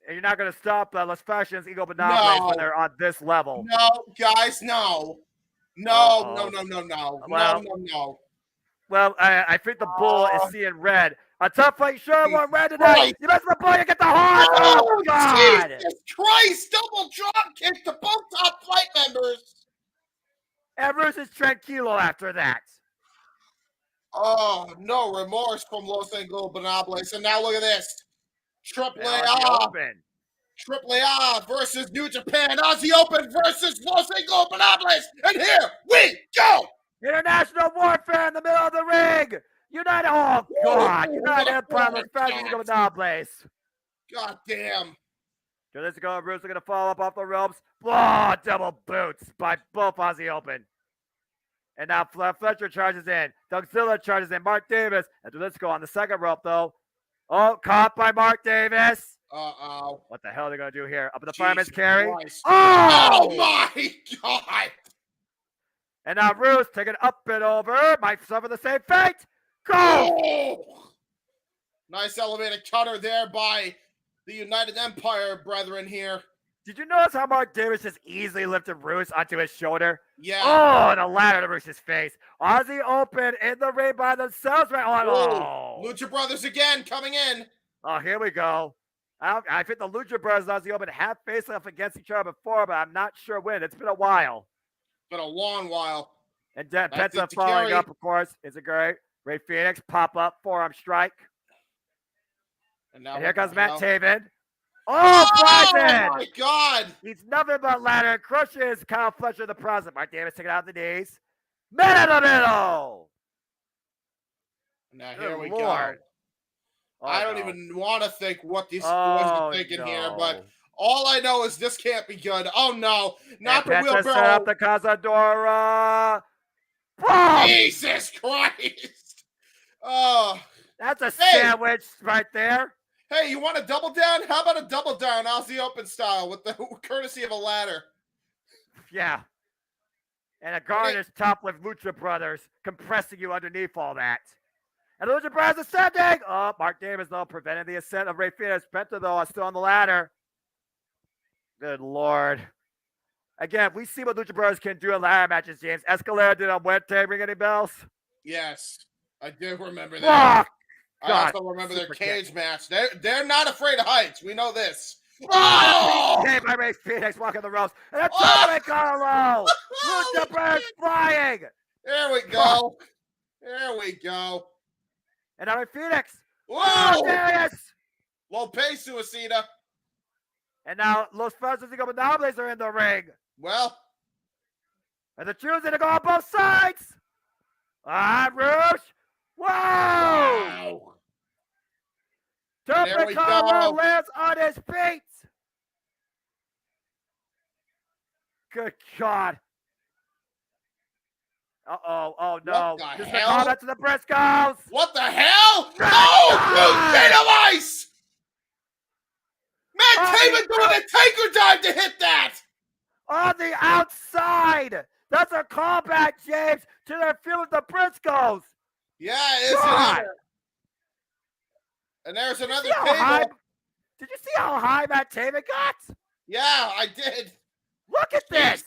And you're not going to stop Los Fashions Ingobernables when they're on this level. No, guys, no. No. Well, I think the bull is seeing red. A Tough Fight show one red today. You must the bull, you get the horn. Oh, God. Jesus Christ. Double drop kick to both Top Flight members. And Bruce is tranquilo after that. Oh, no remorse from Los Ingobernables. And now look at this. AAA versus New Japan. Aussie Open versus Los Ingobernables. And here we go. International warfare in the middle of the ring. United, oh God! United Empire was fast to the place. God damn! So this is going. Bruce are going to follow up off the ropes. Oh, double boots by both Aussie Open. And now Fletcher charges in. Dougzilla charges in. Mark Davis. And Driscoll on the second rope though. Oh, caught by Mark Davis. Uh-oh. What the hell are they going to do here? Up in the Jesus fireman's carry. Christ. Oh! Oh my God! And now Roos taking up and over. Might suffer the same fate. Go! Oh! Nice elevated cutter there by the United Empire brethren here. Did you notice how Mark Davis just easily lifted Roos onto his shoulder? Yeah. Oh, and a ladder to Roos's face. Aussie Open in the ring by themselves. Right on. Oh. Lucha Brothers again coming in. Oh, here we go. I think the Lucha Brothers and Aussie Open have faced off against each other before, but I'm not sure when. It's been a while. Been a long while. And Penta following up, of course. Is it great? Ray Phoenix, pop up, forearm strike. And here comes Matt Taven. Oh, Flash! Oh my God! He's nothing but ladder. Crushes Kyle Fletcher in the process. Mark Davis taking out the knees. Man in the middle! Now here we go. Oh, I don't even want to think what these boys are thinking here, but all I know is this can't be good. Oh no, not the wheelbarrow. Set up the Cazadora. Jesus Christ! Oh, that's a sandwich right there. Hey, you want a double down? How about a double down Aussie Open style with the courtesy of a ladder? Yeah. And a garnish top with Lucha Brothers compressing you underneath all that. And the Lucha Brothers ascending. Oh, Mark Davis, though, preventing the ascent of Ray Phoenix. Penta, though, is still on the ladder. Good Lord. Again, we see what Lucha Brothers can do in ladder matches, James. Escalera did on Muerte. Ring any bells? Yes, I do remember that. God. I also remember their cage match. They're not afraid of heights. We know this. Oh! Hey, by Ray Phoenix walking the ropes. And a tournament Carlo. Lucha Brothers flying. There we go. There we go. And now Ray Phoenix. Whoa! Darius. Lope Suicida. And now Los Fantasy Nobles are in the ring. Well. And they're choosing to go on both sides. Rouge. Whoa! Wow. Carlo lands on his feet. Good God. Uh-oh. Oh, no. This is the comment to the Briscoes. What the hell? No! Bit of ice! Matt Taven doing a taker dive to hit that! On the outside. That's a callback, James, to their feud with the Briscoes. Yeah, isn't it? And there's another table. Did you see how high Matt Taven got? Yeah, I did. Look at this.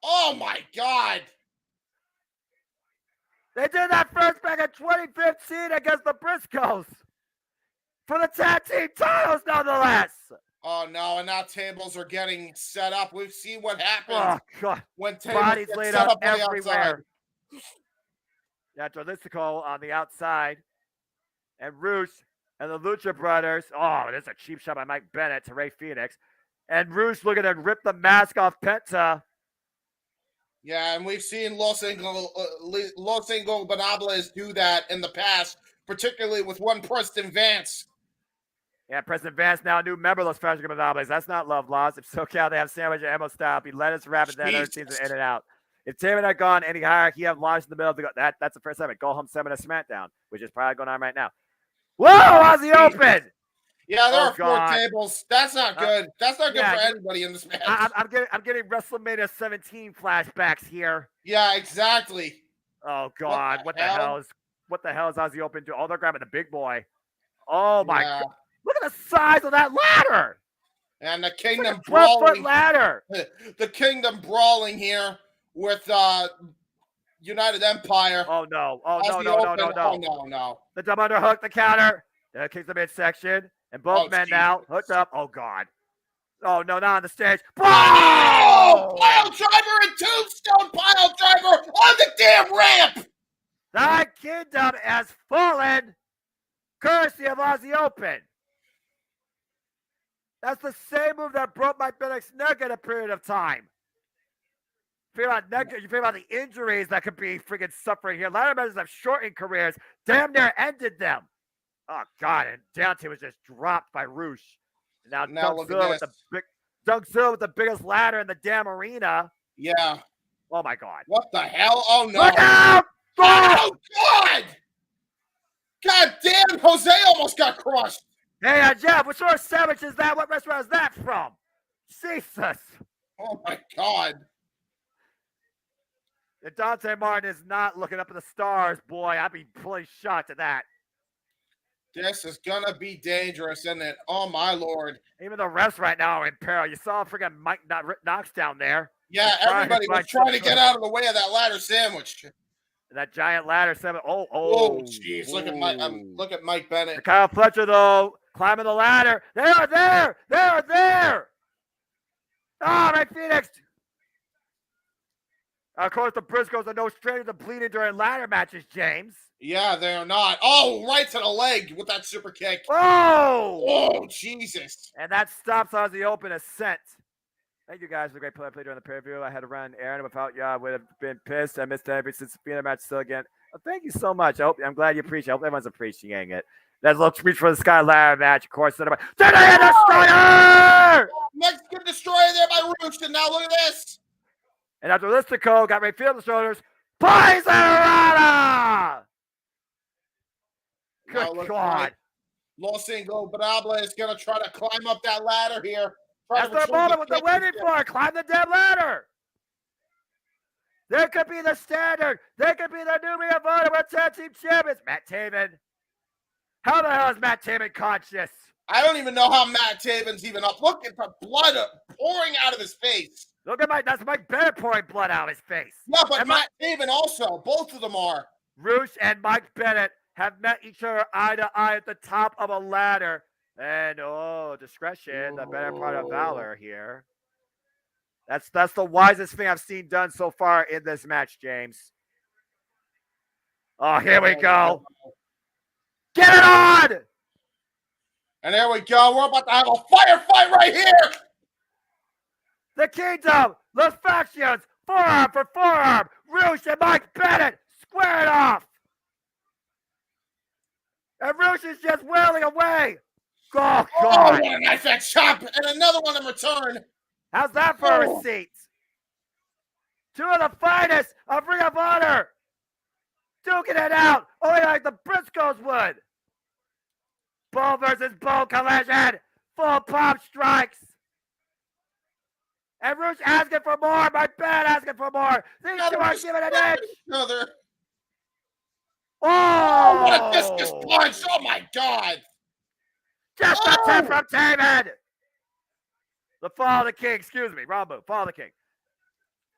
Oh, my God. They did that first back in 2015 against the Briscoes. For the tag team titles, nonetheless. Oh, no, and now tables are getting set up. We've seen what happens when tables bodies get laid set out up on the everywhere. outside. Yeah, Jalisco on the outside. And Roos and the Lucha Brothers. Oh, there's a cheap shot by Mike Bennett to Ray Phoenix. And Roos looking to rip the mask off Penta. Yeah, and we've seen Los Ingobernables do that in the past, particularly with one Preston Vance. Yeah, Preston Vance now a new member of Los Ingobernables. That's not love lost. If SoCal, they have sandwich and Emo style. Be lettuce, rabbit, then other teams are in and out. If Taven had gone any higher, he had launched in the middle of the that's the first time at Go Home 7 of SmackDown, which is probably going on right now. Whoa, Aussie Open! Yeah, there are 4 tables. That's not good. That's not good for anybody in this match. I'm getting WrestleMania 17 flashbacks here. Yeah, exactly. Oh God, what the hell is Aussie Open doing? Oh, they're grabbing the big boy. Oh my God. Look at the size of that ladder. And the Kingdom like a 12-foot ladder. The Kingdom brawling here with United Empire. Oh no. Oh no. No. The double underhook, the counter. There kicks the midsection. And both men now hooked up. Oh God. Oh no, not on the stage. Oh! Pile driver and tombstone pile driver on the damn ramp. The Kingdom has fallen. Courtesy of Aussie Open. That's the same move that broke Mike Bennett's neck in a period of time. You feel about the injuries that could be freaking suffering here. Ladder matches have shortened careers. Damn near ended them. Oh God! And Dante was just dropped by Roosh. Now Doug Zilla with the biggest ladder in the damn arena. Yeah. Oh my God! What the hell? Oh no! Look out! Oh God! God damn! Jose almost got crushed. Hey, Jeff, what sort of sandwich is that? What restaurant is that from? Jesus. Oh my God. If Dante Martin is not looking up at the stars, boy, I'd be fully shocked at that. This is gonna be dangerous, isn't it? Oh my Lord. Even the refs right now are in peril. You saw freaking Mike Knox down there. Yeah, everybody was trying to get out of the way of that ladder sandwich. That giant ladder sandwich. Oh, jeez! Look at Mike Bennett. Kyle Fletcher though, climbing the ladder. They are there. They are there. Ah, Ray Phoenix. Of course, the Briscoes are no strangers to bleeding during ladder matches, James. Yeah, they are not. Oh, right to the leg with that super kick. Oh, Jesus. And that stops Aussie Open ascent. Thank you guys for the great play during the pay-per-view. I had to run Aaron. Without you, I would have been pissed. I missed every since the match still again. Well, thank you so much. I'm glad you appreciate it. I hope everyone's appreciating it. Let's look reach for the Sky Ladder match, of course. Destroyer! Mexican Destroyer there by Roosh, and now look at this. And after Listico got Ray Field the shoulders. Poison Rana! Good God. Los Ingobernables is going to try to climb up that ladder here. That's the moment what they're waiting for. Climb the damn ladder. There could be the standard. There could be the new Ring of Honor World Tag Team Champions. Matt Taven. How the hell is Matt Taven conscious? I don't even know how Matt Taven's even up. Look at the blood pouring out of his face. Look at that's Mike Bennett pouring blood out of his face. Yeah, but Matt Taven also. Both of them are. Roosh and Mike Bennett have met each other eye to eye at the top of a ladder. And discretion, the better part of valor here. That's the wisest thing I've seen done so far in this match, James. Oh, here we go. Get it on! And there we go. We're about to have a firefight right here. The Kingdom, the factions, forearm for forearm. Roosh and Mike Bennett square it off. And Roosh is just wailing away. Oh, God. What a knife edge chop. And another one in return. How's that for a receipt? Two of the finest of Ring of Honor. Duking it out. Only like the Briscoes would. Bone versus bone collision. Full pop strikes. And Roosh asking for more. My bad asking for more. These two are giving an inch. Oh, what a discus punch. Oh, my God. Just a tip from Taven. The fall of the king. Excuse me. Rambo. Fall of the king.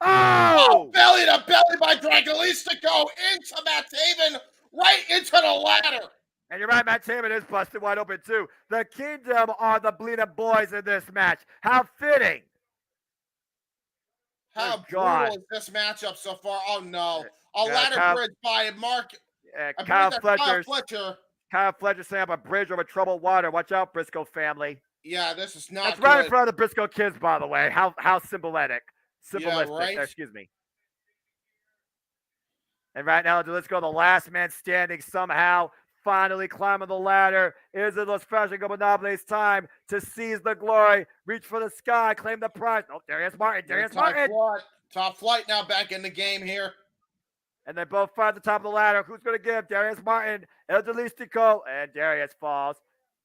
Oh! Belly to belly by Dragolistico into Matt Taven. Right into the ladder. And you're right, Matt Taven is busted wide open too. The Kingdom are the bleeding boys in this match. How fitting. How brutal is this matchup so far? Oh, no. A ladder bridge by Mark. Kyle Fletcher. Kyle Fletcher setting up a bridge over troubled water. Watch out, Briscoe family. Yeah, this is not That's right in front of the Briscoe kids, by the way. How symbolistic. Yeah, right? Excuse me. And right now, let's go the last man standing somehow. Finally climbing the ladder. Is it Los Ingobernables' time to seize the glory, reach for the sky, claim the prize? Oh, Darius Martin. Top flight now back in the game here. And they both fight at the top of the ladder. Who's going to give? Darius Martin, El Delistico, and Darius falls.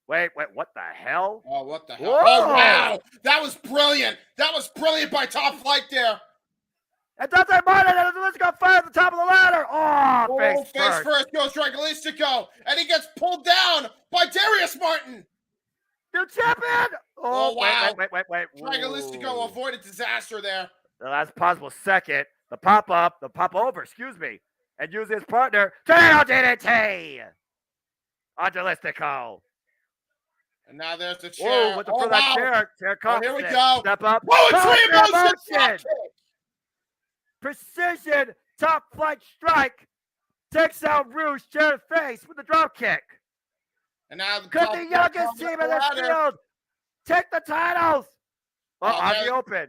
Wait, what the hell? Oh, what the hell? Whoa! Oh, wow. That was brilliant. That was brilliant by Top Flight there. And Dante Martin and El Delistico fight at the top of the ladder. Oh, face first goes Dragolistico. And he gets pulled down by Darius Martin. New champion. Oh, wow. Wait. Dragolistico avoided disaster there. The last possible second. The pop over, and use his partner, Tornado DDT! Angelistico. And now there's the chair. Whoa, with the that chair here we go. Step up. Whoa, motion! Precision top flight strike. Takes out Roosh, chair face with the drop kick. And now could the youngest team in this field take the titles? Aussie Open.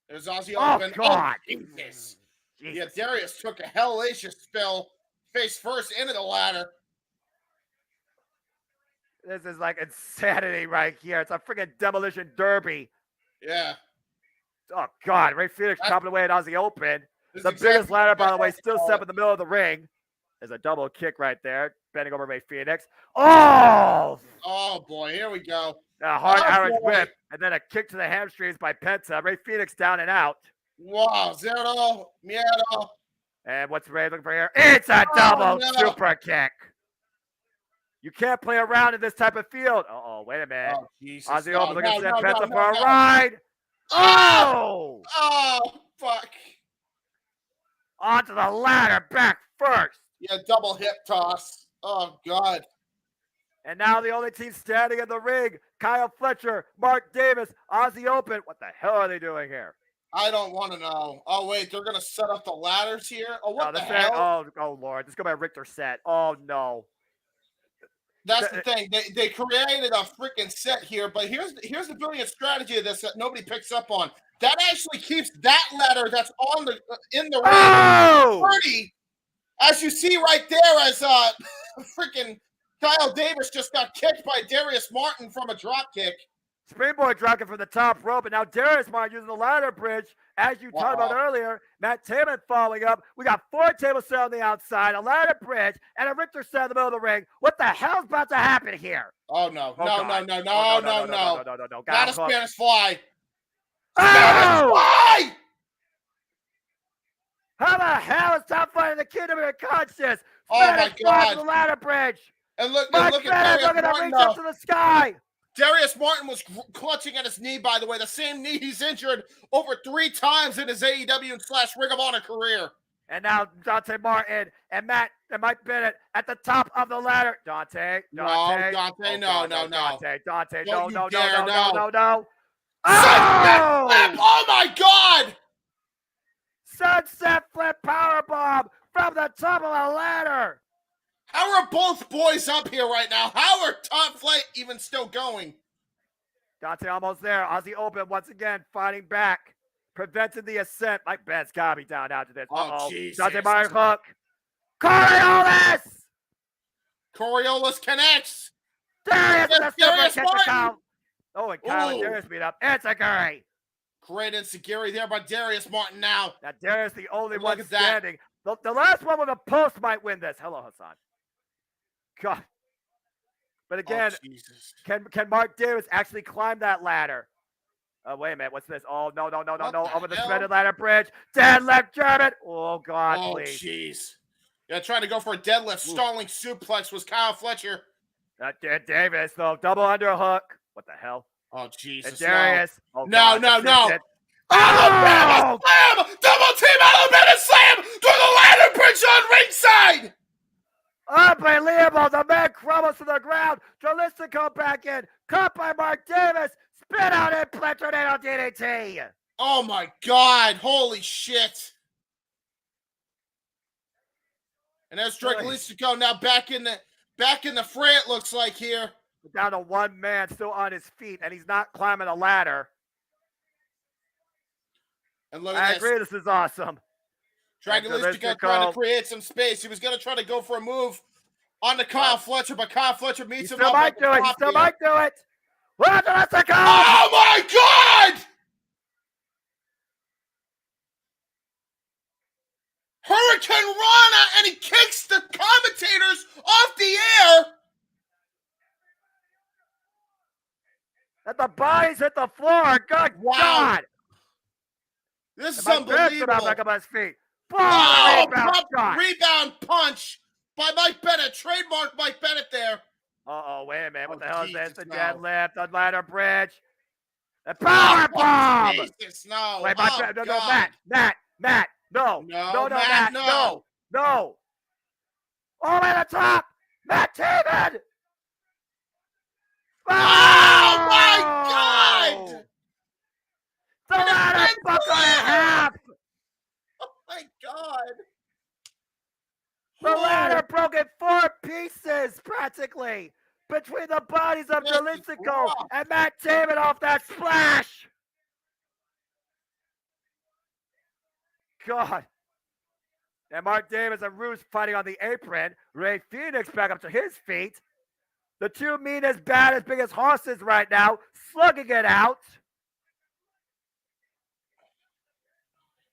There's Aussie Open. Oh, God. Jesus. Yeah, Darius took a hellacious spill face first into the ladder. This is like insanity right here. It's a freaking demolition derby. Yeah. Oh, God. Ray Phoenix chopping away at Aussie Open. The biggest ladder, by the way, still set up in the middle of the ring. There's a double kick right there. bending over Ray Phoenix. Oh! Oh, boy. Here we go. A hard Oh, Irish boy. whip, and then a kick to the hamstrings by Penta. Ray Phoenix down and out. Wow. Zero. Miedo. And what's Ray looking for here? It's a double no. super kick. You can't play around in this type of field. Uh-oh, wait a minute. Oh, Jesus. Ozzy Open looking to send Penta no, for a ride. Oh! Oh, fuck. Onto the ladder, back first. Yeah, double hip toss. Oh, God. And now the only team standing in the ring, Kyle Fletcher, Mark Davis, Ozzy Open. What the hell are they doing here? I don't want to know. Oh, wait, they're going to set up the ladders here? Oh, what No, the hell? Oh, Lord. Let's go by Richter set. Oh, no. That's the thing. They created a freaking set here, but here's the brilliant strategy of this that nobody picks up on. That actually keeps that ladder that's on the in the ring pretty, as you see right there, as freaking Kyle Davis just got kicked by Darius Martin from a drop kick. Springboard dropping from the top rope, and now Darius Martin using the ladder bridge, as you talked about earlier. Matt Taman following up. We got 4 tables set on the outside, a ladder bridge, and a Richter set in the middle of the ring. What the hell's about to happen here? Oh, no. Oh, No. Not a Spanish fly. Oh! Fly! How the hell is Top Flight in the Kingdom of Conscious? Oh, my Spanish God. to the ladder bridge. And look Mark at Bennett Darius looking to Martin, reach up to the sky. Darius Martin was clutching at his knee, by the way, the same knee he's injured over 3 times in his AEW / Ring of Honor career. And now Dante Martin and Mike Bennett at the top of the ladder. Dante, No. Dante, no. Oh my God! Sunset flip powerbomb from the top of the ladder. How are both boys up here right now? How are Top Flight even still going? Dante almost there. Ozzy Open once again fighting back, preventing the ascent. Mike Bennett's got to be down after this. Oh, Jesus. Dante Martin hook. Coriolis connects. Darius with a super Darius kick to count. Oh, and Kyle and Darius beat up. It's a Gary. Great insecurity there by Darius Martin now. Now Darius the only Look one at that. standing. The last one with a post might win this. Hello, Hassan. God. But again, can Mark Davis actually climb that ladder? Oh, wait a minute. What's this? Oh, no. Over the suspended ladder bridge. Deadlift German. Oh, God, please. Oh, jeez. Yeah, trying to go for a deadlift. Stalling suplex was Kyle Fletcher. Davis, though. Double underhook. What the hell? Oh, Jesus. And Darius. No. Oh, No. God, Alabama slam! Double team Alabama slam through the ladder bridge on ringside! Unbelievable. The man crumbles to the ground. Jalisco back in. Caught by Mark Davis. Spin out in Tornado DDT. Oh, my God. Holy shit. And there's Dragolistico now back in the fray, it looks like here. Down to one man still on his feet, and he's not climbing a ladder. And look at I agree, this is awesome. Dragolistico trying to create some space. He was going to try to go for a move on the Kyle Fletcher, but Kyle Fletcher meets him up. He still might do it. Oh, my God! Hurricane Rana, and he kicks the commentators off the air. And the bodies hit the floor. Good God. This is unbelievable. Back up on his feet. Rebound punch by Mike Bennett. Trademark Mike Bennett there. Uh-oh, wait a minute. What the hell is this? The deadlift, the ladder bridge. The power bomb. Jesus, no. Wait, Matt. No. Matt, no. All the way to the top. Matt Taven. Oh, my God. The ladder buckled in half. Oh, my God. The ladder broke in 4 pieces, practically, between the bodies of Jalisco and Matt Taven off that splash. God. And Mark Davis and Roos fighting on the apron. Ray Phoenix back up to his feet. The two meanest, baddest, biggest horses right now, slugging it out.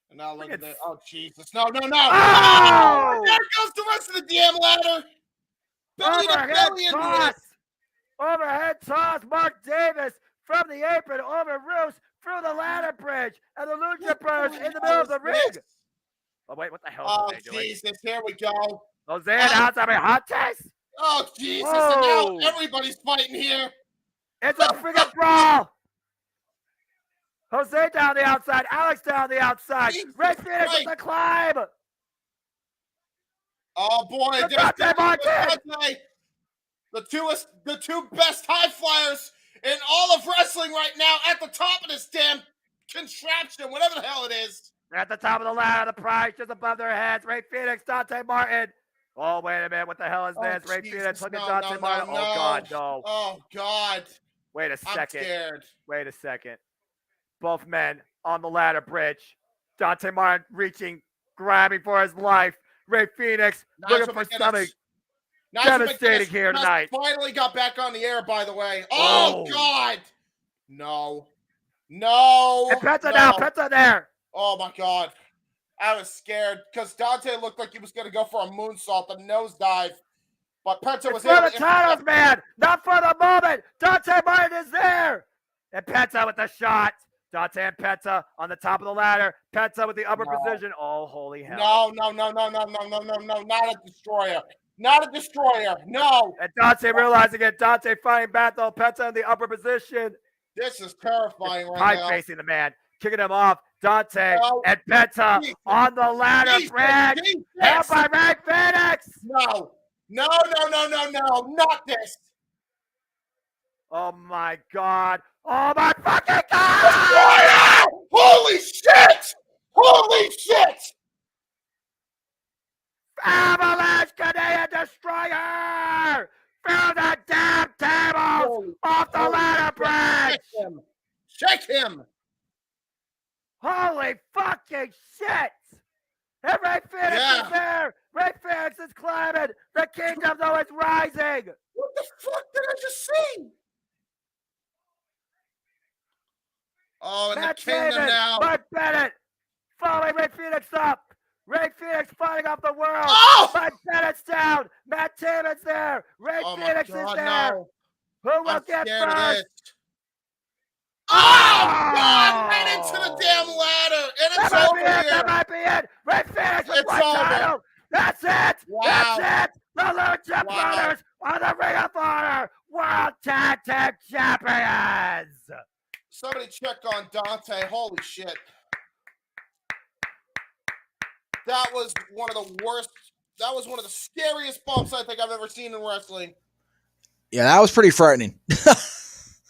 And now look at that. Oh, Jesus. No. Oh! There goes the rest of the damn ladder. Belly to Overhead belly into toss. this. Overhead toss. Mark Davis from the apron over Roos through the ladder bridge. And the Lucha Brothers in the middle of the ring. Oh, wait, what the hell is Oh, Jose doing? Jesus, here we go. Jose and outside hot taste? Oh, Jesus, Whoa. and now everybody's fighting here. It's a friggin' brawl. Jose down the outside. Alex down the outside. Jesus Ray Phoenix Christ. with the climb. Oh, boy. Dante Martin. The two best high flyers in all of wrestling right now at the top of this damn contraption, whatever the hell it is. They're at the top of the ladder. The prize just above their heads. Ray Phoenix, Dante Martin. Oh, wait a minute. What the hell is this? Ray Phoenix looking at Dante Martin. No. Oh, God, no. Oh, God. Wait a second. I'm scared. Wait a second. Both men on the ladder bridge. Dante Martin reaching, grabbing for his life. Ray Phoenix looking for something devastating here tonight. Finally got back on the air, by the way. Oh, God. No. And Penta now. Penta there. Oh, my God. I was scared because Dante looked like he was going to go for a moonsault, a nosedive. But Penta was for the titles, man. Not for the moment. Dante Martin is there. And Penta with the shot. Dante and Penta on the top of the ladder. Penta with the upper position. Oh, holy hell. No. Not a destroyer. Not a destroyer. No. And Dante realizing it. Dante fighting back though. Penta in the upper position. This is terrifying right now. Facing the man. Kicking him off. Dante and Penta on the ladder bridge. Help by Ray Phoenix. No. Not this. Oh, my God. Oh, my fucking God. Holy shit. Avalanche Canadian Destroyer through the damn tables off the ladder bridge. Shake him. Holy fucking shit. And Ray Phoenix is there. Ray Phoenix is climbing. The kingdom, though, is rising. What the fuck did I just see? Oh, and Matt the kingdom David, now. Mark Bennett following Ray Phoenix up. Ray Phoenix fighting off the world. Oh! Mark Bennett's down. Matt David's there. Ray Phoenix is there. No. Who will get first? Oh, God, right into the damn ladder. And it's over here. That might be it. Ray Phoenix with one title. That's it. Wow. That's it. The Lucha Brothers are the Ring of Honor World Tag Team Champions. Somebody check on Dante. Holy shit. That was one of the worst. That was one of the scariest bumps I think I've ever seen in wrestling. Yeah, that was pretty frightening.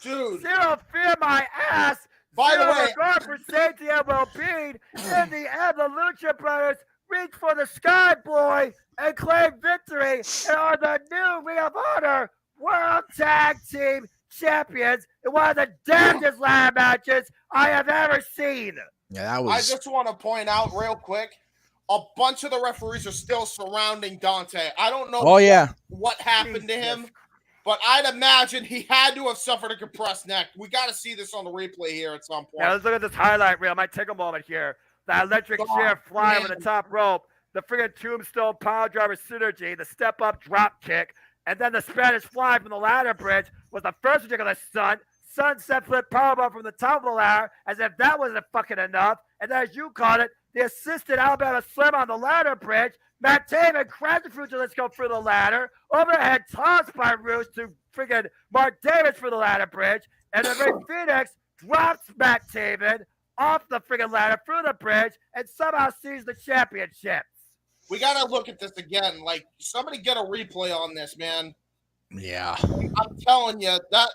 Dude. Zero fear my ass. By the way, regard for safety and well-being. In the end, the Lucha Brothers reach for the Sky Boy and claim victory and are the new Ring of Honor World Tag Team Champions in one of the damnedest ladder matches I have ever seen. Yeah, that was. I just want to point out real quick, a bunch of the referees are still surrounding Dante. I don't know what happened to him, but I'd imagine he had to have suffered a compressed neck. We got to see this on the replay here at some point. Yeah, let's look at this highlight reel. I might take a moment here. The electric chair fly over the top rope, the friggin' tombstone power driver synergy, the step-up drop kick, and then the Spanish fly from the ladder bridge was the first particular stunt. Sunset flip powerbomb from the top of the ladder, as if that wasn't fucking enough. And then, as you called it, the assisted Alabama Slim on the ladder bridge. Matt Taven crashes through Jalisco through the ladder. Overhead toss by Roos to friggin' Mark Davis for the ladder bridge. And then Ray Phoenix drops Matt Taven off the friggin' ladder through the bridge and somehow sees the championships. We got to look at this again. Like, somebody get a replay on this, man. Yeah. I'm telling you, that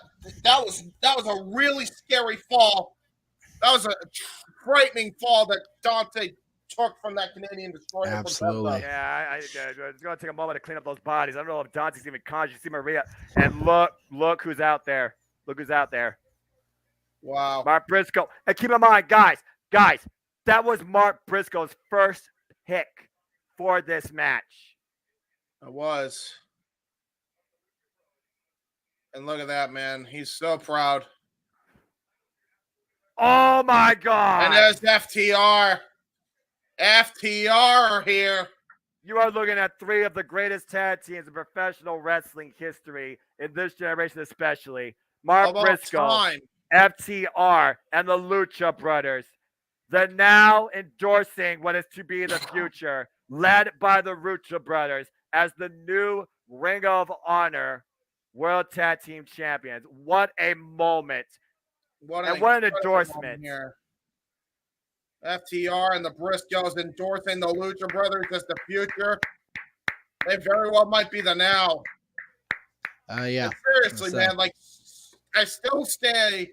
was a really scary fall. That was a frightening fall that Dante took from that Canadian Destroyer. Absolutely. Yeah, it's going to take a moment to clean up those bodies. I don't know if Dante's even conscious. You see Maria. And look who's out there. Look who's out there. Wow. Mark Briscoe. And keep in mind, guys, that was Mark Briscoe's first pick for this match. It was. And look at that, man. He's so proud. Oh, my God. And there's FTR. FTR here. you are looking at three of the greatest tag teams in professional wrestling history, in this generation especially. Mark Briscoe, FTR, and the Lucha Brothers. They're now endorsing what is to be the future, led by the Lucha Brothers as the new Ring of Honor World Tag Team Champions. What a moment. What an endorsement. Here. FTR and the Briscoes endorsing the Lucha Brothers as the future. They very well might be the now. Yeah. But seriously, man, like I still say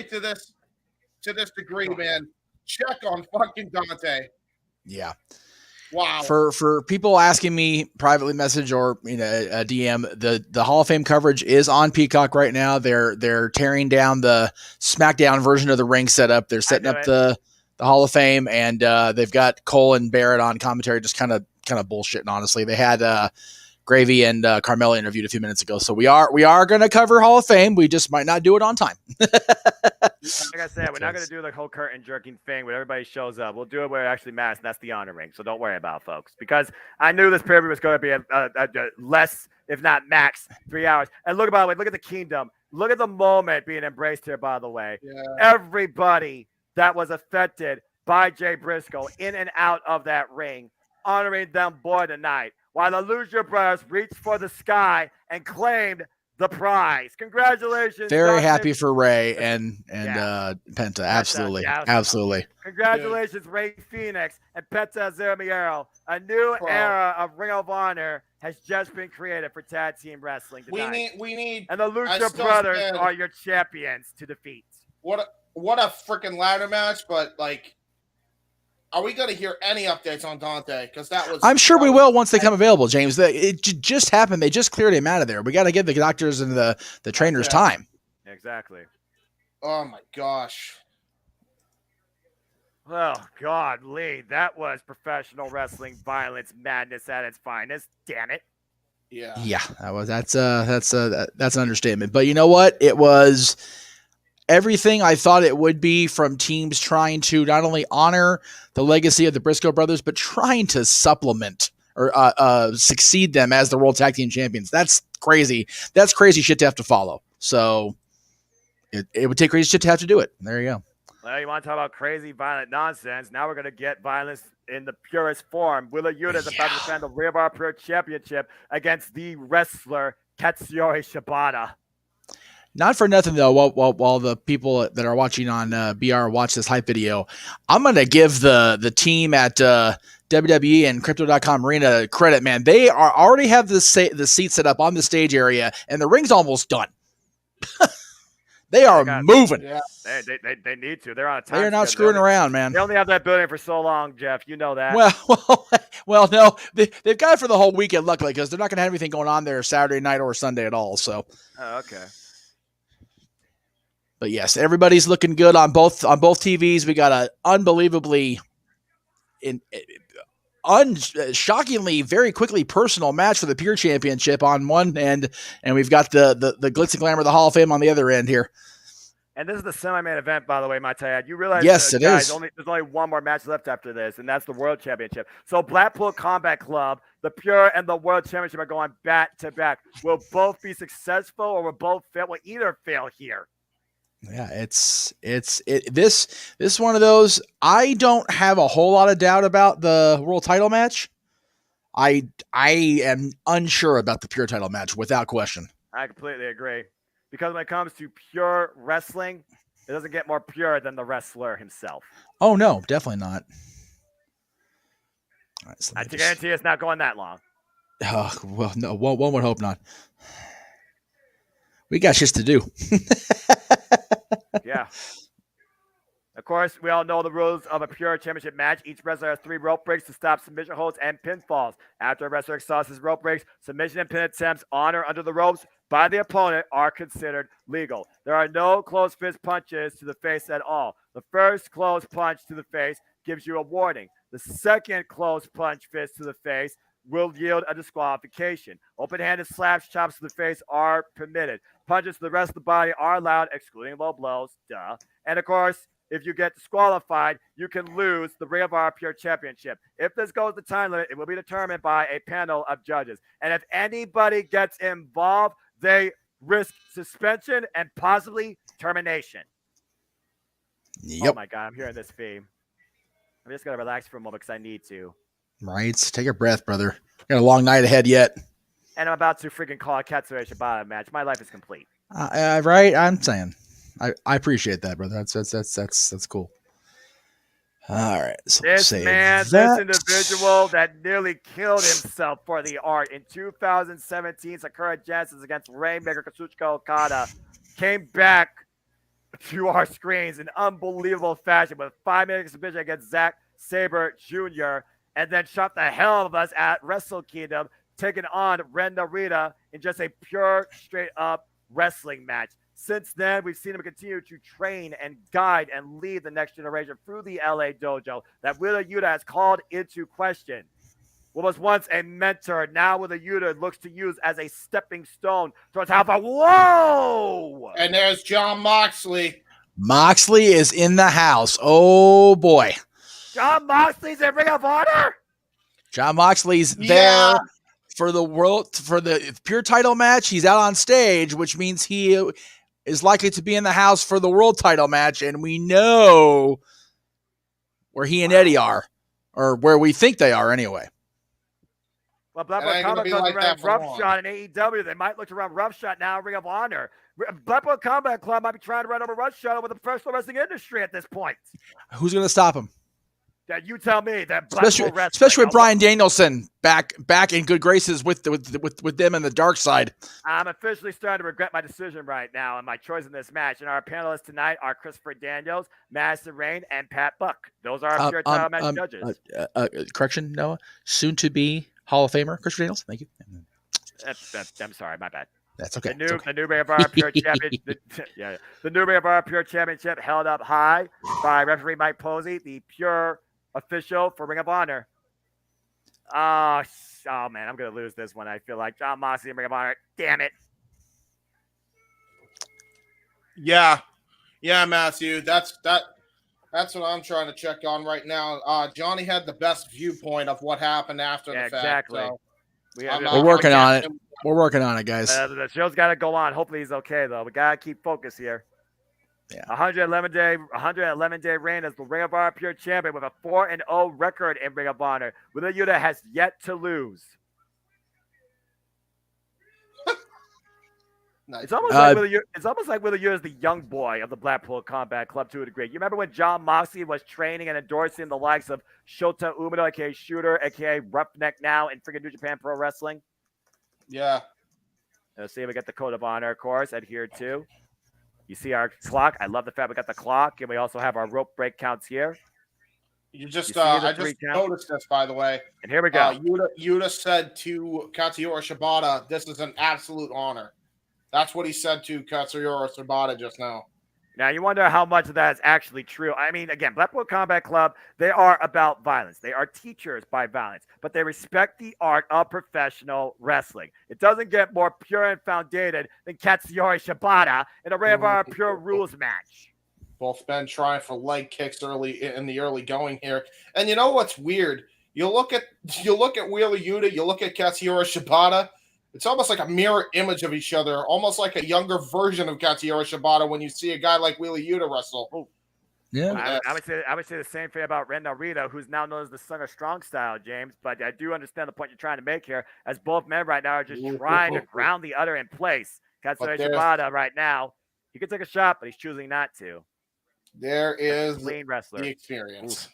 to this degree, man, check on fucking Dante. Yeah. Wow. For people asking me privately message or a DM, the Hall of Fame coverage is on Peacock right now. They're tearing down the SmackDown version of the ring setup. They're setting up the Hall of Fame, and they've got Cole and Barrett on commentary, just kind of bullshitting. Honestly, they had Gravy and Carmella interviewed a few minutes ago, so we are going to cover Hall of Fame. We just might not do it on time. Like I said, we're not going to do the whole curtain jerking thing where everybody shows up. We'll do it where it actually matters, and that's the honor ring. So don't worry about it, folks, because I knew this period was going to be a less, if not max, 3 hours. And look, by the way, look at the Kingdom. Look at the moment being embraced here, by the way. Yeah. Everybody that was affected by Jay Briscoe in and out of that ring, honoring them boy tonight, while the Lucha Brothers reached for the sky and claimed the prize. Congratulations. Very happy for Ray and Penta. Absolutely. Absolutely. Congratulations, Ray Phoenix and Penta Zermiero. A new era of Ring of Honor has just been created for tag team wrestling tonight. We need and the Lucha Brothers are your champions to defeat. What a freaking ladder match, but like, are we going to hear any updates on Dante? Because I'm sure we will once they come available, James. It just happened. They just cleared him out of there. We got to give the doctors and the trainers time. Exactly. Oh, my gosh. Oh, God, Lee, that was professional wrestling violence madness at its finest. Damn it. Yeah. Yeah, that's an understatement. But you know what? It was everything I thought it would be, from teams trying to not only honor the legacy of the Briscoe brothers, but trying to supplement or succeed them as the World Tag Team Champions. That's crazy. That's crazy shit to have to follow. So it would take crazy shit to have to do it. There you go. Well, you want to talk about crazy, violent nonsense? Now we're going to get violence in the purest form. Willa Yuta is about to defend the Ring of Honor Pure Championship against the wrestler Katsuyori Shibata. Not for nothing, though, while the people that are watching on BR watch this hype video, I'm going to give the team at WWE and Crypto.com Arena credit, man. They already have the seat set up on the stage area, and the ring's almost done. They are moving. Yeah. They need to. They're on a time. They're not screwing around, man. They only have that building for so long, Jeff. You know that. Well, no. They've got it for the whole weekend, luckily, because they're not going to have anything going on there Saturday night or Sunday at all. So. Oh, okay. But yes, everybody's looking good on both TVs. We got an unbelievably, shockingly, very quickly personal match for the Pure Championship on one end, and we've got the glitz and glamour of the Hall of Fame on the other end here. And this is the semi-main event, by the way, my Tayad. You realize, yes, it guys, is. There's only one more match left after this, and that's the World Championship. So Blackpool Combat Club, the Pure and the World Championship are going back to back. Will both be successful, or will both fail? Will either fail here? Yeah, this is one of those. I don't have a whole lot of doubt about the world title match. I am unsure about the Pure title match without question. I completely agree, because when it comes to pure wrestling, it doesn't get more pure than the wrestler himself. Oh no, definitely not. All right, so I guarantee it's not going that long. Oh, well, no, one would hope not. We got shit to do. Yeah. Of course, we all know the rules of a Pure Championship match. Each wrestler has 3 rope breaks to stop submission holds and pinfalls. After a wrestler exhausts his rope breaks, submission and pin attempts on or under the ropes by the opponent are considered legal. There are no closed fist punches to the face at all. The first closed punch to the face gives you a warning. The second closed punch fist to the face will yield a disqualification. Open-handed slaps, chops to the face are permitted. Punches to the rest of the body are allowed, excluding low blows. Duh. And of course, if you get disqualified, you can lose the Ring of Honor Pure Championship. If this goes the time limit, it will be determined by a panel of judges. And if anybody gets involved, they risk suspension and possibly termination. Yep. Oh my God, I'm hearing this theme. I'm just going to relax for a moment because I need to. Right. Take a breath, brother. Got a long night ahead yet. And I'm about to freaking call a Katsuyori Shibata match. My life is complete. Right. I'm saying. I appreciate that, brother. That's cool. All right. So this individual that nearly killed himself for the art in 2017, Sakura Genesis against Rainmaker Kazuchika Okada, came back to our screens in unbelievable fashion with a 5-minute exhibition against Zack Sabre Jr. and then shot the hell out of us at Wrestle Kingdom, taking on Ren Narita in just a pure, straight-up wrestling match. Since then, we've seen him continue to train and guide and lead the next generation through the LA dojo that Wheeler Yuta has called into question. What was once a mentor, now Wheeler Yuta looks to use as a stepping stone towards Alpha. Whoa! And there's John Moxley. Moxley is in the house. Oh, boy. John Moxley's in Ring of Honor? John Moxley's there for the pure title match. He's out on stage, which means he is likely to be in the house for the world title match, and we know where he and Eddie are, or where we think they are anyway. Well, Blackpool Combat Club around Roughshot in AEW. They might look around Roughshot now, Ring of Honor. Blackpool Combat Club might be trying to run over Roughshot with the professional wrestling industry at this point. Who's going to stop him? You tell me. That especially with Bryan Danielson back in good graces with them in the dark side. I'm officially starting to regret my decision right now and my choice in this match. And our panelists tonight are Christopher Daniels, Madison Rain, and Pat Buck. Those are our pure title match judges. Correction, Noah. Soon to be Hall of Famer, Christopher Daniels. Thank you. I'm sorry, my bad. That's okay. The new Ring of Honor Pure Championship. The new Ring of Honor Pure Championship held up high by referee Mike Posey, the pure official for Ring of Honor. Oh man, I'm gonna lose this one. I feel like John Moxley and Ring of Honor. Damn it. Yeah, Matthew. That's what I'm trying to check on right now. Johnny had the best viewpoint of what happened after the fact. Exactly. So we're working on it. We're working on it, guys. The show's got to go on. Hopefully he's okay though. We gotta keep focus here. Yeah. 111 day reign as the Ring of Honor Pure Champion with a 4-0 record in Ring of Honor. Wheeler Yuta has yet to lose. Nice. It's almost like Wheeler Yuta is the young boy of the Blackpool Combat Club to a degree. You remember when John Moxley was training and endorsing the likes of Shota Umino, aka Shooter, aka Roughneck now in freaking New Japan Pro Wrestling? Yeah. Let's see if we get the Code of Honor, of course, adhered to. You see our clock. I love the fact we got the clock, and we also have our rope break counts here. I just noticed this, by the way. And here we go. Yuta said to Katsuyori Shibata, "This is an absolute honor." That's what he said to Katsuyori Shibata just now. Now, you wonder how much of that is actually true. I mean, again, Blackpool Combat Club, they are about violence. They are teachers by violence, but they respect the art of professional wrestling. It doesn't get more pure and founded than Katsuyori Shibata in a Ring of Honor Pure Rules match. Both men trying for leg kicks early going here. And you know what's weird? You look at Wheeler Yuta, you look at Katsuyori Shibata. It's almost like a mirror image of each other, almost like a younger version of Katsuyori Shibata when you see a guy like Wheeler Yuta wrestle. Oh. Yeah, I would say the same thing about Ren Narita, who's now known as the Son of Strong Style, James. But I do understand the point you're trying to make here, as both men right now are just trying to ground the other in place. Katsuyori Shibata right now, he could take a shot, but he's choosing not to. There is wrestler. The experience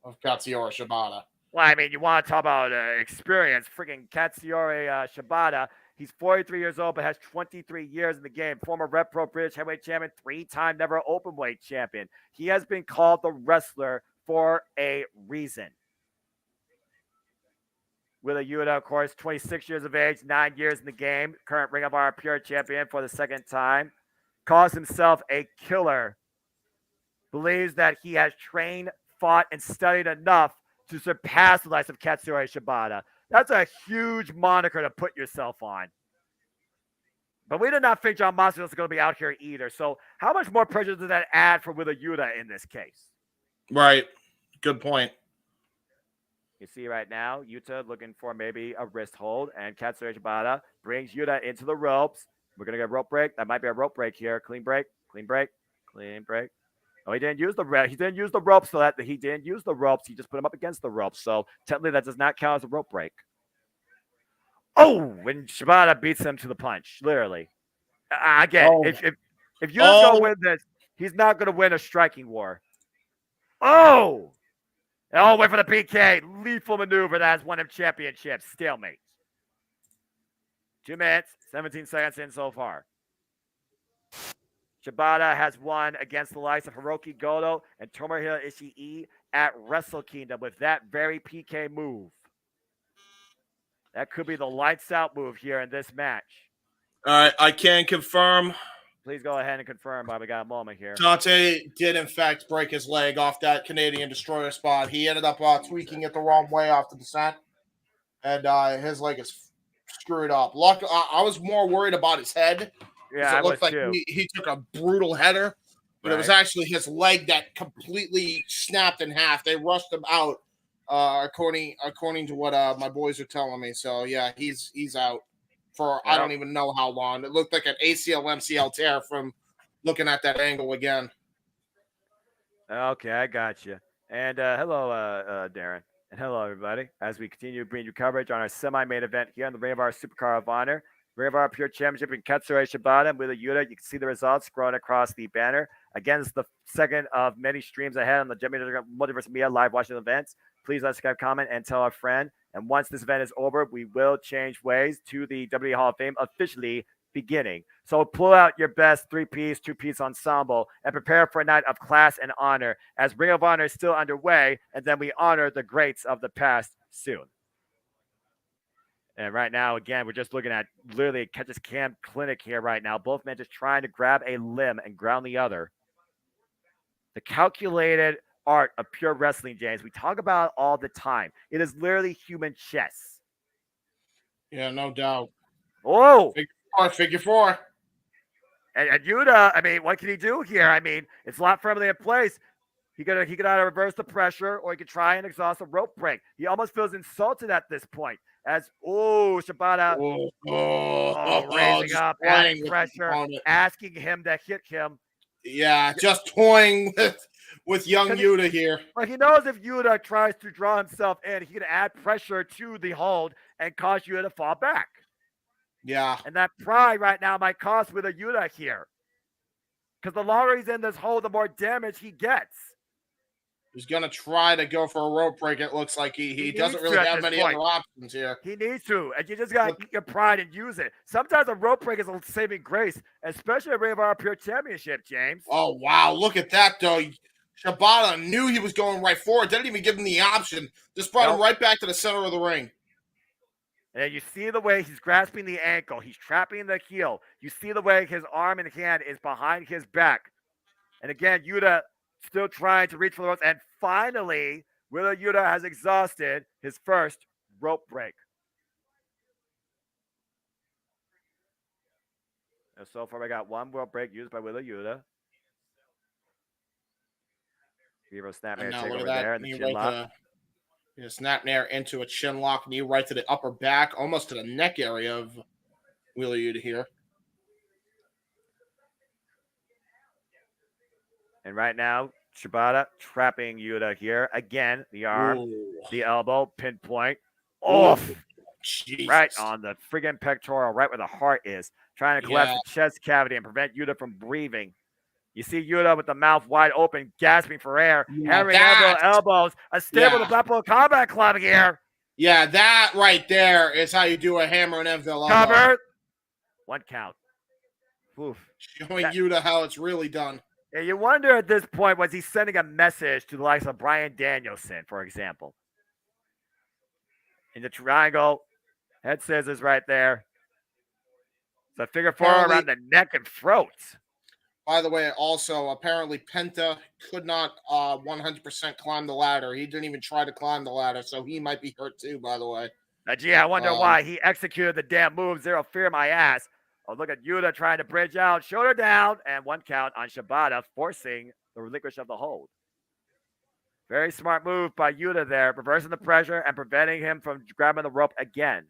of Katsuyori Shibata. Well, I mean, you want to talk about experience. Freaking Katsuyori Shibata. He's 43 years old, but has 23 years in the game. Former Red Pro British Heavyweight Champion, 3-time never Openweight Champion. He has been called the wrestler for a reason. Wheeler Yuta, of course, 26 years of age, 9 years in the game. Current Ring of Honor Pure Champion for the second time. Calls himself a killer. Believes that he has trained, fought, and studied enough to surpass the likes of Katsuyori Shibata. That's a huge moniker to put yourself on. But we did not think John Moxley was going to be out here either. So how much more pressure does that add for Wheeler Yuta in this case? Right. Good point. You see right now, Yuta looking for maybe a wrist hold, and Katsuyori Shibata brings Yuta into the ropes. We're going to get a rope break. That might be a rope break here. Clean break, clean break, clean break. Oh, he didn't use the ropes, so that he didn't use the ropes. He just put him up against the ropes. So technically, that does not count as a rope break. Oh, when Shibata beats him to the punch, literally. Again, if Yuta's going to win this, he's not going to win a striking war. Oh, wait for the PK. Lethal maneuver that has won him championships. Stalemate. 2 minutes, 17 seconds in so far. Shibata has won against the likes of Hiroki Goto and Tomohiro Ishii at Wrestle Kingdom with that very PK move. That could be the lights out move here in this match. All right, I can confirm. Please go ahead and confirm while we got a moment here. Dante did, in fact, break his leg off that Canadian Destroyer spot. He ended up tweaking it the wrong way off the descent, and his leg is screwed up. I was more worried about his head. Yeah, it looked like he took a brutal header, but it was actually his leg that completely snapped in half. They rushed him out, according to what my boys are telling me. So yeah, he's out for I don't even know how long. It looked like an ACL MCL tear from looking at that angle again. Okay, I got you. And hello, Darren, and hello everybody. As we continue to bring you coverage on our semi-main event here on the Ring of Honor SuperCard of Honor. Ring of Honor Pure Championship in Katsuyori Shibata and Wheeler Yuta. You can see the results scrolling across the banner. Again, it's the second of many streams ahead on the JMN Multiverse of Media live watching events. Please like, subscribe, comment, and tell a friend. And once this event is over, we will change ways to the WWE Hall of Fame officially beginning. So pull out your best 3-piece, 2-piece ensemble and prepare for a night of class and honor as Ring of Honor is still underway, and then we honor the greats of the past soon. And right now, again, we're just looking at literally a catches cam clinic here right now. Both men just trying to grab a limb and ground the other. The calculated art of pure wrestling, James, we talk about all the time. It is literally human chess. Yeah, no doubt. Oh! Figure four. And Yuta, I mean, what can he do here? I mean, it's a lot firmly in place. He could either reverse the pressure or he could try and exhaust a rope break. He almost feels insulted at this point. As Shibata raising up, adding pressure, asking him to hit him. Yeah, just toying with young Yuta here. But he knows if Yuta tries to draw himself in, he can add pressure to the hold and cause Yuta to fall back. Yeah. And that pride right now might cost with a Yuta here. Because the longer he's in this hold, the more damage he gets. He's going to try to go for a rope break. It looks like he doesn't really have many other options here. He needs to. And you just got to eat your pride and use it. Sometimes a rope break is a saving grace, especially at Ring of Honor Pure Championship, James. Oh, wow. Look at that, though. Shibata knew he was going right forward. Didn't even give him the option. Just brought him right back to the center of the ring. And you see the way he's grasping the ankle. He's trapping the heel. You see the way his arm and hand is behind his back. And again, Yuta still trying to reach for the ropes. And finally, Wheeler Yuta has exhausted his first rope break. And so far, we got one rope break used by Wheeler Yuta. Hero snapmare take over there. And the chin lock. Snapmare into a chin lock, knee right to the upper back, almost to the neck area of Wheeler Yuta here. And right now, Shibata trapping Yuta here. Again, the arm, the elbow, pinpoint. Off. Right on the friggin' pectoral, right where the heart is. Trying to collapse the chest cavity and prevent Yuta from breathing. You see Yuta with the mouth wide open, gasping for air. Hammering elbows. A stable to Blackpool Combat Club here. Yeah, that right there is how you do a hammer and Enfield elbow. Cover. 1 count. Oof. Showing Yuta how it's really done. Yeah, you wonder at this point, was he sending a message to the likes of Bryan Danielson, for example? In the triangle, head scissors right there. So figure 4 around the neck and throat. By the way, also, apparently Penta could not 100% climb the ladder. He didn't even try to climb the ladder, so he might be hurt too, by the way. Gee, I wonder why. He executed the damn move, zero fear my ass. Oh, look at Yuta trying to bridge out. Shoulder down. And 1 count on Shibata, forcing the relinquish of the hold. Very smart move by Yuta there, reversing the pressure and preventing him from grabbing the rope again.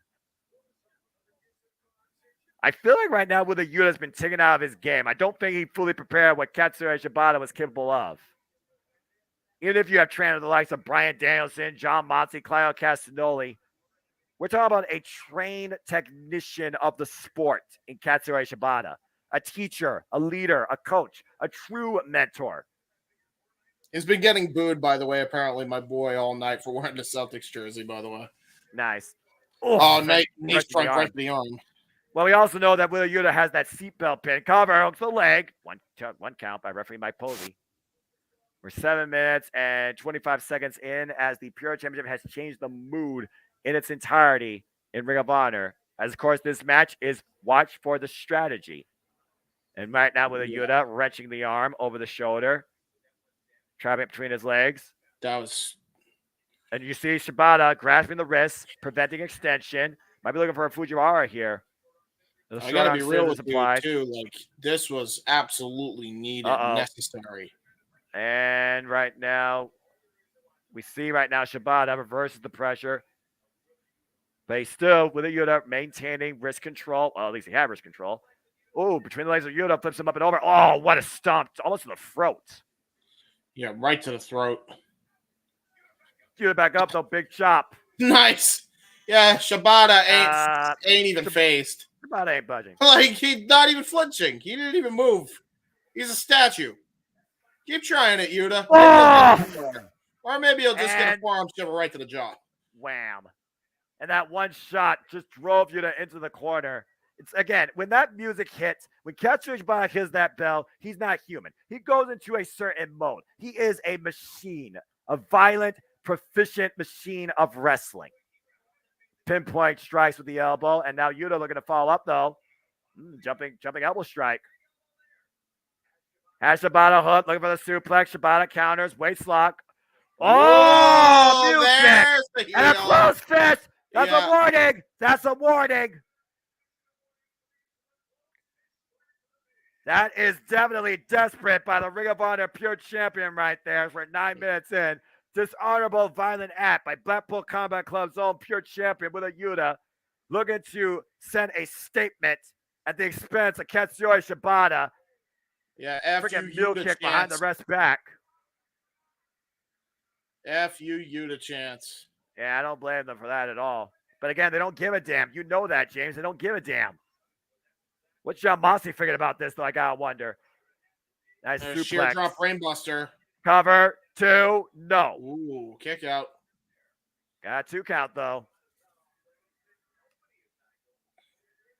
I feel like right now Wheeler Yuta has been taken out of his game. I don't think he fully prepared what Katsuyori Shibata was capable of. Even if you have trained the likes of Bryan Danielson, John Moxley, Claudio Castagnoli, we're talking about a trained technician of the sport in Katsuyori Shibata. A teacher, a leader, a coach, a true mentor. He's been getting booed, by the way, apparently, my boy, all night for wearing the Celtics jersey, by the way. Nice. Oh, knee strike right to the arm. Well, we also know that Wheeler Yuta has that seatbelt pin. Cover, hooks the leg. One count by referee Mike Posey. We're 7 minutes and 25 seconds in as the Pure Championship has changed the mood in its entirety in Ring of Honor. As, of course, this match is watch for the strategy. And right now, Wheeler Yuta wrenching the arm over the shoulder, trapping it between his legs. That was... And you see Shibata grasping the wrist, preventing extension. Might be looking for a Fujiwara here. I gotta be real with you, too. Like, this was absolutely needed, necessary. And right now, we see Shibata reverses the pressure. But he's still, with Yuta, maintaining wrist control. Well, at least he had wrist control. Oh, between the legs of Yuta, flips him up and over. Oh, what a stomp. Almost to the throat. Yeah, right to the throat. Yuta back up, though. Big chop. Nice. Yeah, Shibata ain't even phased. Shibata ain't budging. Like, he's not even flinching. He didn't even move. He's a statue. Keep trying it, Yuta. Or maybe he'll just get a forearm shiver right to the jaw. Wham. And that one shot just drove Yuta into the corner. It's, again, when that music hits, when Katsuyori Shibata hits that bell, he's not human. He goes into a certain mode. He is a machine, a violent, proficient machine of wrestling. Pinpoint strikes with the elbow, and now Yuta looking to follow up, though. Jumping elbow strike. Has Shibata hooked, looking for the suplex. Shibata counters, waist lock. Oh, music! And a close fist! That's a warning! That's a warning! That is definitely desperate by the Ring of Honor Pure Champion right there. We're 9 minutes in. Dishonorable violent act by Blackpool Combat Club's own Pure Champion with a Yuta, looking to send a statement at the expense of Katsuyori Shibata. Yeah, after freaking mule kick behind the rest back. F you, Yuta chance. Yeah, I don't blame them for that at all. But again, they don't give a damn. You know that, James. They don't give a damn. What's John Moxley figured about this, though? I gotta wonder. Nice suplex. Sheer drop brainbuster. Cover, 2, no. Ooh, kick out. Got a 2 count, though.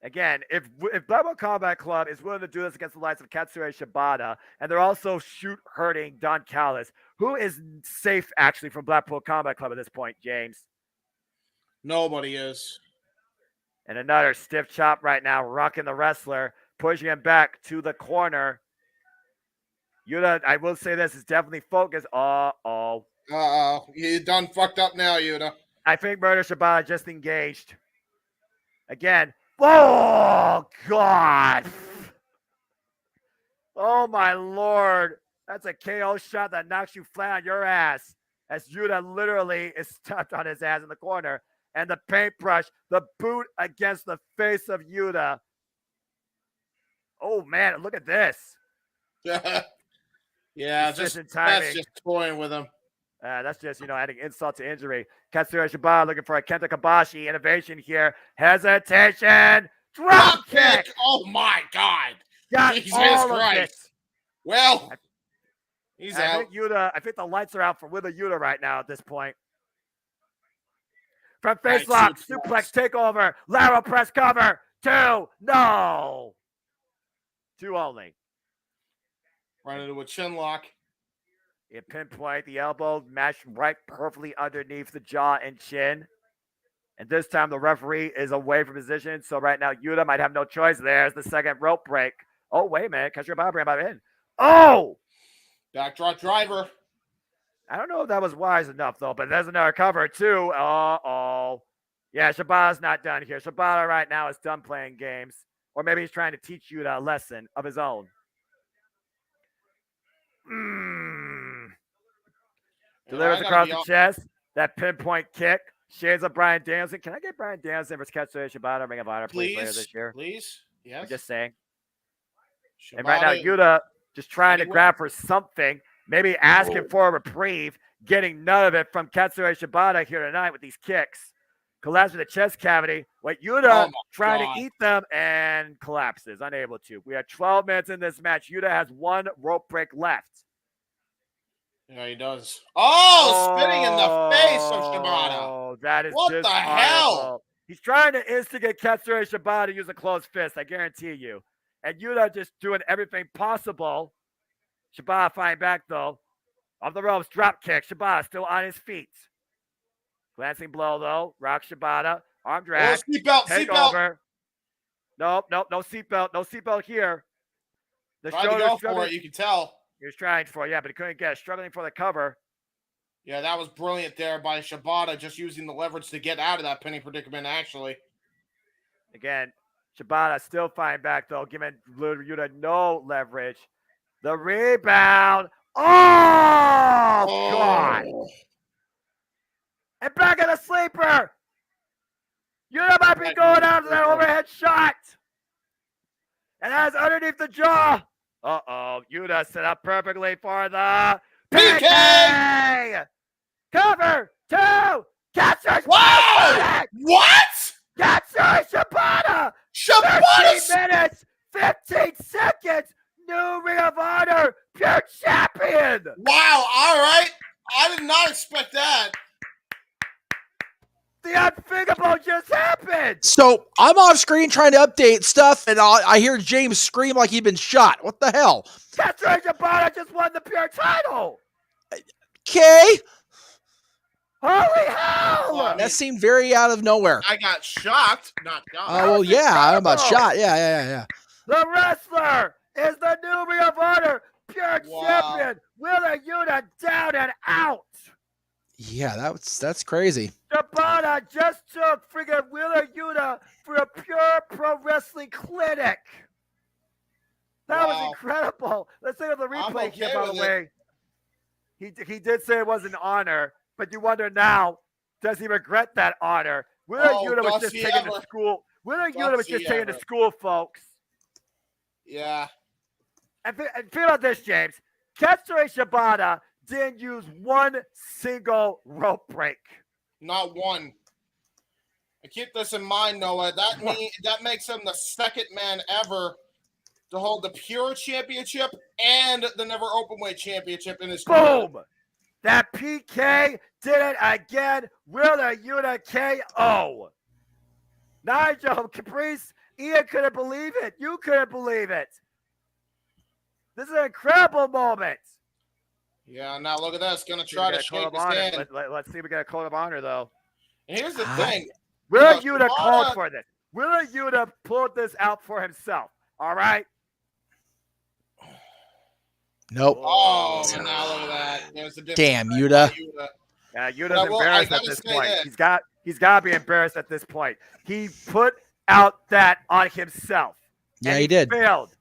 Again, if Blackpool Combat Club is willing to do this against the likes of Katsuyori Shibata, and they're also hurting Don Callis, who is safe, actually, from Blackpool Combat Club at this point, James? Nobody is. And another stiff chop right now, rocking the wrestler, pushing him back to the corner. Yuta, I will say this, is definitely focused. Uh-oh. You done fucked up now, Yuta. I think Murder Shibata just engaged. Again. Oh, God. Oh, my Lord. That's a KO shot that knocks you flat on your ass. As Yuta literally is stuck on his ass in the corner. And the paintbrush, the boot against the face of Yuta. Oh, man, look at this. Yeah, that's just toying with him. That's just, adding insult to injury. Katsuyori Shibata looking for a Kenta Kobashi innovation here. Hesitation. Drop kick. Oh, my God. Got Jesus all Christ. Of it. Well, he's out. I think the lights are out for Wheeler Yuta right now at this point. From face lock, suplex takeover, lateral press cover. 2, no. 2 only. Run into a chin lock. It pinpoint the elbow, mashed right perfectly underneath the jaw and chin. And this time the referee is away from position. So right now Yuta might have no choice. There's the second rope break. Oh, wait a minute. Catch your body back in. Oh! Backdraw driver. I don't know if that was wise enough, though, but there's another cover, too. Uh-oh. Yeah, Shibata's not done here. Shibata right now is done playing games. Or maybe he's trying to teach you a lesson of his own. Delivers across the chest. That pinpoint kick. Shades of Bryan Danielson. Can I get Bryan Danielson versus Katsuya Shibata Ring of Honor please later this year? Please. Yes. I'm just saying. Shibata, and right now, Yuta just trying to grab for something. Maybe asking for a reprieve. Getting none of it from Katsuya Shibata here tonight with these kicks. Collapses the chest cavity. Wait, Yuta trying to eat them and collapses. Unable to. We have 12 minutes in this match. Yuta has one rope break left. Yeah, he does. Oh, spitting in the face of Shibata. Oh, that is what the hell? He's trying to instigate Katsuya Shibata to use a closed fist, I guarantee you. And Yuta just doing everything possible. Shibata fighting back, though. Off the ropes, drop kick. Shibata still on his feet. Glancing blow, though. Rock Shibata. Arm drag. Oh, seatbelt, seatbelt. Nope, no seatbelt. No seatbelt here. Tried to go for it, you can tell. He was trying for it, yeah, but he couldn't get it. Struggling for the cover. Yeah, that was brilliant there by Shibata, just using the leverage to get out of that pinning predicament, actually. Again, Shibata still fighting back, though, giving Yuta no leverage. The rebound. Oh, God. And back at the sleeper. Yuta might be going after that overhead shot. And that's underneath the jaw. Uh-oh. Yuta set up perfectly for the PK. Cover 2. Katsuya Shibata. What? Katsuya Shibata. 13 minutes, 15 seconds. New Ring of Honor, pure champion. Wow. All right. I did not expect that. The unthinkable just happened. So I'm off screen trying to update stuff, and I hear James scream like he'd been shot. What the hell? Katsuya Shibata just won the pure title. Okay. Holy hell! Well, That seemed very out of nowhere. I got shocked, not God. Oh, well, yeah, I'm about shot. Yeah. The wrestler is the new Ring of Honor pure champion. Wheeler Yuta down and out. Yeah, that's crazy. Shibata just took friggin' Wheeler Yuta for a pure pro wrestling clinic. That was incredible. Let's look at the replay here, by the way. He did say it was an honor, but you wonder now, does he regret that honor? Wheeler Yuta was just taken to school. Wheeler Yuta was just taken to school, folks. Yeah. And think about this, James. Katsuya Shibata didn't use one single rope break. Not one. And keep this in mind, Noah. That makes him the second man ever to hold the Pure Championship and the Never Openweight Championship in his career. Boom! That PK did it again. Wheeler Yuta KO. Nigel, Caprice, Ian couldn't believe it. You couldn't believe it. This is an incredible moment. Yeah, now look at this. Going to try to shake his hand. Let's see if we get a code of honor, though. And here's the thing. Wheeler Yuta called for this. Wheeler Yuta pulled this out for himself. All right? Nope. Oh, now look at that. There's the damn, Yuta. Yeah, Yuta's embarrassed at this point. He's got to be embarrassed at this point. He put out that on himself. Yeah, he did. Failed.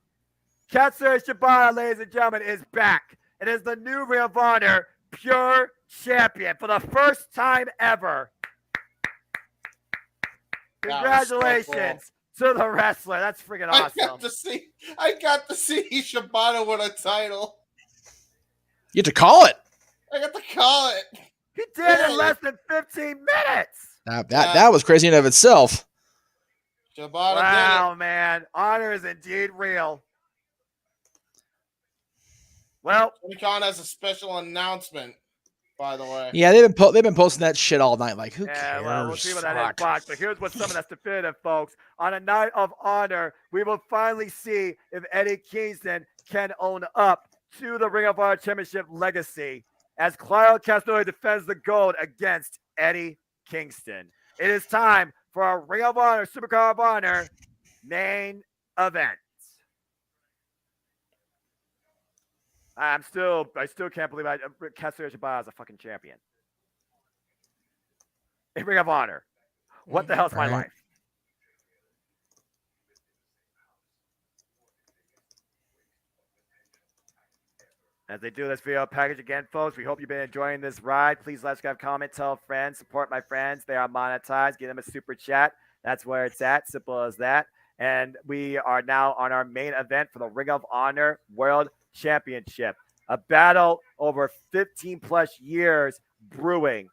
Katsuya Shibata, ladies and gentlemen, is back. It is the new Ring of Honor pure champion for the first time ever. Congratulations to the wrestler. That's freaking awesome. I got to see Shibata win a title. You had to call it. I got to call it. He did in less than 15 minutes. That was crazy in of itself. Shibata wow, did it. Man. Honor is indeed real. Well, Tony has a special announcement, by the way. Yeah, they've been posting that shit all night. Like, who cares? Well, we'll see what that is, box. But here's what's something that's definitive, folks. On a night of honor, we will finally see if Eddie Kingston can own up to the Ring of Honor Championship legacy as Claudio Castagnoli defends the gold against Eddie Kingston. It is time for our Ring of Honor SuperCard of Honor main event. I still can't believe Katsuya Shibata is a fucking champion. A Ring of Honor. What the hell's my life? As they do this video package again, folks, we hope you've been enjoying this ride. Please subscribe, comment, tell friends, support my friends. They are monetized. Give them a super chat. That's where it's at. Simple as that. And we are now on our main event for the Ring of Honor World Championship. A battle over 15 plus years brewing.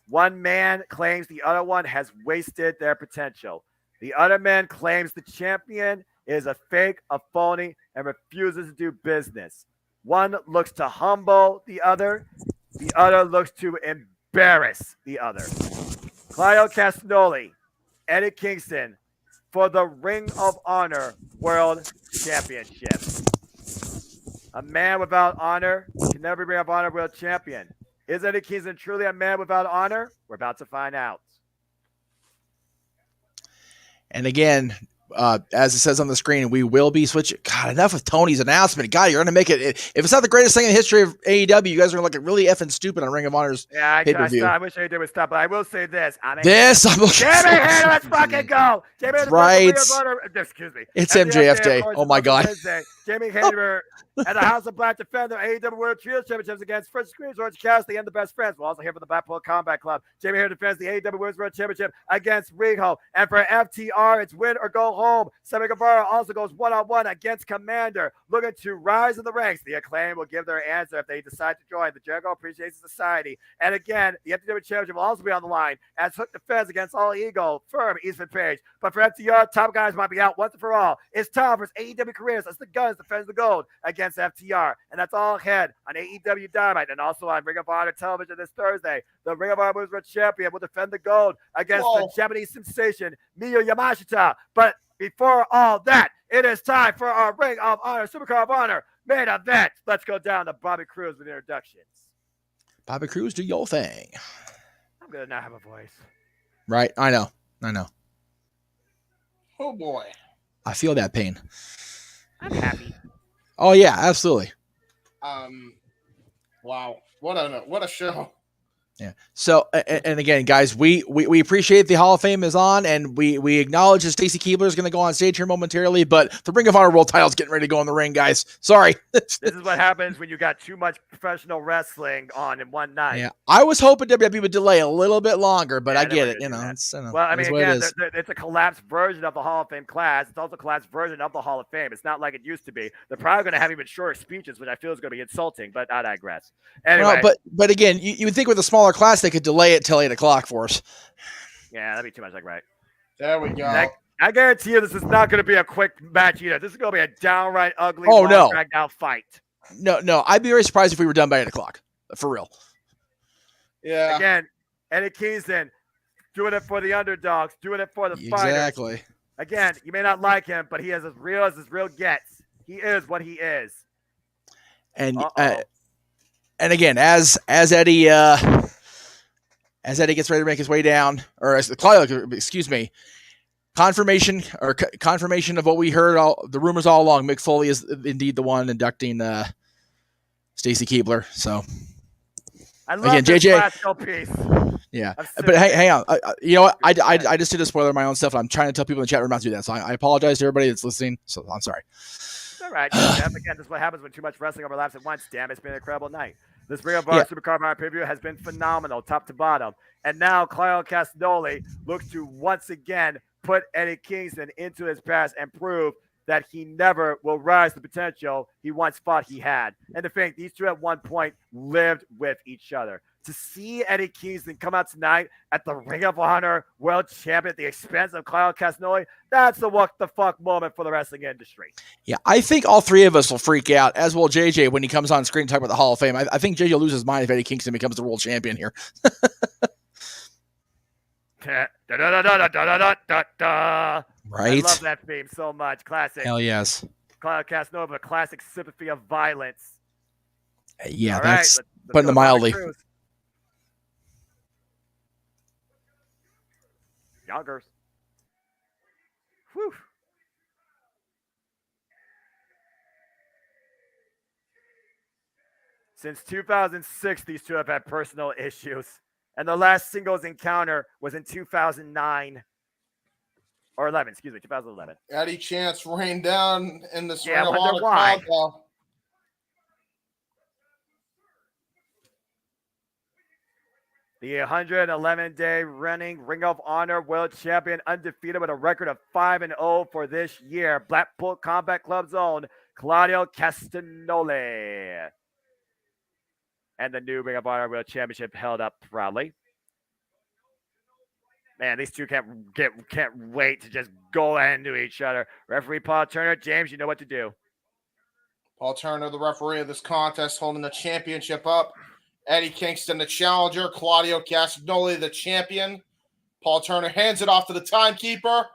One man claims the other one has wasted their potential. The other man claims the champion is a fake, a phony, and refuses to do business. One looks to humble the other looks to embarrass the other. Claudio Castagnoli, Eddie Kingston for the Ring of Honor World Championship. A man without honor can never be Ring of Honor World Champion. Is Eddie Kingston truly a man without honor? We're about to find out. And again, as it says on the screen, we will be switching. God, enough with Tony's announcement. God, you're going to make it. If it's not the greatest thing in the history of AEW, you guys are going to look really effing stupid on Ring of Honor's pay-per-view. I wish AEW would stop, but I will say this. I'm looking Jamie Hayter, let's fucking go. Jamie Hayter, right. Excuse me. It's MJF Day. Oh, my God. Jamie Hayter and the House of Black defend their AEW World Trios Championships against First Screens, Orange Cassidy, and the Best Friends. We're also here for the Blackpool Combat Club. Jamie Hayter defends the AEW Women's World Championship against Riho. And for FTR, it's win or go home. Sammy Guevara also goes one-on-one against Commander, looking to rise in the ranks. The Acclaim will give their answer if they decide to join the Jericho Appreciation Society. And again, the FTW Championship will also be on the line as Hook defends against All Ego, Firm, Eastman Page. But for FTR, top guys might be out once and for all. It's time for AEW careers as the Guns defends the gold against FTR. And that's all ahead on AEW Dynamite and also on Ring of Honor television this Thursday. The Ring of Honor Women's World Champion will defend the gold against the Japanese sensation, Miyu Yamashita. But before all that, it is time for our Ring of Honor SuperCard of Honor main event. Let's go down to Bobby Cruz with introductions. Bobby Cruz, do your thing. I'm going to not have a voice. Right. I know. Oh, boy. I feel that pain. I'm happy. Oh, yeah, absolutely. Wow. What a show. Yeah. So, and again, guys, we appreciate the Hall of Fame is on, and we acknowledge that Stacy Keibler is going to go on stage here momentarily, but the Ring of Honor World title is getting ready to go in the ring, guys. Sorry. This is what happens when you got too much professional wrestling on in one night. Yeah. I was hoping WWE would delay a little bit longer, but I get it. Well, I mean, again, it's a collapsed version of the Hall of Fame class. It's also a collapsed version of the Hall of Fame. It's not like it used to be. They're probably going to have even shorter speeches, which I feel is going to be insulting, but I digress. Anyway. Well, but again, you would think with a smaller class, they could delay it till 8 o'clock for us. Yeah, that'd be too much, right? There we go. I guarantee you this is not going to be a quick match either. This is going to be a downright ugly, dragged out fight. No. I'd be very surprised if we were done by 8 o'clock. For real. Yeah. Again, Eddie Kingston doing it for the underdogs, doing it for the fighters. Exactly. Again, you may not like him, but he is as real as his real gets. He is what he is. And again, as Eddie gets ready to make his way down, or as confirmation of what we heard, the rumors all along, Mick Foley is indeed the one inducting Stacy Keibler. So I love this classical piece. Yeah, but hey, hang on. You know what? I just did a spoiler of my own stuff. And I'm trying to tell people in the chat room not to do that. So I apologize to everybody that's listening. So I'm sorry. It's all right. Again, this is what happens when too much wrestling overlaps at once. Damn, it's been an incredible night. This Ring of Honor SuperCard of Honor preview has been phenomenal, top to bottom. And now Claudio Castagnoli looks to once again put Eddie Kingston into his past and prove that he never will rise to the potential he once thought he had. And to think these two at one point lived with each other. To see Eddie Kingston come out tonight at the Ring of Honor World Champion at the expense of Claudio Castagnoli, that's the what the fuck moment for the wrestling industry. Yeah, I think all three of us will freak out, as will JJ when he comes on screen and talk about the Hall of Fame. I think JJ will lose his mind if Eddie Kingston becomes the world champion here. Right? I love that theme so much. Classic. Hell yes. Claudio Castagnoli, a classic sympathy of violence. Yeah, all that's right, let's putting it mildly. Yoggers. Whew. Since 2006, these two have had personal issues. And the last singles encounter was in 2009. Or 11, 2011. Eddie Chance rained down in this Yeah, Ring of I wonder Honor why. countdown. The 111-day running Ring of Honor World Champion, undefeated with a record of 5-0 for this year. Blackpool Combat Club's own Claudio Castagnoli. And the new Ring of Honor World Championship held up proudly. Man, these two can't wait to just go into each other. Referee Paul Turner, James, you know what to do. Paul Turner, the referee of this contest, holding the championship up. Eddie Kingston, the challenger. Claudio Castagnoli, the champion. Paul Turner hands it off to the timekeeper.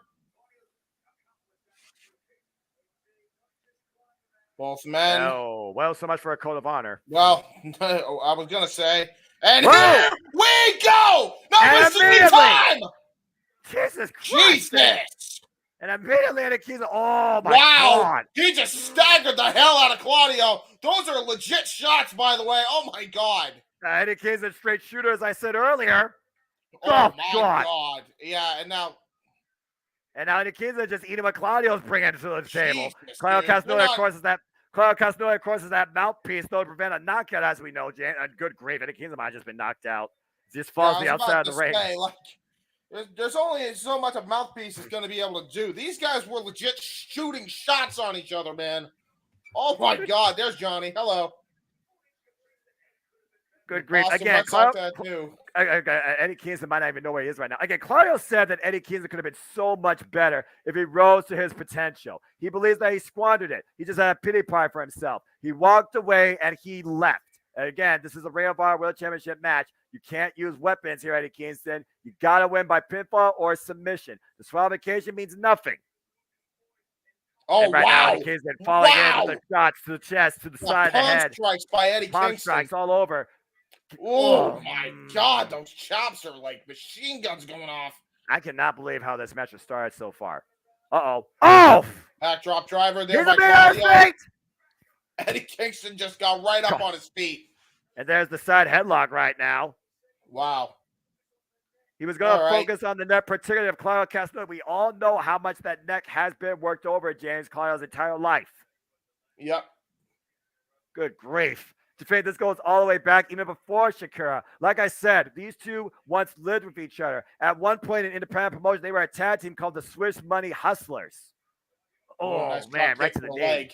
Both men. Oh, well, so much for a code of honor. Well, I was going to say. And here we go! Not wasting any time! Jesus Christ! Jesus! And immediately Eddie Kingston, oh my God. He just staggered the hell out of Claudio. Those are legit shots, by the way. Oh my God. Eddie Kingston, straight shooter, as I said earlier. Oh my God. Yeah, and now Eddie Kingston just eating what Claudio's bringing to the table. Jesus, Claudio dude. Castagnoli, of course, is that mouthpiece, though, to prevent a knockout, as we know. Good grief, Eddie Kingston might have just been knocked out. He just falls to the outside of the ring. There's only so much a mouthpiece is going to be able to do. These guys were legit shooting shots on each other, man. Oh my God, there's Johnny. Hello. Good grief. Again, Eddie Kingston might not even know where he is right now. Again, Claudio said that Eddie Kingston could have been so much better if he rose to his potential. He believes that he squandered it. He just had a pity party for himself. He walked away and he left. And again, this is a Ring of Honor World Championship match. You can't use weapons here, Eddie Kingston. You got to win by pinfall or submission. Disqualification means nothing. Oh, and right now, Eddie Kingston falling in with the shots to the chest, to the side of the head. Strikes by Eddie Kingston. Strikes all over. Oh, my God. Those chops are like machine guns going off. I cannot believe how this match has started so far. Uh-oh. Oh! Backdrop driver there by Claudio. Eddie Kingston just got right up on his feet. And there's the side headlock right now. Wow. He was going to focus on the neck, particularly of Claudio Castagnoli. We all know how much that neck has been worked over James Claudio's entire life. Yep. Good grief. This goes all the way back even before Shakira. Like I said, these two once lived with each other. At one point in independent promotion, they were a tag team called the Swiss Money Hustlers. Oh, nice man, right to the leg.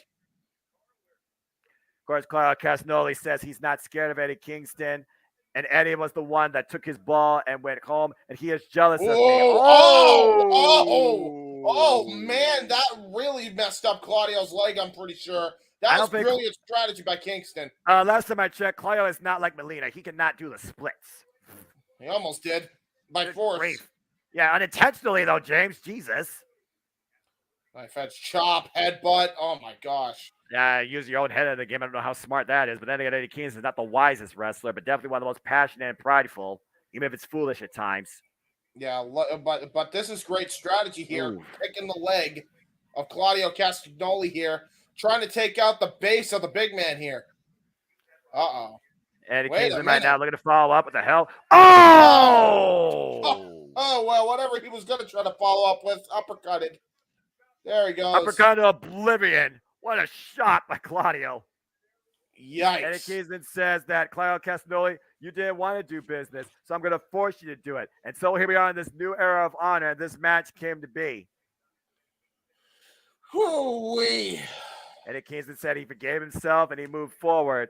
Of course, Claudio Castagnoli says he's not scared of Eddie Kingston. And Eddie was the one that took his ball and went home. And he is jealous of me. Oh, man, that really messed up Claudio's leg, I'm pretty sure. That was brilliant strategy by Kingston. Last time I checked, Claudio is not like Molina. He cannot do the splits. He almost did. By force. Grief. Yeah, unintentionally, though, James. Jesus. Knife edge chop, headbutt. Oh, my gosh. Yeah, use your own head in the game. I don't know how smart that is. But then again, Eddie Kingston is not the wisest wrestler, but definitely one of the most passionate and prideful, even if it's foolish at times. Yeah, but this is great strategy here. Picking the leg of Claudio Castagnoli here. Trying to take out the base of the big man here. Uh-oh. Eddie Kingston right now looking to follow up. What the hell? Oh, well, whatever he was going to try to follow up with, uppercutted. There he goes. Uppercut to oblivion. What a shot by Claudio. Yikes. Eddie Kingston says that Claudio Castagnoli, you didn't want to do business, so I'm going to force you to do it. And so here we are in this new era of honor, and this match came to be. Whoo-wee. Eddie Kingston said he forgave himself and he moved forward.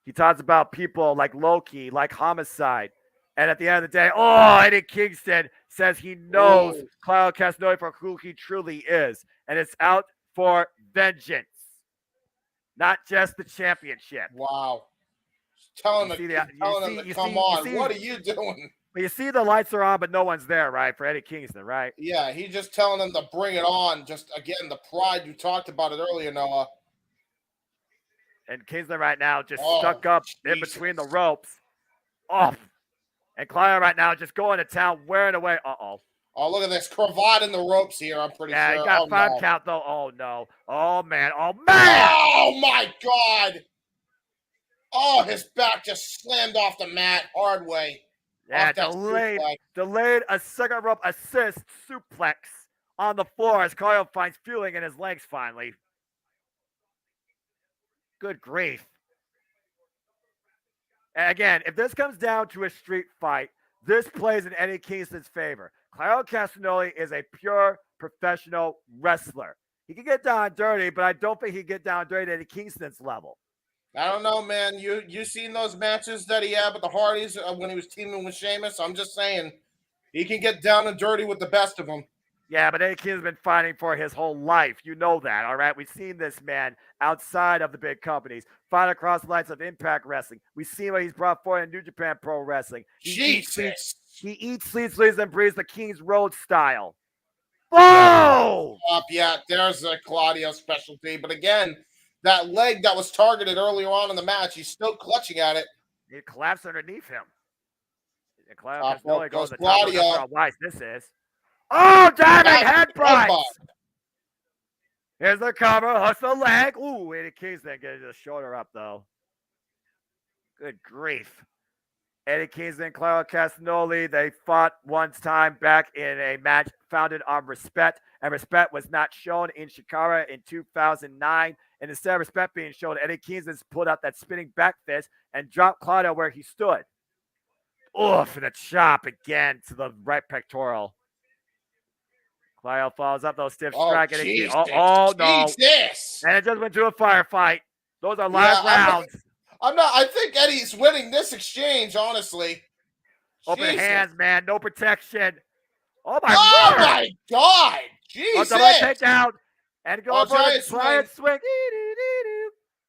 He talks about people like Loki, like Homicide. And at the end of the day, Eddie Kingston says he knows Claudio Castagnoli for who he truly is. And it's out for vengeance, not just the championship. Wow. Telling him to come on. What are you doing? But you see the lights are on, but no one's there, right? For Eddie Kingston, right? Yeah, he's just telling them to bring it on. Just, again, the pride. You talked about it earlier, Noah. And Kingston right now just stuck up in between the ropes. And Claudio right now just going to town, wearing away. Oh, look at this. Cravat in the ropes here, I'm pretty sure. Yeah, he got 5 count, though. Oh, no. Oh, man. Oh, my God. Oh, his back just slammed off the mat. Hard way. Yeah, delayed a second rope assist suplex on the floor as Claudio finds feeling in his legs finally. Good grief. And again, if this comes down to a street fight, this plays in Eddie Kingston's favor. Claudio Castagnoli is a pure professional wrestler. He can get down dirty, but I don't think he can get down dirty at Eddie Kingston's level. I don't know, man. You seen those matches that he had with the Hardys when he was teaming with Sheamus? I'm just saying, he can get down and dirty with the best of them. Yeah, but Eddie Kingston's been fighting for his whole life. You know that, all right? We've seen this man outside of the big companies fight across the lines of Impact Wrestling. We've seen what he's brought forward in New Japan Pro Wrestling. He eats, sleeps, and breathes the King's Road style. Oh! Yeah, there's a Claudio specialty. But again, that leg that was targeted earlier on in the match, he's still clutching at it. He collapsed underneath him. And Claudio goes to the Claudio. top. How wise this is. Oh, diving headbutt! Here's the cover, hooks the leg. Ooh, Eddie Kingston getting the shoulder up, though. Good grief. Eddie Kingston and Claudio Castagnoli, they fought one time back in a match founded on respect, and respect was not shown in Shikara in 2009. And instead of respect being shown, Eddie Kingston pulled out that spinning back fist and dropped Claudio where he stood. Oof, and a chop again to the right pectoral. Claudio follows up those stiff strike. No. Jesus. And it just went to a firefight. Those are live rounds. I think Eddie's winning this exchange, honestly. Open hands, man. No protection. Oh, my God. Jesus. Double takedown. And go for the giant swing.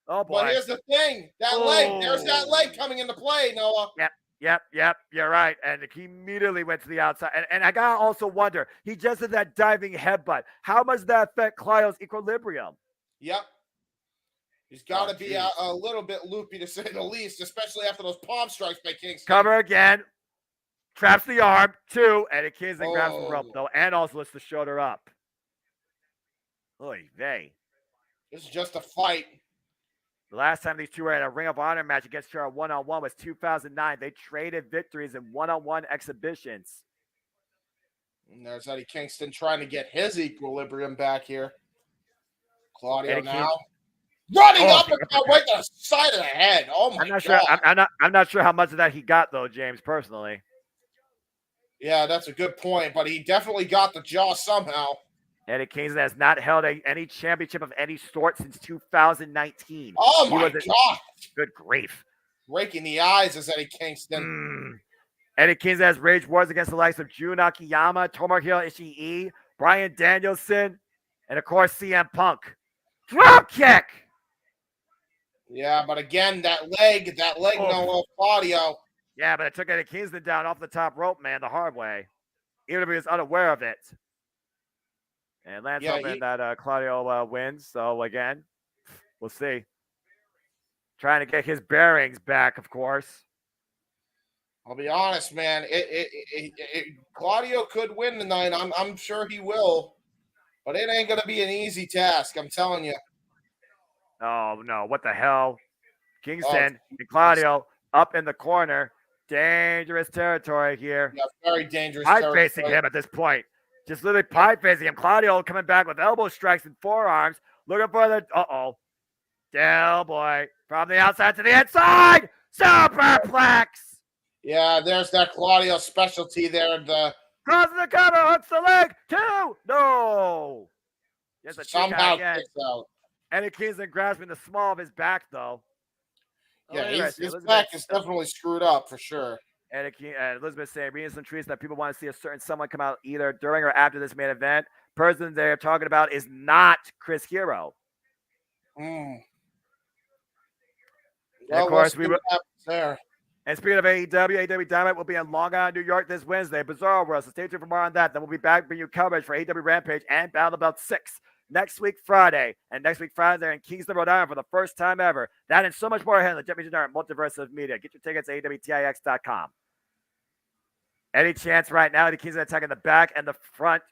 Oh, boy. But here's the thing. That leg. There's that leg coming into play, Noah. Yep. You're right. And he immediately went to the outside. And I got to also wonder, he just did that diving headbutt. How much does that affect Claudio's equilibrium? Yep. He's got to be a little bit loopy, to say the least, especially after those palm strikes by Kingston. Cover again. Traps the arm. 2. And Kingston grabs the rope, though, and also lifts the shoulder up. Oy vey. This is just a fight. The last time these two were in a Ring of Honor match against each other one-on-one was 2009. They traded victories in one-on-one exhibitions. And there's Eddie Kingston trying to get his equilibrium back here. Claudio now. Running up and right to the side of the head. Oh, my God. I'm not sure how much of that he got, though, James, personally. Yeah, that's a good point. But he definitely got the jaw somehow. Eddie Kingston has not held any championship of any sort since 2019. Oh, my God. Good grief. Breaking the eyes is Eddie Kingston. Eddie Kingston has raged wars against the likes of Jun Akiyama, Tomohiro Ishii, Bryan Danielson, and, of course, CM Punk. Drop kick! Yeah, but again, that leg, no Claudio. Yeah, but it took Eddie Kingston down off the top rope, man, the hard way. Even if he was unaware of it. And Lance hoping that Claudio wins. So, again, we'll see. Trying to get his bearings back, of course. I'll be honest, man. Claudio could win tonight. I'm sure he will. But it ain't going to be an easy task, I'm telling you. Oh, no. What the hell? Kingston and Claudio up in the corner. Dangerous territory here. Yeah, very dangerous territory. Facing him at this point. Just literally pie-facing him. Claudio coming back with elbow strikes and forearms. Looking for the... Uh-oh. Del boy. From the outside to the inside. Superplex. Yeah, there's that Claudio specialty there. Crosses the cover. Hooks the leg. 2. No. Somehow kicks out. Eddie Kingston grasping the small of his back, though. Yeah, his back is definitely screwed up for sure. And Elizabeth saying, reading some tweets that people want to see a certain someone come out either during or after this main event. Person they're talking about is not Chris Hero. Well, of course, we what happens there. And speaking of AEW Dynamite will be in Long Island, New York this Wednesday. Bizarre World. So stay tuned for more on that. Then we'll be back bringing you coverage for AEW Rampage and Battle of Belt 6 next week Friday. And next week Friday they're in Kingston, Rhode Island for the first time ever. That and so much more ahead on the JMN Multiverse of Media. Get your tickets at AWTIX.com. Any chance right now, Eddie Kingston attacking the back and the front.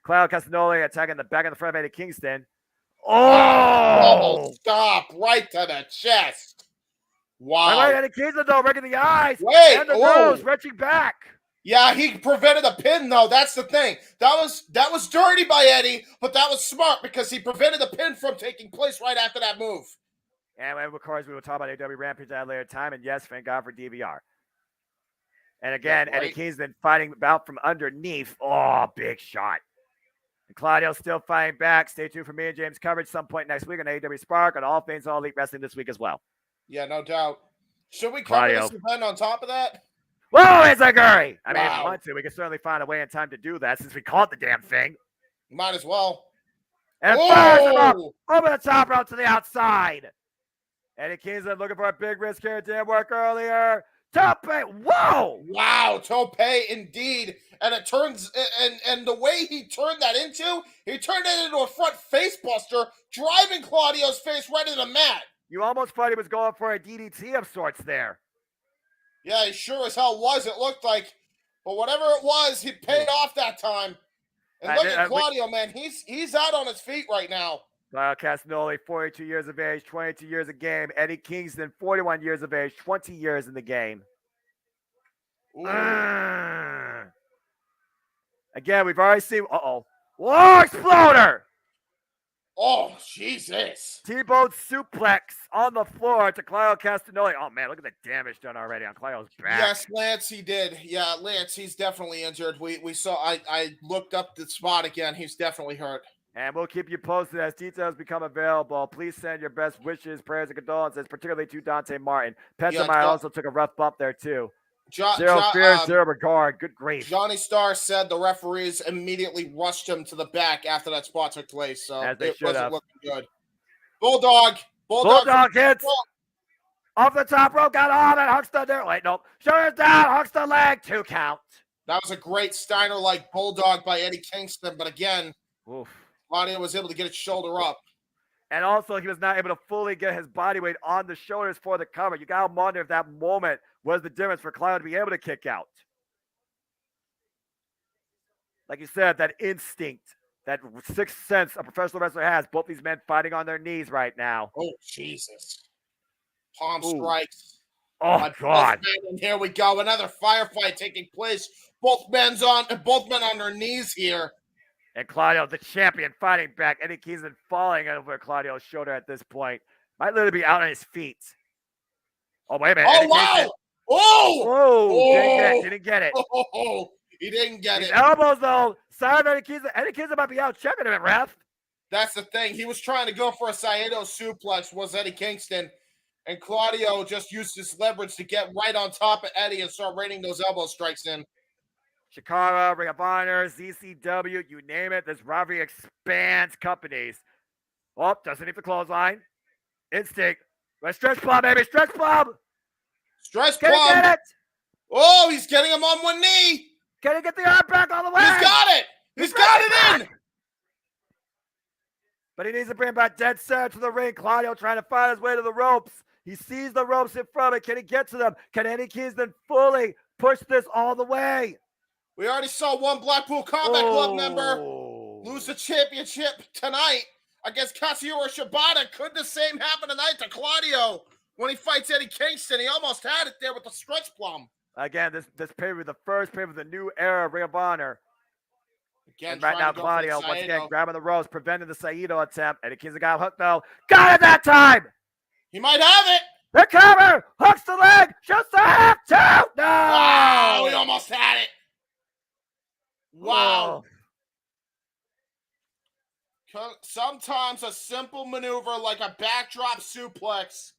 Claudio Castagnoli attacking the back and the front of Eddie Kingston. Oh, stop right to the chest. Wow. Right, Eddie Kingston, though, breaking the eyes. Wait. And the nose, wrenching back. Yeah, he prevented a pin, though. That's the thing. That was dirty by Eddie, but that was smart because he prevented the pin from taking place right after that move. And of course, we will talk about AW Rampage at a later time. And yes, thank God for DVR. And again, Yeah, right. Eddie Kingston fighting out from underneath. Oh, big shot. And Claudio's still fighting back. Stay tuned for me and James' coverage some point next week on AW Spark on All Things All Elite Wrestling this week as well. Yeah, no doubt. Should we cover Claudio. this event on top of that? Whoa, it's a Guri! I mean, if Wow. we want to, we can certainly find a way in time to do that since we called the damn thing. Might as well. And fires him up over the top rope to the outside. Eddie Kingston looking for a big risk here. It didn't work earlier. Tope! Whoa! Wow, Tope indeed. And it turns and the way he turned that into, he turned it into a front face buster, driving Claudio's face right into the mat. You almost thought he was going for a DDT of sorts there. Yeah, he sure as hell was, it looked like. But whatever it was, he paid off that time. And look at Claudio, man. He's out on his feet right now. Claudio Castagnoli, 42 years of age, 22 years of game. Eddie Kingston, 41 years of age, 20 years in the game. Again, we've already seen. Whoa, exploder! Oh, Jesus. T-bone suplex on the floor to Claudio Castagnoli. Oh, man, look at the damage done already on Claudio's back. Yes, Lance, he did. Yeah, Lance, he's definitely injured. We saw, I looked up the spot again. He's definitely hurt. And we'll keep you posted as details become available. Please send your best wishes, prayers, and condolences, particularly to Dante Martin. Pentameyer also took a rough bump there, too. Zero fear, zero regard. Good grief. Johnny Starr said the referees immediately rushed him to the back after that spot took place, so it wasn't looking good. Bulldog hits. Off the top rope, got on it. Huckster there. Wait, nope. Shoulders down. Huckster leg. 2 count. That was a great Steiner-like bulldog by Eddie Kingston, but again, Claudio was able to get his shoulder up. And also, he was not able to fully get his body weight on the shoulders for the cover. You got to wonder if that moment was the difference for Claudio to be able to kick out. Like you said, that instinct, that sixth sense a professional wrestler has. Both these men fighting on their knees right now. Oh, Jesus. Palm strikes. Oh, God. And here we go. Another firefight taking place. Both men on their knees here. And Claudio, the champion, fighting back. Eddie Kingston falling over Claudio's shoulder at this point. Might literally be out on his feet. Oh, wait a minute. Oh, wow. Kingston. Oh! Didn't get it. Oh, he didn't get His it. elbows, though. Sorry, Eddie Kingston. Eddie Kingston might be out checking him, ref. That's the thing. He was trying to go for a Saito suplex, was Eddie Kingston. And Claudio just used his leverage to get right on top of Eddie and start raining those elbow strikes in. Shikara, Ring of Honor, ZCW, you name it. This rivalry expands companies. Oh, doesn't need the clothesline. Instinct. Stretch plum, baby. Stretch plum. Stretch Can plum. he get it? Oh, he's getting him on one knee. Can he get the arm back all the way? He's got it. He's got it in. But he needs to bring back dead center to the ring. Claudio trying to find his way to the ropes. He sees the ropes in front of him. Can he get to them? Can Eddie Kingston fully push this all the way? We already saw one Blackpool Combat Club member lose the championship tonight against Katsuyori Shibata. Could the same happen tonight to Claudio when he fights Eddie Kingston? He almost had it there with the stretch plum. Again, this pay-per-view, the first pay-per-view, the new era of Ring of Honor. Again, and right now, Claudio, once again, grabbing the ropes, preventing the Saito attempt. Eddie Kingston got hooked, though. Got it that time! He might have it! The cover! Hooks the leg! Shoots the half! 2! No! Wow, he almost had it! Wow. Whoa. Sometimes a simple maneuver like a backdrop suplex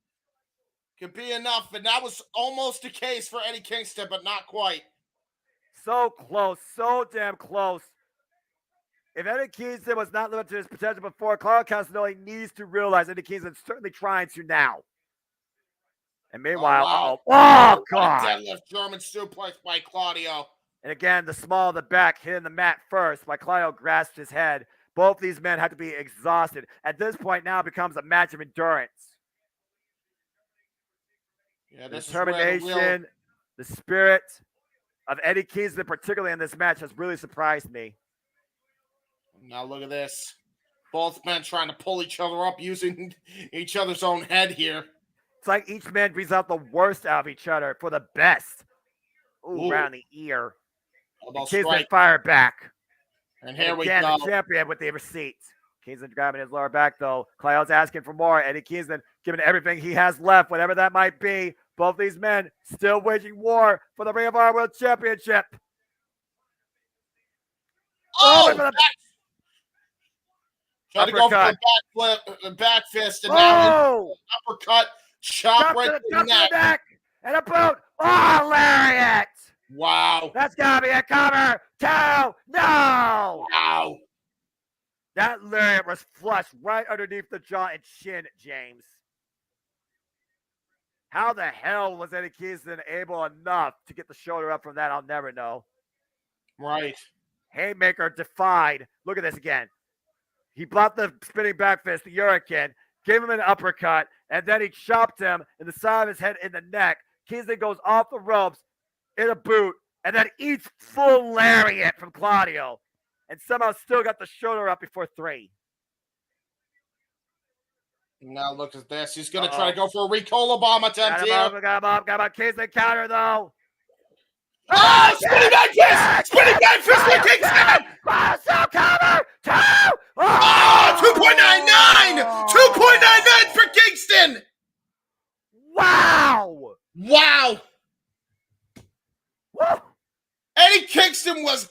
could be enough, and that was almost the case for Eddie Kingston, but not quite. So close, so damn close. If Eddie Kingston was not limited to his potential before, Claudio Castagnoli needs to realize Eddie Kingston's certainly trying to now. And meanwhile, oh God. Deadlift German suplex by Claudio. And again, the small of the back hitting the mat first while Claudio grasped his head. Both these men have to be exhausted. At this point now, it becomes a match of endurance. Yeah, the determination, the spirit of Eddie Kingston, particularly in this match, has really surprised me. Now look at this. Both men trying to pull each other up using each other's own head here. It's like each man brings out the worst out of each other for the best. Ooh, around the ear. Kingston fire back. And here we go. go. The champion with the receipt. Kingston grabbing his lower back, though. Clyde's asking for more. Eddie Kingston giving everything he has left, whatever that might be. Both these men still waging war for the Ring of Honor World Championship. Oh, for the trying to go for the back fist, and now uppercut, chop right to the neck. And a boot. Oh, lariat. Wow. That's got to be a cover. 2. No. Wow. That lariat was flush right underneath the jaw and chin, James. How the hell was Eddie Kingston able enough to get the shoulder up from that? I'll never know. Right. Haymaker defied. Look at this again. He blocked the spinning back fist, the Hurricane, gave him an uppercut, and then he chopped him in the side of his head in the neck. Kingston goes off the ropes in a boot, and then eats full lariat from Claudio, and somehow still got the shoulder up before 3. Now look at this. He's going to try to go for a recoil bomb attempt here. Got him up. Kingston counter, though. Oh, spinning back fist! Spinning back fist by Kingston! So cover! 2! Oh, 2.99! 2.99 for Kingston! Wow! Wow! Woo. Eddie Kingston was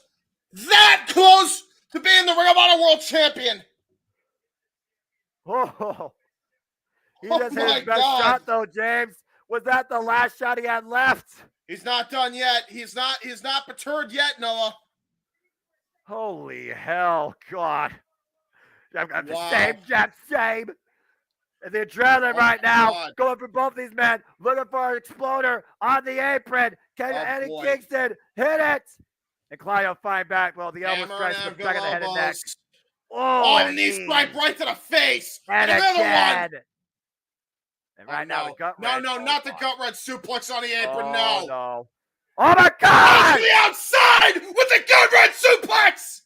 that close to being the Ring of Honor World Champion. Oh. He just hit his best shot, though, James. Was that the last shot he had left? He's not done yet. He's not perturbed yet, Noah. Holy hell, God. I'm Wow. Shame. And the adrenaline right now, God. going for both these men, looking for an exploder on the apron. Can Eddie Kingston hit it? And Claudio find back. Well, the elbow strikes him back in the head and neck. Oh, knee strike right to the face. And another again. one. And right now, the gut wrench. No, not the gut wrench suplex on the apron. Oh, no. no. Oh, my God. To the outside with the gut wrench suplex.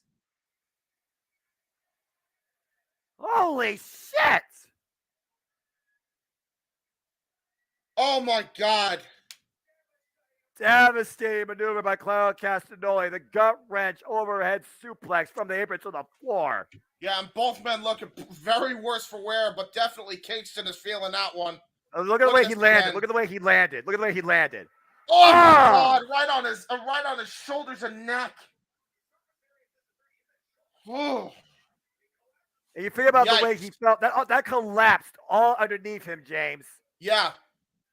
Holy shit. Oh, my God. Devastating maneuver by Claudio Castagnoli. The gut wrench overhead suplex from the apron to the floor. Yeah, and both men looking very worse for wear, but definitely Kingston is feeling that one. Look at the way he landed. Look at the way he landed. Look at the way he landed. Oh, my God. Right on his shoulders and neck. Oh. And you figure about the way he felt. That collapsed all underneath him, James. Yeah.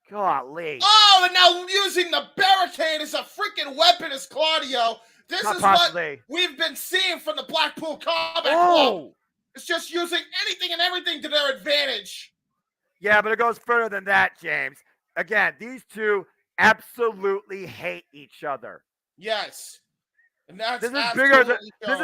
Golly. Oh, and now using the barricade as a freaking weapon is Claudio. This is what we've been seeing from the Blackpool Combat Club. It's just using anything and everything to their advantage. Yeah, but it goes further than that, James. Again, these two absolutely hate each other. Yes. And that's this is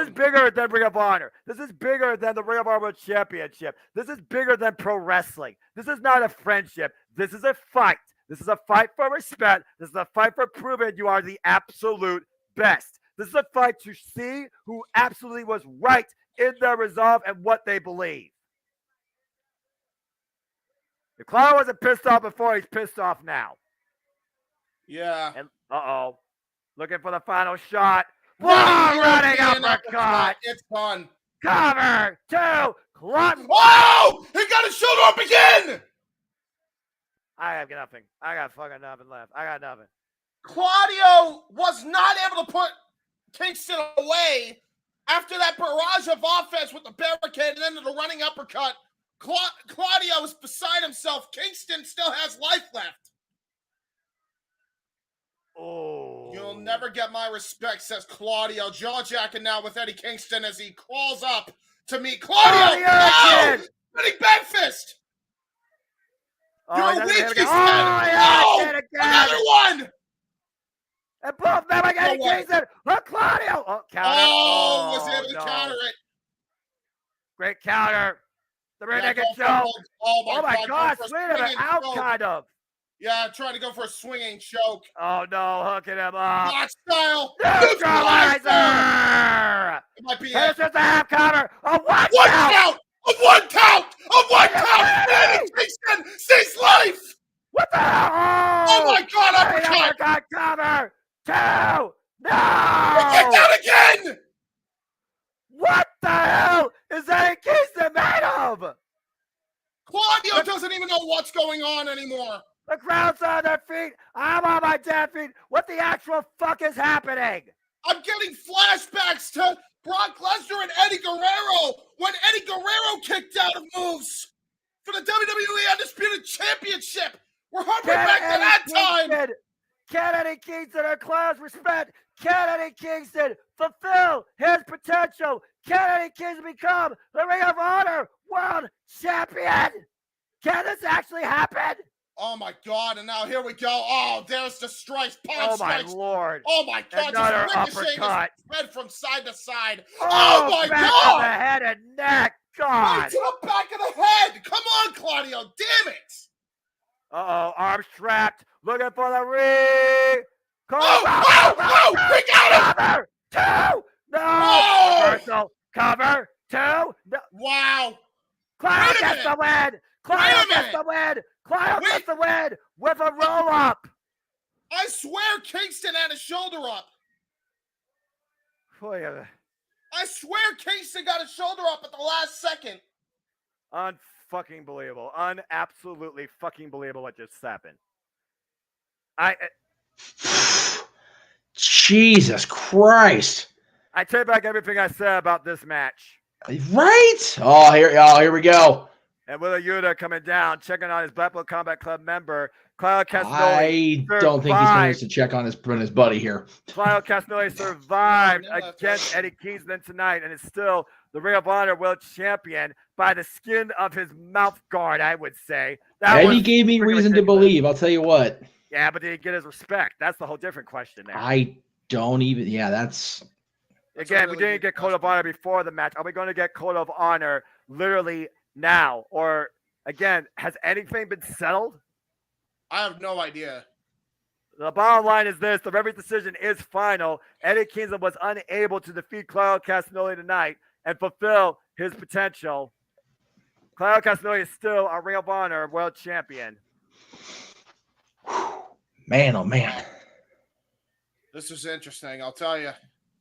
bigger than Ring of Honor. This is bigger than the Ring of Honor World Championship. This is bigger than pro wrestling. This is not a friendship. This is a fight. This is a fight for respect. This is a fight for proving you are the absolute best. This is a fight to see who absolutely was right in their resolve and what they believe. If Claudio wasn't pissed off before, he's pissed off now. Yeah. And looking for the final shot. Running uppercut. It's done. Cover 2. Oh! He got his shoulder up again. I have nothing. I got fucking nothing left. I got nothing. Claudio was not able to put Kingston away after that barrage of offense with the barricade and then the running uppercut. Claudio is beside himself. Kingston still has life left. Oh. You'll never get my respect, says Claudio. Jaw-jacking now with Eddie Kingston as he crawls up to meet Claudio. Oh, spinning back fist. You're weak, he said. Oh, another one. And both them are getting Kingston. Claudio. Oh, counter. Oh, was able to counter it. Great counter. The rear naked choke. Oh my gosh, wait a minute, out kind of. Yeah, trying to go for a swinging choke. Oh no, hooking him up. Lock style. Neutralizer. It might be it. Just a half counter. A one count. A one count. A one count. Eddie Kingston stays life. What the hell? Oh my God, uppercut. Uppercut cover. 2. No. Get down again. What the hell is Eddie Kingston made of? Claudio doesn't even know what's going on anymore. The crowd's on their feet. I'm on my damn feet. What the actual fuck is happening? I'm getting flashbacks to Brock Lesnar and Eddie Guerrero when Eddie Guerrero kicked out of moves for the WWE Undisputed Championship. We're harping back to that time. Can Eddie Kingston earn respect? Can Eddie Kingston fulfill his potential? Can Eddie Kingston become the Ring of Honor World Champion? Can this actually happen? Oh my God! And now here we go. Oh, there's the strikes. Oh my Lord! Oh my God! Another just uppercut. Spread from side to side. Oh my back God! Of the head and neck. God! Right to the back of the head. Come on, Claudio. Damn it! Uh-oh, arms trapped. Looking for the ring. We got him! Cover 2. No. Oh! Reversal. Cover 2. No. Wow. Claudio gets the win. Claudio gets the win. Claudio gets the win with a roll up. I swear Kingston had his shoulder up. I swear Kingston got his shoulder up at the last second. Unfucking believable. Absolutely fucking believable what just happened. Jesus Christ. I take back everything I said about this match. Right? Oh, here we go. And Wheeler Yuta coming down, checking on his Blackpool Combat Club member, Claudio Castagnoli. I don't think he's going to check on his buddy here. Claudio Castagnoli survived against Eddie Kingston tonight and is still the Ring of Honor World Champion by the skin of his mouth guard, I would say. Eddie gave me reason to believe, I'll tell you what. Yeah, but did he get his respect? That's the whole different question there. I don't even, that's Again, we didn't get Code of Honor before the match. Are we going to get Code of Honor literally now? Or, again, has anything been settled? I have no idea. The bottom line is this. The referee decision is final. Eddie Kingston was unable to defeat Claudio Castagnoli tonight and fulfill his potential. Claudio Castagnoli is still a Ring of Honor World Champion. Man, oh man. This is interesting, I'll tell you.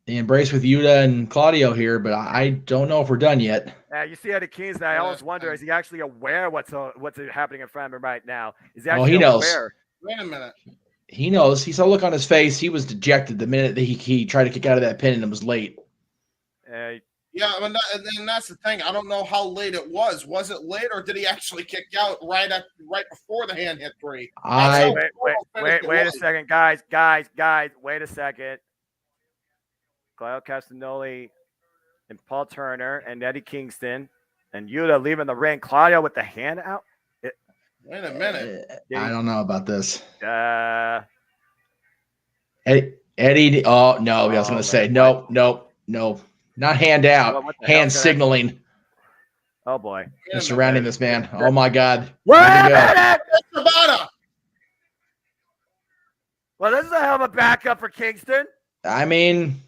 The embrace with Yuta and Claudio here, but I don't know if we're done yet. You see Eddie Kingston, I always wonder, is he actually aware what's happening in front of him right now? Is he actually he knows. aware? Wait a minute. He knows. He saw a look on his face. He was dejected the minute that he tried to kick out of that pin and it was late. Yeah, I mean, and that's the thing. I don't know how late it was. Was it late, or did he actually kick out right before the hand hit 3? Wait a second, guys. Wait a second. Claudio Castagnoli and Paul Turner and Eddie Kingston and Yuta leaving the ring. Claudio with the hand out. Wait a minute. I don't know about this. Eddie. Oh no! I was going to say no. Not hand out. Hand signaling. Oh boy! They're surrounding this man. Oh my God! Wait a minute! Well, this is a hell of a backup for Kingston. I mean,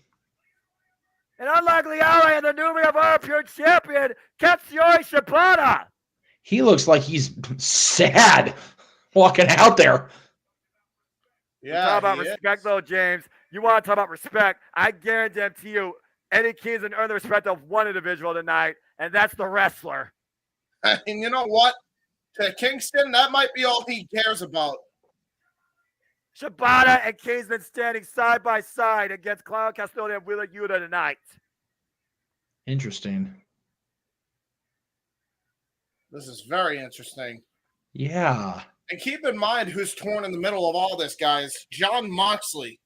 an unlikely ally in the new Ring of Honor Pure Champion, Katsuyori Shibata. He looks like he's sad walking out there. Yeah. Talk about respect, though, James. You want to talk about respect? I guarantee you, Eddie Kingston earned the respect of one individual tonight, and that's the wrestler. And you know what? To Kingston, that might be all he cares about. Shibata and Kingston standing side by side against Claudio Castagnoli and Wheeler Yuta tonight. Interesting. This is very interesting. Yeah. And keep in mind who's torn in the middle of all this, guys. Jon Moxley.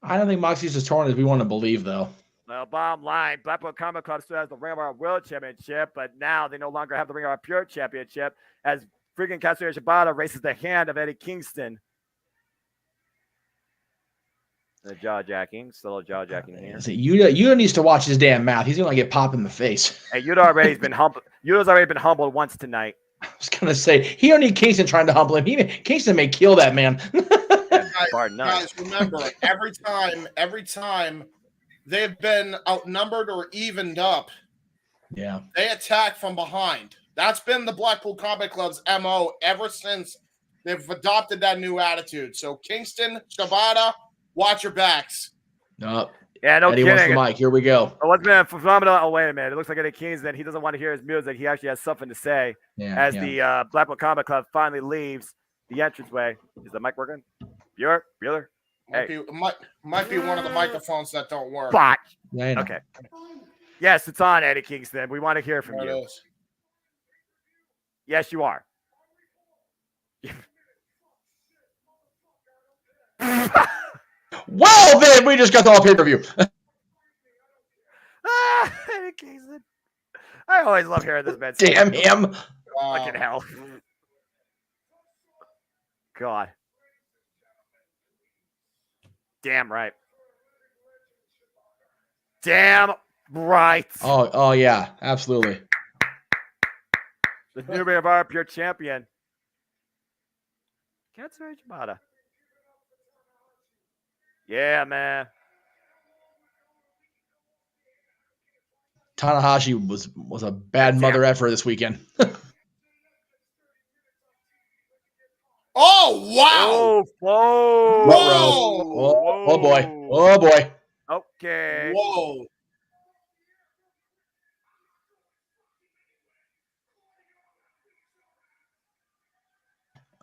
I don't think Moxley's as torn as we want to believe, though. Well, bottom line, Blackpool Combat Club still has the Ring of Honor World Championship, but now they no longer have the Ring of Honor Pure Championship as freaking Katsuyori Shibata races the hand of Eddie Kingston. The jaw-jacking, still a jaw-jacking here. Yuta needs to watch his damn mouth. He's going to get popped in the face. Hey, Yuta's already been humbled once tonight. I was going to say, he don't need Kingston trying to humble him. Kingston may kill that man. Guys, remember, every time they've been outnumbered or evened up, yeah, they attack from behind. That's been the Blackpool Combat Club's MO ever since they've adopted that new attitude. So Kingston, Shibata, watch your backs. No. Yeah, no Eddie kidding. wants the mic. Here we go. Oh, what's been phenomenal? Oh, wait a minute. It looks like Eddie Kingston. He doesn't want to hear his music. He actually has something to say the Blackpool Combat Club finally leaves the entranceway. Is the mic working? Bueller? Might be one of the microphones that don't work. Bot. Yeah, I know. Okay. Yes, it's on, Eddie Kingston. We want to hear from you. Yes, you are. Well, then we just got the whole pay-per-view. Eddie Kingston. I always love hearing this man. Damn him. Fucking hell. God. Damn right. Damn right. Oh yeah, absolutely. The new Ring of Honor Pure Champion. Katsuyori Shibata. Yeah, man. Tanahashi was a bad mother effer this weekend. Oh wow! Whoa! Oh boy! Oh boy! Okay. Whoa!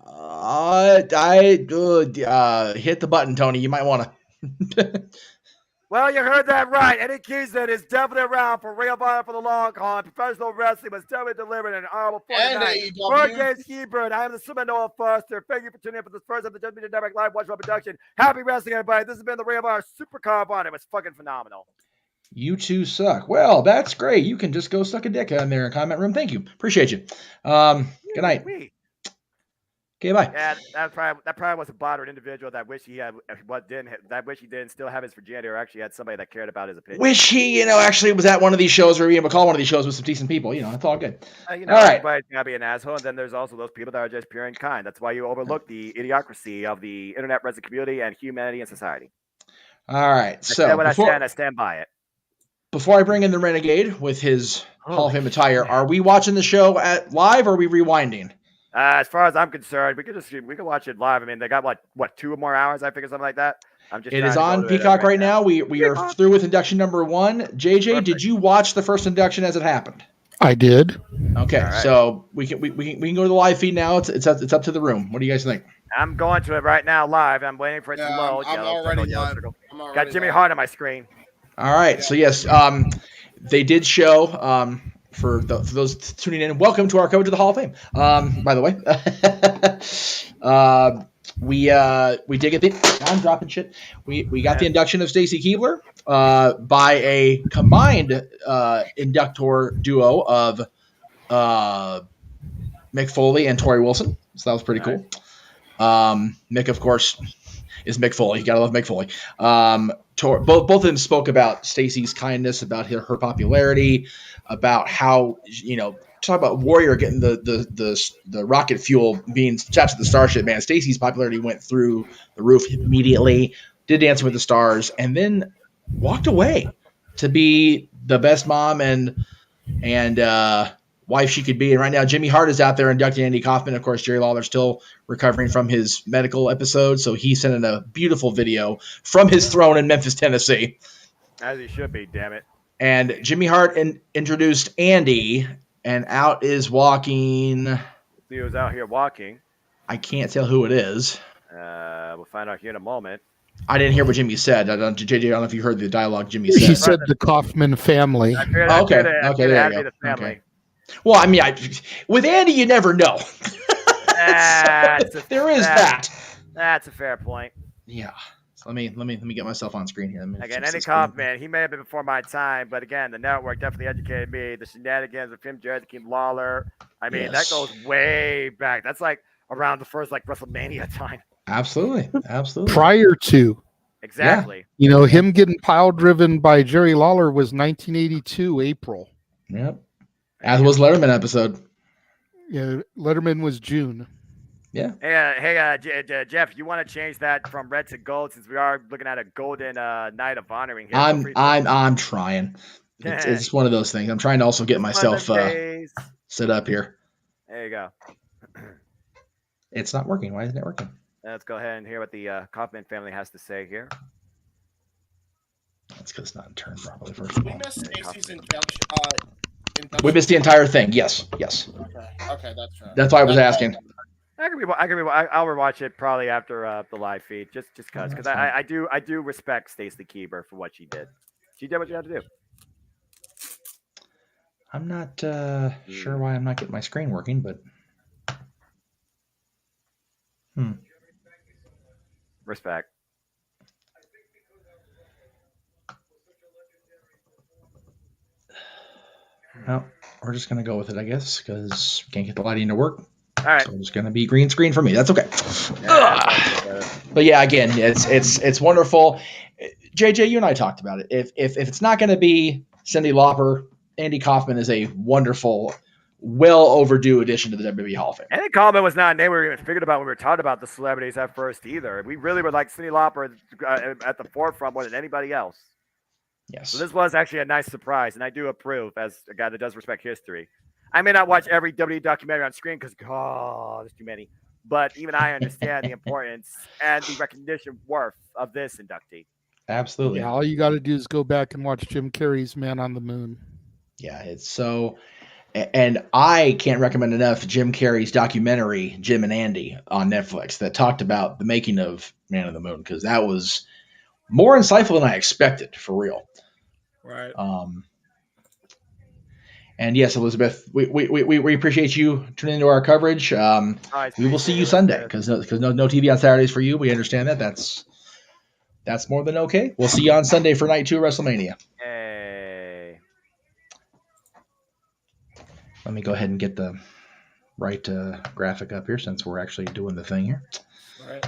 I hit the button, Tony. You might want to. Well, you heard that right. Eddie Kingston is definitely around for Ring of Honor for the long haul. Professional wrestling was definitely delivered in an honorable 49. For James Hebert, I am the Super Noah Foster. Thank you for tuning in for this first of the WWE Network Live Watch production. Happy wrestling, everybody. This has been the Ring of Honor SuperCard of Honor. It was fucking phenomenal. You two suck. Well, that's great. You can just go suck a dick in there in comment room. Thank you. Appreciate you. Good night. Okay, bye. Yeah, that probably was a bothered individual that wish he had he didn't still have his virginity, or actually had somebody that cared about his opinion. Wish he, actually was at one of these shows, or Ian McCall one of these shows with some decent people. It's all good. All right. Everybody's gonna be an asshole, and then there's also those people that are just pure and kind. That's why you overlook the idiocracy of the internet wrestling community and humanity and society. All right. So I stand by it. Before I bring in the Renegade with his Hall of Fame attire, are we watching the show live, or are we rewinding? As far as I'm concerned, we could watch it live. I mean, they got what 2 more hours? I figure something like that. It is on Peacock right now. We are through with induction number 1. JJ, Perfect. Did you watch the first induction as it happened? I did. Okay, right. So we can go to the live feed now. It's up to the room. What do you guys think? I'm going to it right now live. I'm waiting for it to load. I'm already live. Got Jimmy Hart on my screen. All right. Yeah. So yes, they did show. For those tuning in, welcome to our coverage of the Hall of Fame. By the way, we did get the. I'm dropping shit. We got the induction of Stacy Keibler by a combined inductor duo of Mick Foley and Tori Wilson. So that was pretty cool. Mick, of course, is Mick Foley. You gotta love Mick Foley. Both of them spoke about Stacy's kindness, about her popularity, about how talk about Warrior getting the rocket fuel being strapped to the Starship. Man, Stacy's popularity went through the roof immediately. Did Dancing with the Stars, and then walked away to be the best mom and wife she could be. And right now, Jimmy Hart is out there inducting Andy Kaufman. Of course, Jerry Lawler's still recovering from his medical episode, so he sent in a beautiful video from his throne in Memphis, Tennessee. As he should be, damn it. And Jimmy Hart introduced Andy, and out is walking. He was out here walking. I can't tell who it is. We'll find out here in a moment. I didn't hear what Jimmy said. JJ, I don't know if you heard the dialogue Jimmy said. He said the Kaufman family. Okay, there you go. Okay. Well, I mean, with Andy, you never know. There is that. That's a fair point. Yeah. So let me get myself on screen here. Again, Andy Kaufman, he may have been before my time, but again, the network definitely educated me. The shenanigans with him, Jared Keem Lawler. I mean, that goes way back. That's like around the first WrestleMania time. Absolutely. Prior to. Exactly. Yeah. Him getting pile driven by Jerry Lawler was 1982 April. Yep. As was Letterman episode. Yeah, Letterman was June. Yeah. Hey, Jeff, you want to change that from red to gold, since we are looking at a golden night of honoring here? I'm trying. It's one of those things. I'm trying to also get myself set up here. There you go. It's not working. Why isn't it working? Let's go ahead and hear what the Kaufman family has to say here. That's because it's not turned properly. First of We all, missed Stacy's induction. we missed the entire thing. Yes. Okay, that's right. That's why I was asking. I'll rewatch it probably after the live feed, just because that's fine. I do respect Stacey Keeber for what she did. She did what she had to do. I'm not sure why I'm not getting my screen working, but Respect. Well, we're just gonna go with it, I guess, because we can't get the lighting to work. All right. So it's gonna be green screen for me. That's okay. But yeah, again, it's wonderful. JJ, you and I talked about it. If it's not gonna be Cyndi Lauper, Andy Kaufman is a wonderful, well overdue addition to the WWE Hall of Fame. Andy Kaufman was not a name we were even figured about when we were talking about the celebrities at first either. We really would like Cyndi Lauper at the forefront more than anybody else. Yes. So this was actually a nice surprise, and I do approve as a guy that does respect history. I may not watch every WWE documentary on screen because, God, there's too many. But even I understand the importance and the recognition worth of this inductee. Absolutely. Yeah, all you got to do is go back and watch Jim Carrey's Man on the Moon. Yeah, it's so, and I can't recommend enough Jim Carrey's documentary, Jim and Andy, on Netflix that talked about the making of Man on the Moon, because that was more insightful than I expected, for real. Right. And yes, Elizabeth, we appreciate you tuning into our coverage. We will see you Sunday because no TV on Saturdays for you. We understand that. That's more than okay. We'll see you on Sunday for Night 2 WrestleMania. Hey. Let me go ahead and get the right graphic up here since we're actually doing the thing here. Right.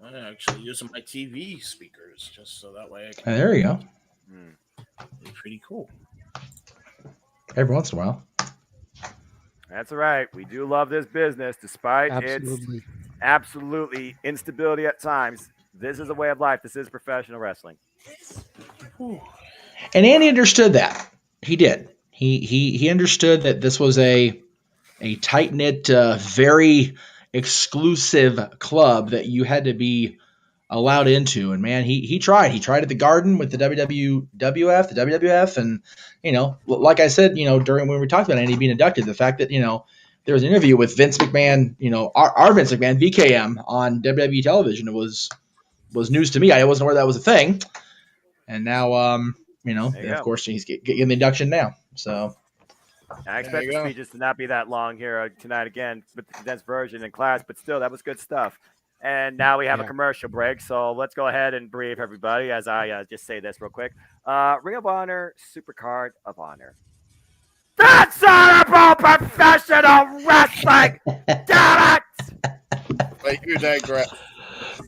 I'm actually using my TV speakers just so that way I can. There you go. It's pretty cool. Every once in a while. That's right. We do love this business despite its absolutely instability at times. This is a way of life. This is professional wrestling. And Andy understood that. He did. He understood that this was a tight-knit, very exclusive club that you had to be allowed into. And man, he tried. He tried at the Garden with the WWF, and like I said, during when we talked about Andy being inducted, the fact that there was an interview with Vince McMahon, our Vince McMahon, VKM, on WWE television. It was news to me. I wasn't aware that was a thing. And now, of course, he's getting the induction now. So I expect the speeches to not be that long here tonight again with the condensed version in class, but still, that was good stuff. And now we have a commercial break, so let's go ahead and brief everybody as I just say this real quick. Ring of Honor, SUPERCARD of Honor. That's honorable professional wrestling! Damn it! Like you digress.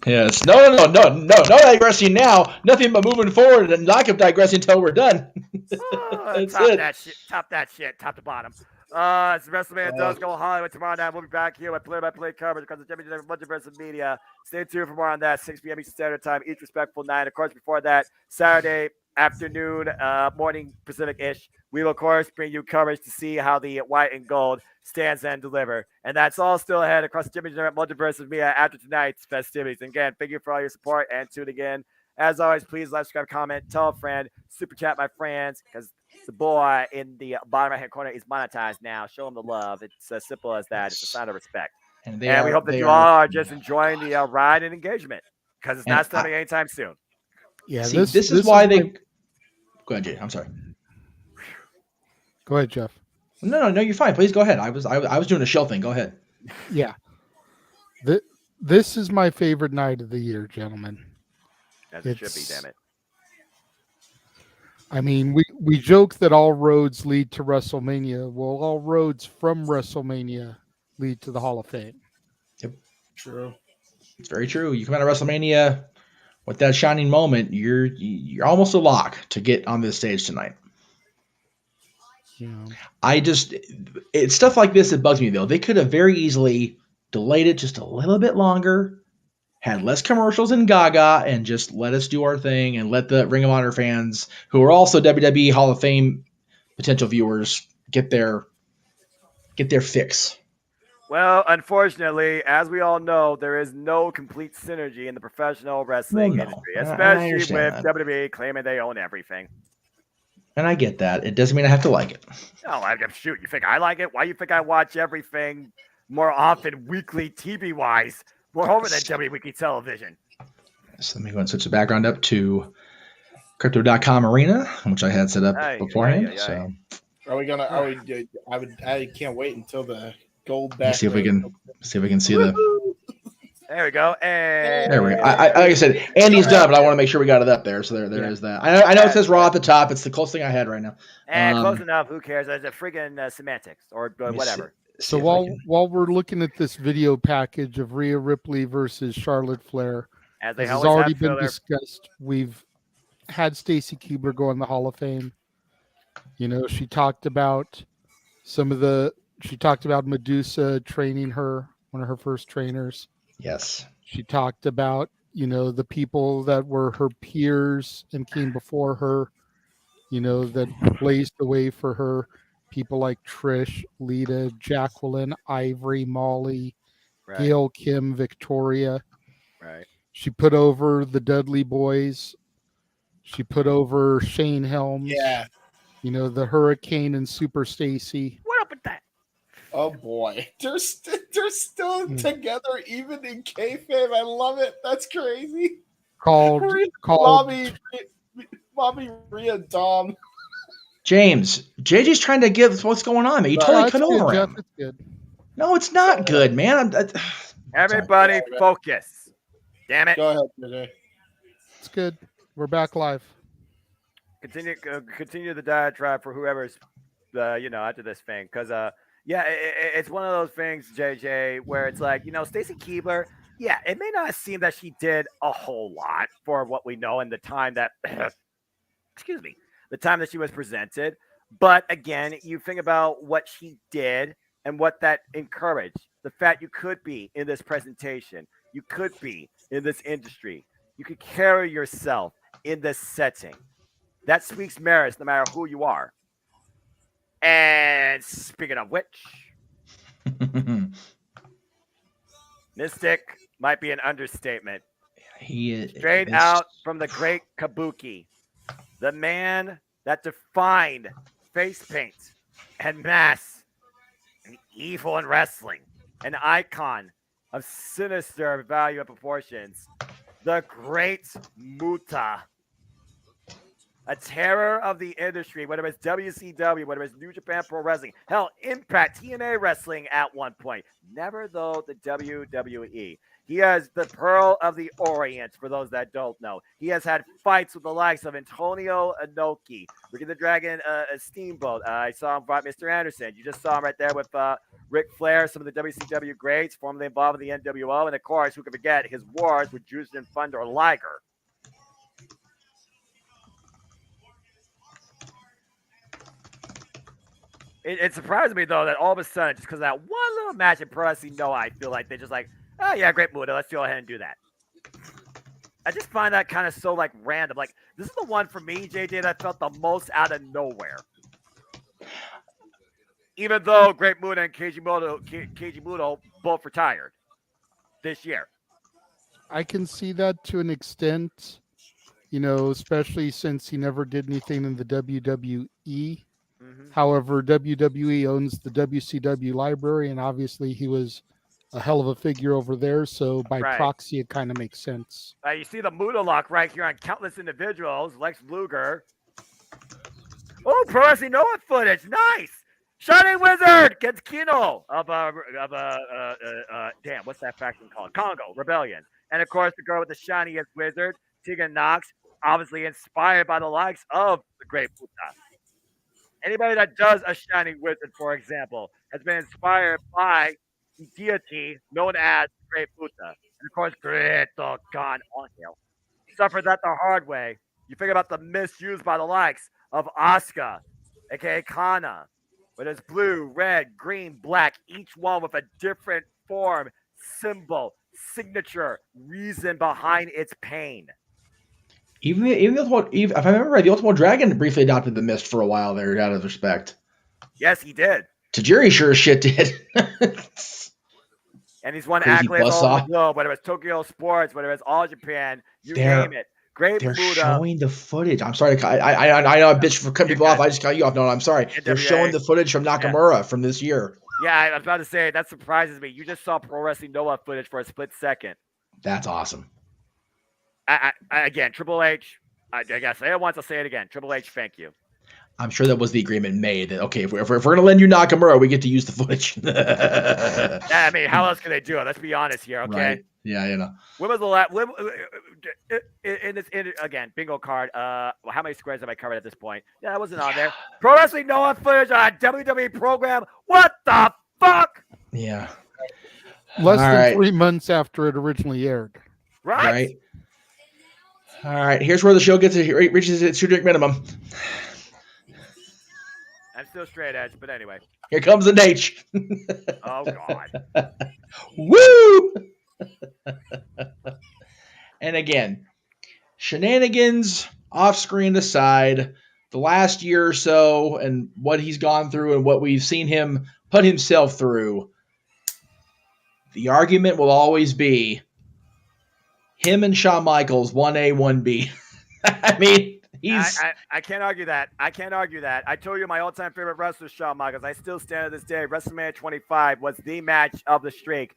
Yes. No digressing now. Nothing but moving forward and lack of digressing until we're done. Top that shit, top to bottom. As WrestleMania does go Hollywood tomorrow night, we'll be back here with play-by-play coverage because the JMN Multiverse of Media. Stay tuned for more on that. 6 p.m. Eastern Standard Time, each respectful night. Of course, before that, Saturday afternoon, morning Pacific-ish, we will, of course, bring you coverage to see how the white and gold stands and deliver. And that's all still ahead across the JMN Multiverse of Media after tonight's festivities. And again, thank you for all your support and tuning in. As always, please like, subscribe, comment, tell a friend, super chat my friends, because the boy in the bottom right-hand corner is monetized now. Show him the love. It's as simple as that. It's a sign of respect. And we hope that you all are just enjoying the ride and engagement because it's not stopping anytime soon. Yeah, see, this is why they. Go ahead, Jay. I'm sorry. Go ahead, Jeff. No, you're fine. Please go ahead. I was doing a shell thing. Go ahead. Yeah. This is my favorite night of the year, gentlemen. As it should be, damn it. I mean, we joke that all roads lead to WrestleMania. Well, all roads from WrestleMania lead to the Hall of Fame. Yep. True. It's very true. You come out of WrestleMania with that shining moment, you're almost a lock to get on this stage tonight. Yeah. It's stuff like this that bugs me, though. They could have very easily delayed it just a little bit longer, had less commercials and Gaga, and just let us do our thing and let the Ring of Honor fans, who are also WWE Hall of Fame potential viewers, get their fix. Well, unfortunately, as we all know, there is no complete synergy in the professional wrestling industry, I especially understand with that. WWE claiming they own everything. And I get that. It doesn't mean I have to like it. No, shoot, you think I like it? Why you think I watch everything more often, weekly, TV wise, more over than WWE weekly television? So let me go and switch the background up to Crypto.com Arena, which I had set up beforehand. So are we gonna? I can't wait until the gold back. let's see if we can see the. There we go. And There we go. Like I said, Andy's done, but I want to make sure we got it up there. So there is that. I know it says Raw at the top. It's the closest thing I had right now. And close enough. Who cares? It's a friggin' semantics or whatever. So while we're looking at this video package of Rhea Ripley versus Charlotte Flair, as has already been discussed, we've had Stacy Keibler go in the Hall of Fame. You know, she talked about Medusa training her, one of her first trainers. Yes. She talked about, you know, the people that were her peers and came before her, you know, that blazed the way for her. People like Trish, Lita, Jacqueline, Ivory, Molly, Gail, Kim, Victoria. Right. She put over the Dudley Boys. She put over Shane Helms. Yeah. You know, the Hurricane and Super Stacy. What up with that? Oh boy, they're still together even in kayfabe. I love it. That's crazy. Called Bobby, Rhea, Dom. James, JJ's trying to give what's going on, man. You totally cut over him. Jeff, it's good. No, it's not good, man. Everybody, focus. Damn it. Go ahead, JJ. It's good. We're back live. Continue the diatribe for whoever's, after this thing, because it's one of those things, JJ, where it's like, Stacy Keibler. Yeah, it may not seem that she did a whole lot for what we know in the time that, the time that she was presented. But again, you think about what she did and what that encouraged. The fact you could be in this presentation, you could be in this industry, you could carry yourself in this setting. That speaks merits no matter who you are. And speaking of which, Mystic might be an understatement. Straight out from the great Kabuki, the man that defined face paint and mask and evil in wrestling, an icon of sinister value and proportions, the great Muta. A terror of the industry, whether it's WCW, whether it's New Japan Pro Wrestling, hell, Impact, TNA Wrestling at one point. Never, though, the WWE. He has the Pearl of the Orient, for those that don't know. He has had fights with the likes of Antonio Inoki, Ricky the Dragon, Steamboat. I saw him fight Mr. Anderson. You just saw him right there with Ric Flair, some of the WCW greats, formerly involved in the NWO. And, of course, who could forget his wars with Jushin Thunder Liger. It surprised me, though, that all of a sudden, just because of that one little match in Pro Wrestling No, I feel like they just like, oh, yeah, great Muda. Let's go ahead and do that. I just find that kind of so, random. This is the one for me, JJ, that felt the most out of nowhere. Even though Great Muda and Keiji Muto both retired this year. I can see that to an extent, especially since he never did anything in the WWE. However, WWE owns the WCW library, and obviously he was a hell of a figure over there. So by proxy, it kind of makes sense. You see the Muda lock right here on countless individuals. Lex Luger. Oh, Pro Wrestling Noah footage. Nice. Shining Wizard gets Kino of damn, what's that faction called? Congo Rebellion. And of course, the girl with the shiniest wizard, Tegan Knox, obviously inspired by the likes of the Great Muta. Anybody that does a Shining Wizard, for example, has been inspired by the deity known as Great Muta. And of course, Great God Angel. Suffered that the hard way. You think about the misuse by the likes of Asuka, aka Kana, with its blue, red, green, black, each one with a different form, symbol, signature, reason behind its pain. Even if I remember right, the Ultimate Dragon briefly adopted the mist for a while there, out of respect. Yes, he did. Tajiri sure as shit did. And he's won Crazy accolades all over buzzsaw. the globe, whether it's Tokyo Sports, whether it's All Japan, you They're- name it. Great They're Muda. showing the footage. I'm sorry. I know I bitch for cutting people off. I just cut you off. No, I'm sorry. They're NWA. showing the footage from Nakamura from this year. Yeah, I was about to say, that surprises me. You just saw Pro Wrestling Noah footage for a split second. That's awesome. Again, Triple H, I guess I want to say it again. Triple H, thank you. I'm sure that was the agreement made. That, okay, if we're going to lend you Nakamura, we get to use the footage. I mean, how else can they do it? Let's be honest here, okay? Right. Yeah, you know. When was the last? Again, bingo card. How many squares have I covered at this point? Yeah, that wasn't on there. Pro Wrestling Noah footage on a WWE program. What the fuck? Yeah. Less All than right. 3 months after it originally aired. Right? All right. Here's where the show reaches its 2-drink minimum. I'm still straight edge, but anyway. Here comes the H. Oh, God. Woo! And again, shenanigans off screen aside, the last year or so and what he's gone through and what we've seen him put himself through, the argument will always be him and Shawn Michaels, 1A, 1B. I mean, I can't argue that. I told you my all-time favorite wrestler, Shawn Michaels. I still stand to this day. WrestleMania 25 was the match of the streak.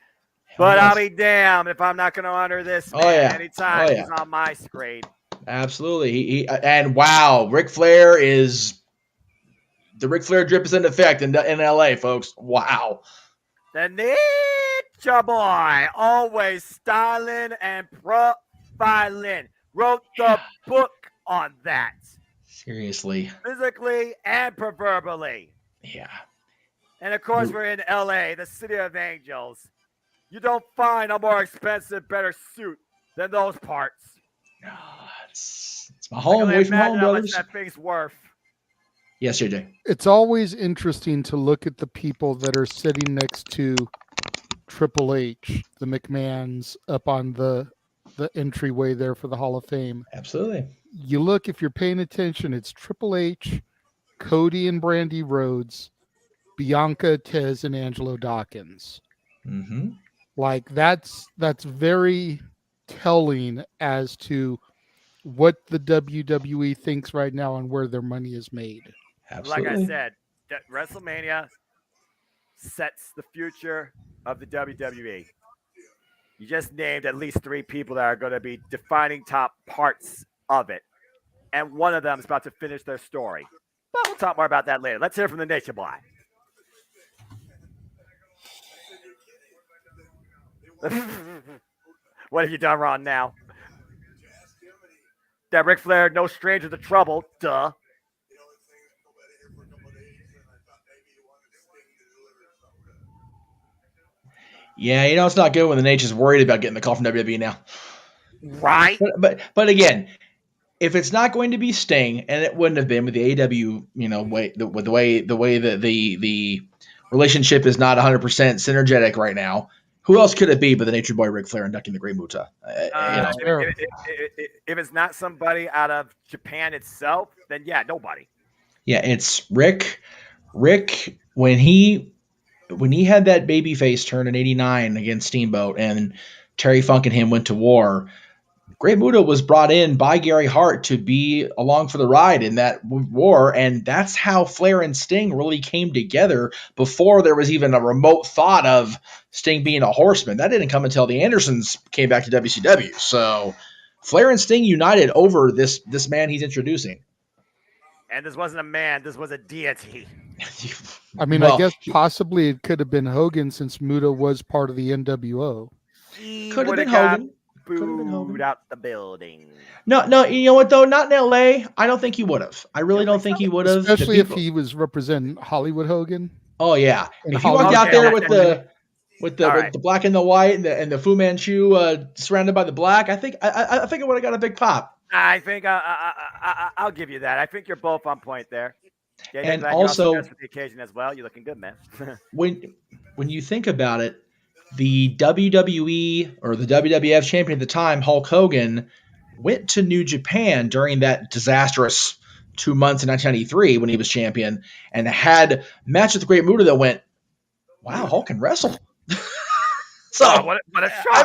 But I'll be damned if I'm not going to honor this man anytime he's on my screen. Absolutely. And wow, Ric Flair is the Ric Flair drip is in effect in LA, folks. Wow. The Nature Boy, always styling and profiling. Wrote the book on that. Seriously. Physically and proverbially. Yeah. And of course, we're in LA, the city of angels. You don't find a more expensive, better suit than those parts. No, it's my home, away from home, brothers. That thing's worth. Yes, JJ. It's always interesting to look at the people that are sitting next to Triple H, the McMahons, up on the entryway there for the Hall of Fame. Absolutely. You look, if you're paying attention, it's Triple H, Cody and Brandy Rhodes, Bianca, Tez, and Angelo Dawkins. Mm-hmm. Like that's very telling as to what the WWE thinks right now and where their money is made. Absolutely. Like I said, that WrestleMania sets the future of the WWE. You just named at least 3 people that are going to be defining top parts of it. And one of them is about to finish their story. But we'll talk more about that later. Let's hear from the Nature Boy. What have you done wrong now? That Ric Flair, no stranger to trouble. Duh. Yeah, it's not good when the Nature's worried about getting the call from WWE now. Right. But again, if it's not going to be Sting, and it wouldn't have been with the AEW, way that the relationship is not 100% synergetic right now. Who else could it be but the Nature Boy Ric Flair inducting the Great Muta? If it's not somebody out of Japan itself, then yeah, nobody. Yeah, it's Rick. Rick, when he had that babyface turn in '89 against Steamboat, and Terry Funk and him went to war. Great Muta was brought in by Gary Hart to be along for the ride in that war, and that's how Flair and Sting really came together before there was even a remote thought of Sting being a horseman. That didn't come until the Andersons came back to WCW. So Flair and Sting united over this man he's introducing. And this wasn't a man, this was a deity. I mean, I guess possibly it could have been Hogan since Muta was part of the NWO. Could have been Hogan. Booed out the building. No, you know what though? Not in LA. I don't think he would have. I really don't think he would have. Especially if he was representing Hollywood Hogan. Oh yeah. If he walked out there with the black and the white and the Fu Manchu surrounded by the black, I think it would have got a big pop. I think I'll give you that. I think you're both on point there. Yeah, and also for the occasion as well. You're looking good, man. when you think about it, the WWE or the WWF champion at the time, Hulk Hogan, went to New Japan during that disastrous 2 months in 1993 when he was champion and had matches with Great Muta that went, wow, Hulk can wrestle. So what a shocker. I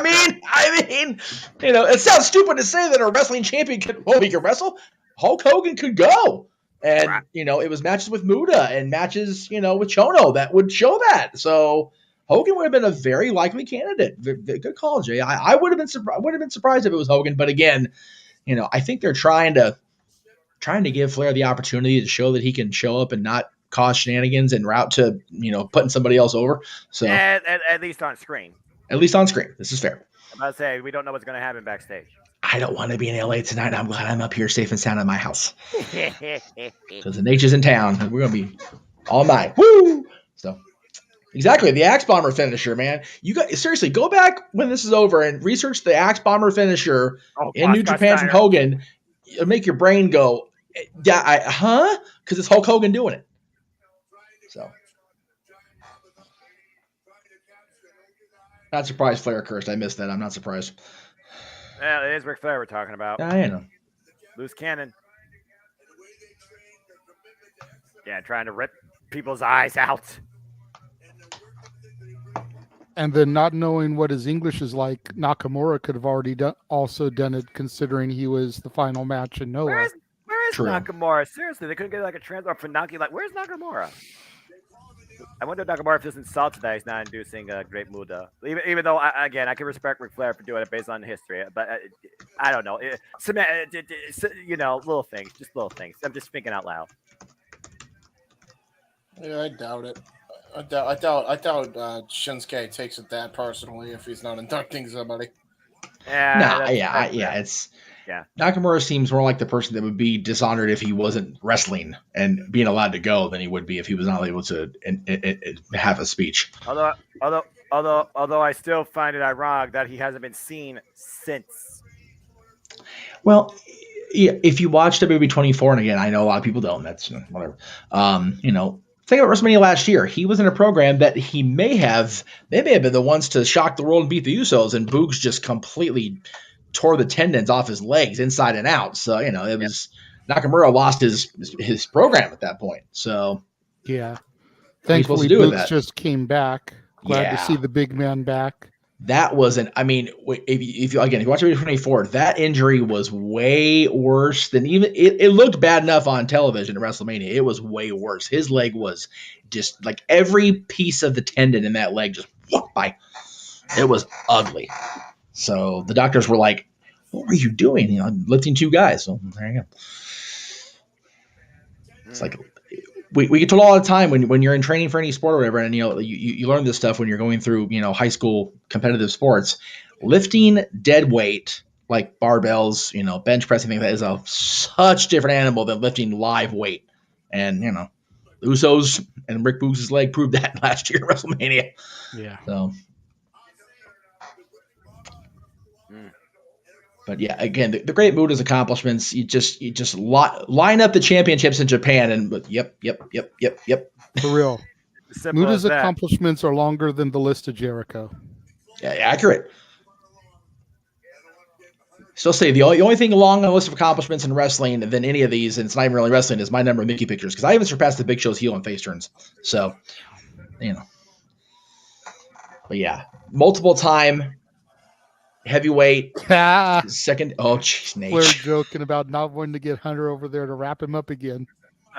mean, it sounds stupid to say that a wrestling champion could wrestle. Hulk Hogan could go. And, Right. it was matches with Muta and matches, with Chono that would show that. So Hogan would have been a very likely candidate. Good call, Jay. I would have been surprised if it was Hogan. But again, I think they're trying to give Flair the opportunity to show that he can show up and not cause shenanigans en route to, putting somebody else over. So at least on screen. At least on screen. This is fair. I'm about to say, we don't know what's going to happen backstage. I don't want to be in LA tonight. I'm glad I'm up here safe and sound at my house. Because the Nature's in town, and we're going to be all night. Woo! So, exactly. The Axe Bomber finisher, man. You got seriously, go back when this is over and research the Axe Bomber finisher in New Japan from Hogan. It'll make your brain go, yeah, because it's Hulk Hogan doing it. So. Not surprised Flair cursed. I missed that. I'm not surprised. Yeah, it is Ric Flair we're talking about. I know. Loose cannon. Yeah, trying to rip people's eyes out. And then not knowing what his English is like, Nakamura could have already also done it, considering he was the final match in Noah. Where is Nakamura? Seriously, they couldn't get like a transfer for Naki. Like, where's Nakamura? I wonder if Nakamura if this insults that he's not inducing a great mood. Even though, I can respect Ric Flair for doing it based on history, but I don't know. Little things, just little things. I'm just thinking out loud. Yeah, I doubt it. I doubt Shinsuke takes it that personally if he's not inducting somebody. Nakamura seems more like the person that would be dishonored if he wasn't wrestling and being allowed to go than he would be if he was not able to have a speech. Although I still find it ironic that he hasn't been seen since. Well, if you watch WWE 24, and again, I know a lot of people don't. That's whatever. Think about WrestleMania last year. He was in a program that they may have been the ones to shock the world and beat the Usos, and Boogs just completely tore the tendons off his legs inside and out. So, it was Nakamura lost his program at that point. So, yeah. Thankfully, Boogs just came back. Glad to see the big man back. That wasn't, if you watch WWE 24, that injury was way worse than even, it looked bad enough on television at WrestleMania. It was way worse. His leg was just like every piece of the tendon in that leg just walked by. It was ugly. So the doctors were like, what were you doing? I'm lifting two guys. So there you go. It's like, we get told all the time when you're in training for any sport or whatever, and you learn this stuff when you're going through high school competitive sports. Lifting dead weight like barbells, bench pressing things, that is such different animal than lifting live weight. And the Usos and Rick Boogs' leg proved that last year at WrestleMania. Yeah. So. But yeah, again, the great Muta's accomplishments. You just line up the championships in Japan, and yep. For real, Muta's accomplishments are longer than the list of Jericho. Yeah, accurate. Still say the only thing along the list of accomplishments in wrestling than any of these, and it's not even really wrestling, is my number of Mickey pictures, because I even surpassed the Big Show's heel and face turns. So, but yeah, multiple time. Heavyweight second. Oh, jeez, Nate. We're joking about not wanting to get Hunter over there to wrap him up again.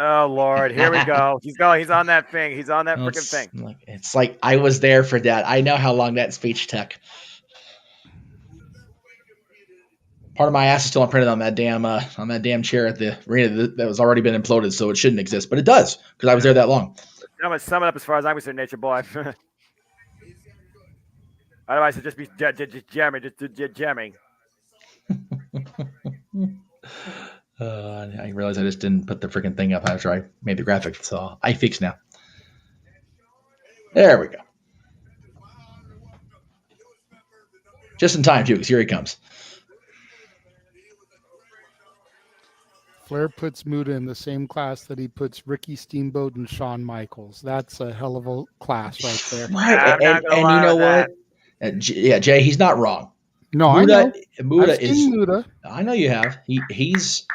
Oh Lord, here we go. He's going. He's on that thing. He's on that freaking thing. It's like I was there for that. I know how long that speech took. Part of my ass is still imprinted on that damn chair at the arena that was already been imploded, so it shouldn't exist, but it does because I was there that long. I'm gonna sum it up as far as I'm concerned, Nature Boy. Otherwise, it'd just be just jamming, just jamming. I realized I just didn't put the freaking thing up after I made the graphic, so I fixed now. There we go. Just in time, too, because here he comes. Flair puts Muta in the same class that he puts Ricky Steamboat and Shawn Michaels. That's a hell of a class right there. Right, and you know what? Jay, he's not wrong. No, I know. Muta is. Muta. I know you have. He's.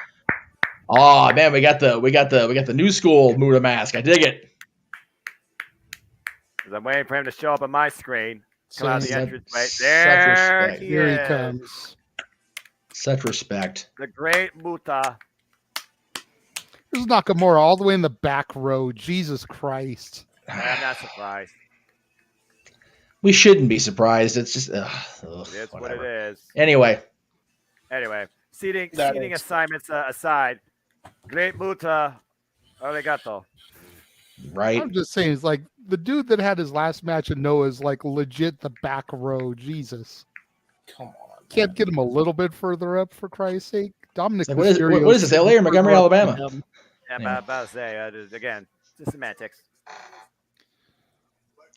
Oh man, we got the new school Muta mask. I dig it. I'm waiting for him to show up on my screen. Come out of the Such- entrance way. such There respect. he Here he is. comes. Such respect. The great Muta. There's Nakamura all the way in the back row. Jesus Christ. I'm not surprised. We shouldn't be surprised. It's just It's what it whatever. is. Anyway, Seating That is- assignments aside, great Muta. Arigato. right? I'm just saying, it's like the dude that had his last match in Noah is like legit the back row. Jesus. Come on. Can't get him a little bit further up for Christ's sake. Dominic It's like, what is Mysterio this, LA or Montgomery, further up than Alabama? him. Yeah, I'm Yeah. about to say, again, just semantics.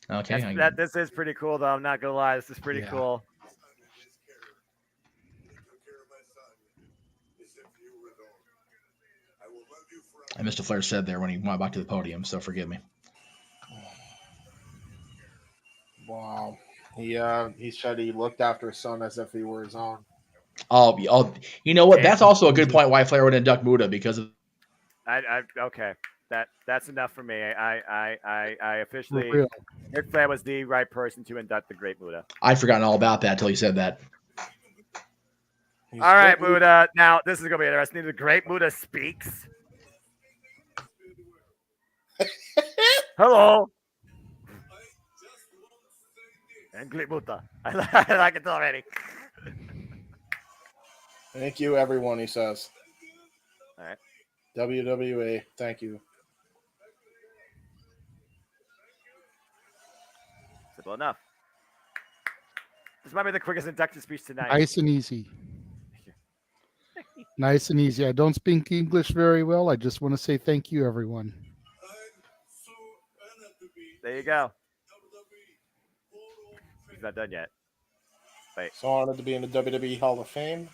Okay. This is pretty cool, though. I'm not gonna lie, this is pretty Yeah. cool. And Mr. Flair said there when he went back to the podium, so forgive me. Wow. He said he looked after his son as if he were his own. You know what? That's also a good point why Flair would induct Muta because of Okay. That's enough for me. I For officially real. Ric Flair was the right person to induct the great Muta. I'd forgotten all about that until he said that. He's All right, good. Muta. Now this is gonna be interesting. The great Muta speaks. Hello. And great Muta. I like it already. Thank you, everyone, he says. All right. WWE, thank you. Simple enough. This might be the quickest induction speech tonight. Nice and easy. Nice and easy. I don't speak English very well. I just want to say thank you, everyone. There you go. He's not done yet. So honored to be in the WWE Hall of Fame.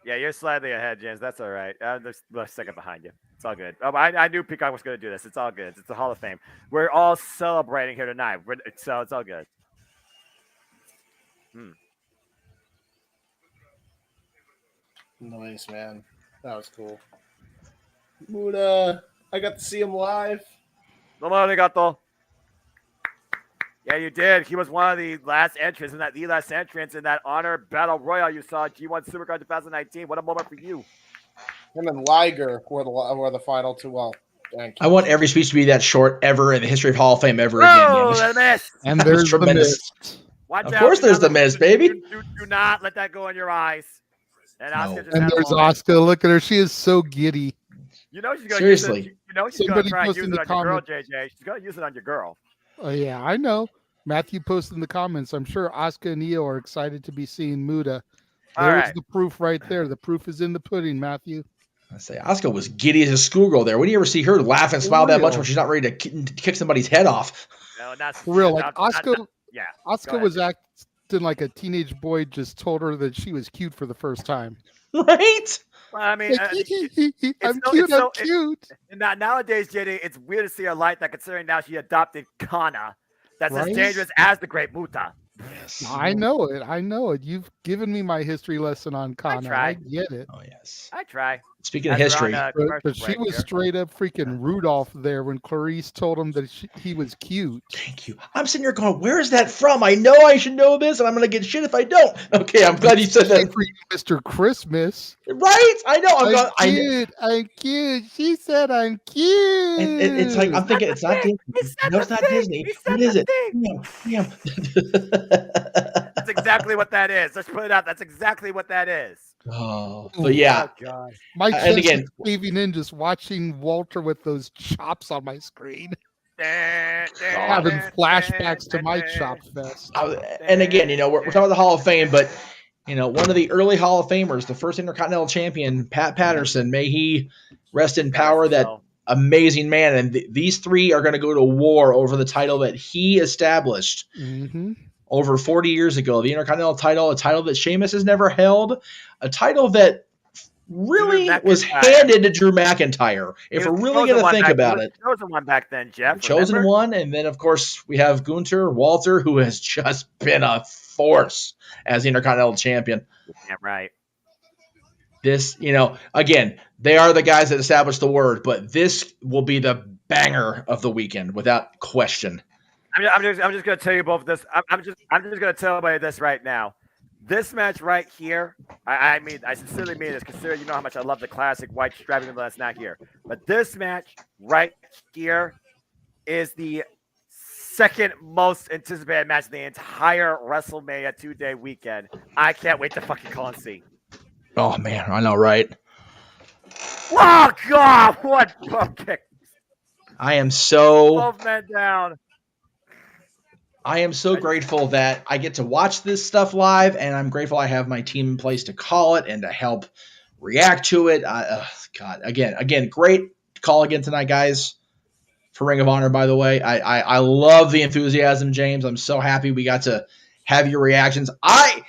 Yeah, you're slightly ahead, James. That's all right. There's a second behind you. It's all good. I knew Peacock was going to do this. It's all good. It's the Hall of Fame. We're all celebrating here tonight. So it's all good. Nice, man. That was cool. Muta, I got to see him live. Domo arigato. Yeah, you did. He was one of the last entrants in that Honor Battle Royal you saw, G1 SuperCard 2019. What a moment for you. Him and Liger were the final two. Well, thank you. I want every speech to be that short ever in the history of Hall of Fame ever Oh, again. the miss. And That was there's the tremendous. mist. Watch Of out. course Do there's not the let- miss, baby. Do not let that go in your eyes. And Asuka just And had a there's moment. Asuka. Look at her. She is so giddy. You know she's going to Seriously. use it. You know she's going to Somebody try and post use in it the on your girl, comments. JJ. She's going to use it on your girl. Oh, yeah, I know. Matthew posted in the comments. I'm sure Asuka and Io are excited to be seeing Muta. All There's right. the proof right there. The proof is in the pudding, Matthew. I say Asuka was giddy as a schoolgirl there. When do you ever see her laugh and smile that much real. when she's not ready to kick somebody's head off? No, not For real. Like Asuka, yeah. Asuka was acting like a teenage boy just told her that she was cute for the first time. Right? Well, I mean, Like, I'm cute, I'm cute. Nowadays, JD, it's weird to see her like that, considering now she adopted Kana. That's as Right? dangerous as the Great Muta. Yes. I know it. I know it. You've given me my history lesson on Kana. I tried. get it. Oh, yes. I try. Speaking of As we're on history, a But commercial she break was here. straight up freaking Rudolph there when Clarice told him that he was cute. thank you. I'm sitting here going, where is that from? I know I should know this, and I'm going to get shit if I don't. Okay, I'm glad you said that. For you, Mr. Christmas. Right? I know. I'm cute. I'm cute. She said I'm cute. It's like, I'm thinking, it's not Disney. No, it's not Disney. What is it? Damn. That's exactly what that is. Let's put it out. That's exactly what that is. Oh, but yeah. Oh, God. My and chest again- is caving in just watching Walter with those chops on my screen. Having flashbacks to my chop fest. And again, we're talking about the Hall of Fame, but one of the early Hall of Famers, the first Intercontinental Champion, Pat Patterson, may he rest in power. That amazing man, and these three are going to go to war over the title that he established over 40 years ago. The Intercontinental title, a title that Sheamus has never held, a title that really was handed to Drew McIntyre. If we're really going to think about it, chosen one back then, Jeff. Chosen one, and then of course we have Gunther, Walter, who has just been a force as the Intercontinental Champion. Yeah, right. This, again, they are the guys that established the word, but this will be the banger of the weekend without question. I'm just going to tell you both this. I'm just going to tell everybody this right now. This match right here, I sincerely mean this, considering you know how much I love the classic white strap, even though that's not here. But this match right here is the second most anticipated match of the entire WrestleMania 2-day weekend. I can't wait to fucking call and see. Oh man, I know, right? Oh God, what kick! I am so Both men down. I am so grateful that I get to watch this stuff live, and I'm grateful I have my team in place to call it and to help react to it. God, again, great call again tonight, guys, for Ring of Honor, by the way. I love the enthusiasm, James. I'm so happy we got to have your reactions. I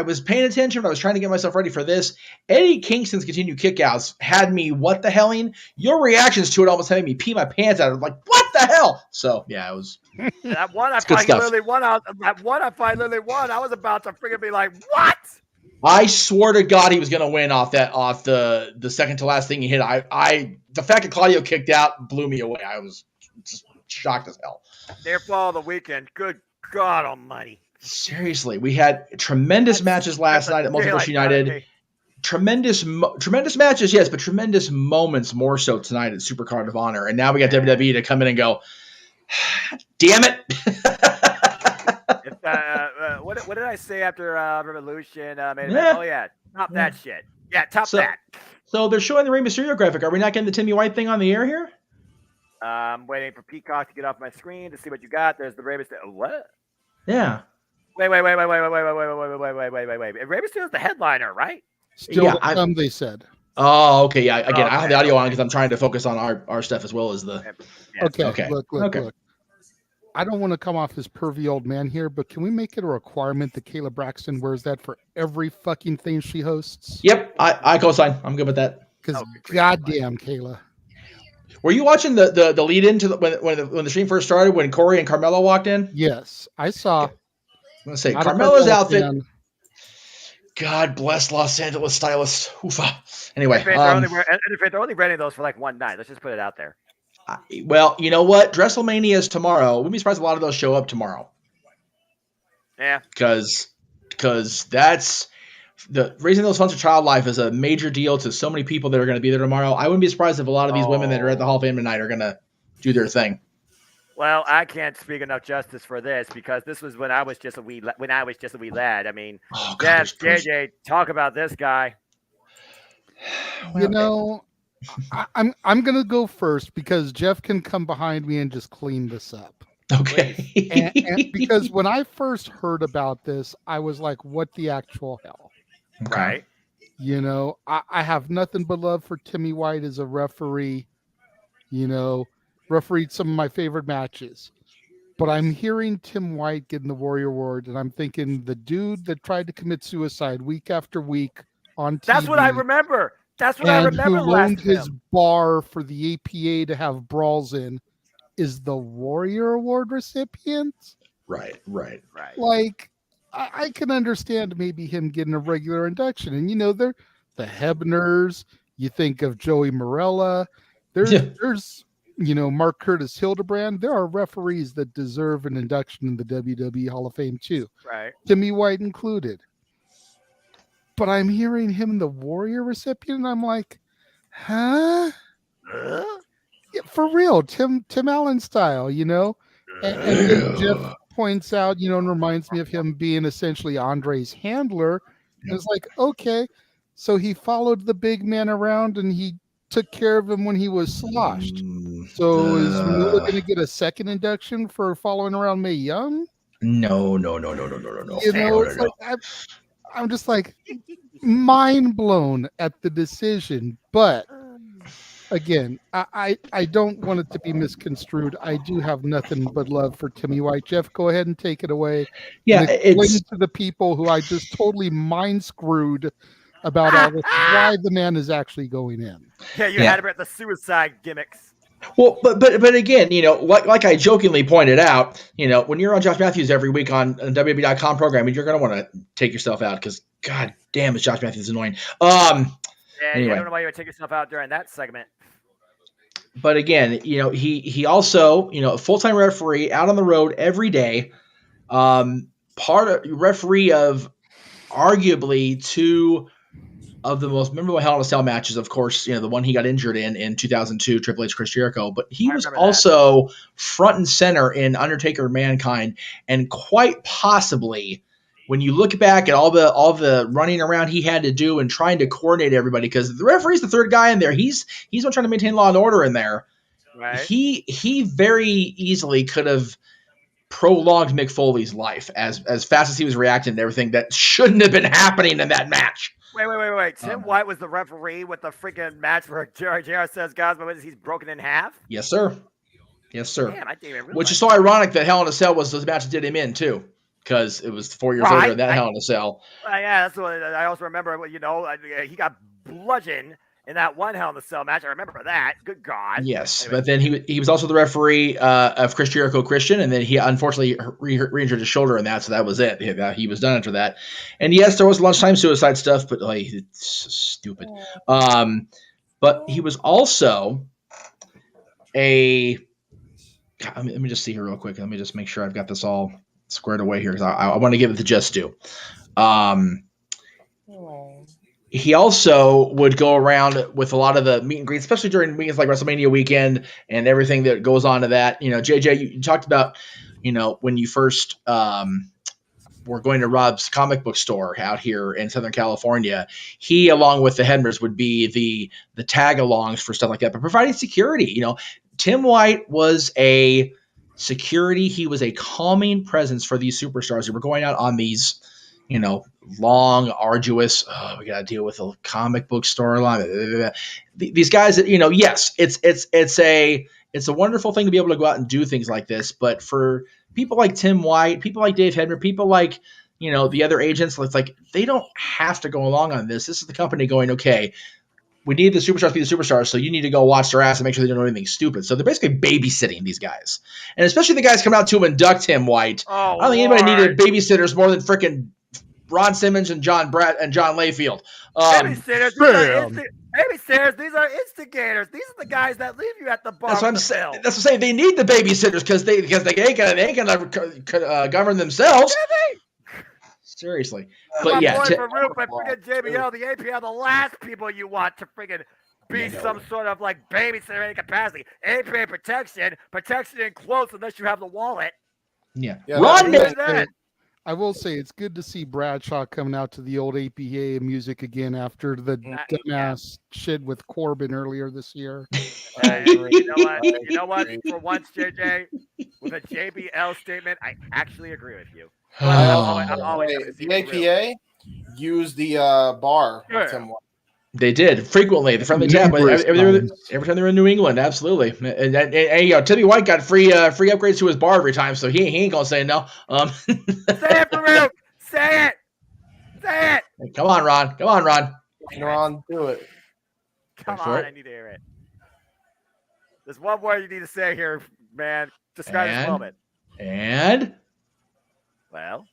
was paying attention. I was trying to get myself ready for this. Eddie Kingston's continued kickouts had me what the helling. Your reactions to it almost had me pee my pants out. I was like, what the hell? So yeah, it was. That one I finally won. I was about to freaking be like, what? I swore to God he was going to win off the second to last thing he hit. The fact that Claudio kicked out blew me away. I was just shocked as hell. Near fall of the weekend. Good God Almighty. Seriously, we had tremendous matches last night at Multiverse United. Tremendous matches, yes, but tremendous moments more so tonight at SuperCard of Honor. And now we got WWE to come in and go, damn it. What did I say after Revolution? Oh, yeah, top that shit. Yeah, top that. So they're showing the Rey Mysterio graphic. Are we not getting the Timmy White thing on the air here? I'm waiting for Peacock to get off my screen to see what you got. There's the Rey Mysterio. What? Yeah. Wait. Rey Mysterio's the headliner, right? Still to come, they said. Oh, okay. Yeah. Again, I have the audio on because I'm trying to focus on our stuff as well as the. Okay. Look. I don't want to come off as pervy old man here, but can we make it a requirement that Kayla Braxton wears that for every fucking thing she hosts? Yep. I co-sign. I'm good with that. Because goddamn, Kayla. Were you watching the lead into when the stream first started when Corey and Carmelo walked in? Yes, I saw. I'm gonna say Carmelo's outfit. God bless Los Angeles stylists. Oofa. Anyway, they're only renting those for like one night. Let's just put it out there. Well, you know what? WrestleMania is tomorrow. Wouldn't be surprised if a lot of those show up tomorrow. Yeah. Because that's the raising those funds for child life is a major deal to so many people that are going to be there tomorrow. I wouldn't be surprised if a lot of these women that are at the Hall of Fame tonight are going to do their thing. Well, I can't speak enough justice for this because this was when I was just a wee lad. I mean, JJ, talk about this guy. You know, I'm gonna go first because Jeff can come behind me and just clean this up. Okay. and because when I first heard about this, I was like, "What the actual hell?" Right. You know, I have nothing but love for Timmy White as a referee. You know, refereed some of my favorite matches. But I'm hearing Tim White getting the Warrior Award, and I'm thinking the dude that tried to commit suicide week after week on TV. That's what I remember. I remember. Who loaned his bar for the APA to have brawls in is the Warrior Award recipient. Right. Like, I can understand maybe him getting a regular induction. And, you know, they're the Hebners. You think of Joey Morella. There's you know, Mark Curtis Hildebrand. There are referees that deserve an induction in the WWE Hall of Fame too. Right. Timmy White included. But I'm hearing him the Warrior recipient, and I'm like, huh? Yeah, for real, Tim Allen style, you know? And then Jeff points out, you know, and reminds me of him being essentially Andre's handler. And it's like, okay, so he followed the big man around and he took care of him when he was sloshed. So is Moolah going to get a second induction for following around Mae Young? No. You know, it's like, I'm just like mind blown at the decision. But again, I don't want it to be misconstrued. I do have nothing but love for Timmy White. Jeff, go ahead and take it away. Yeah, it's to the people who I just totally mind screwed about all this, why the man is actually going in. Yeah, you had him at the suicide gimmicks. Well, but again, you know, like I jokingly pointed out, you know, when you're on Josh Matthews every week on WWE.com programming, you're going to want to take yourself out because, God damn, is Josh Matthews annoying. Yeah, anyway. I don't know why you would take yourself out during that segment. but again, he also, a full-time referee out on the road every day. Part of referee of arguably two of the most memorable Hell in a Cell matches, of course, the one he got injured in 2002, Triple H, Chris Jericho, but he was also front and center in Undertaker Mankind, and quite possibly, when you look back at all the running around he had to do and trying to coordinate everybody, because the referee's the third guy in there, he's one trying to maintain law and order in there. Right. He very easily could have prolonged Mick Foley's life as fast as he was reacting to everything that shouldn't have been happening in that match. Wait. Tim White was the referee with the freaking match where JR says, guys, he's broken in half? Yes, sir. Damn, I didn't even Which is so ironic that Hell in a Cell was the match that did him in, too, because it was 4 years later that Hell in a Cell. Yeah, that's what I also remember. He got bludgeoned in that one Hell in a Cell match. I remember that. Good God. Yes, anyway. But then he was also the referee of Chris Jericho Christian, and then he unfortunately re-injured his shoulder in that, so that was it. He was done after that. And yes, there was lunchtime suicide stuff, but it's stupid. But he was also let me just see here real quick. Let me just make sure I've got this all squared away here, because I want to give it the just due. He also would go around with a lot of the meet and greets, especially during weekends like WrestleMania weekend and everything that goes on to that. JJ, you talked about, when you first were going to Rob's comic book store out here in Southern California. He, along with the Hedmers, would be the tag-alongs for stuff like that, but providing security. Tim White was a security. He was a calming presence for these superstars who were going out on these long, arduous, we got to deal with a comic book storyline. These guys that, yes, it's a wonderful thing to be able to go out and do things like this. But for people like Tim White, people like Dave Hedmer, people like, the other agents, it's like, they don't have to go along on this. This is the company going, okay, we need the superstars to be the superstars, so you need to go watch their ass and make sure they don't do anything stupid. So they're basically babysitting these guys. And especially the guys coming out to induct Tim White. I don't think anybody needed babysitters more than freaking Ron Simmons and John Layfield. Babysitters, these are instigators. These are the guys that leave you at the bar. That's what I'm saying. That's what I'm saying. They need the babysitters because they ain't gonna govern themselves. Seriously, but yeah, freaking JBL, the AP are the last people you want to freaking be some sort of like babysitter in any capacity. APA protection in close unless you have the wallet. Yeah. Ron that. I will say it's good to see Bradshaw coming out to the old APA music again after the dumbass shit with Corbin earlier this year. You know what? For once, JJ, with a JBL statement, I actually agree with you. The APA used the bar. Sure. They did frequently. The friendly tap every time they were in New England. Absolutely. And Timmy White got free upgrades to his bar every time, so he ain't gonna say no. Say it, Farouk. Say it. Hey, come on, Ron. Ron, do it. Come on, I need to hear it. There's one word you need to say here, man. Describe this moment. And well.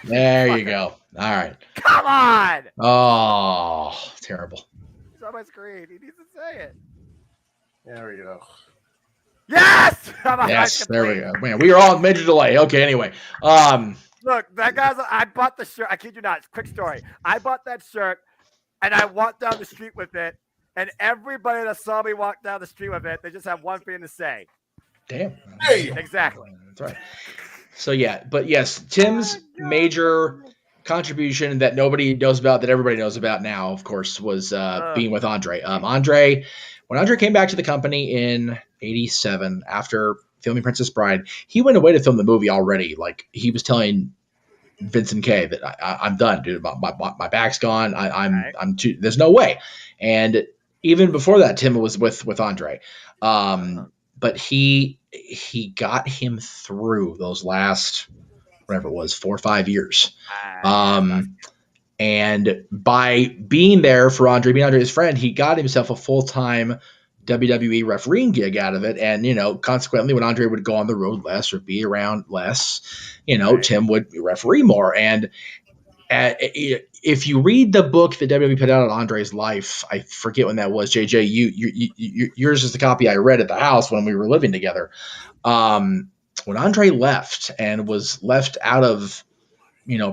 There you go. All right. Come on. Oh, terrible. It's on my screen. He needs to say it. There we go. Yes. Yes. There we go. Man, we are all in major delay. Okay. Anyway. Look, that guy's. I bought the shirt. I kid you not. Quick story. I bought that shirt, and I walked down the street with it, and everybody that saw me walk down the street with it, they just have one thing to say. Damn. Hey. Exactly. That's right. So yeah, but yes, Tim's major contribution that nobody knows about, that everybody knows about now, of course, was being with Andre. When Andre came back to the company in '87 after filming Princess Bride, he went away to film the movie already. Like, he was telling Vincent K that I'm done, dude. My back's gone. I'm too. There's no way. And even before that, Tim was with Andre. But he got him through those last, whatever it was, 4 or 5 years. And by being there for Andre, being Andre's friend, he got himself a full-time WWE refereeing gig out of it. And, consequently, when Andre would go on the road less or be around less, Tim would referee more. And if you read the book that WWE put out on Andre's life, I forget when that was. JJ, yours is the copy I read at the house when we were living together. When Andre left and was left out of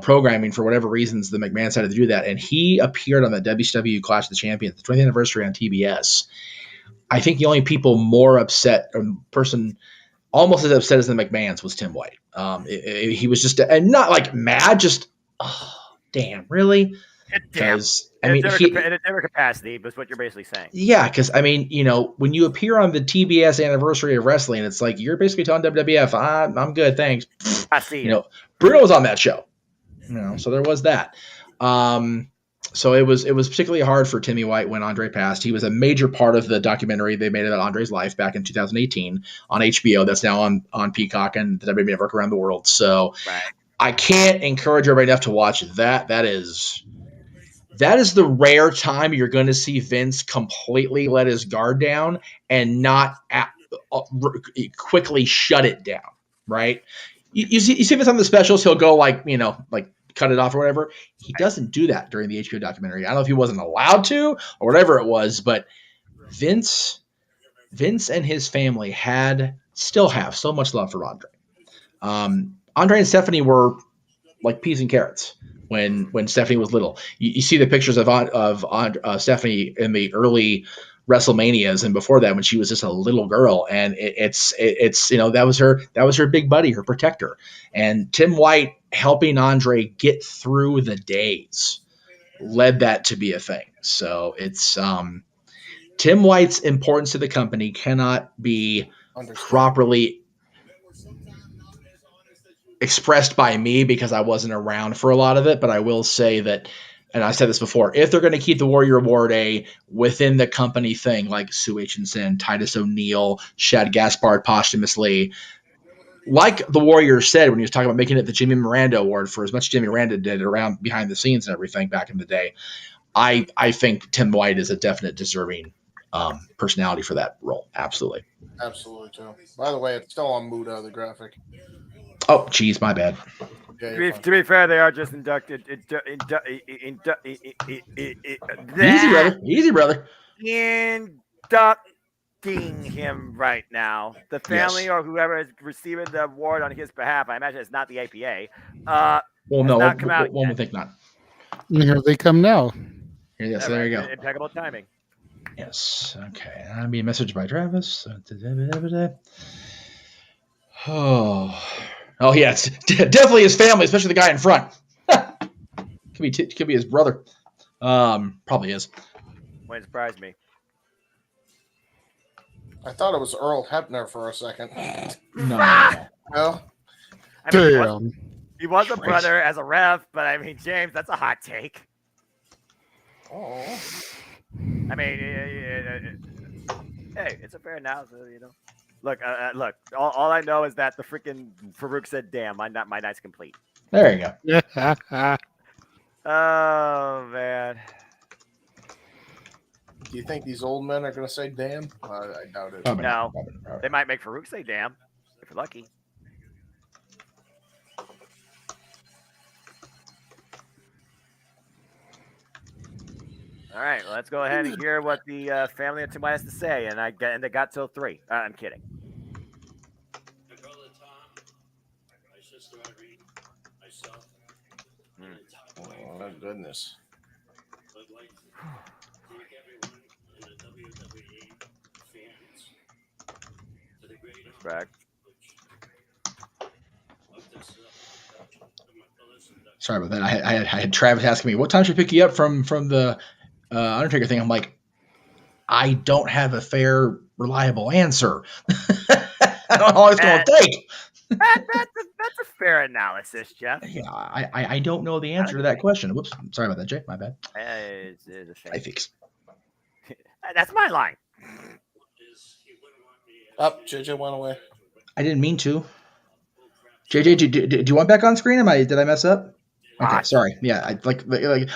programming for whatever reasons, the McMahons had to do that, and he appeared on the WCW Clash of the Champions, the 20th anniversary on TBS. I think the only people more upset, or person almost as upset as the McMahons, was Tim White. He was just, and not like mad, just, oh, damn, really? Because in a different capacity, that's what you're basically saying. Yeah, because I mean, when you appear on the TBS anniversary of wrestling, it's like you're basically telling WWF, I'm good, thanks. I see. Bruno was on that show, so there was that. So it was particularly hard for Timmy White when Andre passed. He was a major part of the documentary they made about Andre's life back in 2018 on HBO. That's now on Peacock and the WWE Network around the world. So I can't encourage everybody enough to watch that. That is the rare time you're going to see Vince completely let his guard down and not quickly shut it down. Right? You see Vince on the specials, he'll go like cut it off or whatever. He doesn't do that during the HBO documentary. I don't know if he wasn't allowed to or whatever it was, but Vince and his family still have so much love for Andre. Andre and Stephanie were like peas and carrots when Stephanie was little. You see the pictures of Stephanie in the early WrestleManias and before that when she was just a little girl, and it's that was her big buddy, her protector. And Tim White helping Andre get through the days led that to be a thing. So it's Tim White's importance to the company cannot be properly expressed by me because I wasn't around for a lot of it, but I will say that, and I said this before, if they're going to keep the Warrior Award a within the company thing, like Sue Aitchison, Titus O'Neil, Shad Gaspard posthumously, like the Warrior said when he was talking about making it the Jimmy Miranda Award, for as much Jimmy Miranda did around behind the scenes and everything back in the day, I think Tim White is a definite deserving personality for that role. Absolutely. Absolutely, too. By the way, it's still on Muda, the graphic. Oh, geez, my bad. To be fair, they are just inducted. Easy, brother. Inducting him right now. The family or whoever is receiving the award on his behalf, I imagine it's not the APA. Well, no, one would think not. Here they come now. Yes, there you go. Impeccable timing. Yes. Okay. I'm being messaged by Travis. Oh yeah, it's definitely his family, especially the guy in front. Could be his brother. Probably is. Wouldn't surprise me. I thought it was Earl Hebner for a second. No. Well, Damn. He was a brother as a ref, but I mean, James, that's a hot take. oh. I mean, hey, it's a fair analysis, Look, all I know is that the freaking Farouk said, "Damn, my night's complete." There you go. Oh man. Do you think these old men are going to say "damn"? I doubt it. No, they might make Farouk say "damn" if you're lucky. All right, well, let's go ahead and hear what the family of Tim White has to say, and they got till 3. I'm kidding. Oh my goodness. Back. Sorry about that. I had Travis asking me what time should I pick you up from the Undertaker thing. I'm like, I don't have a fair, reliable answer. I don't know how it's going to take. That's a fair analysis, Jeff. Yeah, I don't know the answer to that question. Whoops, sorry about that, Jay. My bad. It's a shame. I fix. That's my line. Up, JJ went away. I didn't mean to. JJ, do you want back on screen? Did I mess up? Okay, sorry. Yeah, I like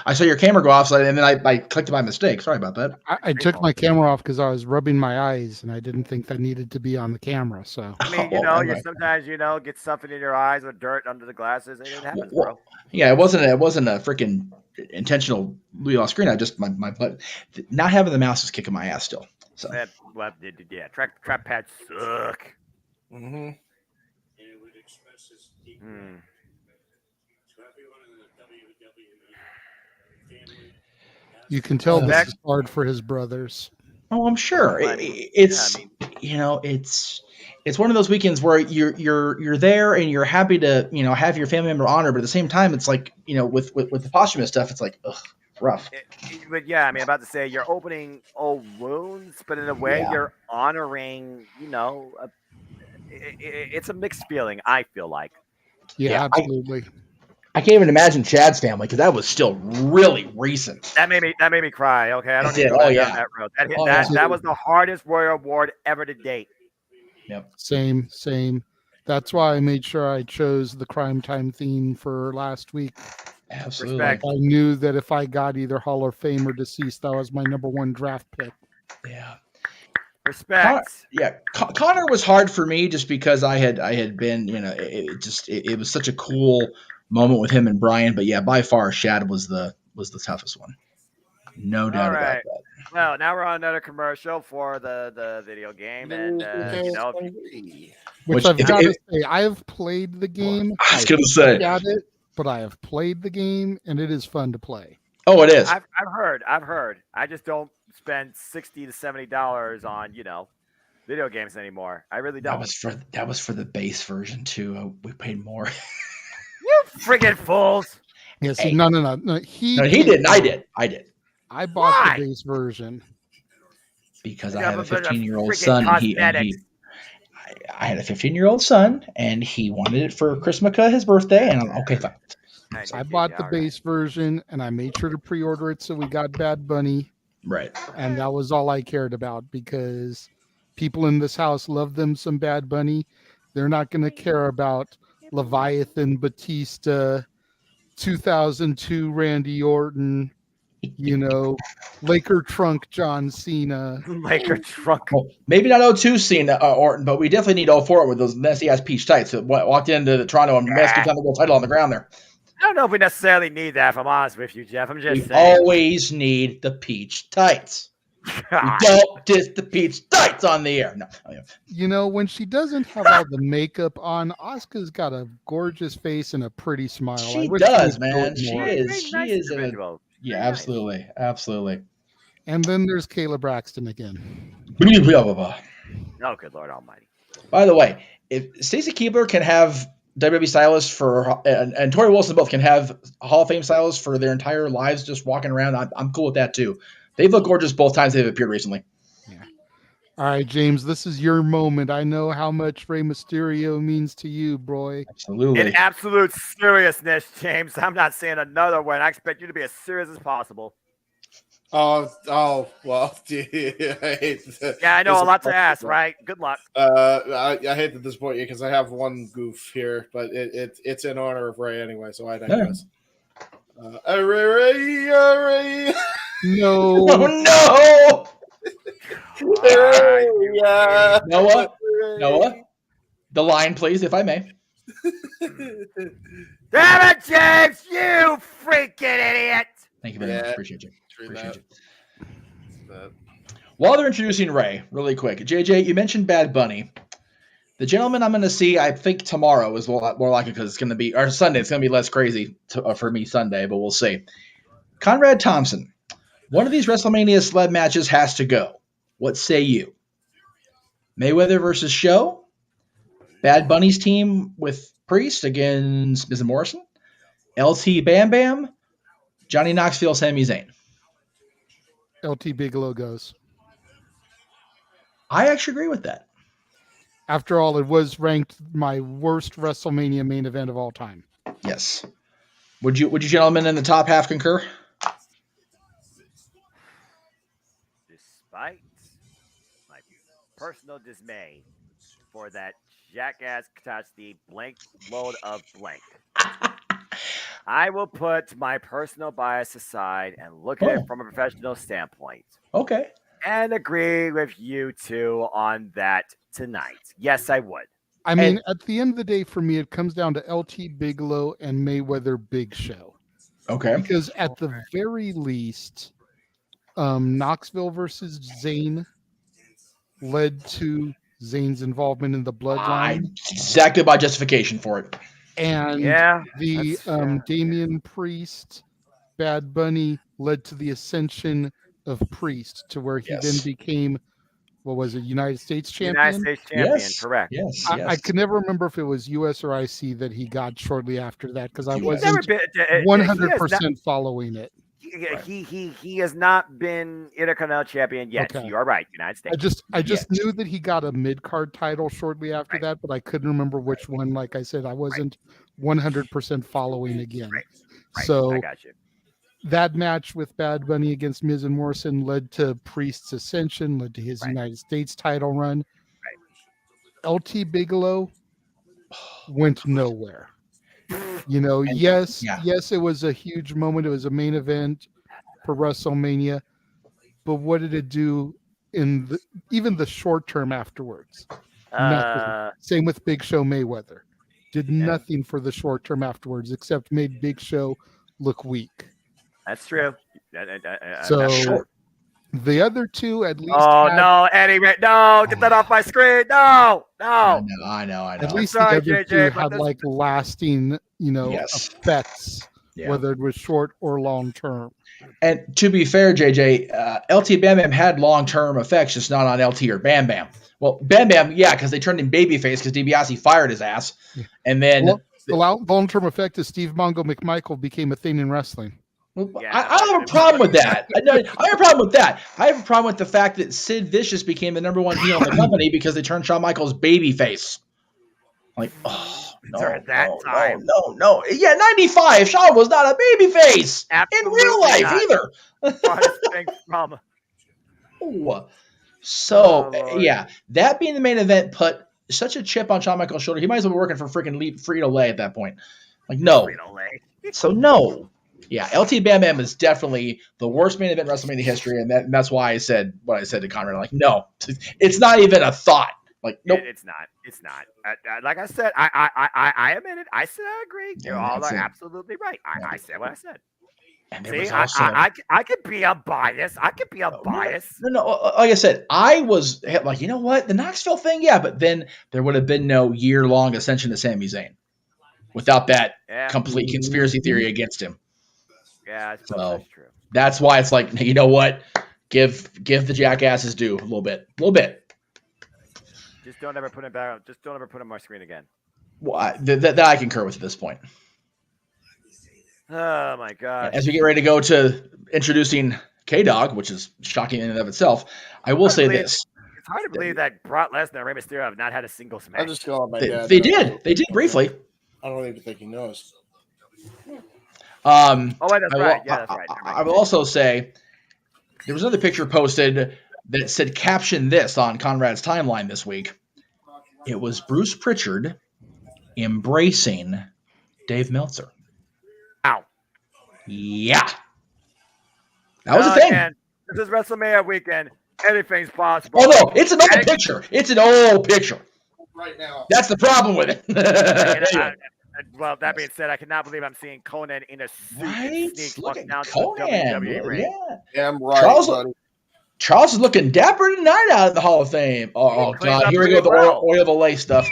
I saw your camera go off, and then I clicked it by mistake. Sorry about that. I took my camera off because I was rubbing my eyes, and I didn't think that needed to be on the camera. So I mean, you know, you sometimes get something in your eyes with dirt under the glasses, and it happens, bro. Yeah, it wasn't a freaking intentional Louis off screen. I just my butt not having the mouse is kicking my ass still. So well, yeah, trap pads suck. Mm-hmm. you can tell this is hard for his brothers. Oh, I'm sure. It's one of those weekends where you're there and you're happy to have your family member honor, but at the same time, it's like with the posthumous stuff, it's like rough. But yeah, I mean, about to say you're opening old wounds, but in a way you're honoring. It's a mixed feeling. I feel like. Yeah, absolutely. I can't even imagine Chad's family because that was still really recent. That made me cry. Okay, I don't need to go down that road. That was the hardest Royal Award ever to date. Yep. Same. That's why I made sure I chose the Crime Time theme for last week. Absolutely. I knew that if I got either Hall of Fame or deceased, that was my number one draft pick. Yeah. Respect. Connor was hard for me just because I had been, it was such a cool moment with him and Brian. But yeah, by far, Shad was the toughest one. No doubt about that. Well, now we're on another commercial for the video game, and which I've got to say, I have played the game. I was going to say, but I have played the game, and it is fun to play. Oh, it is. I've heard. I just don't spend $60 to $70 on video games anymore. I really don't. That was for the base version too. We paid more. You friggin' fools! Yeah, see, no. He didn't. I did. I bought the base version because I have a 15-year-old son. I had a 15-year-old son, and he wanted it for Christmas, his birthday, and I'm okay, fine. So I bought the base version, and I made sure to pre-order it, so we got Bad Bunny. Right. And that was all I cared about because people in this house love them some Bad Bunny. They're not going to care about Leviathan, Batista, 2002 Randy Orton, Laker Trunk John Cena. Laker Trunk. Well, maybe not 02 Cena Orton, but we definitely need 04 with those nasty ass peach tights that walked into the Toronto and Mexican title on the ground there. I don't know if we necessarily need that, if I'm honest with you, Jeff. I'm just saying. Always need the peach tights. We don't diss the peach tights on the air. No. When she doesn't have all the makeup on, Asuka's got a gorgeous face and a pretty smile. She does, man. She is. Yeah, absolutely. Absolutely. And then there's Kayla Braxton again. Oh, good Lord Almighty. By the way, if Stacy Keibler can have WWE stylists for and Tori Wilson both can have Hall of Fame stylists for their entire lives just walking around, I'm cool with that too. They've looked gorgeous both times they've appeared recently. Yeah. All right, James, this is your moment. I know how much Rey Mysterio means to you, boy. Absolutely. In absolute seriousness, James, I'm not saying another one. I expect you to be as serious as possible. Oh, well, yeah, I know, a lot to ask, right? Good luck. I hate to disappoint you because I have one goof here, but it's in honor of Ray anyway, so I digress. Ray. No. Oh, no! Noah, the line, please, if I may. Damn it, James! You freaking idiot! Thank you very much. Appreciate you. While they're introducing Ray, really quick, JJ, you mentioned Bad Bunny. The gentleman I'm going to see, I think tomorrow is a lot more likely because it's going to be, or Sunday, it's going to be less crazy for me Sunday, but we'll see. Conrad Thompson. One of these WrestleMania sled matches has to go. What say you? Mayweather versus Show? Bad Bunny's team with Priest against Miz and Morrison? LT Bam Bam? Johnny Knoxville, Sami Zayn? LT Bigelow goes. I actually agree with that. After all, it was ranked my worst WrestleMania main event of all time. Yes. Would you gentlemen in the top half concur? Despite my personal dismay for that jackass touch the blank load of blank. I will put my personal bias aside and look at it from a professional standpoint. Okay. And agree with you two on that tonight. Yes, I would. I mean, at the end of the day, for me, it comes down to LT Bigelow and Mayweather Big Show. Okay. Because at the very least, Knoxville versus Zayn led to Zayn's involvement in the bloodline. Exactly my justification for it. And the Damian Priest, Bad Bunny led to the ascension of Priest to where he then became, what was it, United States champion? United States champion, correct. Yes, I could never remember if it was US or IC that he got shortly after that because I He's wasn't 100% following it. He has not been Intercontinental champion yet. Okay. You are right, United States. I just knew that he got a mid-card title shortly after that, but I couldn't remember which one. Like I said, I wasn't 100% following again. So I got you. That match with Bad Bunny against Miz and Morrison led to Priest's ascension, led to his United States title run. LT Bigelow went nowhere. You know, yes, it was a huge moment. It was a main event for WrestleMania, but what did it do in even the short term afterwards? Nothing. Same with Big Show Mayweather. Did nothing for the short term afterwards except made Big Show look weak. That's true. So the other two at least. Oh no, Eddie! No, get that off my screen! No. I know. At least the other two had like lasting, effects, whether it was short or long term. And to be fair, JJ, LT Bam Bam had long term effects, just not on LT or Bam Bam. Well, Bam Bam, because they turned him babyface because DiBiase fired his ass, and then the long term effect is Steve Mongo McMichael became a thing in wrestling. I don't have a problem with that. I have a problem with that. I have a problem with the fact that Sid Vicious became the number one heel in the company because they turned Shawn Michaels babyface. Like, no. Yeah, 95. Shawn was not a babyface in real life either. That being the main event put such a chip on Shawn Michaels' shoulder. He might as well be working for freaking Frito-Lay at that point. Like, no. So, no. Yeah, LT Bam Bam is definitely the worst main event in WrestleMania history, and that's why I said what I said to Conrad. Like, no, it's not even a thought. Like, nope. It's not. Like I said, I admit it. I said I agree. You're all absolutely right. I said what I said. And see, I could be unbiased. No. Like I said, I was like, you know what? The Knoxville thing, but then there would have been no year-long ascension to Sami Zayn without that complete conspiracy theory against him. Yeah, I suppose that's true. That's why it's like, you know what? Give the jackasses due a little bit. Just don't ever put him back. Just don't ever put him on my screen again. Well, that I concur with at this point. Oh my god! As we get ready to go to introducing K-Dog, which is shocking in and of itself, I will say this: it's hard to believe that Brock Lesnar and Rey Mysterio have not had a single smash. I'm just going by dad. They did briefly. I don't even think he knows. That's right. Yeah, that's right. I will also say there was another picture posted that said caption this on Conrad's timeline this week. It was Bruce Pritchard embracing Dave Meltzer. Ow. Yeah. That was a thing. Man, this is WrestleMania weekend. Anything's possible. Oh, no. It's an old picture. It's an old picture. Right now. That's the problem with it. Well, that being said, I cannot believe I'm seeing Conan in a suit. Right? Look at Conan. Yeah. Damn right, Charles is looking dapper tonight out at the Hall of Fame. Oh God. Here we go with the oil of Olay stuff.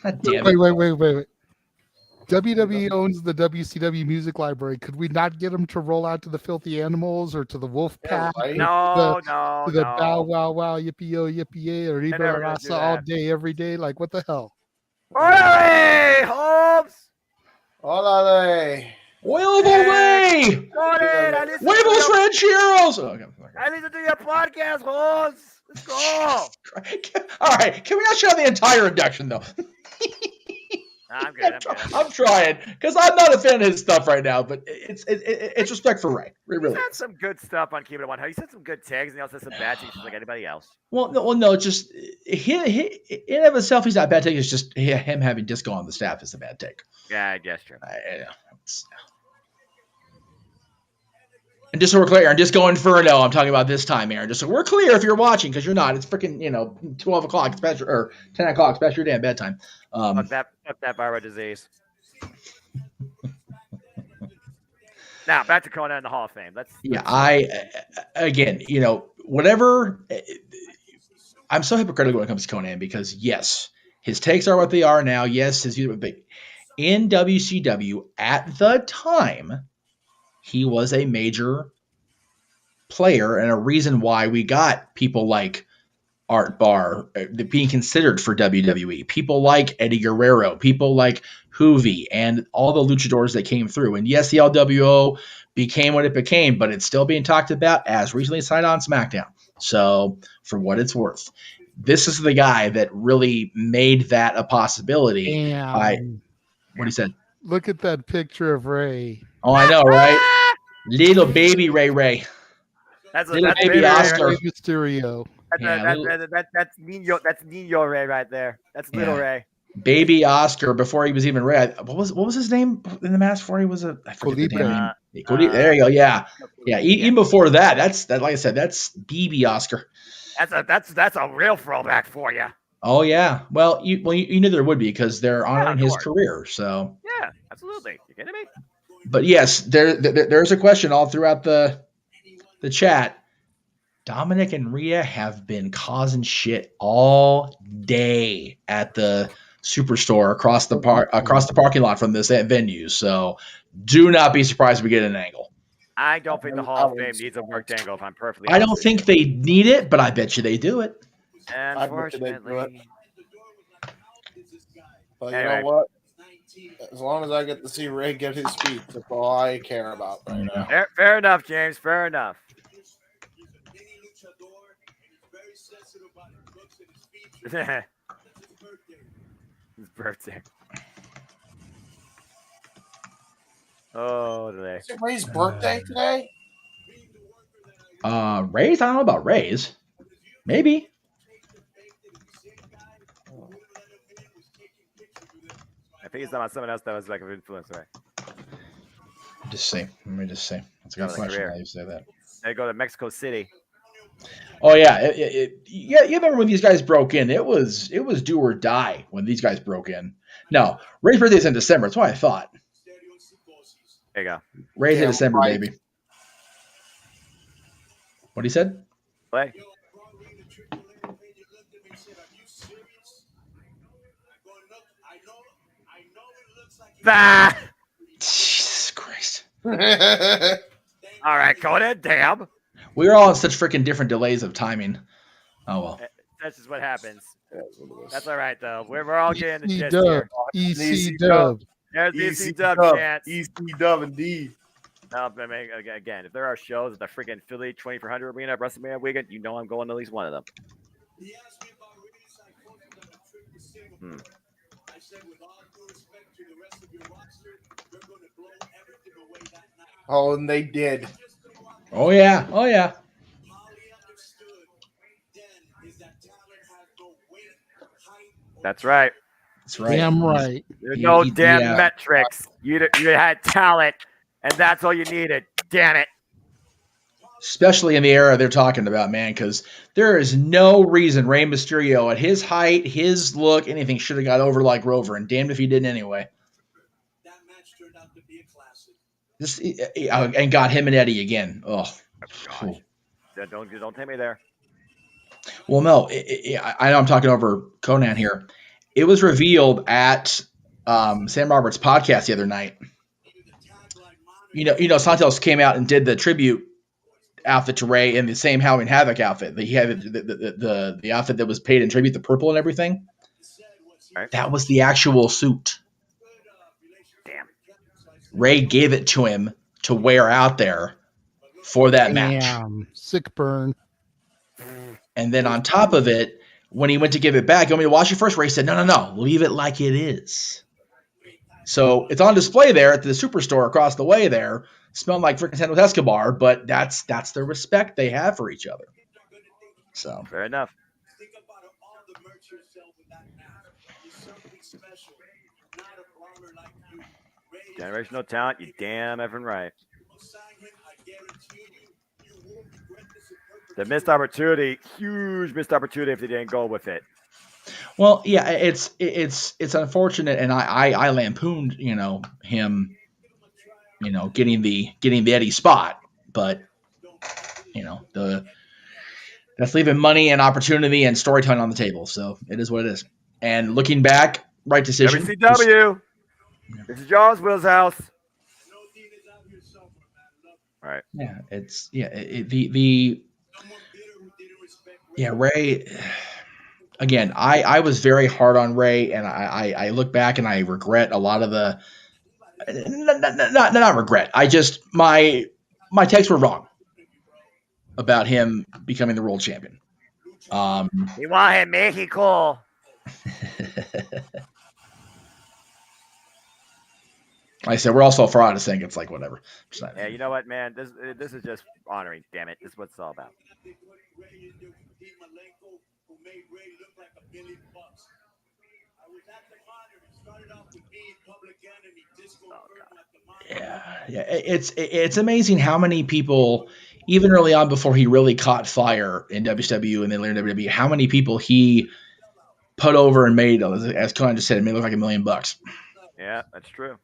God damn it. Wait. WWE owns the WCW music library. Could we not get them to roll out to the Filthy Animals or to the Wolf Pack? No. To the Bow Wow Wow Yippee Yo Yippee Yay or Riba Rasa all day, every day? Like, what the hell? Orale, Holmes! Orale! Oil of Olay! Huevos Rancheros! I listen to your podcast, Holmes. Let's go. All right. Can we not show the entire induction, though? I'm good. I'm trying because I'm not a fan of his stuff right now, but it's respect for Ray. It really He's had is. some good stuff on Keep It 100. He said some good tags, and he also said some bad tags just like anybody else. Well, no, just he in and of itself, he's not a bad take. It's just him having Disco on the staff is a bad take. Yeah, I guess true. And just so we're clear, I'm just going for no. I'm talking about this time, Aaron. Just so we're clear, if you're watching, because you're not, it's freaking 12 o'clock, special or 10 o'clock, special your damn bedtime. Fuck that viral disease. Now back to Conan and the Hall of Fame. Whatever. I'm so hypocritical when it comes to Conan because yes, his takes are what they are now. Yes, his in WCW at the time, he was a major player and a reason why we got people like Art Barr being considered for WWE, people like Eddie Guerrero, people like Hoovy, and all the luchadors that came through. And yes, the LWO became what it became, but it's still being talked about as recently signed on SmackDown. So for what it's worth, this is the guy that really made that a possibility. What he said. Look at that picture of Ray. Oh, I know, right? Little baby Ray. That's baby Oscar. Ray Mysterio. That's Nino Ray right there. That's little Ray. Baby Oscar before he was even Ray. What was his name in the mask before he was I forget the damn name. There you go. Yeah. Even before that, like I said, that's BB Oscar. That's a real throwback for you. Oh yeah. Well, you knew there would be because they're honoring his career. So yeah, absolutely. You kidding me? But yes, there's a question all throughout the chat. Dominic and Rhea have been causing shit all day at the Superstore across the parking lot from this venue. So do not be surprised if we get an angle. I don't think the Hall of Fame needs a worked angle. If I'm perfectly honest. I don't think they need it, but I bet you they do it. Unfortunately. But you know what? As long as I get to see Ray get his speech, that's all I care about right now. Fair enough, James. Fair enough. His birthday. Oh, today. Is it Ray's birthday today? Ray's? I don't know about Ray's. Maybe. I think he's talking about someone else that was like an influencer. Let me just see. That's a good question. How you say that? They go to Mexico City. Oh yeah, you remember when these guys broke in? It was do or die when these guys broke in. No, Ray's birthday is in December. That's what I thought. There you go. Ray's in December, baby. What he said? Play. Ah! Jesus Christ. All right, Conan, damn. We were all in such freaking different delays of timing. Oh, well. That's just what happens. That's all right, though. We're all getting the gist here. EC Dub. There's EC Dub chance. EC Dub, indeed. No, I mean, again, if there are shows at the freaking Philly 2400 Arena at WrestleMania weekend, you know I'm going to at least one of them. Oh, and they did. Oh, yeah. Oh, yeah. That's right. That's right. Damn right. There's no damn metrics. You had talent, and that's all you needed. Damn it. Especially in the era they're talking about, man, because there is no reason Rey Mysterio at his height, his look, anything should have got over like Rover, and damned if he didn't anyway. That match turned out to be a classic. And got him and Eddie again. Oh, gosh. Don't take me there. Well, no, I know I'm talking over Conan here. It was revealed at Sam Roberts' podcast the other night. Santos came out and did the tribute outfit to Ray in the same Halloween Havoc outfit. He had the outfit that was paid in tribute, the purple and everything. Right. That was the actual suit. Damn. Ray gave it to him to wear out there for that match. Sick burn. And then on top of it, when he went to give it back, you want me to wash it first? Ray said, no, leave it like it is. So it's on display there at the superstore across the way there, smelling like freaking Santos Escobar, but that's the respect they have for each other. So Fair enough. Think about all the merch you sell with that mask. You're something special. Not a brawler like you. Ray is Generational talent, you damn effing right. sign him. I guarantee you won't regret this in The perpetuity. missed opportunity, huge missed opportunity if they didn't go with it. well, yeah, it's unfortunate, and I lampooned him getting the Eddie spot, but that's leaving money and opportunity and storytelling on the table. So it is what it is. And looking back, right decision. WCW. This is John's Will's house. All right. Yeah, Ray. Again, I was very hard on Ray, and I look back and I regret a lot of the. Not regret. I just my takes were wrong about him becoming the world champion. You want him Mexico. Like I said, we're also far out of sync. It's like whatever. Yeah, you know what, man? This is just honoring. Damn it, this is what it's all about. Yeah. It's amazing how many people, even early on before he really caught fire in WCW and then later in WWE, how many people he put over and made, as Conan just said, it made it look like $1 million. Yeah, that's true.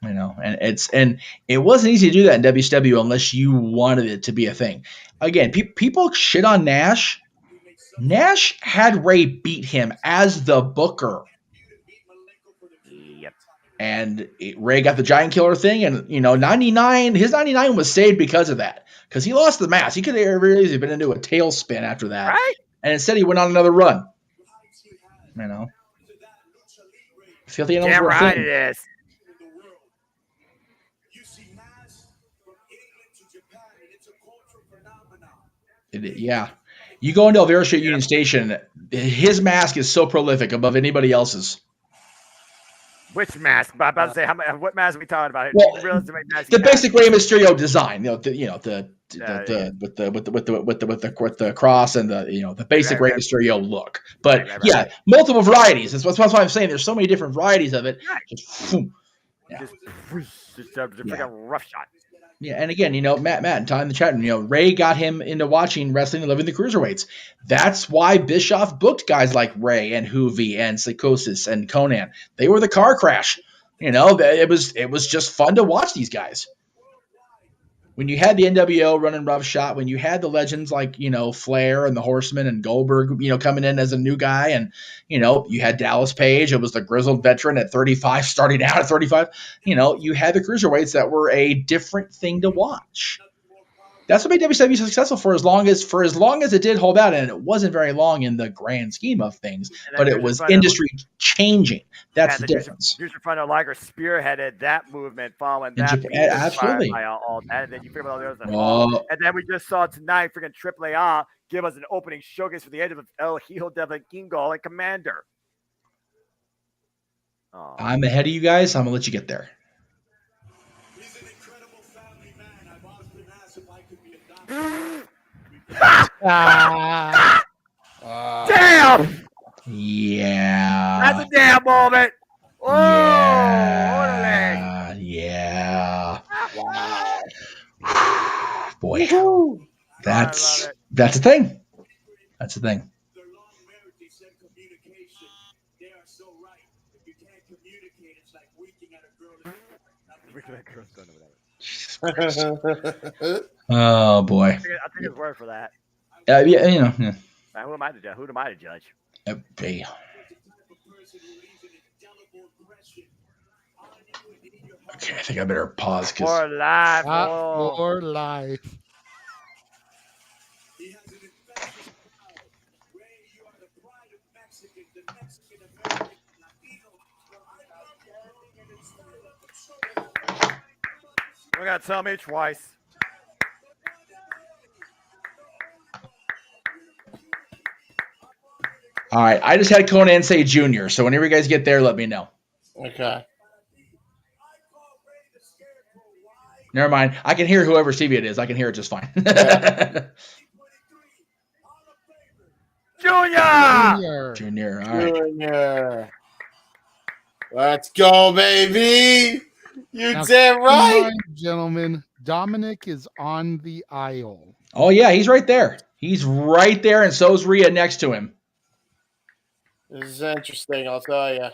And it wasn't easy to do that in WCW unless you wanted it to be a thing. Again, people shit on Nash. Nash had Ray beat him as the booker. Yep. And Ray got the Giant Killer thing, and 99, his 99 was saved because of that. Because he lost the mask. He could have very easily been into a tailspin after that. Right? And instead he went on another run. Filthy animals Damn were a right thing. it is. Yeah. You go into Elvira Street Union Station, his mask is so prolific above anybody else's. Which mask? I'm about to say, what mask are we talking about? Well, the basic Rey Mysterio design, with the cross and the basic Rey Mysterio look. But multiple varieties. That's why I'm saying there's so many different varieties of it. Just a rough shot. Yeah, and again, Matt and Todd in the chat room, Ray got him into watching wrestling and living the cruiserweights. That's why Bischoff booked guys like Ray and Hoovy and Psychosis and Conan. They were the car crash. It was just fun to watch these guys. When you had the NWO running roughshod, when you had the legends like, Flair and the Horseman and Goldberg, coming in as a new guy, and, you had Dallas Page, it was the grizzled veteran at 35, starting out at 35, you had the cruiserweights that were a different thing to watch. That's what made WCW successful for as long as it did hold out, and it wasn't very long in the grand scheme of things, but it was industry changing. That's the difference. Future Frontal Liger spearheaded that movement following that. Absolutely. All that, and then you figure about all the others. And then we just saw tonight freaking AAA give us an opening showcase for the end of El Hijo del Kingo and Commander. Oh. I'm ahead of you guys. I'm going to let you get there. He's an incredible family man. I've always been asked if I could be adopted. Damn! Yeah. That's a damn moment. Oh, yeah. Wow. Boy, that's a thing. That's a thing. Their long marriage, they said communication. They are so right. If you can't communicate, it's like winking at a girl. Oh boy. I think it's word for that. Yeah. Now, who am I to judge? Who am I to judge? Okay. Okay, I think I better pause because For life. For life. You gotta tell me twice. All right, I just had Conan say Junior, so whenever you guys get there, let me know. Okay. Never mind. I can hear whoever's TV it is. I can hear it just fine. Junior. Junior. All right. Junior. Let's go, baby. You Now, damn keep in right. mind, gentlemen, Dominic is on the aisle. Oh, yeah. He's right there. He's right there, and so's Rhea next to him. This is interesting, I'll tell you.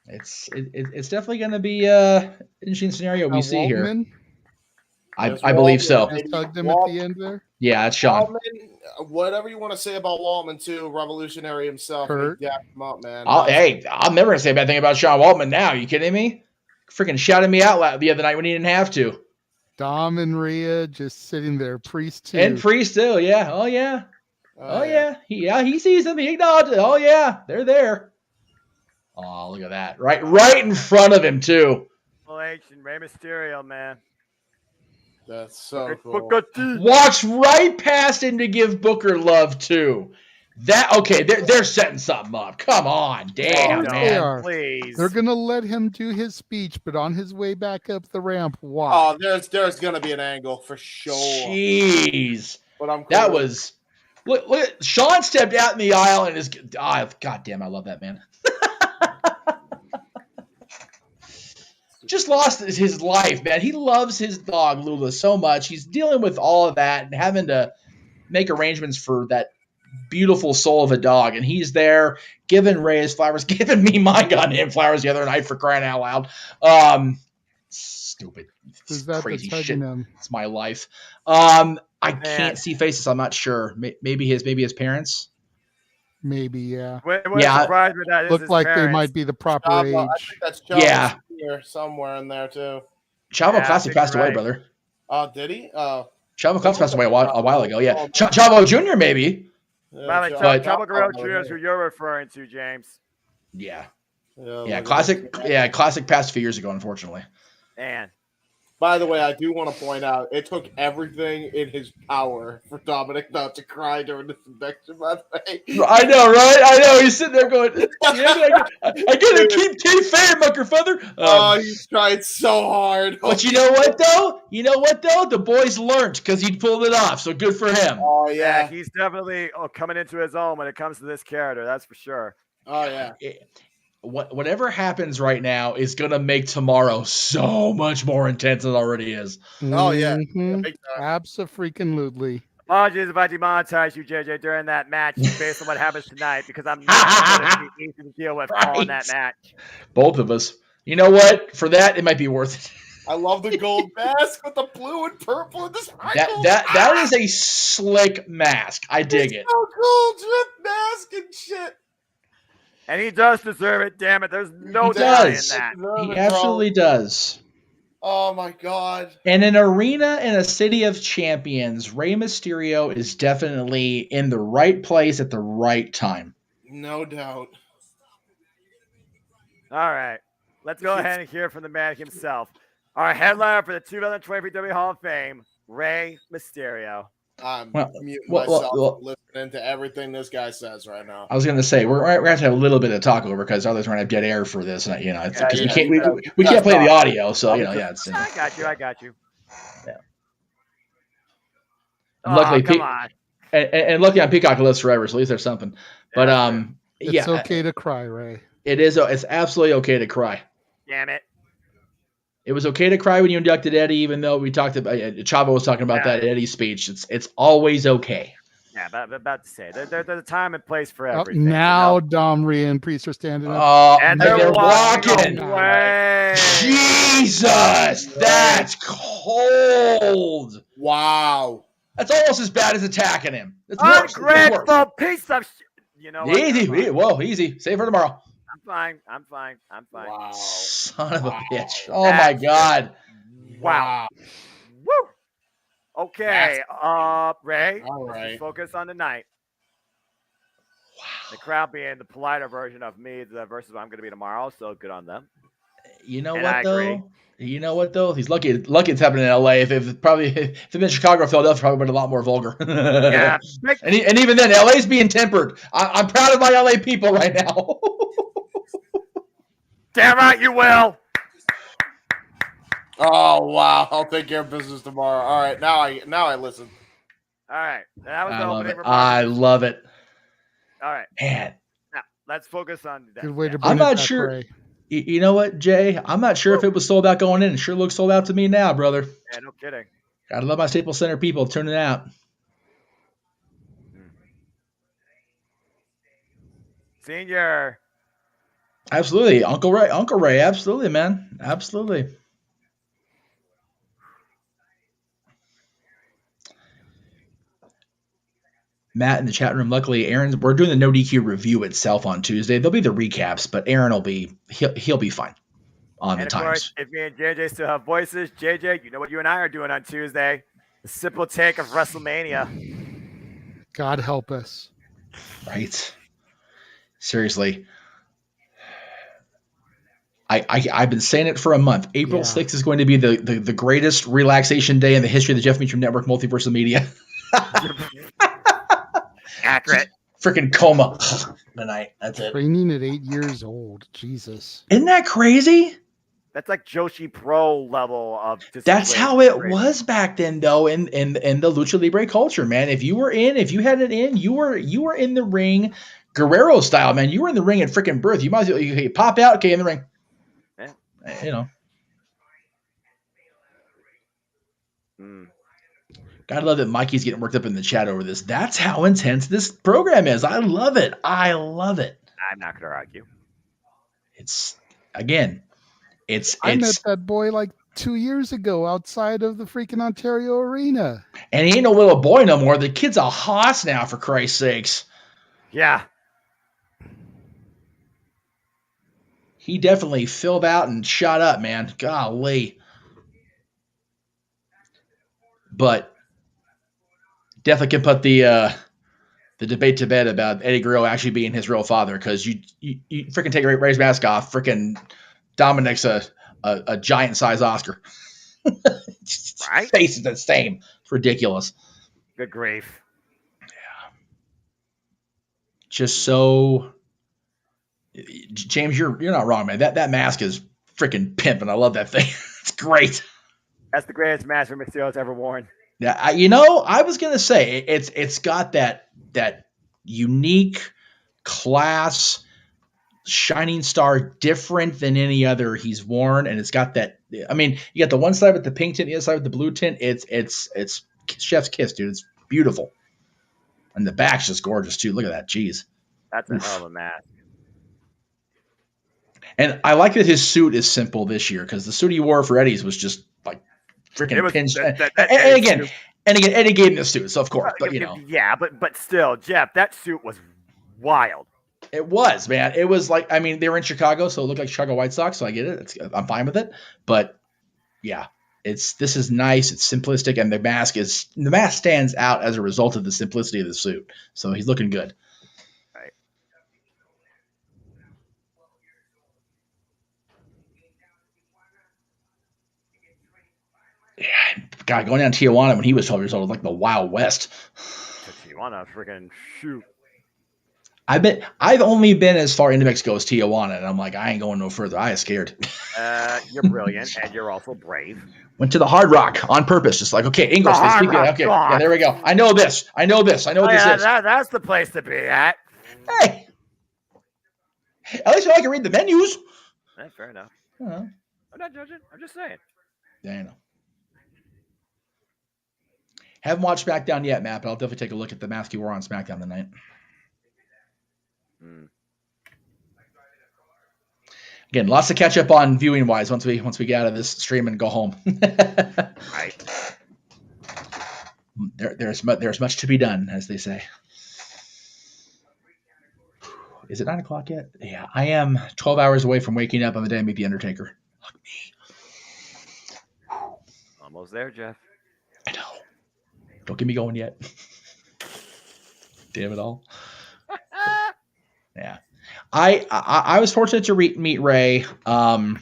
It's definitely going to be an interesting scenario we see here. Waltman I believe so. just hugged him at the end there. Yeah, that's Sean. Waldman, whatever you want to say about Waldman, too, revolutionary himself. Kurt. Yeah, him up, man. Hey, I'm never going to say a bad thing about Sean Waltman now. You kidding me? Freaking shouted me out the other night when he didn't have to. Dom and Rhea just sitting there. Priest too. And Priest too, yeah. Oh, yeah. Oh, yeah. He sees them. He acknowledges it. Oh, yeah. They're there. Oh, look at that. Right in front of him, too. Triple H and Rey Mysterio, man. That's so cool. Booker T. Walks right past him to give Booker love, too. They're setting something up. Come on. Damn, They man. are. Please. They're gonna let him do his speech, but on his way back up the ramp, watch. Oh, there's going to be an angle for sure. Jeez. But I'm cool. That was... Look, Sean stepped out in the aisle and is... God damn, I love that, man. Just lost his life, man. He loves his dog, Lula, so much. He's dealing with all of that and having to make arrangements for that beautiful soul of a dog. And he's there giving Ray his flowers, giving me my goddamn flowers the other night for crying out loud. Stupid. Who's that Crazy that's shit. hugging him? It's my life. I can't see faces. I'm not sure. Maybe his parents. Maybe, yeah. Yeah. Surprised with that is Look his like they parents. might be the proper I age. think that's Chavo Yeah. Sr. somewhere in there, too. Chavo Yeah, I Classic think passed you're away, right. brother. Oh, did he? Oh. Chavo Classic passed away a while ago. Yeah. Chavo Jr. maybe. Probably But- Chavo Guerrero Jr. is who you're referring to, James. Yeah. Yeah. look Classic. at that. Yeah. Classic passed a few years ago, unfortunately. Man. By the way, I do want to point out, it took everything in his power for Dominic not to cry during this induction, by the way. I know, right? I know. He's sitting there going, I gotta keep kayfabe, motherfucker. Oh, he's tried so hard. But you know what, though? The boys learned because he pulled it off, so good for him. Oh, Yeah, yeah. he's definitely coming into his own when it comes to this character. That's for sure. Oh, yeah. Whatever happens right now is going to make tomorrow so much more intense than it already is. Oh, yeah. Mhm. Big time. Abso-freaking-lutely. Apologies if I demonetize you, JJ, during that match based on what happens tonight because I'm not going to be easy to deal with calling that match. Both of us. You know what? For that, it might be worth it. I love the gold mask with the blue and purple and the sprinkles. That is a slick mask. I dig it. So cool, drip mask and shit. And he does deserve it, damn it. There's no He denying does. that. He absolutely does. Oh my god. In an arena in a city of champions, Rey Mysterio is definitely in the right place at the right time. No doubt. All right. Let's go ahead and hear from the man himself. Our headliner for the 2023 WWE Hall of Fame, Rey Mysterio. I'm Well, muting well, myself well, listening to everything this guy says right now. I was going to say we're going to have to have a little bit of talk over because otherwly we're going to have dead air for this. And, because we can't play the audio, so it's. I got you. Yeah. Luckily, Luckily, come on. And luckily on Peacock lives forever, so at least there's something. But It's okay to cry, Ray. it is. It's absolutely okay to cry. Damn it. It was okay to cry when you inducted Eddie, even though we talked about Chavo was talking about that Eddie speech. It's always okay. Yeah, about to say there's a time and place for everything. Now Dom, Rhea, and Priest are standing up. And they're they're walking. away. Jesus, that's cold. Wow. That's almost as bad as attacking him. It's worse. It's worse. Ungrateful piece of shit. You know what? Easy. Whoa, easy. Save for tomorrow. I'm fine. Wow. Son of a bitch. Oh, my God. Wow. Woo. Okay. Ray. All Let's right. just focus on the night. Wow. The crowd being the politer version of me versus what I'm going to be tomorrow. So good on them. You know And what, I though? agree. You know what, though? He's lucky it's happening in L.A. If it's in Chicago or Philadelphia, probably been a lot more vulgar. Yeah. And even then, L.A.'s being tempered. I'm proud of my L.A. people right now. Damn right you will. Oh wow! I'll take care of business tomorrow. All right, now I listen. All right, that was I the love opening it. remarks. I love it. All right, Man, now let's focus on that. Good way to match. bring I'm it not back, sure. Ray. You know what, Jay? I'm not sure if it was sold out going in. It sure looks sold out to me now, brother. Yeah, no kidding. Gotta love my Staples Center people turning out. Senior. Absolutely. Uncle Ray. Absolutely, man. Absolutely. Matt in the chat room. Luckily, we're doing the no DQ review itself on Tuesday. There'll be the recaps, but Aaron he'll be fine on And the of times. course, if me and JJ still have voices, JJ, you know what you and I are doing on Tuesday? The simple take of WrestleMania. God help us. Right. Seriously. I've been saying it for a month. April 6th is going to be the greatest relaxation day in the history of the Jeff Meacham Network Multiverse of Media. Accurate. Freaking coma tonight. That's it. Training at 8 years old. Jesus. Isn't that crazy? That's like Joshi Pro level of discipline. That's how it was back then, though, in the Lucha Libre culture, man. If you had it in, you were in the ring, Guerrero style, man. You were in the ring at freaking birth. You might as well you pop out, okay, in the ring. Yeah. You know. Gotta love that Mikey's getting worked up in the chat over this. That's how intense this program is. I love it. I love it. I'm not gonna argue. I met that boy like 2 years ago outside of the freaking Ontario Arena. And he ain't no little boy no more. The kid's a hoss now, for Christ's sakes. Yeah. He definitely filled out and shot up, man. Golly. But definitely can put the debate to bed about Eddie Guerrero actually being his real father, because you freaking take Ray's mask off, freaking Dominic's a giant size Oscar. Right? Face is the same. It's ridiculous. Good grief. Yeah. Just so, James, you're not wrong, man. That mask is freaking pimp, and I love that thing. It's great. That's the greatest mask Mysterio's ever worn. Yeah, I was gonna say it's got that unique class, shining star, different than any other he's worn, and it's got that. I mean, you got the one side with the pink tint, the other side with the blue tint. It's chef's kiss, dude. It's beautiful, and the back's just gorgeous too. Look at that, jeez. That's a hell of a mask. And I like that his suit is simple this year, because the suit he wore for Eddie's was just like freaking pinched. And again, Eddie gave him the suit, so of course, but you know. Yeah, but still, Jeff, that suit was wild. It was, man. It was like, I mean, they were in Chicago, so it looked like Chicago White Sox, so I get it. I'm fine with it. But yeah, this is nice. It's simplistic, and the mask stands out as a result of the simplicity of the suit. So he's looking good. Right. Yeah, God, going down to Tijuana when he was 12 years old was like the Wild West. To Tijuana, freaking shoot. I've only been as far into Mexico as Tijuana, and I'm like, I ain't going no further. I am scared. You're brilliant, and you're also brave. Went to the Hard Rock on purpist, just like, okay, English. They speak it. Okay, yeah, there we go. I know this. I know what this is. That's the place to be at. Hey, at least I can read the menus. Yeah, fair enough. Uh-huh. I'm not judging. I'm just saying. Yeah, I know. Haven't watched SmackDown yet, Matt, but I'll definitely take a look at the mask you wore on SmackDown tonight. Again, lots to catch up on viewing wise once we get out of this stream and go home. Right. There's much to be done, as they say. Is it 9 o'clock yet? Yeah, I am 12 hours away from waking up on the day I meet the Undertaker. Look me. Almost there, Jeff. I know. Don't get me going yet. Damn it all. Yeah. I was fortunate to meet Ray, not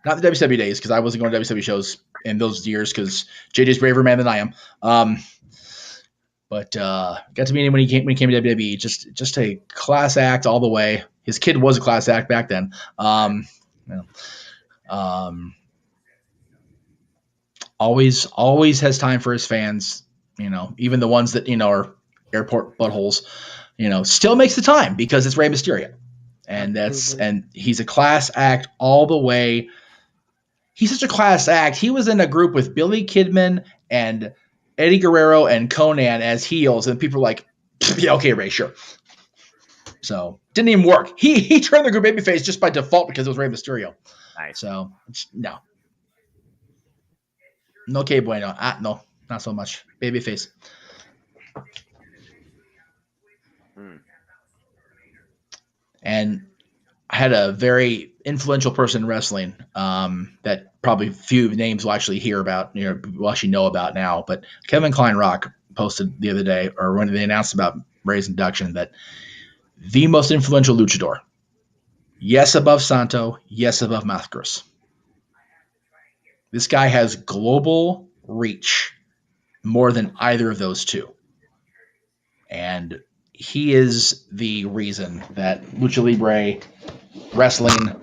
the WCW days, because I wasn't going to WCW shows in those years, because JJ's braver man than I am. But got to meet him when he came to WWE. Just a class act all the way. His kid was a class act back then. Always has time for his fans. Even the ones that are airport buttholes. Still makes the time because it's Rey Mysterio, and he's a class act all the way. He's such a class act. He was in a group with Billy Kidman and Eddie Guerrero and Conan as heels, and people were like, "Yeah, okay, Rey, sure." So didn't even work. He turned the group babyface just by default because it was Rey Mysterio. Nice. So no, que bueno. No, not so much babyface. And I had a very influential person in wrestling that probably few names will actually hear about, will actually know about now. But Kevin Kleinrock posted the other day, or when they announced about Rey's induction, that the most influential luchador, yes above Santo, yes above Mascaras. This guy has global reach more than either of those two. And he is the reason that Lucha Libre wrestling,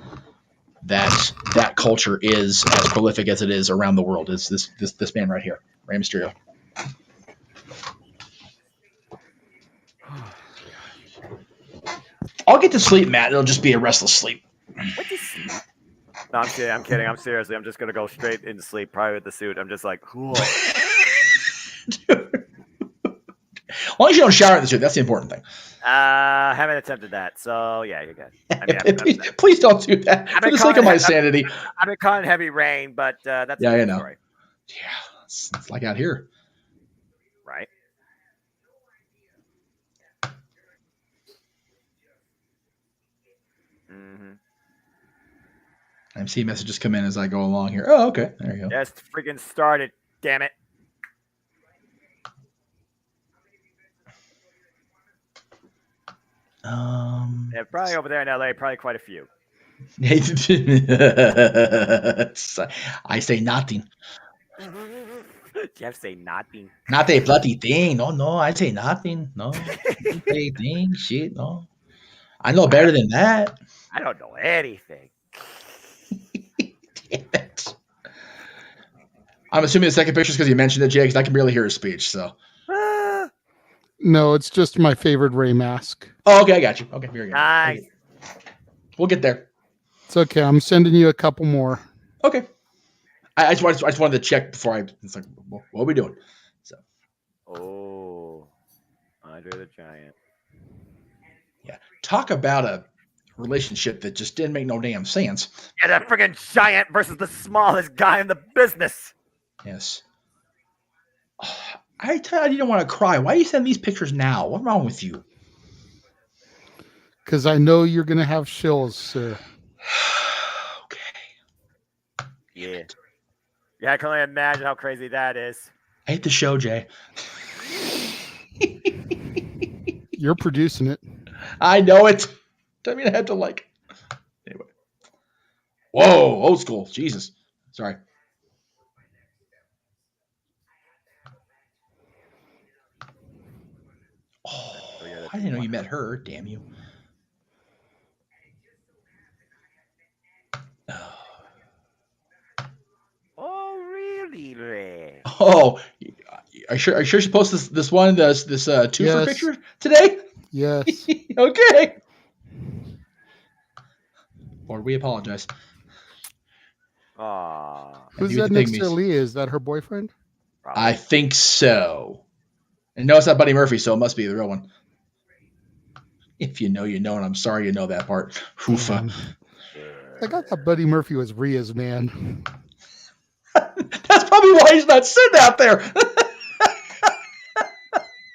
that culture is as prolific as it is around the world. It's this man right here, Rey Mysterio. I'll get to sleep, Matt. It'll just be a restless sleep. No, I'm kidding. I'm seriously. I'm just gonna go straight into sleep, probably with the suit. I'm just like, cool. As long as you don't shower in the suit, that's the important thing. Haven't attempted that, so yeah, you're good. Please don't do that for the sake of my sanity. I've been caught in heavy rain, but that's a different story. Yeah, it's like out here. Right. I'm seeing messages come in as I go along here. Oh, okay. There you go. Just freaking started. Damn it. Yeah, probably over there in LA, probably quite a few. I say nothing. Jeff say nothing. Not a bloody thing. No, I say nothing. No. Say thing. Shit, no. I know better than that. I don't know anything. Damn it. I'm assuming the second picture is because you mentioned it, Jay, because I can barely hear his speech, so. No, it's just my favorite Rey mask. Oh, okay, I got you. Okay, here we go. Nice. Okay. We'll get there. It's okay. I'm sending you a couple more. Okay. I just wanted to check before it's like, what are we doing? So. Oh, Andre the Giant. Yeah. Talk about a relationship that just didn't make no damn sense. Yeah, that friggin' giant versus the smallest guy in the business. Yes. I tell you, I didn't want to cry. Why are you sending these pictures now? What's wrong with you? Because I know you're going to have shills, sir. Okay. Yeah. Yeah, I can only imagine how crazy that is. I hate the show, Jay. You're producing it. I know it. I mean, I had to Anyway. Whoa, old school. Jesus. Sorry. Oh, I didn't know you met her. Damn you. Oh, really, Ray? Oh, are you sure you post this one, this twofer picture today? Yes. Okay. Lord, we apologize. Who's that next to Leah? Is that her boyfriend? Probably. I think so. And no, it's not Buddy Murphy, so it must be the real one. If you know, you know, and I'm sorry you know that part. Hoofa. I got that Buddy Murphy was Rhea's man. That's probably why he's not sitting out there.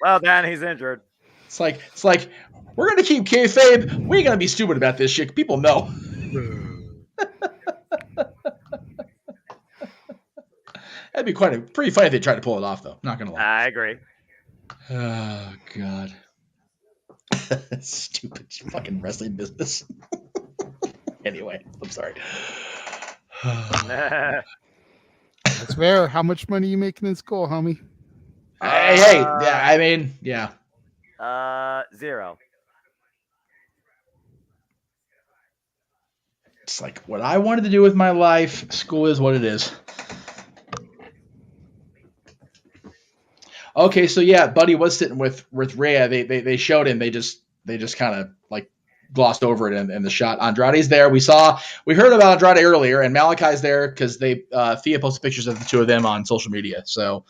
Well, Dan, he's injured. It's like we're gonna keep kayfabe. We ain't gonna be stupid about this shit. People know. That'd be pretty funny if they tried to pull it off, though. Not gonna lie. I agree. Oh God. Stupid fucking wrestling business. Anyway, I'm sorry. That's fair. How much money are you making in school, homie? Hey, yeah, I mean, yeah. 0. It's like what I wanted to do with my life. School is what it is. Okay, so yeah, Buddy was sitting with Rhea. They showed him. They just kind of like glossed over it in the shot. Andrade's there. We heard about Andrade earlier, and Malachi's there because Thea posted pictures of the two of them on social media. So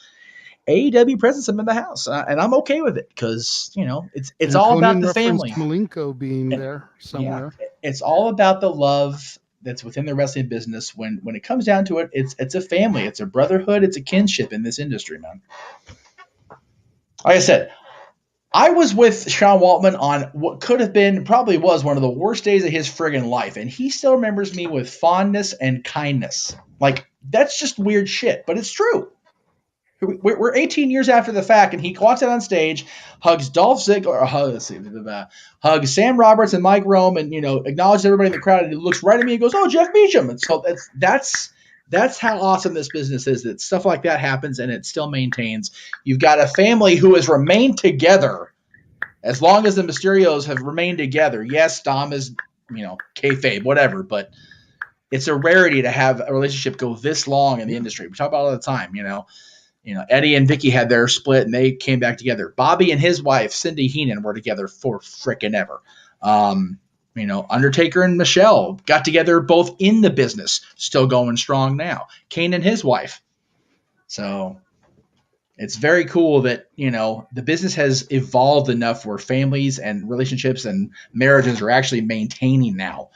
AEW presence them in the house, and I'm okay with it because it's all Conan about the family. Malenko being there somewhere. Yeah, it's all about the love that's within the wrestling business. When it comes down to it, it's a family, it's a brotherhood, it's a kinship in this industry, man. Like I said, I was with Sean Waltman on what could have been, probably was one of the worst days of his friggin' life, and he still remembers me with fondness and kindness. Like, that's just weird shit, but it's true. We're 18 years after the fact, and he walks out on stage, hugs Dolph Ziggler, hugs Sam Roberts and Mike Rome, and acknowledges everybody in the crowd, and he looks right at me and goes, "Oh, Jeff Beecham." And so that's how awesome this business is. That stuff like that happens, and it still maintains. You've got a family who has remained together as long as the Mysterios have remained together. Yes, Dom is kayfabe, whatever, but it's a rarity to have a relationship go this long in the industry. We talk about it all the time, Eddie and Vicky had their split and they came back together. Bobby and his wife, Cindy Heenan, were together for frickin' ever. Undertaker and Michelle got together both in the business, still going strong now. Kane and his wife. So it's very cool that, the business has evolved enough where families and relationships and marriages are actually maintaining now,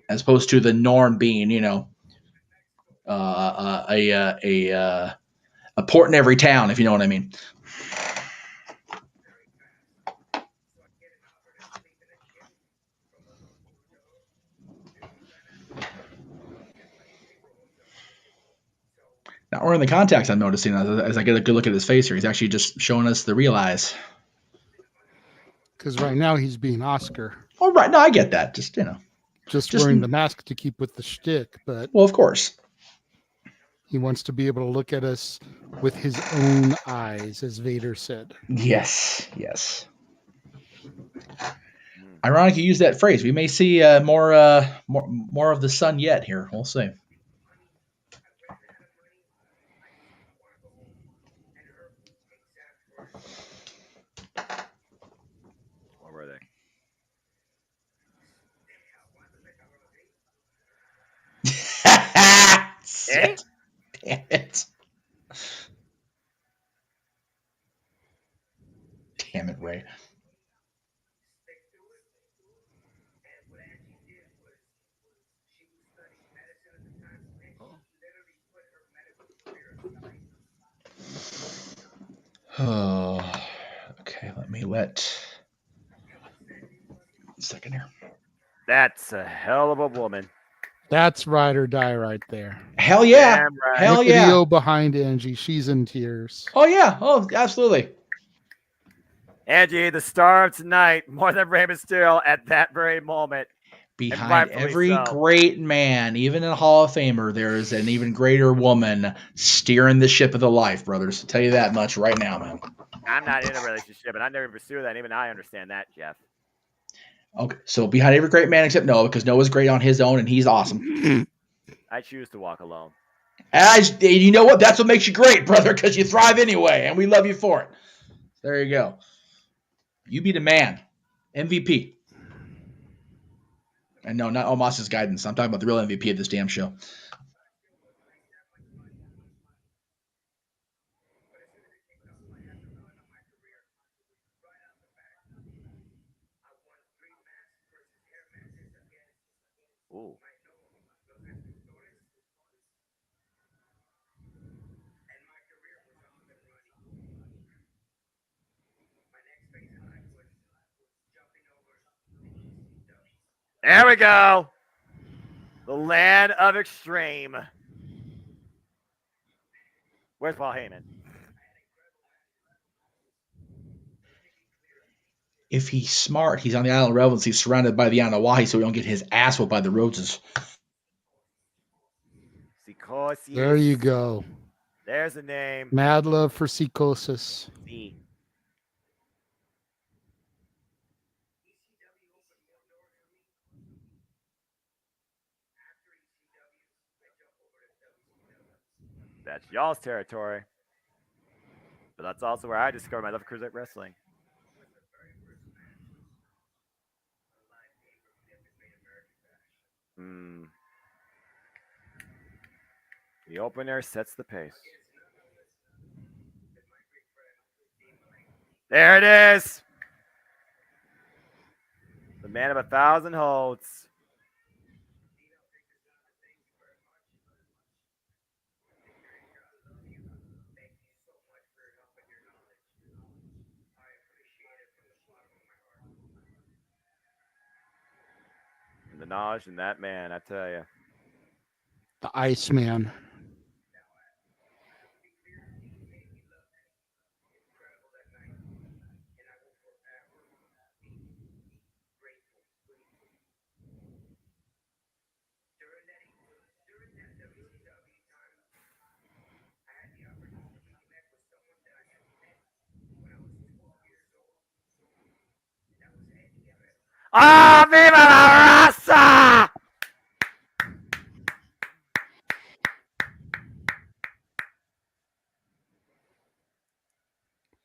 as opposed to the norm being, a port in every town, if you know what I mean. Now we're in the contacts. I'm noticing as I get a good look at his face here. He's actually just showing us the real eyes. Because right now he's being Oscar. Oh, right. No, I get that. Just wearing the mask to keep with the shtick, but well, of course, he wants to be able to look at us with his own eyes, as Vader said. Yes. Ironic you use that phrase. We may see more of the sun yet here. We'll see. What were they? Shit. Damn it. Damn it, Ray. Oh, okay. Let me a second here. That's a hell of a woman. That's ride or die right there. Hell yeah. Right. Hell the yeah. video behind Angie. She's in tears. Oh, yeah. Oh, absolutely. Angie, the star of tonight, more than Rey Mysterio at that very moment. Behind every great man, even in a Hall of Famer, there is an even greater woman steering the ship of the life, brothers. I'll tell you that much right now, man. I'm not in a relationship, and I never pursue that. Even I understand that, Jeff. Okay, so behind every great man except Noah, because Noah's great on his own, and he's awesome. I choose to walk alone. You know what? That's what makes you great, brother, because you thrive anyway, and we love you for it. There you go. You be the man. MVP. And no, not Omos's guidance. I'm talking about the real MVP of this damn show. Ooh. There we go. The land of extreme. Where's Paul Heyman? If he's smart, he's on the Island of Rebels. He's surrounded by the Anawahi, so he don't get his ass whooped by the Rhodeses. There you go. There's the name. Mad love for Psychosis. That's y'all's territory. But that's also where I discovered my love for cruiserweight wrestling. The opener sets the pace. There it is. The man of 1,000 holds. And the knowledge in that man, I tell you. The Iceman. Ah, viva la raza!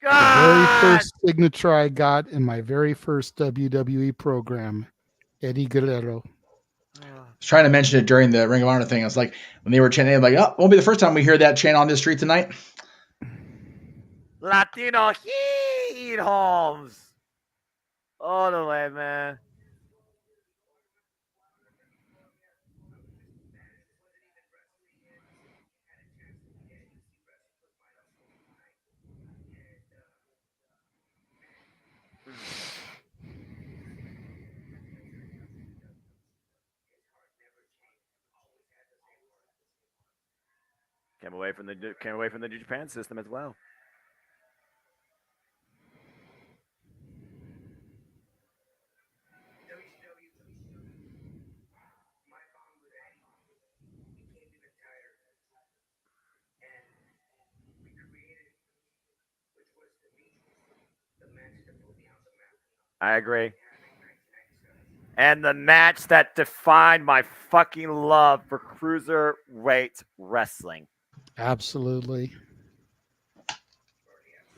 The very first signature I got in my very first WWE program, Eddie Guerrero. I was trying to mention it during the Ring of Honor thing. I was like, when they were chanting, I'm like, oh, won't be the first time we hear that chant on this street tonight. Latino Heat Holmes. All the way, man. Came away from the New Japan system as well. I agree. And the match that defined my fucking love for cruiserweight wrestling. Absolutely.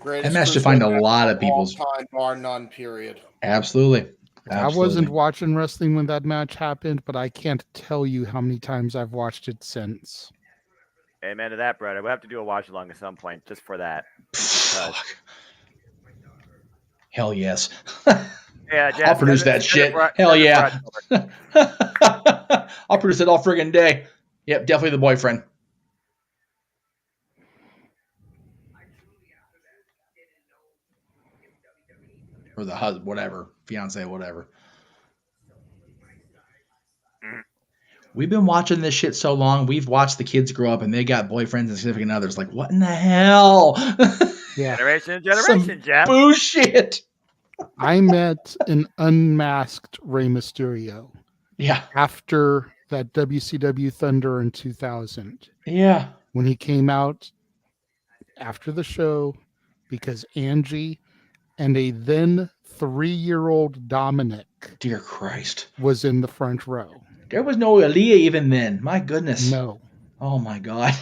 That match defined a lot of people's time, bar none. Period. Absolutely. I wasn't watching wrestling when that match happened, but I can't tell you how many times I've watched it since. Amen to that, brother. We'll have to do a watch along at some point just for that. Hell yes. Yeah, I'll produce that shit. Hell yeah. I'll produce it all friggin' day. Yep, definitely the boyfriend. Or the husband, whatever. Fiance, whatever. We've been watching this shit so long. We've watched the kids grow up and they got boyfriends and significant others. Like, what in the hell? Yeah. Generation, Some Jeff. bullshit. I met an unmasked Rey Mysterio. Yeah. After that WCW Thunder in 2000. Yeah. When he came out after the show because Angie and a then 3-year-old Dominic, dear Christ, was in the front row. There was no Aaliyah even then. My goodness. No. Oh my God.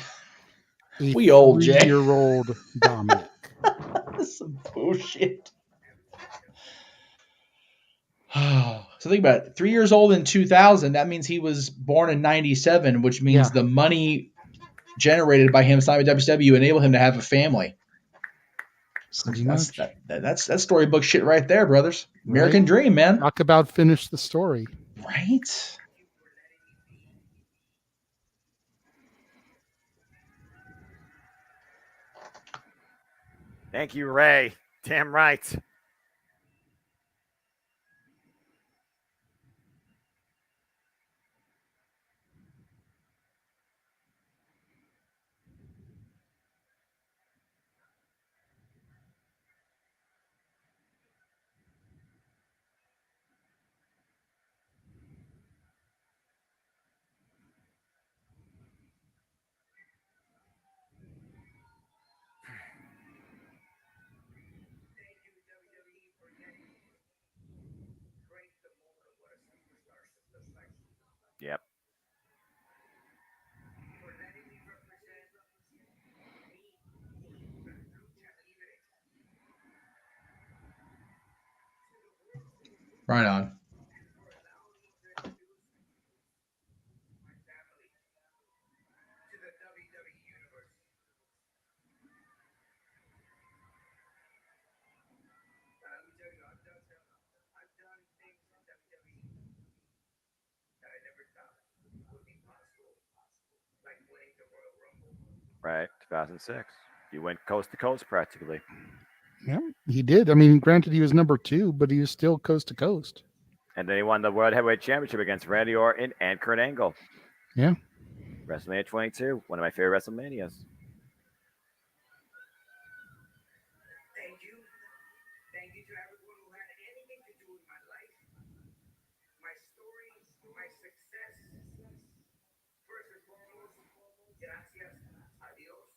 A We old, Jay. 3-year-old Dominic. That's some bullshit. So think about it. 3 years old in 2000. That means he was born in 97, which means the money generated by him signing with WCW enabled him to have a family. Pretty much. That's storybook shit right there, brothers. American dream, man. Talk about finish the story. Right? Thank you, Ray. Damn right. Right on. Right, 2006. You went coast to coast practically. Yeah, he did. I mean, granted, he was number 2, but he was still coast to coast. And then he won the World Heavyweight Championship against Randy Orton and Kurt Angle. Yeah. WrestleMania 22, one of my favorite WrestleManias. Thank you. Thank you to everyone who had anything to do with my life, my story, my success. First and foremost, gracias, adios.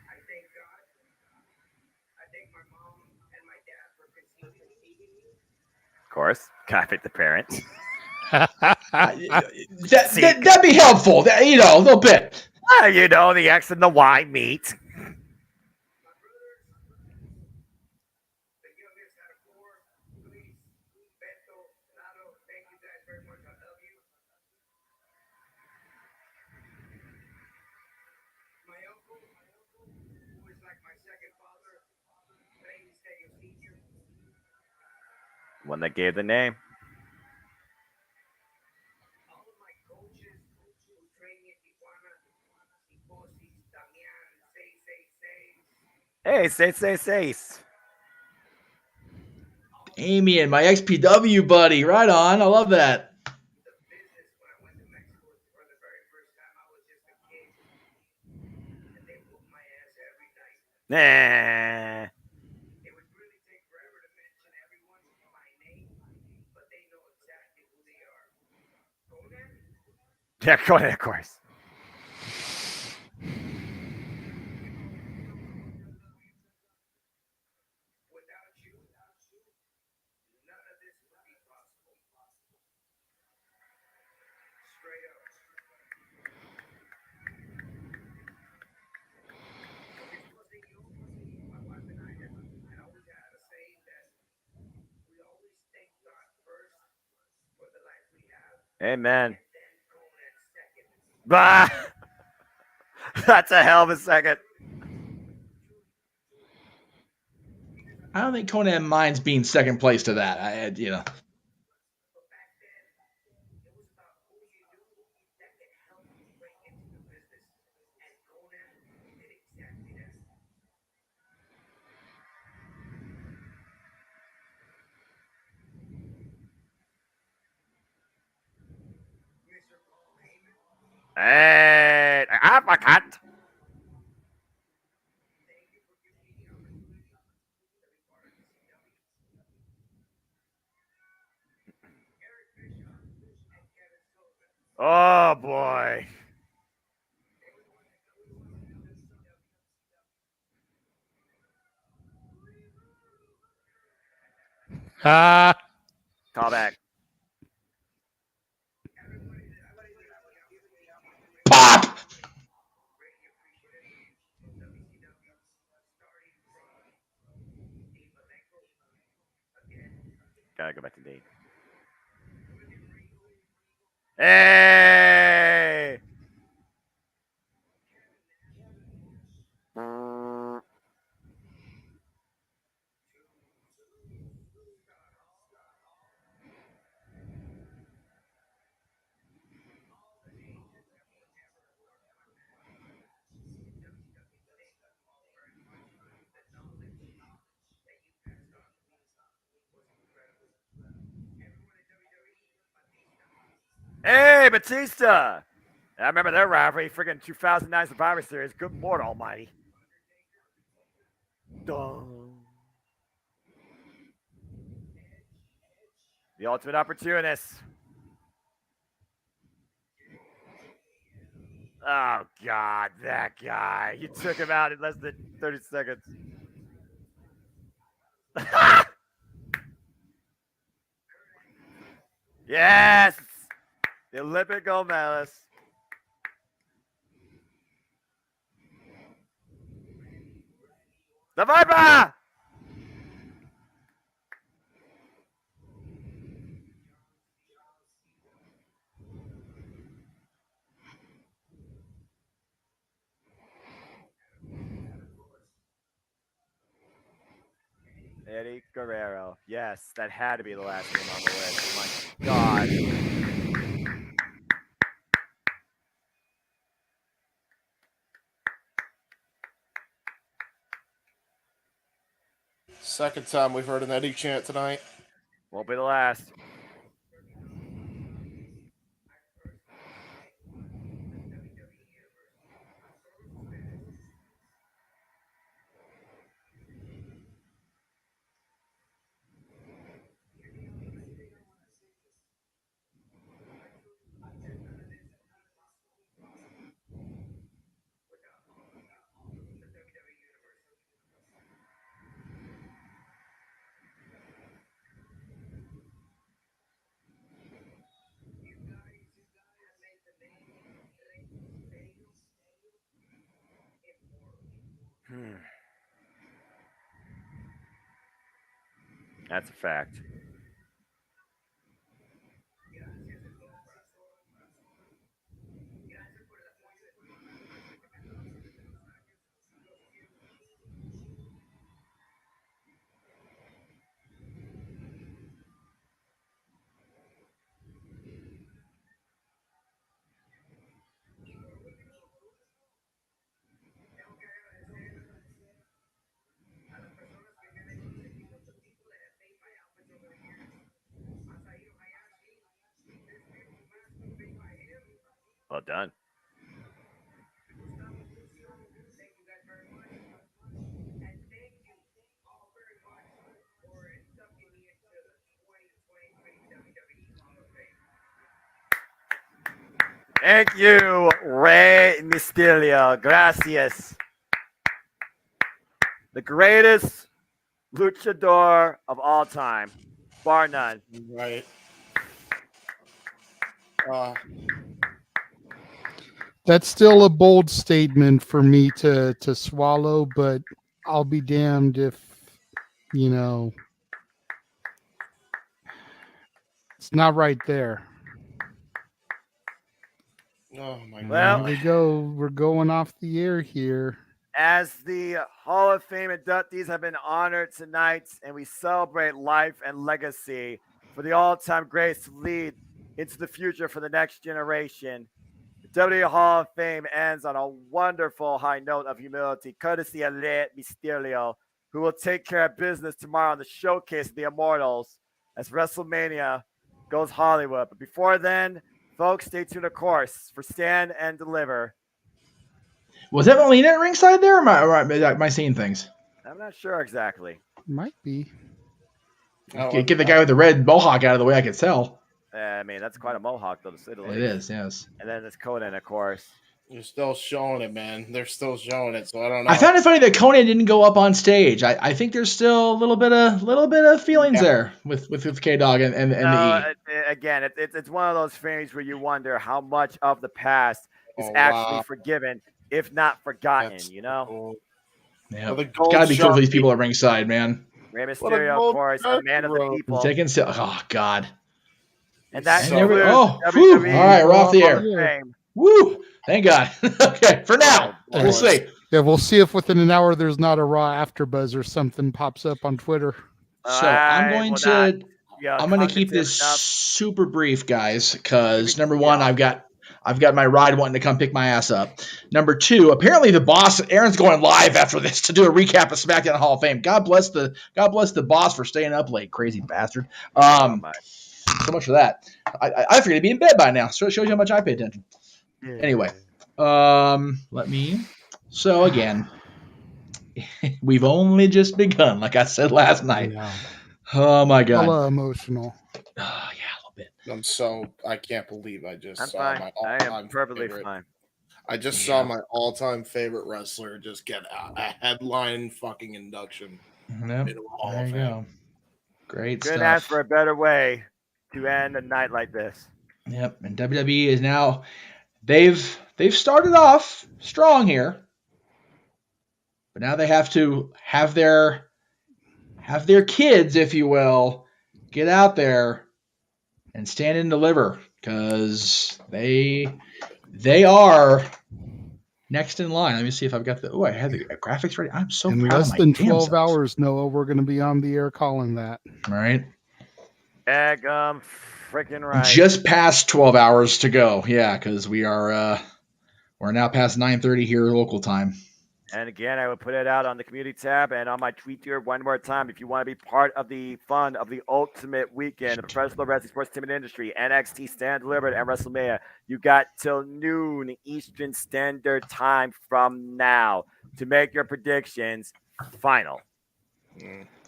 I thank God. I thank my mom and my dad for conceiving me. Of course, gotta pick the parents. That'd be helpful. A little bit. You know, the X and the Y meet. My brothers, the youngest out of 4, Luis, Beto, Lalo, thank you guys very much. I love you. My uncle, who is like my second father, Rey Mysterio Sr. One that gave the name. All of my coaches who train me in Tijuana, Siposis, Damian, Hey, say. Amy, my XPW buddy. Right on. I love that. the business when I went to Mexico for the very first time. I was just a kid, and they whooped my ass every night. Nah. It would really take forever to mention everyone by name, but they know exactly who they are. Conan, Yeah, go ahead, of course. without you, none of this would be possible. Straight up. If it wasn't you, my wife and I had always had a saying that we always thank God first for the life we have, Amen. and then Conan second. Bah! That's a hell of a second. I don't think Conan minds being second place to that. But back then, it was about who you knew that could help you break into the business. And Conan did exactly that. Mr. Paul Heyman, Hey, uppercut. thank you for giving me the opportunity to be part of ECW. Eric Bischoff and Kevin Sullivan, Oh boy. everyone that knows me in WCW. Call back. Everybody that I've given the opportunity Pop! greatly appreciative of WCW, starting from Dean Malenko, again, Gotta go back to Dean. William Regal, Hey! Kevin Nash, to Scott Hall, all the agents that would ever work on matches in WCW. Thank you all very much. The knowledge that you passed on to me was incredible. Everyone in WWE, Batista, Hey, Batista! I remember their rivalry, friggin' 2009 Survivor Series. Good Lord Almighty. Dun. The ultimate opportunist. Oh, God, that guy. You took him out in less than 30 seconds. Yes! The Olympic gold medalist. The Viper! Eddie Guerrero. Yes, that had to be the last name on the list. My God. Second time we've heard an Eddie chant tonight. Won't be the last. That's a fact. Well done. Thank you, Rey Mysterio. Gracias. The greatest luchador of all time, bar none. Right. That's still a bold statement for me to swallow, but I'll be damned if, it's not right there. Oh my Well, God. Here we go. We're going off the air here. As the Hall of Fame inductees have been honored tonight, and we celebrate life and legacy for the all-time greats to lead into the future for the next generation, the WWE Hall of Fame ends on a wonderful high note of humility, courtesy of Rey Mysterio, who will take care of business tomorrow on the showcase of the Immortals as WrestleMania goes Hollywood. But before then, folks, stay tuned, of course, for Stand and Deliver. Was that Melina at ringside there, or am I seeing things? I'm not sure exactly. Might be. Get the guy with the red mohawk out of the way, I could tell. I mean, that's quite a mohawk, though, to say the least. It is, yes. And then there's Conan, of course. You're still showing it, man. They're still showing it, so I don't know. I found it funny that Conan didn't go up on stage. I think there's still a little bit of feelings there with K Dog and the E. Again, it's one of those things where you wonder how much of the past is actually forgiven, if not forgotten. That's Cool. Yeah, it's got to be cool for these people at ringside, man. Rey Mysterio, of course, a man of the people. Oh God. And that all right, we're off the air. Woo! Thank God. Okay, for now, we'll see. Yeah, we'll see if within an hour there's not a Raw after buzz or something pops up on Twitter. So I'm going to keep this super brief, guys, because number one, I've got my ride wanting to come pick my ass up. Number two, apparently the boss, Aaron's going live after this to do a recap of SmackDown Hall of Fame. God bless the boss for staying up late, crazy bastard. So much for that. I figured he'd be in bed by now. So it shows you how much I pay attention. Anyway, so again, we've only just begun, like I said last night. Oh my God. A little emotional. Yeah, a little bit. I can't believe I just saw fine. my all-time I am perfectly favorite. fine. I just saw my all-time favorite wrestler just get a headline fucking induction. Yep. There you go. Great stuff. Couldn't ask for a better way to end a night like this. Yep, and WWE is now they've started off strong here, but now they have to have their kids, if you will, get out there and stand and deliver, because they are Next in line. Let me see if I've got the. Oh, I had the graphics ready. I'm so In proud less of my than damn 12 self. hours, Noah, we're going to be on the air calling that. All right. Freaking right. Just past 12 hours to go. Yeah, because we're now past 9:30 here local time. And again, I will put it out on the community tab and on my tweet here one more time. If you want to be part of the fun of the ultimate weekend of professional wrestling sports team and industry, NXT Stand Delivered and WrestleMania, you got till noon Eastern Standard Time from now to make your predictions final.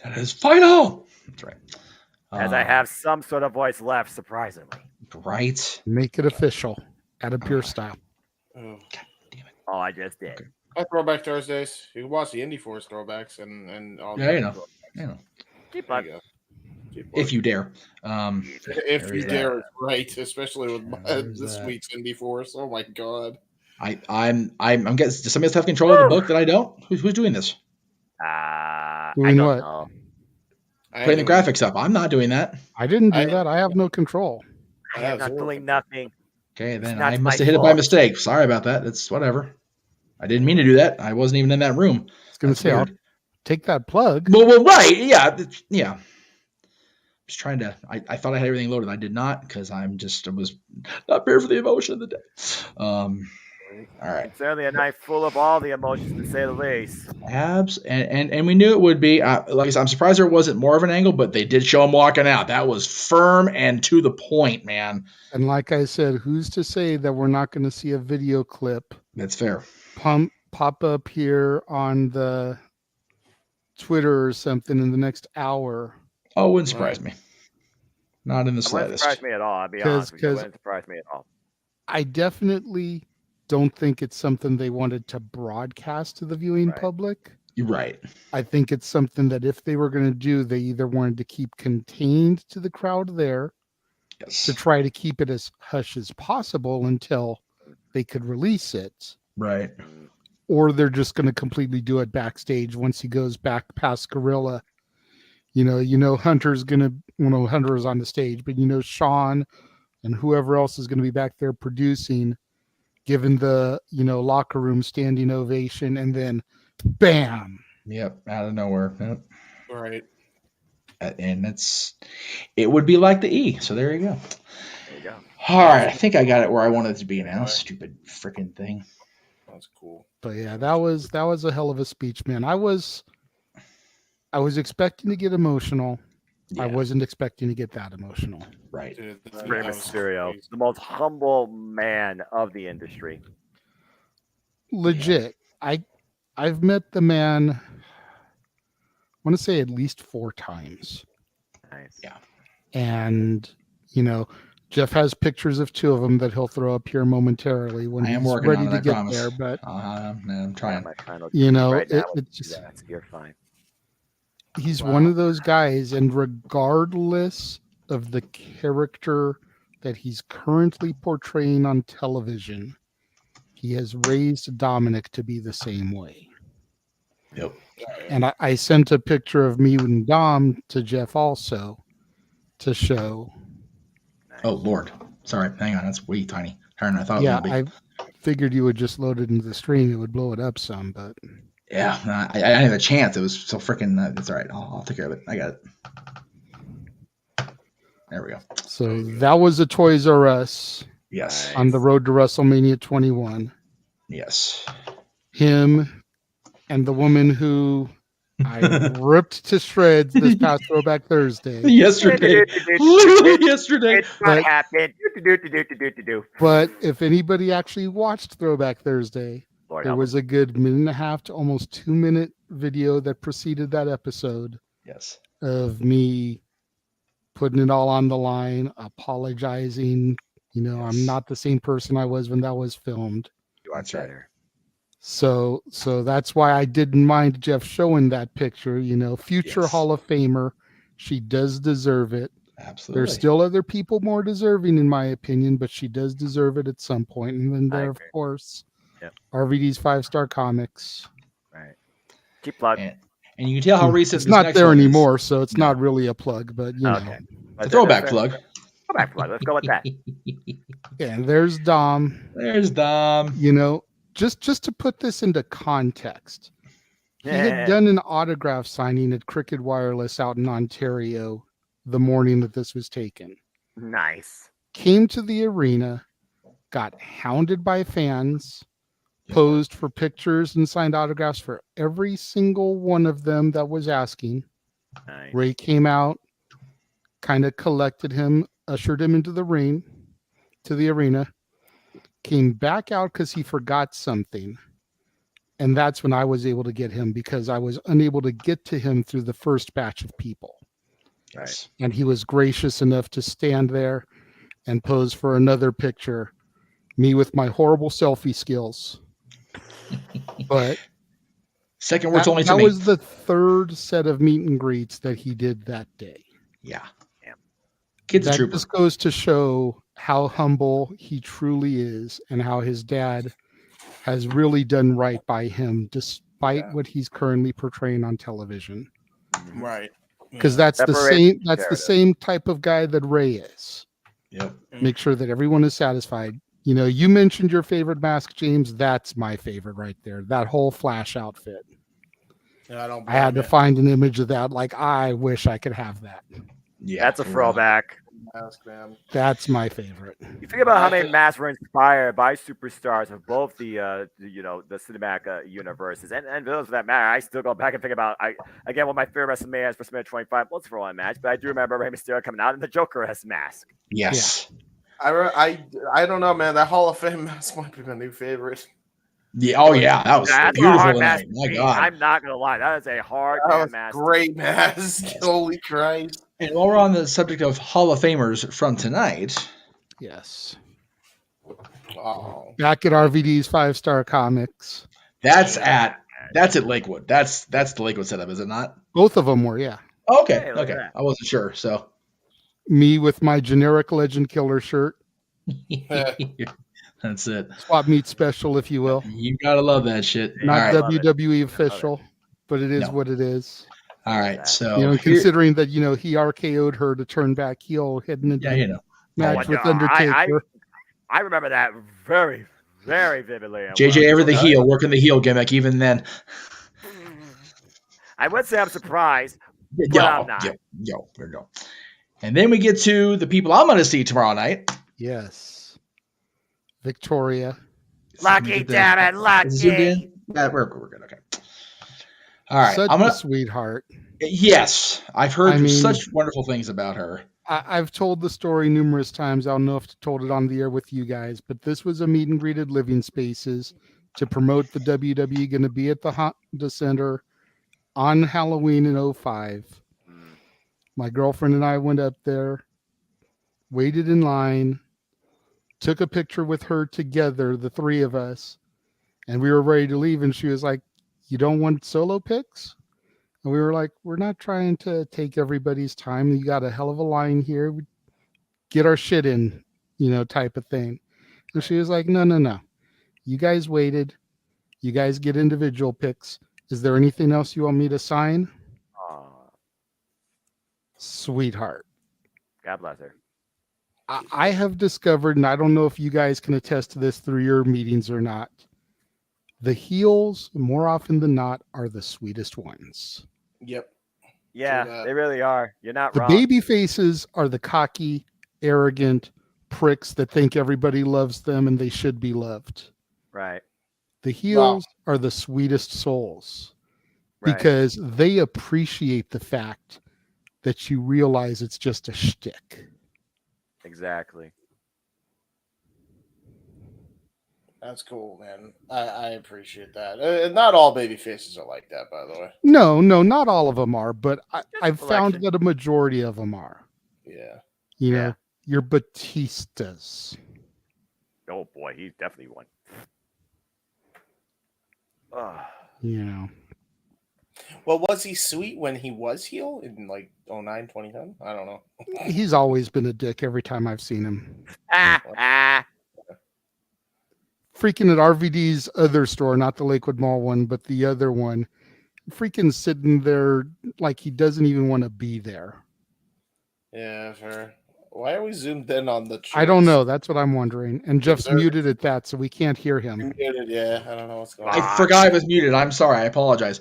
That is final. That's right. As I have some sort of voice left, surprisingly. Right. Make it official at a pure style. Oh. Oh, I just did. Okay. I Throwback Thursdays. You can watch the Indie Force throwbacks and all. Yeah, you know. Keep There on. you go. If you dare. If you There's dare, it's right, especially with There's this that. week's Indie Force. Oh my god. I'm getting. Does somebody else have control of the book that I don't? Who's doing this? I Doing don't what? know. Putting the graphics up. I'm not doing that. I didn't do that. I have no control. I am not doing nothing. Okay, then not I must my have hit it by fault. mistake. Sorry about that. It's whatever. I didn't mean to do that. I wasn't even in that room. I was going to say, I'll take that plug. Well, right. Yeah. Just trying to. I thought I had everything loaded. I did not because I was not prepared for the emotion of the day. All right. It's certainly a night full of all the emotions, to say the least. Abs and we knew it would be. Like I said, I'm surprised there wasn't more of an angle, but they did show him walking out. That was firm and to the point, man. And like I said, who's to say that we're not going to see a video clip? That's fair. Pop up here on the Twitter or something in the next hour. Oh, it wouldn't surprise me. Not in the It wouldn't slightest. surprise me at all. I'll be honest with you. It wouldn't surprise me at all. I definitely don't think it's something they wanted to broadcast to the viewing public. You're right. I think it's something that if they were going to do, they either wanted to keep contained to the crowd there to try to keep it as hush as possible until they could release it. Right. Or they're just going to completely do it backstage once he goes back past Gorilla. Hunter's going to, Hunter is on the stage, but Sean and whoever else is going to be back there producing, given the, locker room standing ovation, and then bam. Yep. Out of nowhere. Yep. Right. And it would be like the E. So there you go. There you go. All right. I think I got it where I wanted it to be now. Stupid freaking thing. That's cool. But yeah, that was a hell of a speech, man. I was expecting to get emotional. Yeah. I wasn't expecting to get that emotional. Right. Dude, Rey Mysterio, the most humble man of the industry. Legit. I've met the man, I want to say at least 4 times. Nice. Yeah. And, Jeff has pictures of 2 of them that he'll throw up here momentarily when I am he's working ready on it, to I get promise. there. But I'm trying. My final it it's just you're fine. he's one of those guys, and regardless of the character that he's currently portraying on television, he has raised Dominic to be the same way. Yep. And I sent a picture of me and Dom to Jeff also to show. Oh, Lord. Sorry. Hang on. That's way tiny. Higher than I thought Yeah, it was going to be. I figured you would just load it into the stream. It would blow it up some, but Yeah. I didn't have a chance. It was so freaking. It's all right. I'll take care of it. I got it. There we go. so that was a Toys R Us Yes. on the road to WrestleMania 21. Yes. Him and the woman who I ripped to shreds this past Throwback Thursday. Yesterday. Literally yesterday. It's not happening. But if anybody actually watched Throwback Thursday, Lord there help was a good 1.5 to almost 2-minute video that preceded that episode Yes. of me putting it all on the line, apologizing. I'm not the same person I was when that was filmed. That's right. So that's why I didn't mind Jeff showing that picture. Future Yes. Hall of Famer. She does deserve it. Absolutely. There's still other people more deserving, in my opinion, but she does deserve it at some point. And then there, of course, RVD's 5-Star Comics. Right. Keep plug. And you can tell how recent It's this not next there one is. anymore, so it's not really a plug, but Okay. A throwback plug. Throwback plug. Let's go with that. Yeah, and there's Dom. There's Dom. just to put this into context, he had done an autograph signing at Cricket Wireless out in Ontario the morning that this was taken. Nice. Came to the arena, got hounded by fans, posed for pictures and signed autographs for every single one of them that was asking. Nice. Ray came out, kind of collected him, ushered him into the ring, to the arena, came back out because he forgot something. And that's when I was able to get him, because I was unable to get to him through the first batch of people. Right. And he was gracious enough to stand there and pose for another picture. Me with my horrible selfie skills. But second words only to me. That was the third set of meet and greets that he did that day. Yeah. Damn. Kid's a That trooper. just goes to show how humble he truly is and how his dad has really done right by him, despite what he's currently portraying on television. Right. Because that's the same type of guy that Ray is. Yep. Make sure that everyone is satisfied. You know, you mentioned your favorite mask, James. That's my favorite right there. That whole Flash outfit. Yeah, I had to find an image of that. Like, I wish I could have that. Yeah, That's a throwback. Mask, man. That's my favorite. You think about how many masks were inspired by superstars of both the cinematic universes and villains for that matter. I still go back and think about one of my favorite WrestleMania is WrestleMania 25. Well, it's for one match, but I do remember Rey Mysterio coming out in the Joker-esque mask. Yes. Yeah. I don't know, man. That Hall of Fame mask might be my new favorite. Yeah. Oh yeah, that was beautiful tonight. My God. I'm not gonna lie, that is a hard mask. Great mask. Holy Christ. And while we're on the subject of Hall of Famers from tonight, yes. Oh. Back at RVD's 5-Star Comics. That's at Lakewood. That's the Lakewood setup, is it not? Both of them were, yeah. Okay. Hey, Okay. I wasn't sure. So me with my generic Legend Killer shirt. that's it. Swap meet special, if you will. You gotta love that shit. Not All right. WWE official, but it is what it is. All right. So considering that he RKO'd her to turn back heel, heading into match with Undertaker. I remember that very, very vividly. JJ ever the heel, working the heel gimmick even then. I would say I'm surprised, but I'm not. Yo, there we go. And then we get to the people I'm going to see tomorrow night. Yes. Victoria. Lucky, damn it, lucky. We're good. Okay. All right. Such a sweetheart. Yes. I've heard such wonderful things about her. I've told the story numerous times. I don't know if I told it on the air with you guys, but this was a meet and greet at Living Spaces to promote the WWE going to be at the Honda Center on Halloween in 2005. My girlfriend and I went up there, waited in line, took a picture with her together, the three of us, and we were ready to leave. And she was like, "You don't want solo pics?" And we were like, "We're not trying to take everybody's time. You got a hell of a line here. Get our shit in, type of thing." And she was like, No. You guys waited. You guys get individual pics. Is there anything else you want me to sign? Sweetheart. God bless her. I have discovered, and I don't know if you guys can attest to this through your meetings or not, the heels, more often than not, are the sweetest ones. Yep. Yeah, they really are. You're not wrong. The baby faces are the cocky, arrogant pricks that think everybody loves them and they should be loved. Right. The heels are the sweetest souls because they appreciate the fact that you realize it's just a shtick. Exactly. That's cool, man. I appreciate that. Not all baby faces are like that, by the way. No, not all of them are, but I've found that a majority of them are. Yeah. You know, your Batistas. Oh boy, he's definitely one. Well, was he sweet when he was heel in like 2009, 2010? I don't know. He's always been a dick every time I've seen him. Freaking at RVD's other store, not the Lakewood Mall one, but the other one, freaking sitting there like he doesn't even want to be there. Yeah, sure. Why are we zoomed in on the? I don't know. That's what I'm wondering. And Jeff's there- muted at that, so we can't hear him. Muted, yeah, I don't know what's going on. I forgot I was muted. I'm sorry. I apologize.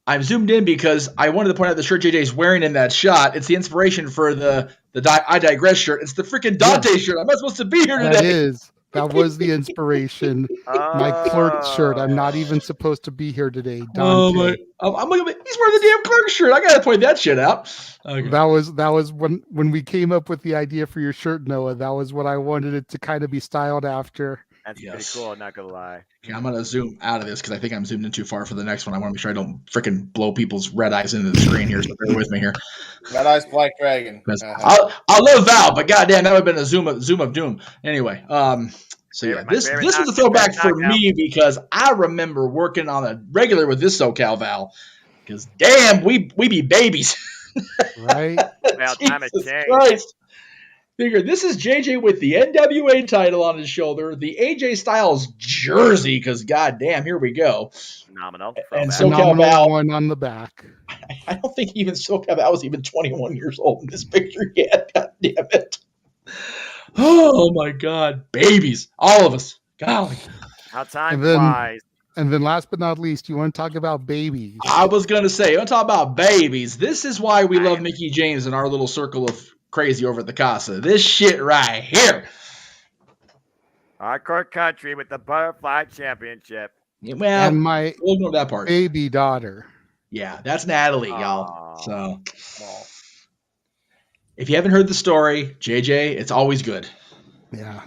I'm zoomed in because I wanted to point out the shirt JJ's wearing in that shot. It's the inspiration for the I Digress shirt. It's the freaking Dante shirt. I'm not supposed to be here today. That was the inspiration. My clerk shirt. I'm not even supposed to be here today. Dante. I'm looking at he's wearing the damn clerk shirt. I gotta point that shit out. Okay. That was when we came up with the idea for your shirt, Noah. That was what I wanted it to kind of be styled after. That's pretty cool, not gonna lie. Okay, I'm gonna zoom out of this because I think I'm zoomed in too far for the next one. I want to make sure I don't freaking blow people's red eyes into the screen here. So bear with me here. Red Eyes Black Dragon. I love Val, but goddamn, that would have been a zoom of doom. Anyway, so yeah, this was a throwback for me because I remember working on a regular with this SoCal Val. Because damn, we be babies, right? Well, time has changed. Christ. Figure this is JJ with the NWA title on his shoulder, the AJ Styles jersey, because goddamn, here we go. Phenomenal. And SoCal Val one on the back. I don't think even SoCal Val was even 21 years old in this picture yet. God damn it. Oh my God, babies, all of us. Golly. How time flies. And then last but not least, you want to talk about babies. I was going to say, you want to talk about babies. This is why we love Mickey James in our little circle of crazy over at the Casa. This shit right here. Hardcore country with the Butterfly Championship. Yeah, well, and my we'll ignore that part. Baby daughter. Yeah, that's Natalie, y'all. So if you haven't heard the story, JJ, it's always good. Yeah.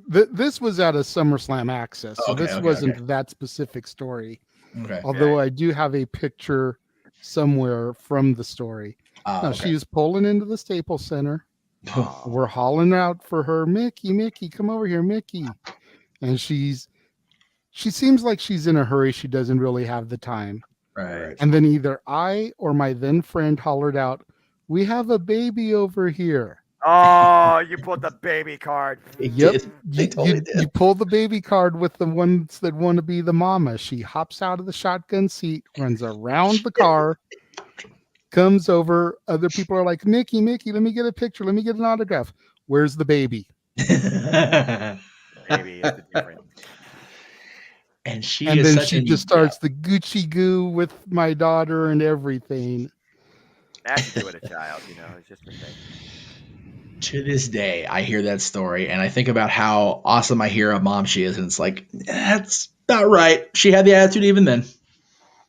This was at a SummerSlam Access, so this wasn't that specific story. Okay. Although I do have a picture somewhere from the story. She was pulling into the Staples Center. We're hollering out for her, Mickey, come over here, Mickey. And she seems like she's in a hurry. She doesn't really have the time. Right. And then either I or my then friend hollered out, "We have a baby over here." Oh, you pulled the baby card. Yep. You pull the baby card with the ones that want to be the mama. She hops out of the shotgun seat, runs around the car, comes over. Other people are like, Mickey, let me get a picture. Let me get an autograph. Where's the baby? Baby is the difference. And then she just starts the Gucci goo with my daughter and everything. That's to do with a child, it's just a thing. To this day, I hear that story and I think about how awesome I hear a mom she is, and it's like, that's about right. She had the attitude even then.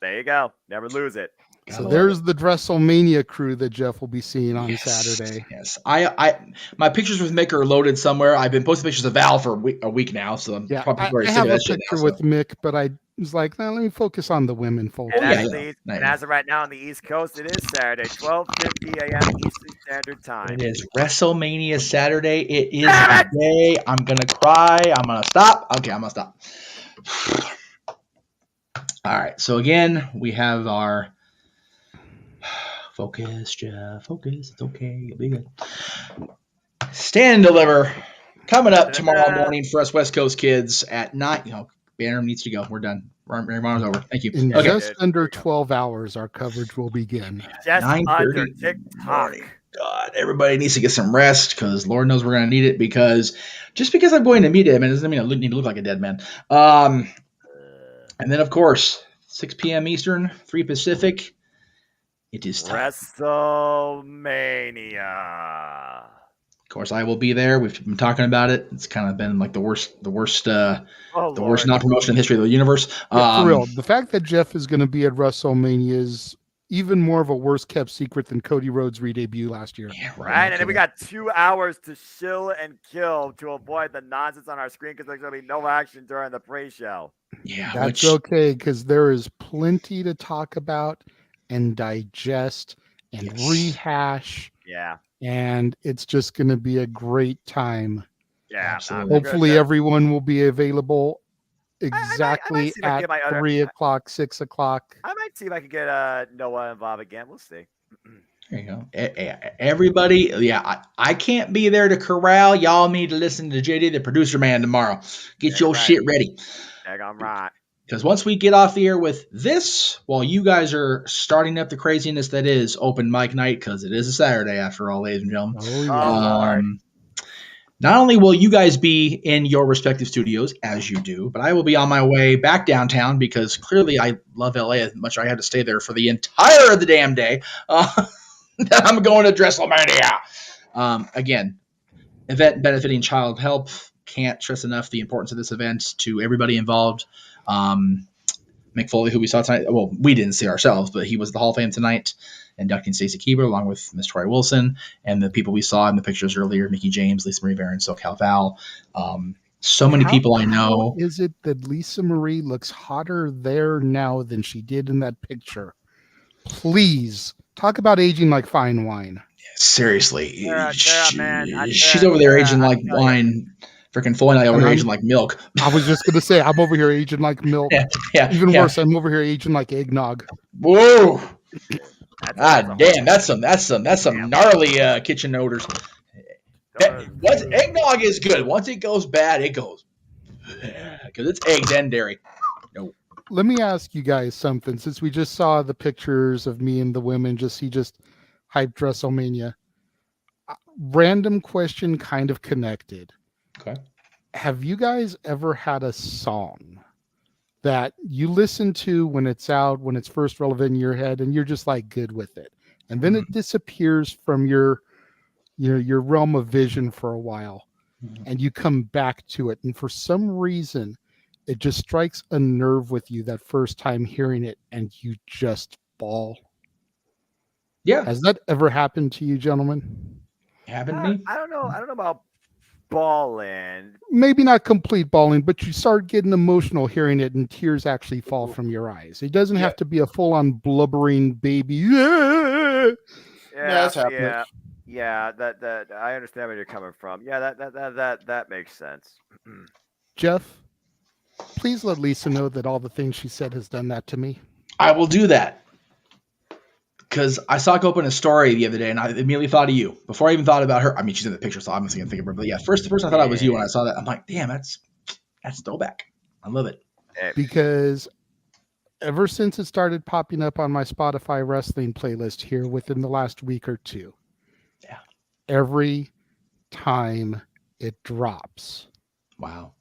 There you go. Never lose it. So there's the WrestleMania crew that Jeff will be seeing on Saturday. Yes, my pictures with Mick are loaded somewhere. I've been posting pictures of Val for a week now, so I'm probably I have a picture with Mick, but I was like, let me focus on the women folks. And as of right now on the East Coast, it is Saturday, 12:50 a.m. Eastern Standard Time. It is WrestleMania Saturday. It is the day. I'm gonna cry. I'm gonna stop. Okay, I'm gonna stop. All right. So again, we have our. Focus, Jeff. Focus. It's okay. You'll be good. Stand and Deliver coming up tomorrow morning for us West Coast kids at 9. Banner needs to go. We're done. Rama's over. Thank you. In just under 12 hours, our coverage will begin. Just under TikTok. God, everybody needs to get some rest because Lord knows we're going to need it. Because just because I'm going to meet him, it doesn't mean I need to look like a dead man. And then, of course, 6 p.m. Eastern, 3 Pacific. It is time. WrestleMania. Of course, I will be there. We've been talking about it. It's kind of been like the worst non-promotion in the history of the universe. For real, the fact that Jeff is going to be at WrestleMania is even more of a worst-kept secret than Cody Rhodes' re-debut last year. Yeah, right, and then we got 2 hours to shill and kill to avoid the nonsense on our screen because there's going to be no action during the pre-show. Yeah, that's okay because there is plenty to talk about and digest and rehash. Yeah. And it's just going to be a great time. Yeah. Hopefully everyone will be available exactly at 3 o'clock, 6 o'clock. I might see if I can get Noah involved again. We'll see. There you go. Everybody, I can't be there to corral. Y'all need to listen to JD, the producer man, tomorrow. Get your shit ready. I'm right. Because once we get off the air with this, while you guys are starting up the craziness that is open mic night, because it is a Saturday after all, ladies and gentlemen. Oh, yeah. Not only will you guys be in your respective studios, as you do, but I will be on my way back downtown because clearly I love LA as much as I had to stay there for the entire of the damn day. That I'm going to WrestleMania. Again, event benefiting child help. Can't stress enough the importance of this event to everybody involved. Mick Foley, who we saw tonight, well, we didn't see ourselves, but he was at the Hall of Fame tonight, inducting Stacey Keebler along with Miss Troy Wilson and the people we saw in the pictures earlier, Mickey James, Lisa Marie Barron, SoCal Val. So many people I know. How is it that Lisa Marie looks hotter there now than she did in that picture? Please talk about aging like fine wine. Seriously, man, she's over there aging like wine. Freaking Foley and I over here aging like milk. I was just gonna say I'm over here aging like milk. Even worse, I'm over here aging like eggnog. Whoa! Damn, that's some gnarly kitchen odors. Once eggnog is good. Once it goes bad, it goes because it's eggs and dairy. No. Let me ask you guys something. Since we just saw the pictures of me and the women, just hyped WrestleMania. Random question, kind of connected. Okay. Have you guys ever had a song that you listen to when it's out, when it's first relevant in your head, and you're just like good with it, and then it disappears from your realm of vision for a while, and you come back to it, and for some reason, it just strikes a nerve with you that first time hearing it, and you just bawl? Yeah. Has that ever happened to you, gentlemen? Happened to me? I don't know about bawling. Maybe not complete bawling, but you start getting emotional hearing it and tears actually fall from your eyes. It doesn't have to be a full-on blubbering baby. Yeah, that I understand where you're coming from. Yeah, that makes sense. Jeff, please let Lisa know that all the things she said has done that to me. I will do that. Because I saw her open a story the other day, and I immediately thought of you. Before I even thought about her, I mean, she's in the picture, so I'm obviously going to think of her. But yeah, first I thought it was you when I saw that. I'm like, damn, that's throwback. I love it. Because ever since it started popping up on my Spotify wrestling playlist here within the last week or two, every time it drops. Wow.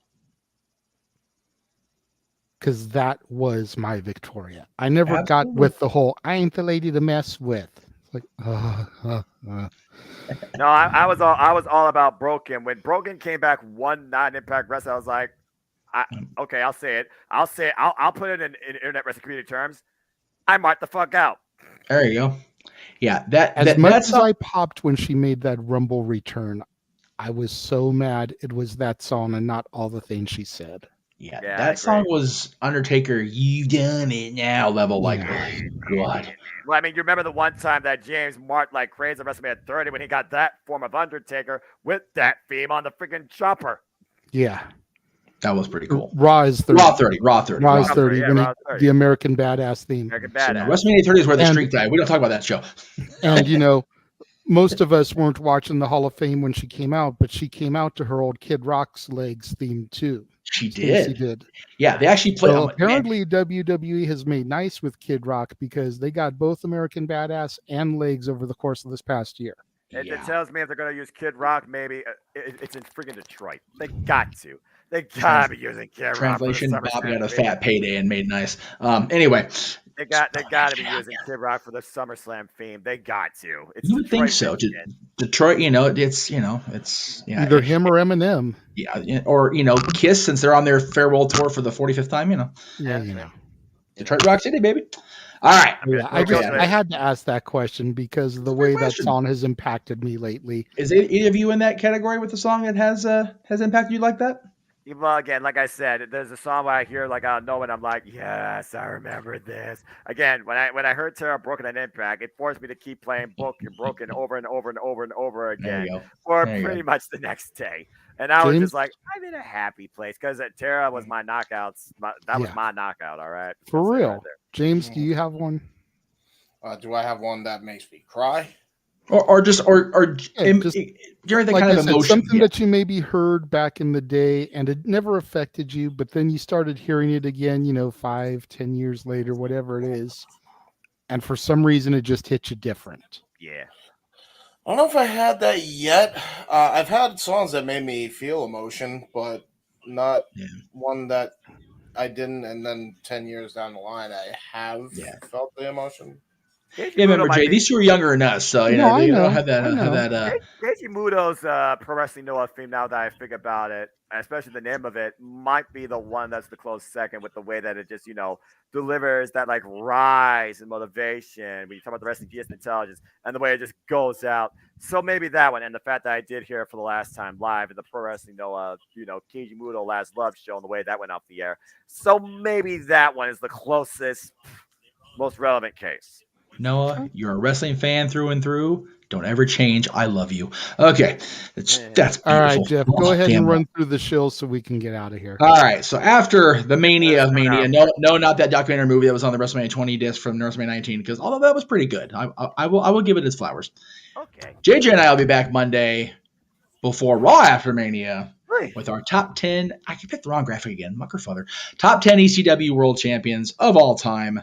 Because that was my Victoria. I never got with the whole, I ain't the lady to mess with. It's like, No, I was all about Broken. When Broken came back one night in Impact Wrestling, I was like, okay, I'll say it. I'll put it in internet wrestling community terms. I marked the fuck out. There you go. Yeah, as much as I popped when she made that Rumble return, I was so mad it was that song and not all the things she said. Yeah, that song was Undertaker, you done it now level. Like, oh, God. Well, I mean, you remember the one time that James marked like crazy at WrestleMania 30 when he got that form of Undertaker with that theme on the freaking chopper. Yeah. That was pretty cool. Raw is 30. Raw 30. Raw is 30. The American Badass theme. American Badass. WrestleMania 30 is where the streak died. We don't talk about that show. And, most of us weren't watching the Hall of Fame when she came out, but she came out to her old Kid Rock's legs theme too. She did. She did. Yeah, they actually played. So apparently, WWE has made nice with Kid Rock because they got both American Badass and legs over the course of this past year. It tells me if they're going to use Kid Rock, maybe it's in freaking Detroit. They got to. They got to be using Kid Rock. Translation: Bob got a fat payday and made nice. Anyway. They got to be using Kid Rock for the SummerSlam theme. They got to. It's you would think so. Detroit, it's either him or Eminem. Yeah, or Kiss, since they're on their farewell tour for the 45th time. Yeah, Detroit Rock City, baby. All right. Yeah, I had to ask that question because of the way that song has impacted me lately. Is any of you in that category with the song that has impacted you like that? Well, again, like I said, there's a song where I hear like I don't know, and I'm like, yes, I remember this. Again, when I heard Tara Broken on Impact, it forced me to keep playing Broken over and over and over and over again for pretty much the next day. And I was just like, I'm in a happy place because Tara was my knockouts. That was my knockout. All right, for real. James, do you have one? Do I have one that makes me cry? during the like kind I of said, emotion. something that you maybe heard back in the day and it never affected you, but then you started hearing it again, 5-10 years later, whatever it is, and for some reason it just hit you different. Yeah. I don't know if I had that yet. I've had songs that made me feel emotion, but not one that I didn't. And then 10 years down the line, I have felt the emotion. Remember, Jay, these two are younger than us, so they don't have that. Keiji Muto's Pro Wrestling Noah theme, now that I think about it, especially the name of it, might be the one that's the close second with the way that it just, delivers that like rise and motivation when you talk about the wrestling genius and intelligence and the way it just goes out. So maybe that one, and the fact that I did hear it for the last time live at the Pro Wrestling Noah, Keiji Muto Last Love show and the way that went off the air. So maybe that one is the closest, most relevant case. Noah, you're a wrestling fan through and through. Don't ever change. I love you. Okay. That's beautiful. All right, Jeff, go ahead and run through the shill so we can get out of here. All right. So after the Mania of Mania, no, not that documentary movie that was on the WrestleMania 20 disc from WrestleMania 19, because although that was pretty good, I will give it its flowers. Okay. JJ and I will be back Monday before Raw after Mania with our top 10. I can pick the wrong graphic again. Muckerfather. Top 10 ECW World Champions of all time.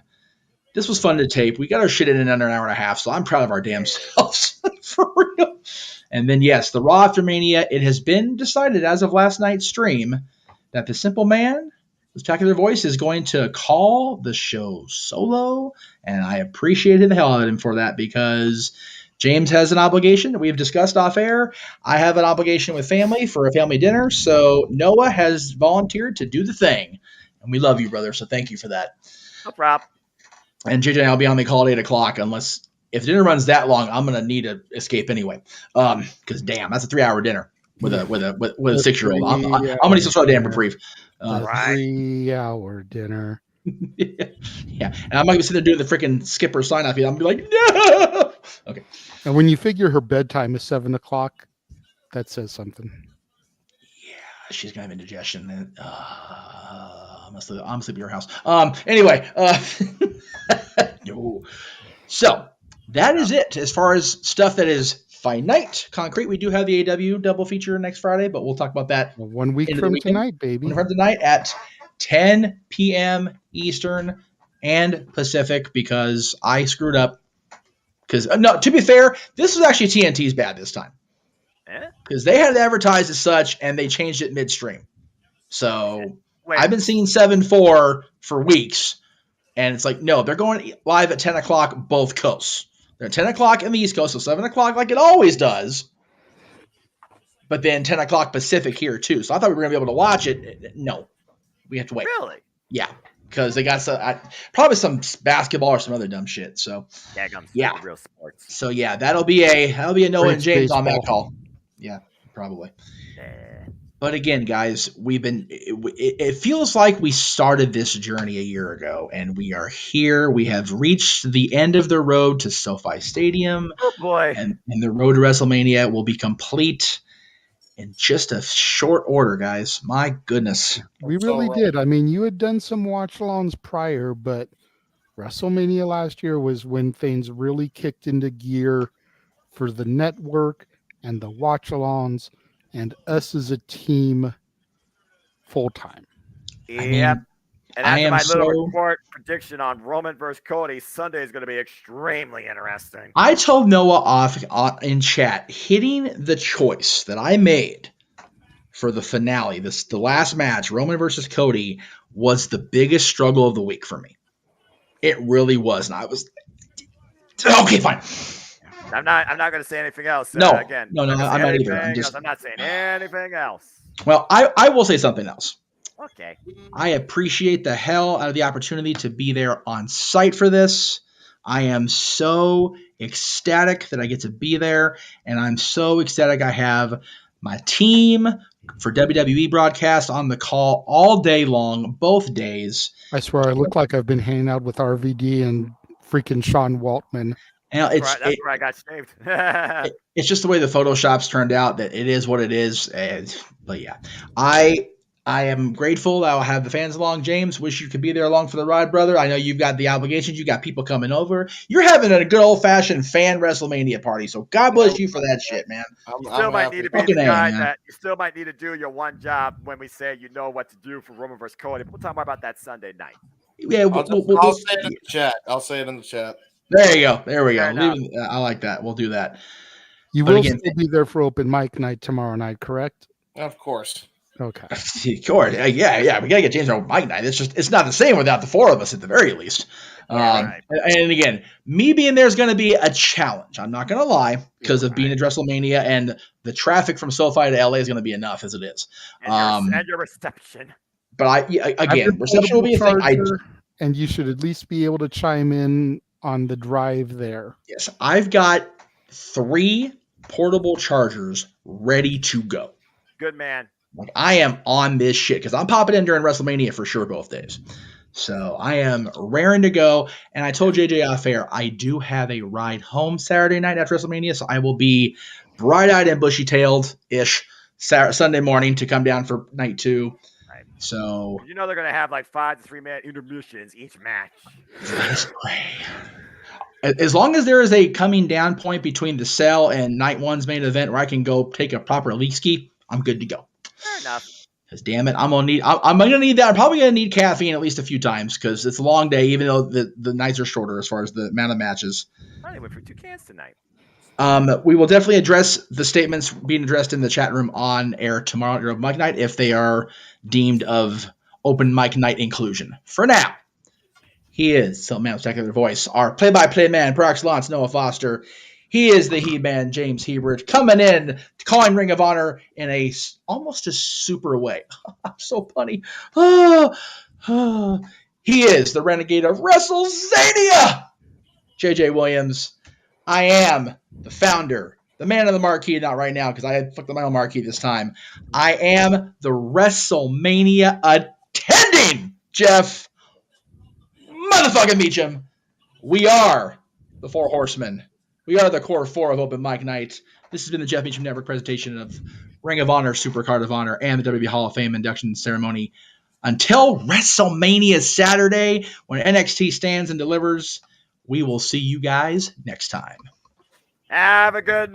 This was fun to tape. We got our shit in under an hour and a half, so I'm proud of our damn selves. For real. And then, yes, the Raw after Mania, it has been decided as of last night's stream that the Simple Man, the Spectacular Voice, is going to call the show solo. And I appreciated the hell out of him for that because James has an obligation that we have discussed off air. I have an obligation with family for a family dinner. So Noah has volunteered to do the thing. And we love you, brother. So thank you for that. No problem. And JJ and I'll be on the call at 8 o'clock unless if dinner runs that long, I'm gonna need to escape anyway. Because damn, that's a 3-hour dinner with a 6-year-old. I'm gonna need some sort of damn reprieve. 3-hour dinner. Yeah, and I'm not gonna sit there doing the freaking skipper sign off. I'm gonna be like, no. Okay. And when you figure her bedtime is 7 o'clock, that says something. Yeah, she's gonna have indigestion. I'm gonna sleep at your house. Anyway. No. So that is it as far as stuff that is finite, concrete. We do have the AW double feature next Friday, but we'll talk about that 1 week from tonight, baby. 1 week from tonight at 10 p.m. Eastern and Pacific because I screwed up. Because no, to be fair, this was actually TNT's bad this time. Because they had it advertised as such and they changed it midstream. So I've been seeing 7-4 for weeks. And it's like, no, they're going live at 10 o'clock both coasts. They're at 10 o'clock in the East Coast, so 7 o'clock like it always does. But then 10 o'clock Pacific here, too. So I thought we were going to be able to watch it. No. We have to wait. Really? Yeah. Because they got probably some basketball or some other dumb shit. So, yeah. Real sports. So, yeah, that'll be a Noah and James baseball on that call. Yeah, probably. But again, guys, it feels like we started this journey a year ago, and we are here. We have reached the end of the road to SoFi Stadium. Oh, boy. And the road to WrestleMania will be complete in just a short order, guys. My goodness. We really did. I mean, you had done some watch-alongs prior, but WrestleMania last year was when things really kicked into gear for the network and the watch-alongs. And us as a team full-time. Yep. And after my little report prediction on Roman versus Cody, Sunday is going to be extremely interesting. I told Noah off in chat, hitting the choice that I made for the finale, the last match, Roman versus Cody, was the biggest struggle of the week for me. It really was. And I was, okay, fine. I'm not going to say anything else. No, I'm not either. I'm not saying anything else. Well, I will say something else. Okay. I appreciate the hell out of the opportunity to be there on site for this. I am so ecstatic that I get to be there, and I'm so ecstatic I have my team for WWE broadcast on the call all day long, both days. I swear I look like I've been hanging out with RVD and freaking Sean Waltman. And that's where I got saved. It's just the way the Photoshops turned out that it is what it is. But yeah, I I am grateful that I'll have the fans along. James, wish you could be there along for the ride, brother. I know you've got the obligations. You got people coming over. You're having a good old-fashioned fan WrestleMania party, so God bless you for that shit, man. You still might need to be the guy that you still might need to do your one job when we say you know what to do for Roman versus Cody. But we'll talk more about that Sunday night. Yeah, I'll say it in the chat. I'll say it in the chat. There you go. There we go. I like that. We'll do that. You will still be there for open mic night tomorrow night, correct? Of course. Okay. Of course. Yeah. We gotta get James on mic night. It's not the same without the four of us at the very least. And again, me being there is going to be a challenge. I'm not going to lie because of being at WrestleMania and the traffic from SoFi to LA is going to be enough as it is. And your reception. But reception will be a thing. And you should at least be able to chime in on the drive there. Yes, I've got 3 portable chargers ready to go. Good man. Like, I am on this shit because I'm popping in during WrestleMania for sure both days. So I am raring to go. And I told JJ off air, I do have a ride home Saturday night after WrestleMania. So I will be bright-eyed and bushy-tailed-ish Sunday morning to come down for night 2. Right. So you know they're going to have like 5 to 3-minute intermissions each match. As long as there is a coming down point between the cell and night 1's main event where I can go take a proper leak ski, I'm good to go. Fair enough. Because damn it, I'm gonna need that. I'm probably gonna need caffeine at least a few times because it's a long day, even though the nights are shorter as far as the amount of matches. I went for 2 cans tonight. We will definitely address the statements being addressed in the chat room on air tomorrow at Open Mic Night if they are deemed of Open Mic Night inclusion. For now, he is, so man, spectacular voice, our play-by-play man, per excellence, Noah Foster. He is the He-Man, James Hebert, coming in, calling Ring of Honor in almost a super way. I'm so punny. He is the Renegade of WrestleZania, JJ Williams. I am the founder, the man of the marquee, not right now because I had fucked up my own marquee this time. I am the WrestleMania attending Jeff motherfucking Meacham. We are the 4 Horsemen. We are the core 4 of Open Mic Night. This has been the Jeff Meacham Network presentation of Ring of Honor, SUPERCARD of Honor, and the WWE Hall of Fame induction ceremony. Until WrestleMania Saturday, when NXT stands and delivers, we will see you guys next time. Have a good